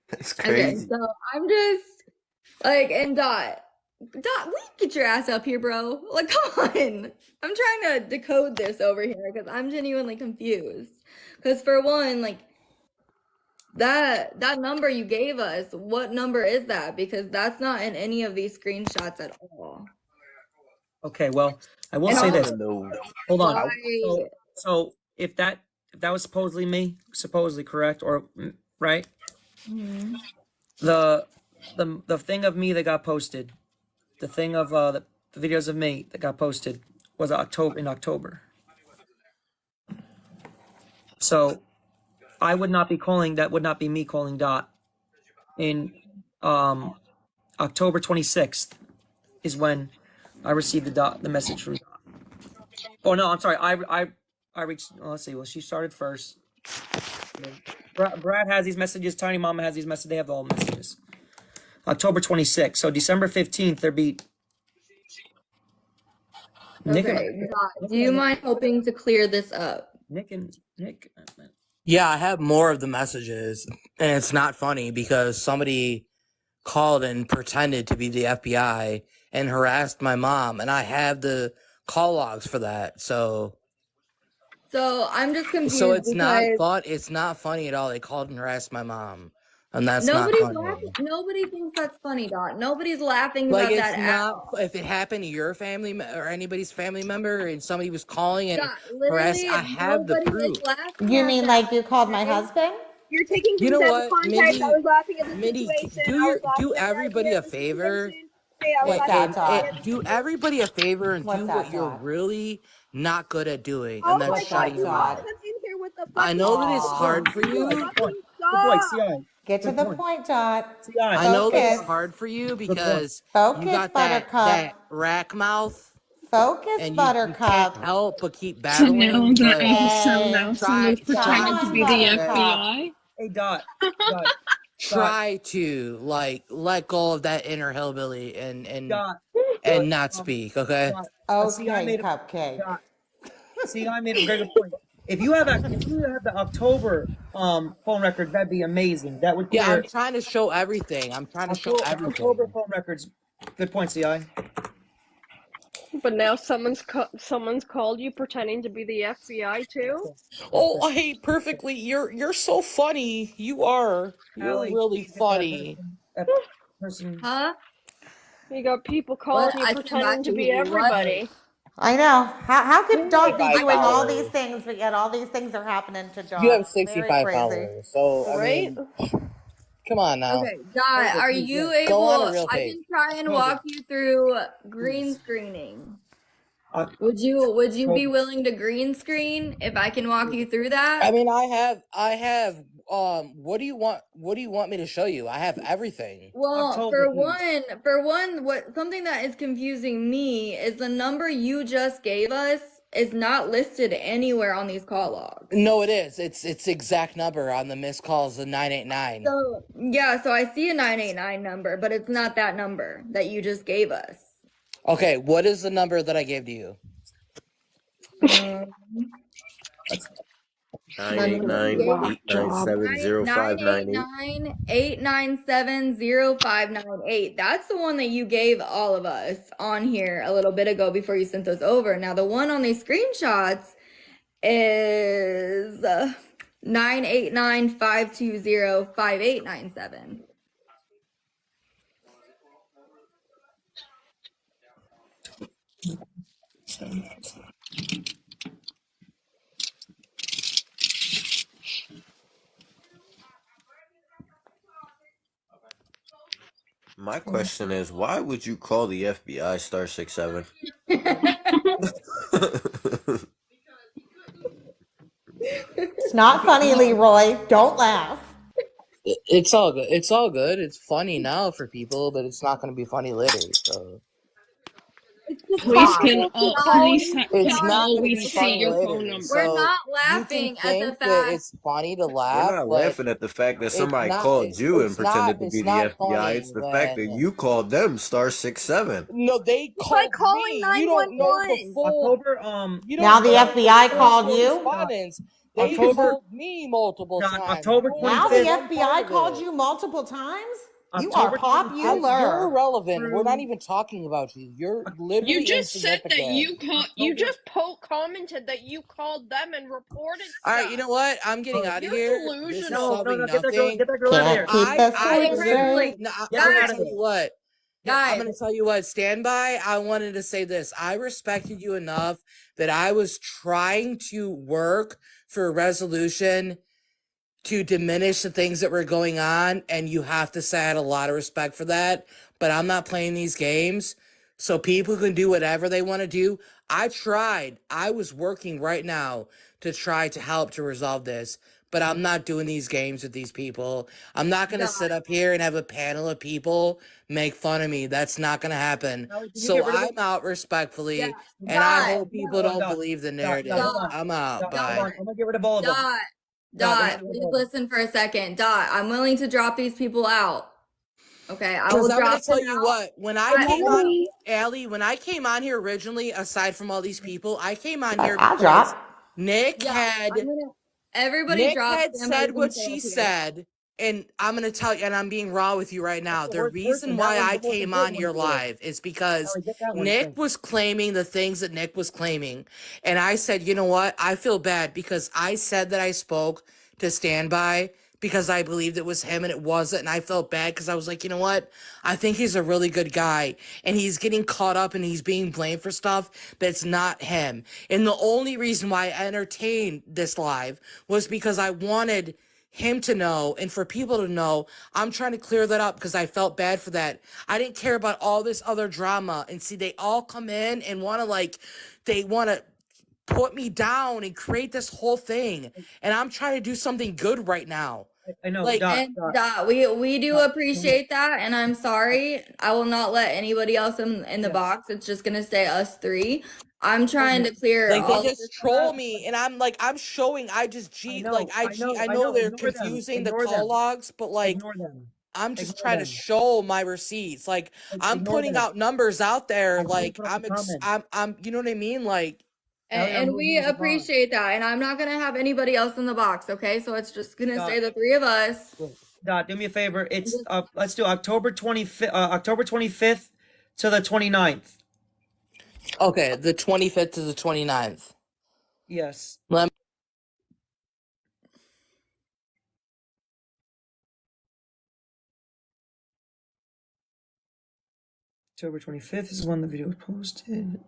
That's crazy. Okay, so I'm just like, and Dot, will you get your ass up here, bro? Like, come on. I'm trying to decode this over here because I'm genuinely confused. Because for one, like, That number you gave us, what number is that? Because that's not in any of these screenshots at all. Okay, well, I will And say I this. want to know. Hold on. why? So if that was supposedly me, supposedly correct or right, Mhm. the thing of me that got posted, the thing of the videos of me that got posted was in October. So I would not be calling. That would not be me calling Dot in October 26th is when I received the message from Dot. Oh no, I'm sorry. I reached. Let's see. Well, she started first. Brad has these messages. Tiny Mama has these messages. They have all messages. October 26th. So December 15th, there be. Okay, Dot, do you mind helping to clear this up? Nick. Yeah, I have more of the messages, and it's not funny because somebody called and pretended to be the FBI and harassed my mom, and I have the call logs for that. So I'm just confused it's not because fun. It's not funny at all. They called and harassed my mom, and that's not nobody's funny. laughing. Nobody thinks that's funny, Dot. Nobody's laughing Like, about it's that at not. all. If it happened to your family or anybody's family member, and somebody was calling and Dot, harassed, literally I have the nobody proof. is laughing You at mean that. like you called my Okay? husband? You're taking You things know out of what, context. I was laughing at the Mindy, situation. do I was laughing at the everybody idea a of the favor. situation. Hey, I was What's laughing that, at the idea Dot? of the Do situation. everybody a favor and What's do that, what you're Dot? really not good at doing, Oh and then my What's god, shutting that, your you mom mouth. Dot? that's in here with the I fucking know that it's Aw. hard for you. fucking Good boy, stop. CI. Get to Good the point. point, Dot. CI. I know that it's Focus. hard for you Good point. because you Focus, got that Buttercup. rack mouth, Focus, and you can't Buttercup. help but keep So battling. now But someone's Come pretending to on, be the Buttercup. FBI. Hey, Dot. try to let go of that inner hillbilly and Dot. not speak. Okay. Okay, Cupcake. CI made a very good point. If you have the October phone records, that'd be amazing. That would Yeah, clear I'm trying to show everything. I'm trying to show everything. October phone records. Good point, CI. But now someone's called you pretending to be the FBI too. Oh, hey, perfectly. You're so funny. You are. You're Allie, really funny. Person. Huh? You got people calling What? you I came pretending back to to be you. What? everybody. I know. How could Dot be 65 doing all these followers. things, but yet all these things are happening to Dot? You have Very 65 crazy. followers. So, I Right? mean, come on now. Okay, Dot, are you Go on a able? real I page. can try and walk you through green screening. Would you be willing to green screen if I can walk you through that? I mean, I have what do you want me to show you? I have everything. Well, for one, what something that is confusing me is the number you just gave us is not listed anywhere on these call logs. No, it is. It's exact number on the missed calls, the 989. So yeah, so I see a 989 number, but it's not that number that you just gave us. Okay, what is the number that I gave to you? 989-897-0598. 989-897-0598. That's the one that you gave all of us on here a little bit ago before you sent those over. Now the one on these screenshots is 989-520-5897. My question is, why would you call the FBI *67? It's not funny, Leroy. Don't laugh. It's all good. It's all good. It's funny now for people, but it's not going to be funny later. So Please can it's not all going to we be see funny your later. phone number? So We're not you laughing can at the think that fact. it's funny to We're laugh, not but laughing at the fact that it's somebody not- called you and it's pretended not- to be it's the not FBI. funny It's the fact that when- you called them *67. No, they It's like called calling me. You don't know the 911. full. October. You don't Now the know FBI full called you? correspondence. They October- called me multiple times. October Only Now for the one part FBI of called it. you multiple times? You are October 25th. You're popular. irrelevant. We're not even talking about you. You're literally You just said that insignificant. you just commented that you called them and reported All stuff. right, you know what? I'm getting out of You're here. delusional. This is No, solving get nothing. that girl out of Can't here. keep a I secret straight. no, Get I'm her gonna out of tell here. you what. I'm Guys, gonna tell you what. Stand by. I wanted to say this. I respected you enough that I was trying to work for a resolution to diminish the things that were going on, and you have to say I had a lot of respect for that. But I'm not playing these games, so people can do whatever they want to do. I tried. I was working right now to try to help to resolve this, but I'm not doing these games with these people. I'm not gonna sit up here and have a panel of people make fun of me. That's not gonna happen. Can you So get rid of I'm out respectfully, and I Dot, hope people don't believe the narrative. hold on. I'm out. Hold Bye. on. I'm gonna get rid of all of them. Dot, Dot, Dot, please listen for a second. Dot, I'm willing to drop these people out. Okay, I will Because I'm gonna drop tell them you out. what, when I came on, Allie, when I came on here originally, aside from all these people, I came on here I'll because drop. Nick Yeah, had everybody drop. said what she said, and I'm gonna tell you, and I'm being raw with you right now. The worst reason person. why That one's I the most came on important your one to do. live is because Allie, get that one Nick straight. was claiming the things that Nick was claiming, and I said, you know what? I feel bad because I said that I spoke to stand by because I believed it was him and it wasn't, and I felt bad because I was like, you know what? I think he's a really good guy, and he's getting caught up and he's being blamed for stuff that's not him. And the only reason why I entertained this live was because I wanted him to know and for people to know. I'm trying to clear that up because I felt bad for that. I didn't care about all this other drama, and see, they all come in and want to put me down and create this whole thing, and I'm trying to do something good right now. I know. Like, And Dot, we do appreciate that, and I'm sorry. I will not let anybody else in the box. It's just gonna stay us three. I'm trying to clear like, they all of just this troll up. me, and I'm showing I just cheat. Like, I cheat. I know they're Ignore them. confusing the Ignore call them. logs, but like, Ignore them. I'm just Ignore trying to them. show my receipts. Like, I'm Ignore putting them. out numbers out there. I didn't Like, put up a comment. I'm, you know what I mean? Like, And we appreciate that. And I'm not gonna have anybody else in the box, okay? So it's just gonna stay the three of us. Dot, do me a favor. It's let's do October 25th to the 29th. okay, the 25th to the 29th. Yes. Let October 25th is when the video was posted.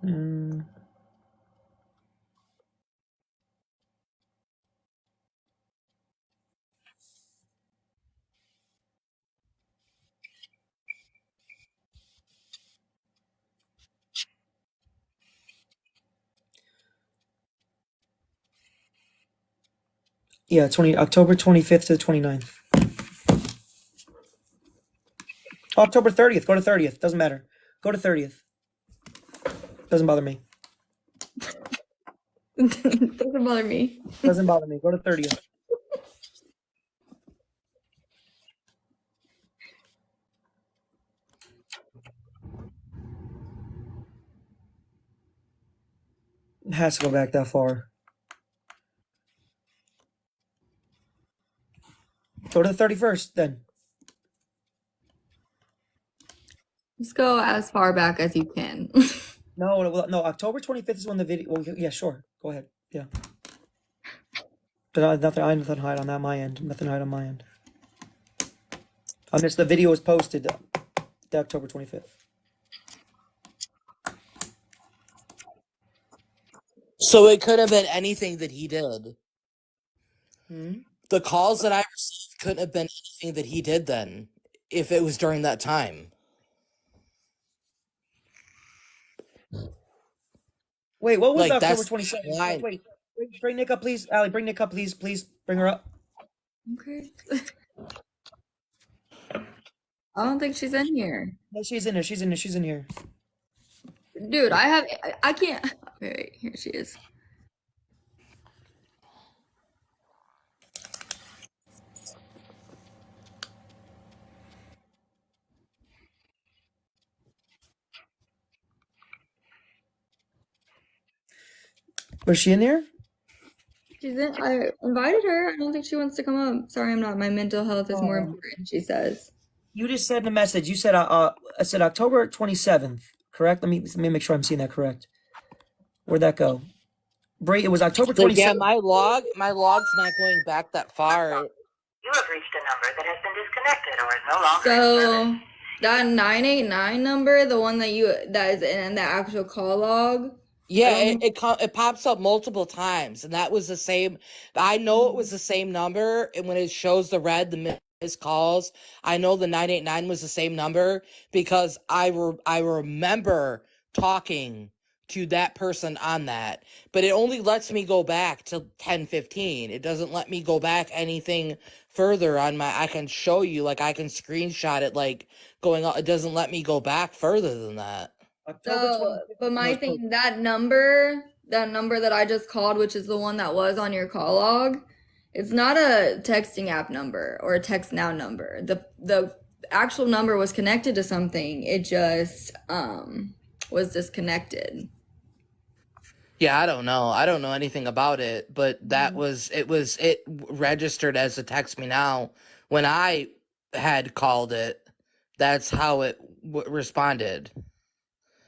Yeah, October 25th to the 29th. October 30th. Go to 30th. Doesn't matter. Go to 30th. Doesn't bother me. Doesn't bother me. Doesn't bother me. Go to 30th. It has to go back that far. Go to the 31st then. Just go as far back as you can. No, October 25th is when the video. Well, yeah, sure. Go ahead. Yeah. But I have nothing to hide on that my end. Nothing to hide on my end. I missed the video was posted the October 25th. So it could have been anything that he did. Hmm? The calls that I received couldn't have been anything that he did then, if it was during that time. Wait, what was Like, October that's 27th? why- Wait, bring Nick up, please. Allie, bring Nick up, please. Please bring her up. Okay. I don't think she's in here. No, she's in here. She's in here. She's in here. Dude, I can't. Okay, wait, here she is. Was she in there? She's in. I invited her. I don't think she wants to come up. Sorry, I'm not. My mental health is more important, she says. You just said in a message. You said I said October 27th. Correct. Let me make sure I'm seeing that correct. Where'd that go? It was October Like, yeah, 27th. my log's not going back that far. You have reached a number that has been disconnected or is no longer in service. So that 989 number, the one that is in the actual call log. Yeah, it pops up multiple times, and that was the same. I know it was the same number, and when it shows the red, the missed calls, I know the 989 was the same number because I remember talking to that person on that, but it only lets me go back to 10:15. It doesn't let me go back anything further on my. I can show you, like I can screenshot it, like going on. It doesn't let me go back further than that. So, but my thing, that number that I just called, which is the one that was on your call log, it's not a texting app number or a text now number. The actual number was connected to something. It just was disconnected. Yeah, I don't know. I don't know anything about it, but it registered as a text me now when I had called it. That's how it responded.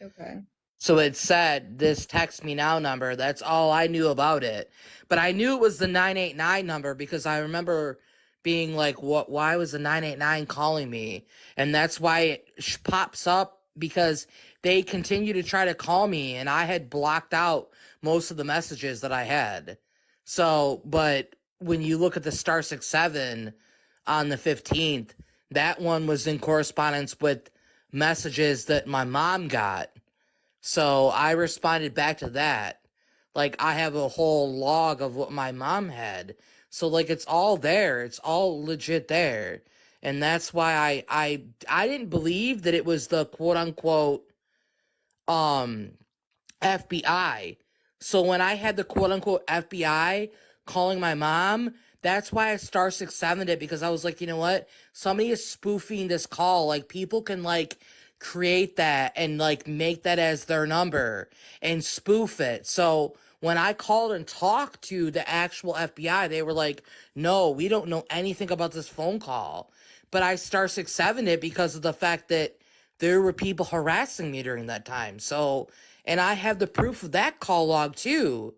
Okay. So it said this text me now number. That's all I knew about it. But I knew it was the 989 number because I remember being like, "What? Why was the 989 calling me?" And that's why it pops up because they continue to try to call me, and I had blocked out most of the messages that I had. So, but when you look at the *67 on the 15th, that one was in correspondence with messages that my mom got. So I responded back to that. Like I have a whole log of what my mom had. So like it's all there. It's all legit there. And that's why I didn't believe that it was the quote unquote FBI. So when I had the quote unquote FBI calling my mom, that's why I *67'd it, because I was like, you know what? Somebody is spoofing this call. Like people can like create that and like make that as their number and spoof it. So when I called and talked to the actual FBI, they were like, no, we don't know anything about this phone call. But I *67'd it because of the fact that there were people harassing me during that time. So, and I have the proof of that call log too.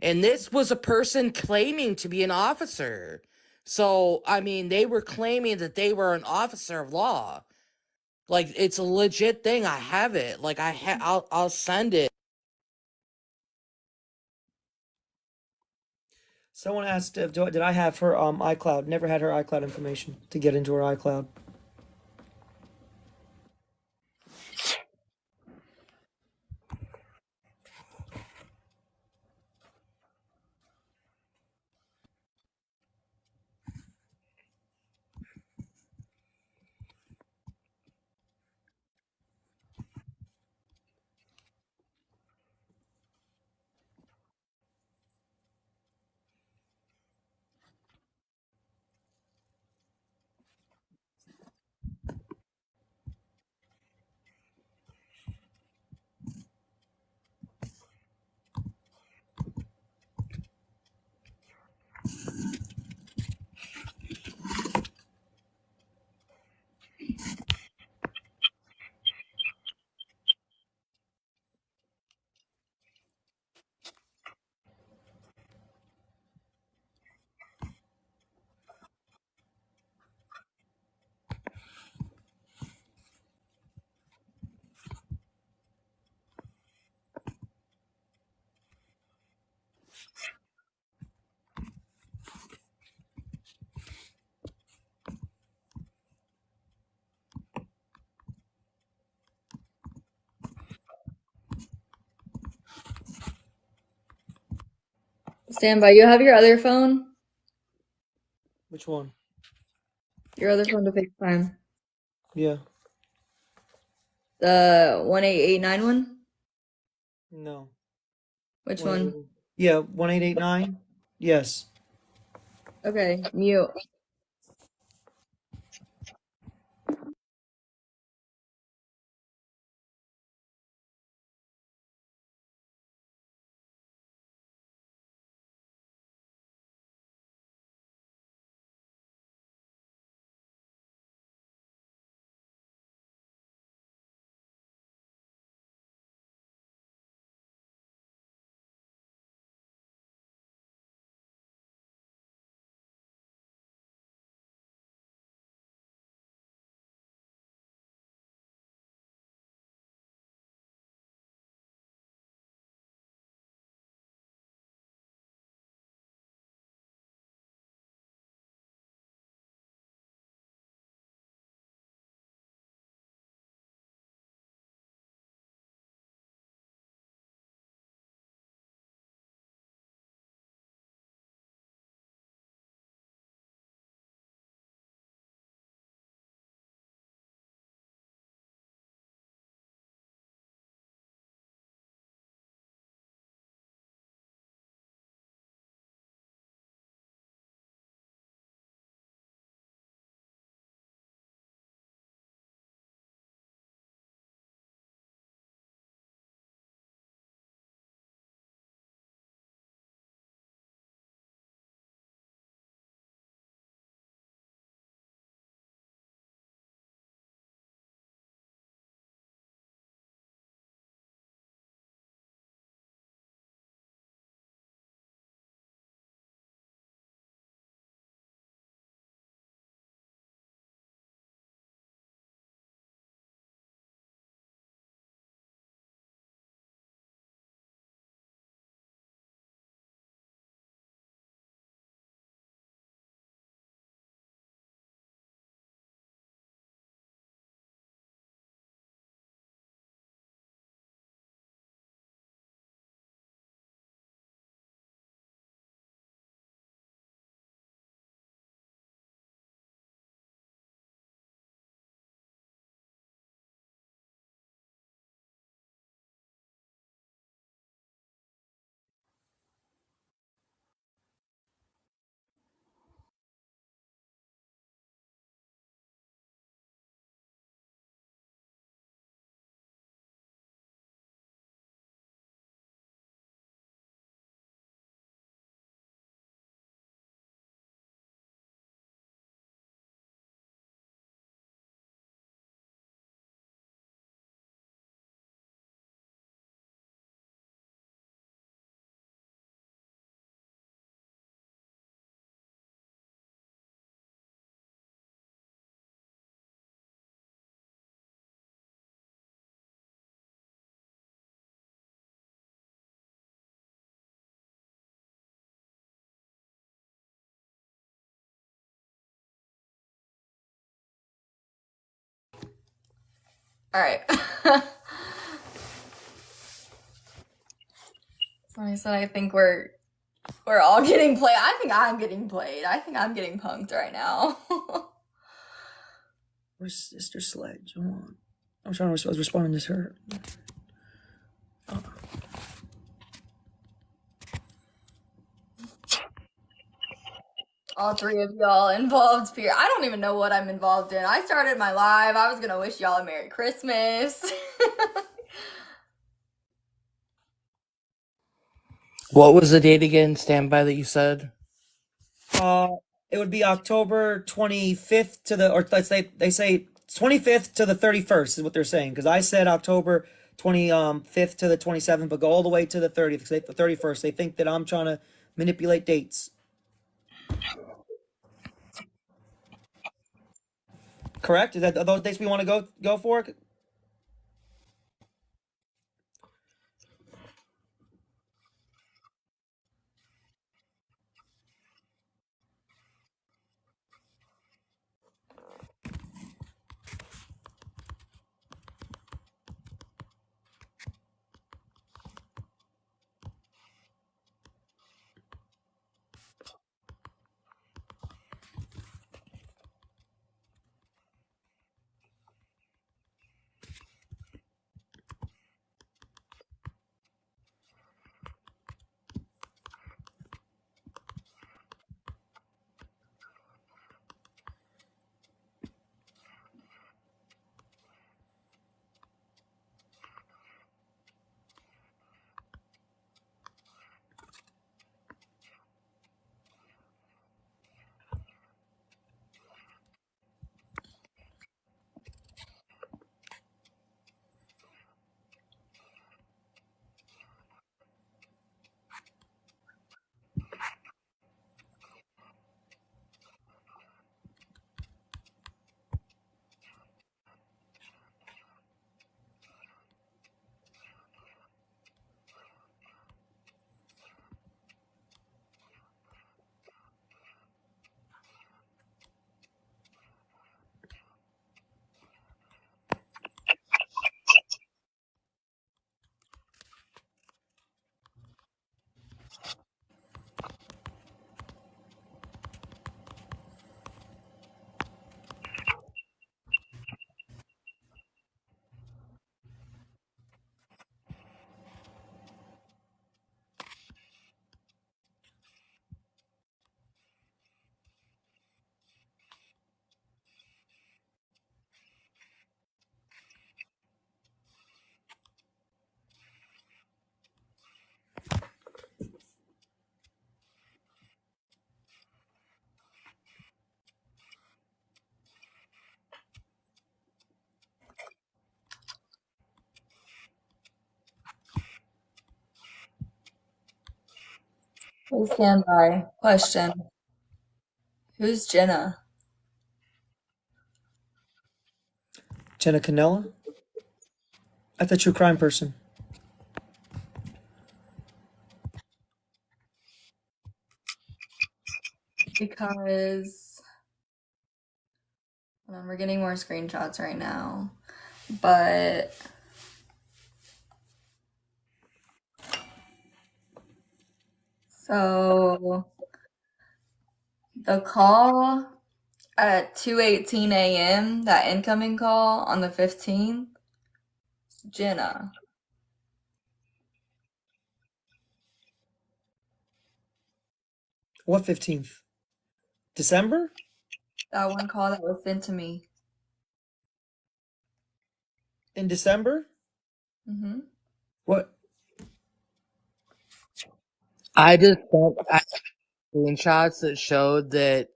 And this was a person claiming to be an officer. So, I mean, they were claiming that they were an officer of law. Like, it's a legit thing. I have it. Like, I'll send it. Someone asked if did I have her iCloud. Never had her iCloud information to get into her iCloud. Stand by. You have your other phone? Which one? Your other phone to FaceTime. Yeah. The 18891 one? No. Which one? Yeah, 1889. Yes. Okay, mute. All right. Somebody said I think we're all getting played. I think I'm getting played. I think I'm getting punked right now. Where's Sister Sledge? Hold on. I'm trying to. I was responding to her. All three of y'all involved here. I don't even know what I'm involved in. I started my live. I was gonna wish y'all a Merry Christmas. What was the date again, standby, that you said? It would be October 25th to the, or let's say they say 25th to the 31st is what they're saying. Because I said October 25th to the 27th, but go all the way to the 30th. Because the 31st, they think that I'm trying to manipulate dates. Correct? Is that are those dates we want to go for? Please stand by. Question. Who's Jenna? Jenna Canella? I thought you a crime person. Because hold on, we're getting more screenshots right now. But so the call at 2:18 a.m., that incoming call on the 15th, Jenna. What 15th? December? That one call that was sent to me. In December? Mm-hmm. What? I just sent screenshots that showed that,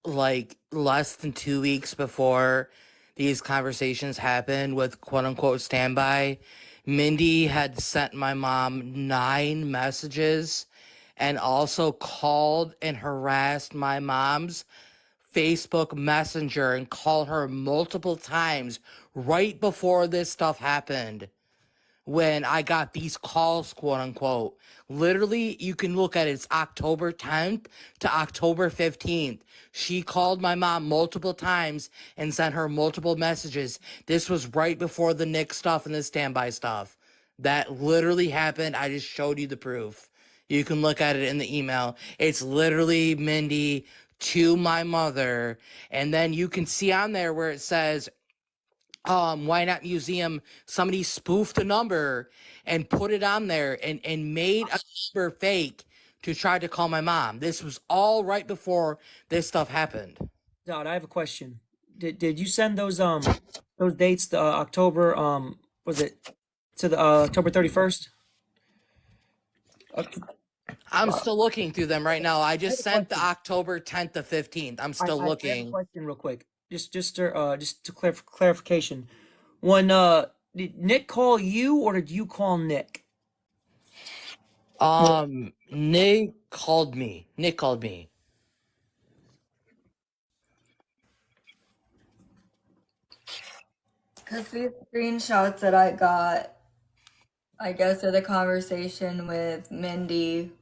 like, less than 2 weeks before these conversations happened with quote unquote standby, Mindy had sent my mom 9 messages and also called and harassed my mom's Facebook Messenger and called her multiple times right before this stuff happened when I got these calls, quote unquote. Literally, you can look at it. It's October 10th to October 15th. She called my mom multiple times and sent her multiple messages. This was right before the Nick stuff and the standby stuff. That literally happened. I just showed you the proof. You can look at it in the email. It's literally Mindy to my mother. And then you can see on there where it says, Why Not Museum, somebody spoofed a number and put it on there and made a number fake to try to call my mom. This was all right before this stuff happened. Dot, I have a question. Did you send those dates to October was it to the October 31st? I'm still looking through them right now. I just have a sent the question. October 10th to 15th. I'm still I have a looking. question real quick. Just to clarification. When did Nick call you or did you call Nick? Nick called me. Nick called me. Because these screenshots that I got, I guess, are the conversation with Mindy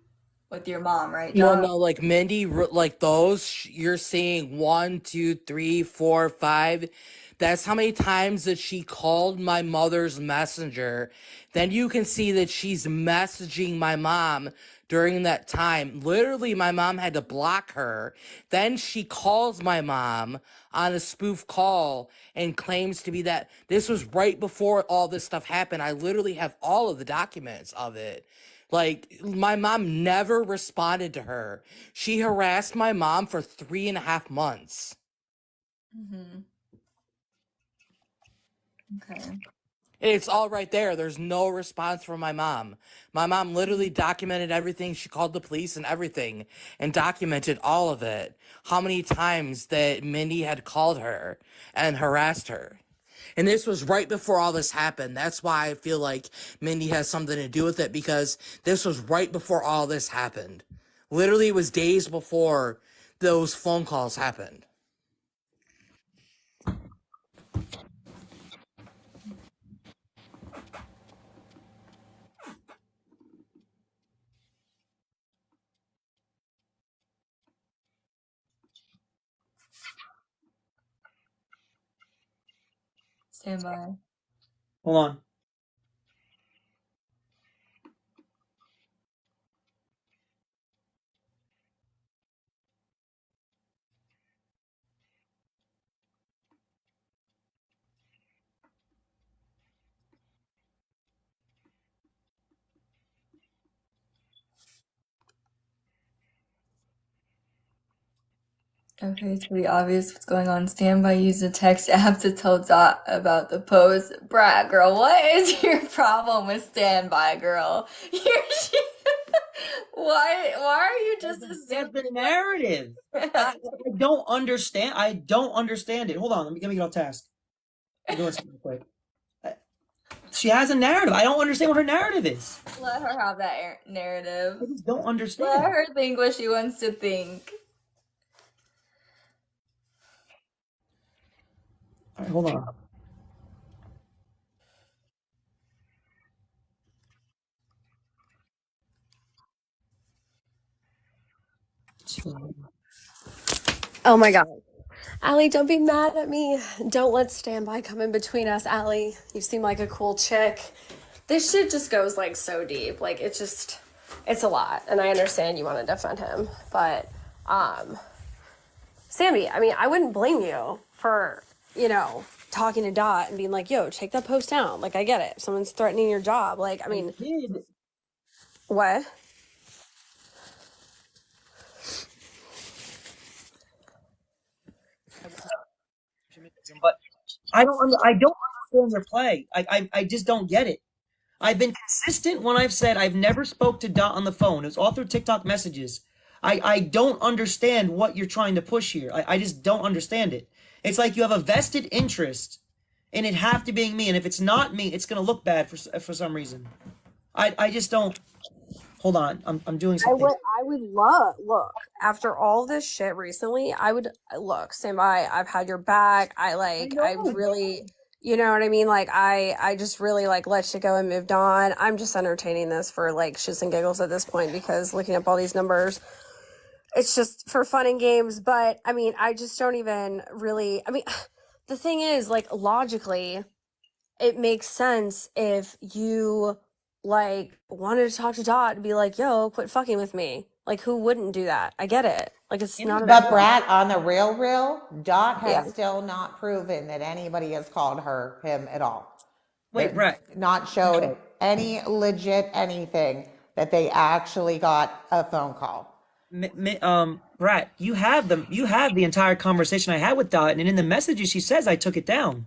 with your mom, right, Well, Dot? no, like Mindy, like those, you're seeing 1, 2, 3, 4, 5. That's how many times that she called my mother's messenger. Then you can see that she's messaging my mom during that time. Literally, my mom had to block her. Then she calls my mom on a spoof call and claims to be that. This was right before all this stuff happened. I literally have all of the documents of it. Like, my mom never responded to her. She harassed my mom for 3.5 months. Mm-hmm. Okay. It's all right there. There's no response from my mom. My mom literally documented everything. She called the police and everything and documented all of it. How many times that Mindy had called her and harassed her. And this was right before all this happened. That's why I feel like Mindy has something to do with it, because this was right before all this happened. Literally, it was days before those phone calls happened. Stand by. Hold on. Okay, to be obvious what's going on, stand by, use the text app to tell Dot about the post. Brat girl, what is your problem with standby, girl? Why are you just That's the narrative. I don't understand. I don't understand it. Hold on, let me get off task. I'm doing something real quick. She has a narrative. I don't understand what her narrative is. Let her have that narrative. I just don't understand. Let her think what she wants to think. All right, hold on. Oh my god. Allie, don't be mad at me. Don't let standby come in between us, Allie. You seem like a cool chick. This shit just goes like so deep. Like it's a lot. And I understand you want to defend him. But Sammy, I mean, I wouldn't blame you for, talking to Dot and being like, yo, take that post down. Like, I get it. If someone's threatening your job. Like, I mean, what? But I don't understand their play. I just don't get it. I've been consistent when I've said I've never spoke to Dot on the phone. It's all through TikTok messages. I don't understand what you're trying to push here. I just don't understand it. It's like you have a vested interest in it have to being me, and if it's not me, it's gonna look bad for some reason. I just don't. Hold on, I'm doing something. I would look, after all this shit recently, I would look, stand by, I've had your back. I really You know what I mean? Like I just really like let shit go and moved on. I'm just entertaining this for like shits and giggles at this point because looking up all these numbers, it's just for fun and games. But I mean, I just don't even really. I mean, the thing is, like logically, it makes sense if you like wanted to talk to Dot and be like, "Yo, quit fucking with me." Like, who wouldn't do that? I get it. Like, it's not a big But deal. Brad, on the real, Dot Yeah. has still not proven that anybody has called him at all. Wait, Brett. Not showed any legit anything that they actually got a phone call. Brat, you have the entire conversation I had with Dot, and in the messages she says I took it down.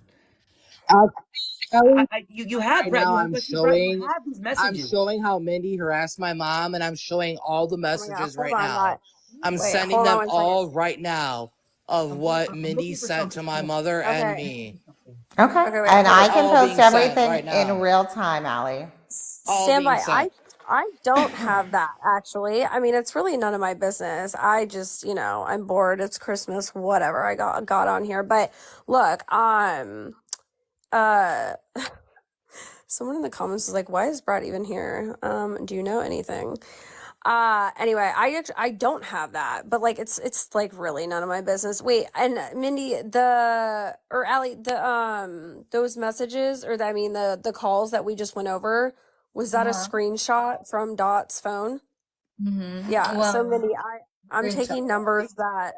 You have Right Brett. now, You I'm but see, Brett, you showing, have these I'm messages. showing how Mindy harassed my mom, and I'm showing all the Oh my God, messages hold right on, Dot. now. I'm Wait, sending hold on them 1 second. all right now of what I'm Mindy looking for sent to something. my mother and Okay. me. Okay. Okay, wait, And hold I on. can All post being sent everything right in now. real time, Allie. All Stand being by. sent. I don't have that actually. I mean, it's really none of my business. I just, I'm bored. It's Christmas, whatever. I got on here. But look, uh someone in the comments is like, "Why is Brad even here? Do you know anything?" Anyway, I don't have that, but like it's like really none of my business. Wait, and Mindy, or Allie, those messages, or I mean the calls that we just went over, was that a Uh-huh. screenshot from Dot's phone? Mm-hmm. Yeah. Well, So Mindy, I'm screenshot. taking numbers that.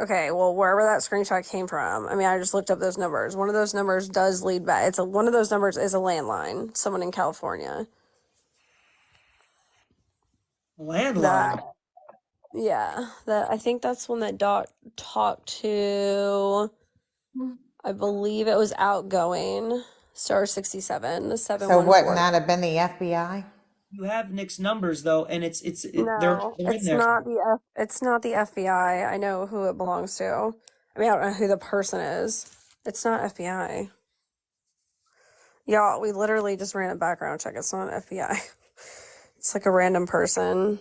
Okay, well, wherever that screenshot came from, I mean, I just looked up those numbers. One of those numbers does lead back. One of those numbers is a landline. Someone in California. Landline. That I think that's one that Dot talked to. I believe it was outgoing. Star 67, the So wouldn't 714. that have been the FBI? You have Nick's numbers though, and they're No, in there. it's not the FBI. I know who it belongs to. I mean, I don't know who the person is. It's not FBI. Y'all, we literally just ran a background check. It's not FBI. It's like a random person.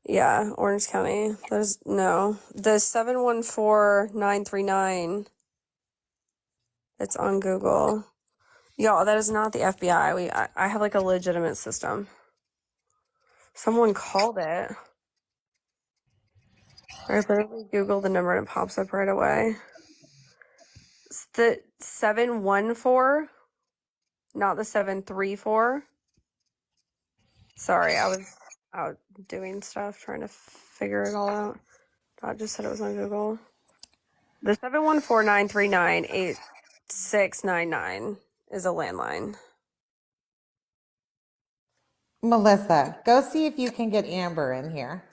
Yeah, Orange County. The 714939. It's on Google. Y'all, that is not the FBI. I have like a legitimate system. Someone called it. I literally Google the number and it pops up right away. It's the 714, not the 734. Sorry, I was out doing stuff, trying to figure it all out. I just said it was on Google. The 714-939-8699 is a landline. Melissa, go see if you can get Amber in here.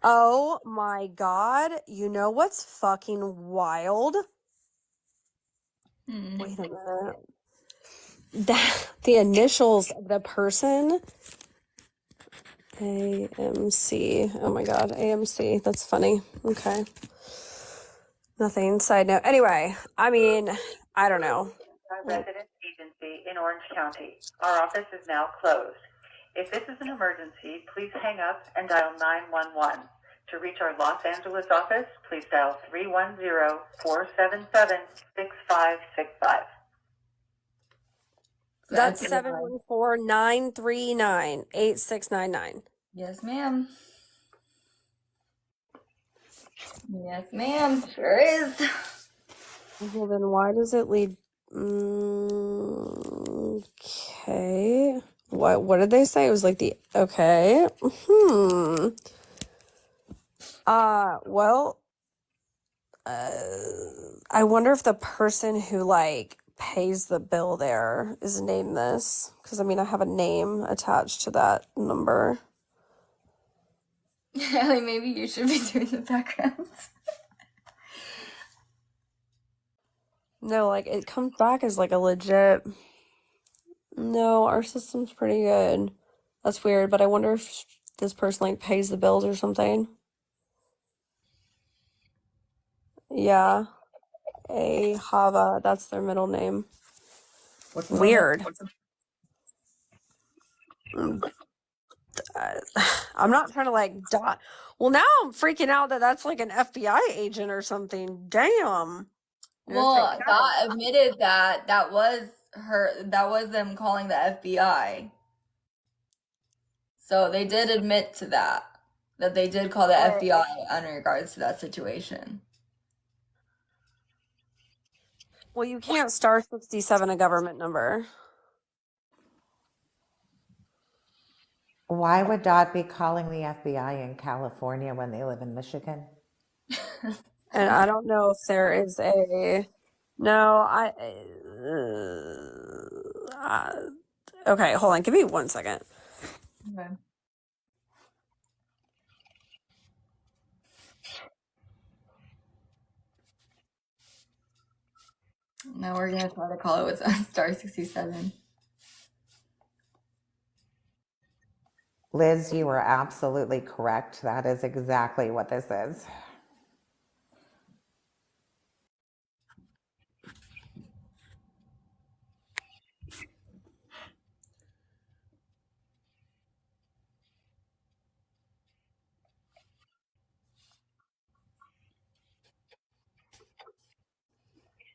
Oh my God. You know what's fucking wild? Wait a minute. The initials of the person. AMC. Oh my God. AMC. That's funny. Okay. Nothing. Side note. Anyway, I mean, I don't know. Resident agency in Orange County. Our office is now closed. If this is an emergency, please hang up and dial 911. To reach our Los Angeles office, please dial 310-477-6565. That's 714-939-8699. Yes, ma'am. Yes, ma'am. Sure is. Well, then why does it lead? Okay. What did they say? It was like okay. Well, I wonder if the person who like pays the bill there is named this, because I mean I have a name attached to that number. Ellie, maybe you should be doing the background. No, like it comes back as like a legit. No, our system's pretty good. That's weird, but I wonder if this person like pays the bills or something. Yeah. Hava, that's their middle name. What's Weird. I'm not trying to like dot. Well, now I'm freaking out that that's like an FBI agent or something. Damn. Well, Dot admitted that was them calling the FBI. So they did admit to that they did call the FBI in regards to that situation. Well, you can't star 67 a government number. Why would Dot be calling the FBI in California when they live in Michigan? And I don't know if there is a. No, okay, hold on. Give me 1 second. Okay. Now we're gonna try to call it with star 67. Liz, you were absolutely correct. That is exactly what this is.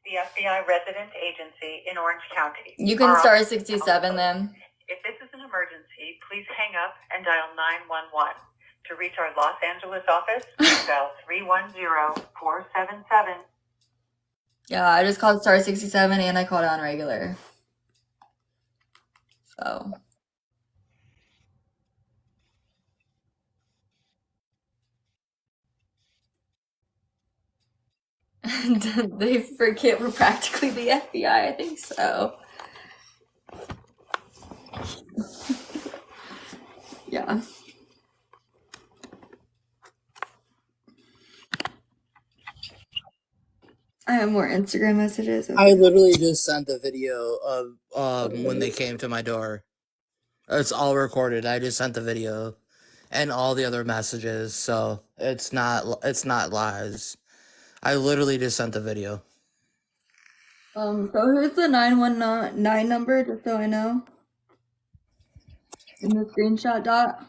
The FBI resident agency in Orange County. You can star 67 then. If this is an emergency, please hang up and dial 911. To reach our Los Angeles office, please dial 310-477. Yeah, I just called star 67 and I called on regular. So. Did they forget we're practically the FBI? I think so. Yeah. I have more Instagram messages. I literally just sent the video of when they came to my door. It's all recorded. I just sent the video and all the other messages, so it's not lies. I literally just sent the video. So who's the 919 number, just so I know? In the screenshot, Dot?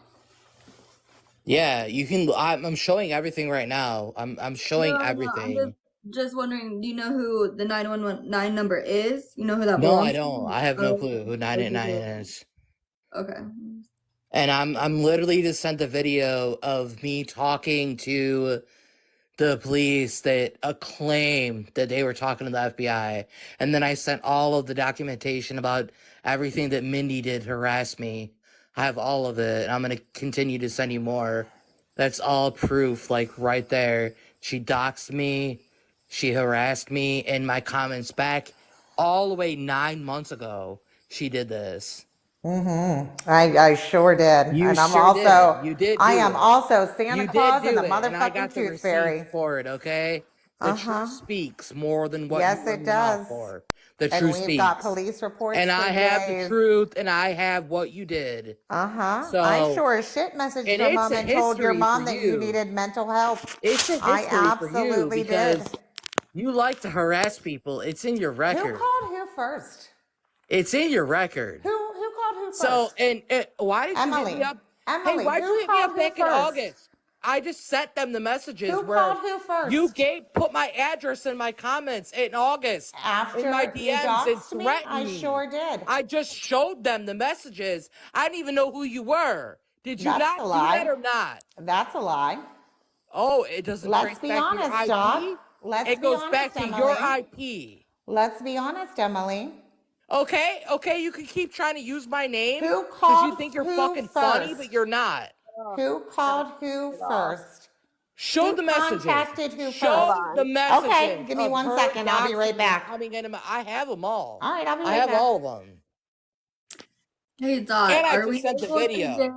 Yeah, you can. I'm showing everything right now. I'm showing everything. I'm just wondering, do you know who the 919 number is? You know who that No, belongs I to? don't. I have no clue who 989 is. Okay. And I'm literally just sent a video of me talking to the police that claimed that they were talking to the FBI. And then I sent all of the documentation about everything that Mindy did to harass me. I have all of it. And I'm going to continue to send you more. That's all proof, like right there. She doxed me. She harassed me in my comments back all the way 9 months ago. She did this. I sure did. You And I'm sure also, did. You did. I do am it. also Santa You Claus did and do the it, and I got motherfucking the Tooth receipt Fairy. for it. Okay, the truth speaks more than what Yes, you run it your mouth does. for. The And truth we've got speaks, police reports and for I have the days. truth, and I have what you did. I So, sure as shit messaged and your it's mom a and told your history for mom that you you. needed mental help. It's a I history for you absolutely did. because you like to harass people. It's in your Who record. called who first? It's in your record. Who called who first? So, and why did you hit me up? Emily, Hey, why'd who you hit me called up who back in first? August? I just sent them the messages Who where called who first? you put my address in my comments in August After in my you DMs and doxed me, threatened I me. sure did. I just showed them the messages. I didn't even know who you were. Did you That's not a do lie. that or not? That's a lie. Oh, it doesn't Let's trace be back to your honest, IP? Doc. Let's It be goes honest, back to Emily. your IP. Let's be honest, Emily. Okay, you can keep trying to use my name Who because called you think you're who fucking first? funny, but you're not. Who called who first? Show Who the messages. contacted who Show first? the messages. Okay, give me of 1 her second. I'll be right doxing me back. Coming into I have them all. All right, I'll be I right have back. all of them. Hey, Dot, And I are just we sent the able to video. get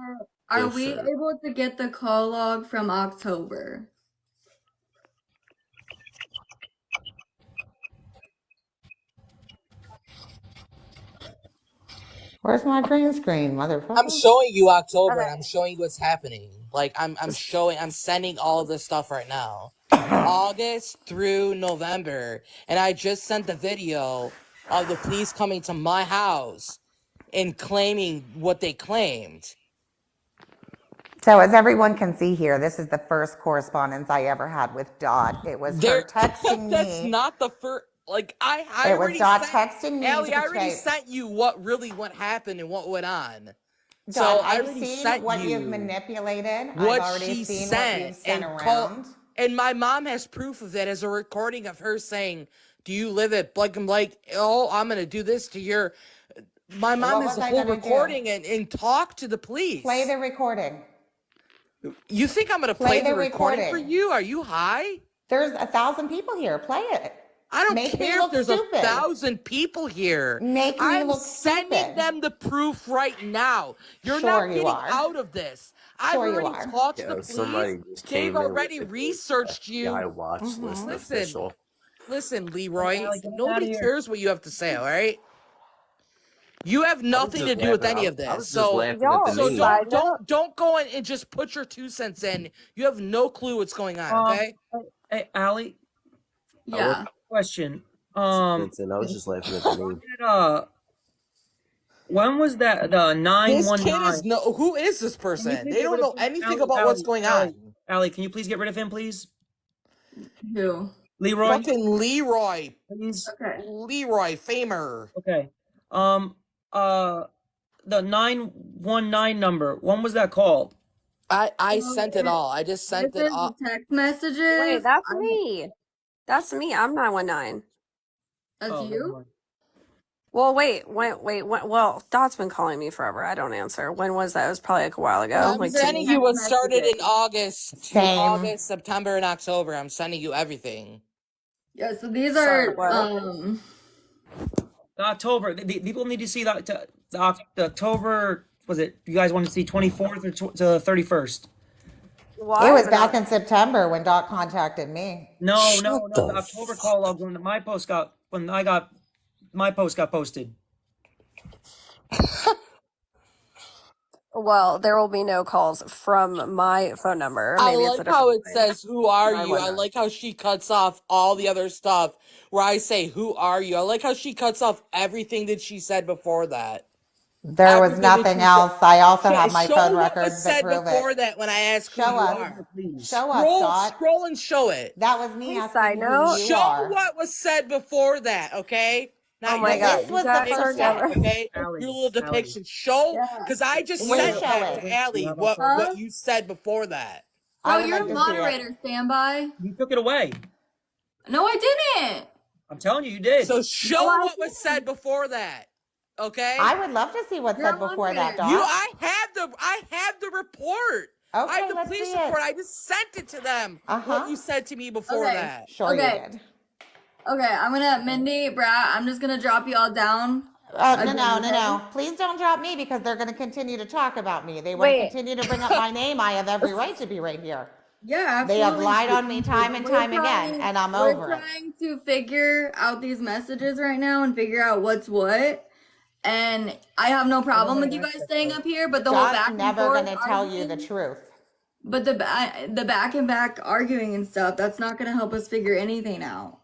Yes, sir. able to get the call log from October? Where's my green screen, motherfucker? I'm showing you October and I'm showing you what's happening. Like I'm sending all of this stuff right now. August through November. And I just sent the video of the police coming to my house in claiming what they claimed. So as everyone can see here, this is the first correspondence I ever had with Dot. It was her texting That's me. not the first. Like I It was already Dot sent, texting me Allie, to I already betray. sent you what happened and what went on. Dot, So I I've already seen sent what you've you manipulated. I've what already she seen what you've sent around. and my mom has proof of that as a recording of her saying, "Do you live at Blake and Blake? Oh, I'm gonna do this to your." My mom What has was the I whole gonna recording do? and talk to the police. Play the recording. You think I'm gonna play the recording for you? Are you high? There's 1,000 people here. Play it. I don't Make me care if look there's stupid. 1,000 people here. Make me I'm look sending stupid. them the proof right now. You're Sure not you getting are. out of this. I've Sure you already are. talked to the Yo, police. somebody just They've came in with already the researched you. FBI watch list official. Listen, Hey, Leroy. Allie, get out Nobody of here. cares what you have to say, all right? You have I was nothing just to do with laughing. any of I this. was just So laughing at the Y'all, meme. side note. don't go in and just put your 2 cents in. You have no clue what's going on, okay? Hey, Allie, Yeah. question. Vincent, I was just laughing at the meme. When was that? The This kid is 919. who is this Can you person? please They get don't rid of know him? anything Allie, about what's going on. Allie, can you please get rid of him, please? Who? Leroy? Fucking Leroy. Please. Okay. Leroy Famer. Okay. The 919 number. When was that called? I sent it all. I just sent This it is all. text messages. Wait, that's me. That's me. I'm 919. That's Oh, you? never mind. Well, wait. Well, Dot's been calling me forever. I don't answer. When was that? It was probably like a while ago. I'm Like sending you what started in August, Same. September, and October. I'm sending you everything. Yeah, so these Sorry, are what? The October. The people need to see the October. Was it? You guys want to see 24th or to 31st? Why? It was back in September when Dot contacted me. No. The October call log when my post got my post got posted. Well, there will be no calls from my phone number. I Maybe it's a like different how it line. says, "Who are you?" I 919. like how she cuts off all the other stuff where I say, "Who are you?" I like how she cuts off everything that she said before that. There was Everything that nothing she else. I also said. have my Show phone what was records that said prove before it. that when I ask who Show you us. are. Show us, Dot. Scroll and show it. That was me Hey, asking side who note. you Show are. what was said before that, okay? Oh Not my your God, This you was the guys are first step. never. okay? Allie, Your little Allie. depiction. Show, Yeah. because I just You sent show that it. to Allie, You have what Huh? you said before that. I No, would you're like a to see it. moderator. Stand by. You took it away. No, I didn't. I'm telling you, you did. So No, show I what was said didn't. before that, okay? I would love to see what's You're a said before that, moderator. Dot. I have the report. I Okay, have the let's police see report. it. I just sent it to them. Uh-huh. What you said to me before Okay. that. Sure you Okay. did. Okay, I'm gonna Mindy, Brat, I'm just gonna drop you all down. No. Okay? Please don't drop me because they're going to continue to talk about me. They want to Wait. continue to bring up my name. I have every right to be right here. Yeah, They have absolutely. lied on me time and time again, and I'm We're over it. trying to figure out these messages right now and figure out what's what. And I have no problem with you guys staying up here, but the whole Dot's back and never forth going to tell you the arguing, truth. but the back and back arguing and stuff, that's not gonna help us figure anything out.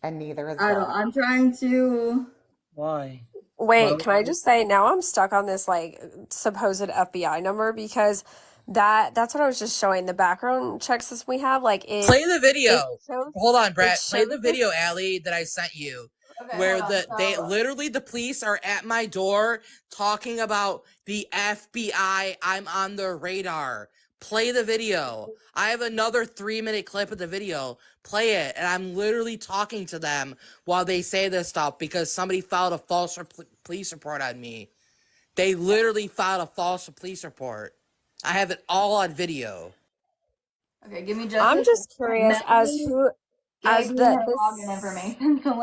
And neither is I don't. Dot. I'm trying to. Why? Wait, can I just say now I'm stuck on this like supposed FBI number because that's what I was just showing the background check system we have. Like it Play the it video. shows Hold on, it Brett. Play the shows video, this. Allie, that I sent you. Okay, Where hold on. they So, literally the police are at my door talking about the FBI. I'm on their radar. Play the video. I have another 3-minute clip of the video. Play it, and I'm literally talking to them while they say this stuff because somebody filed a false police report on me. They literally filed a false police report. I have it all on video. okay, give me just. I'm a just second. curious as Melanie who as gave me her the login this information. So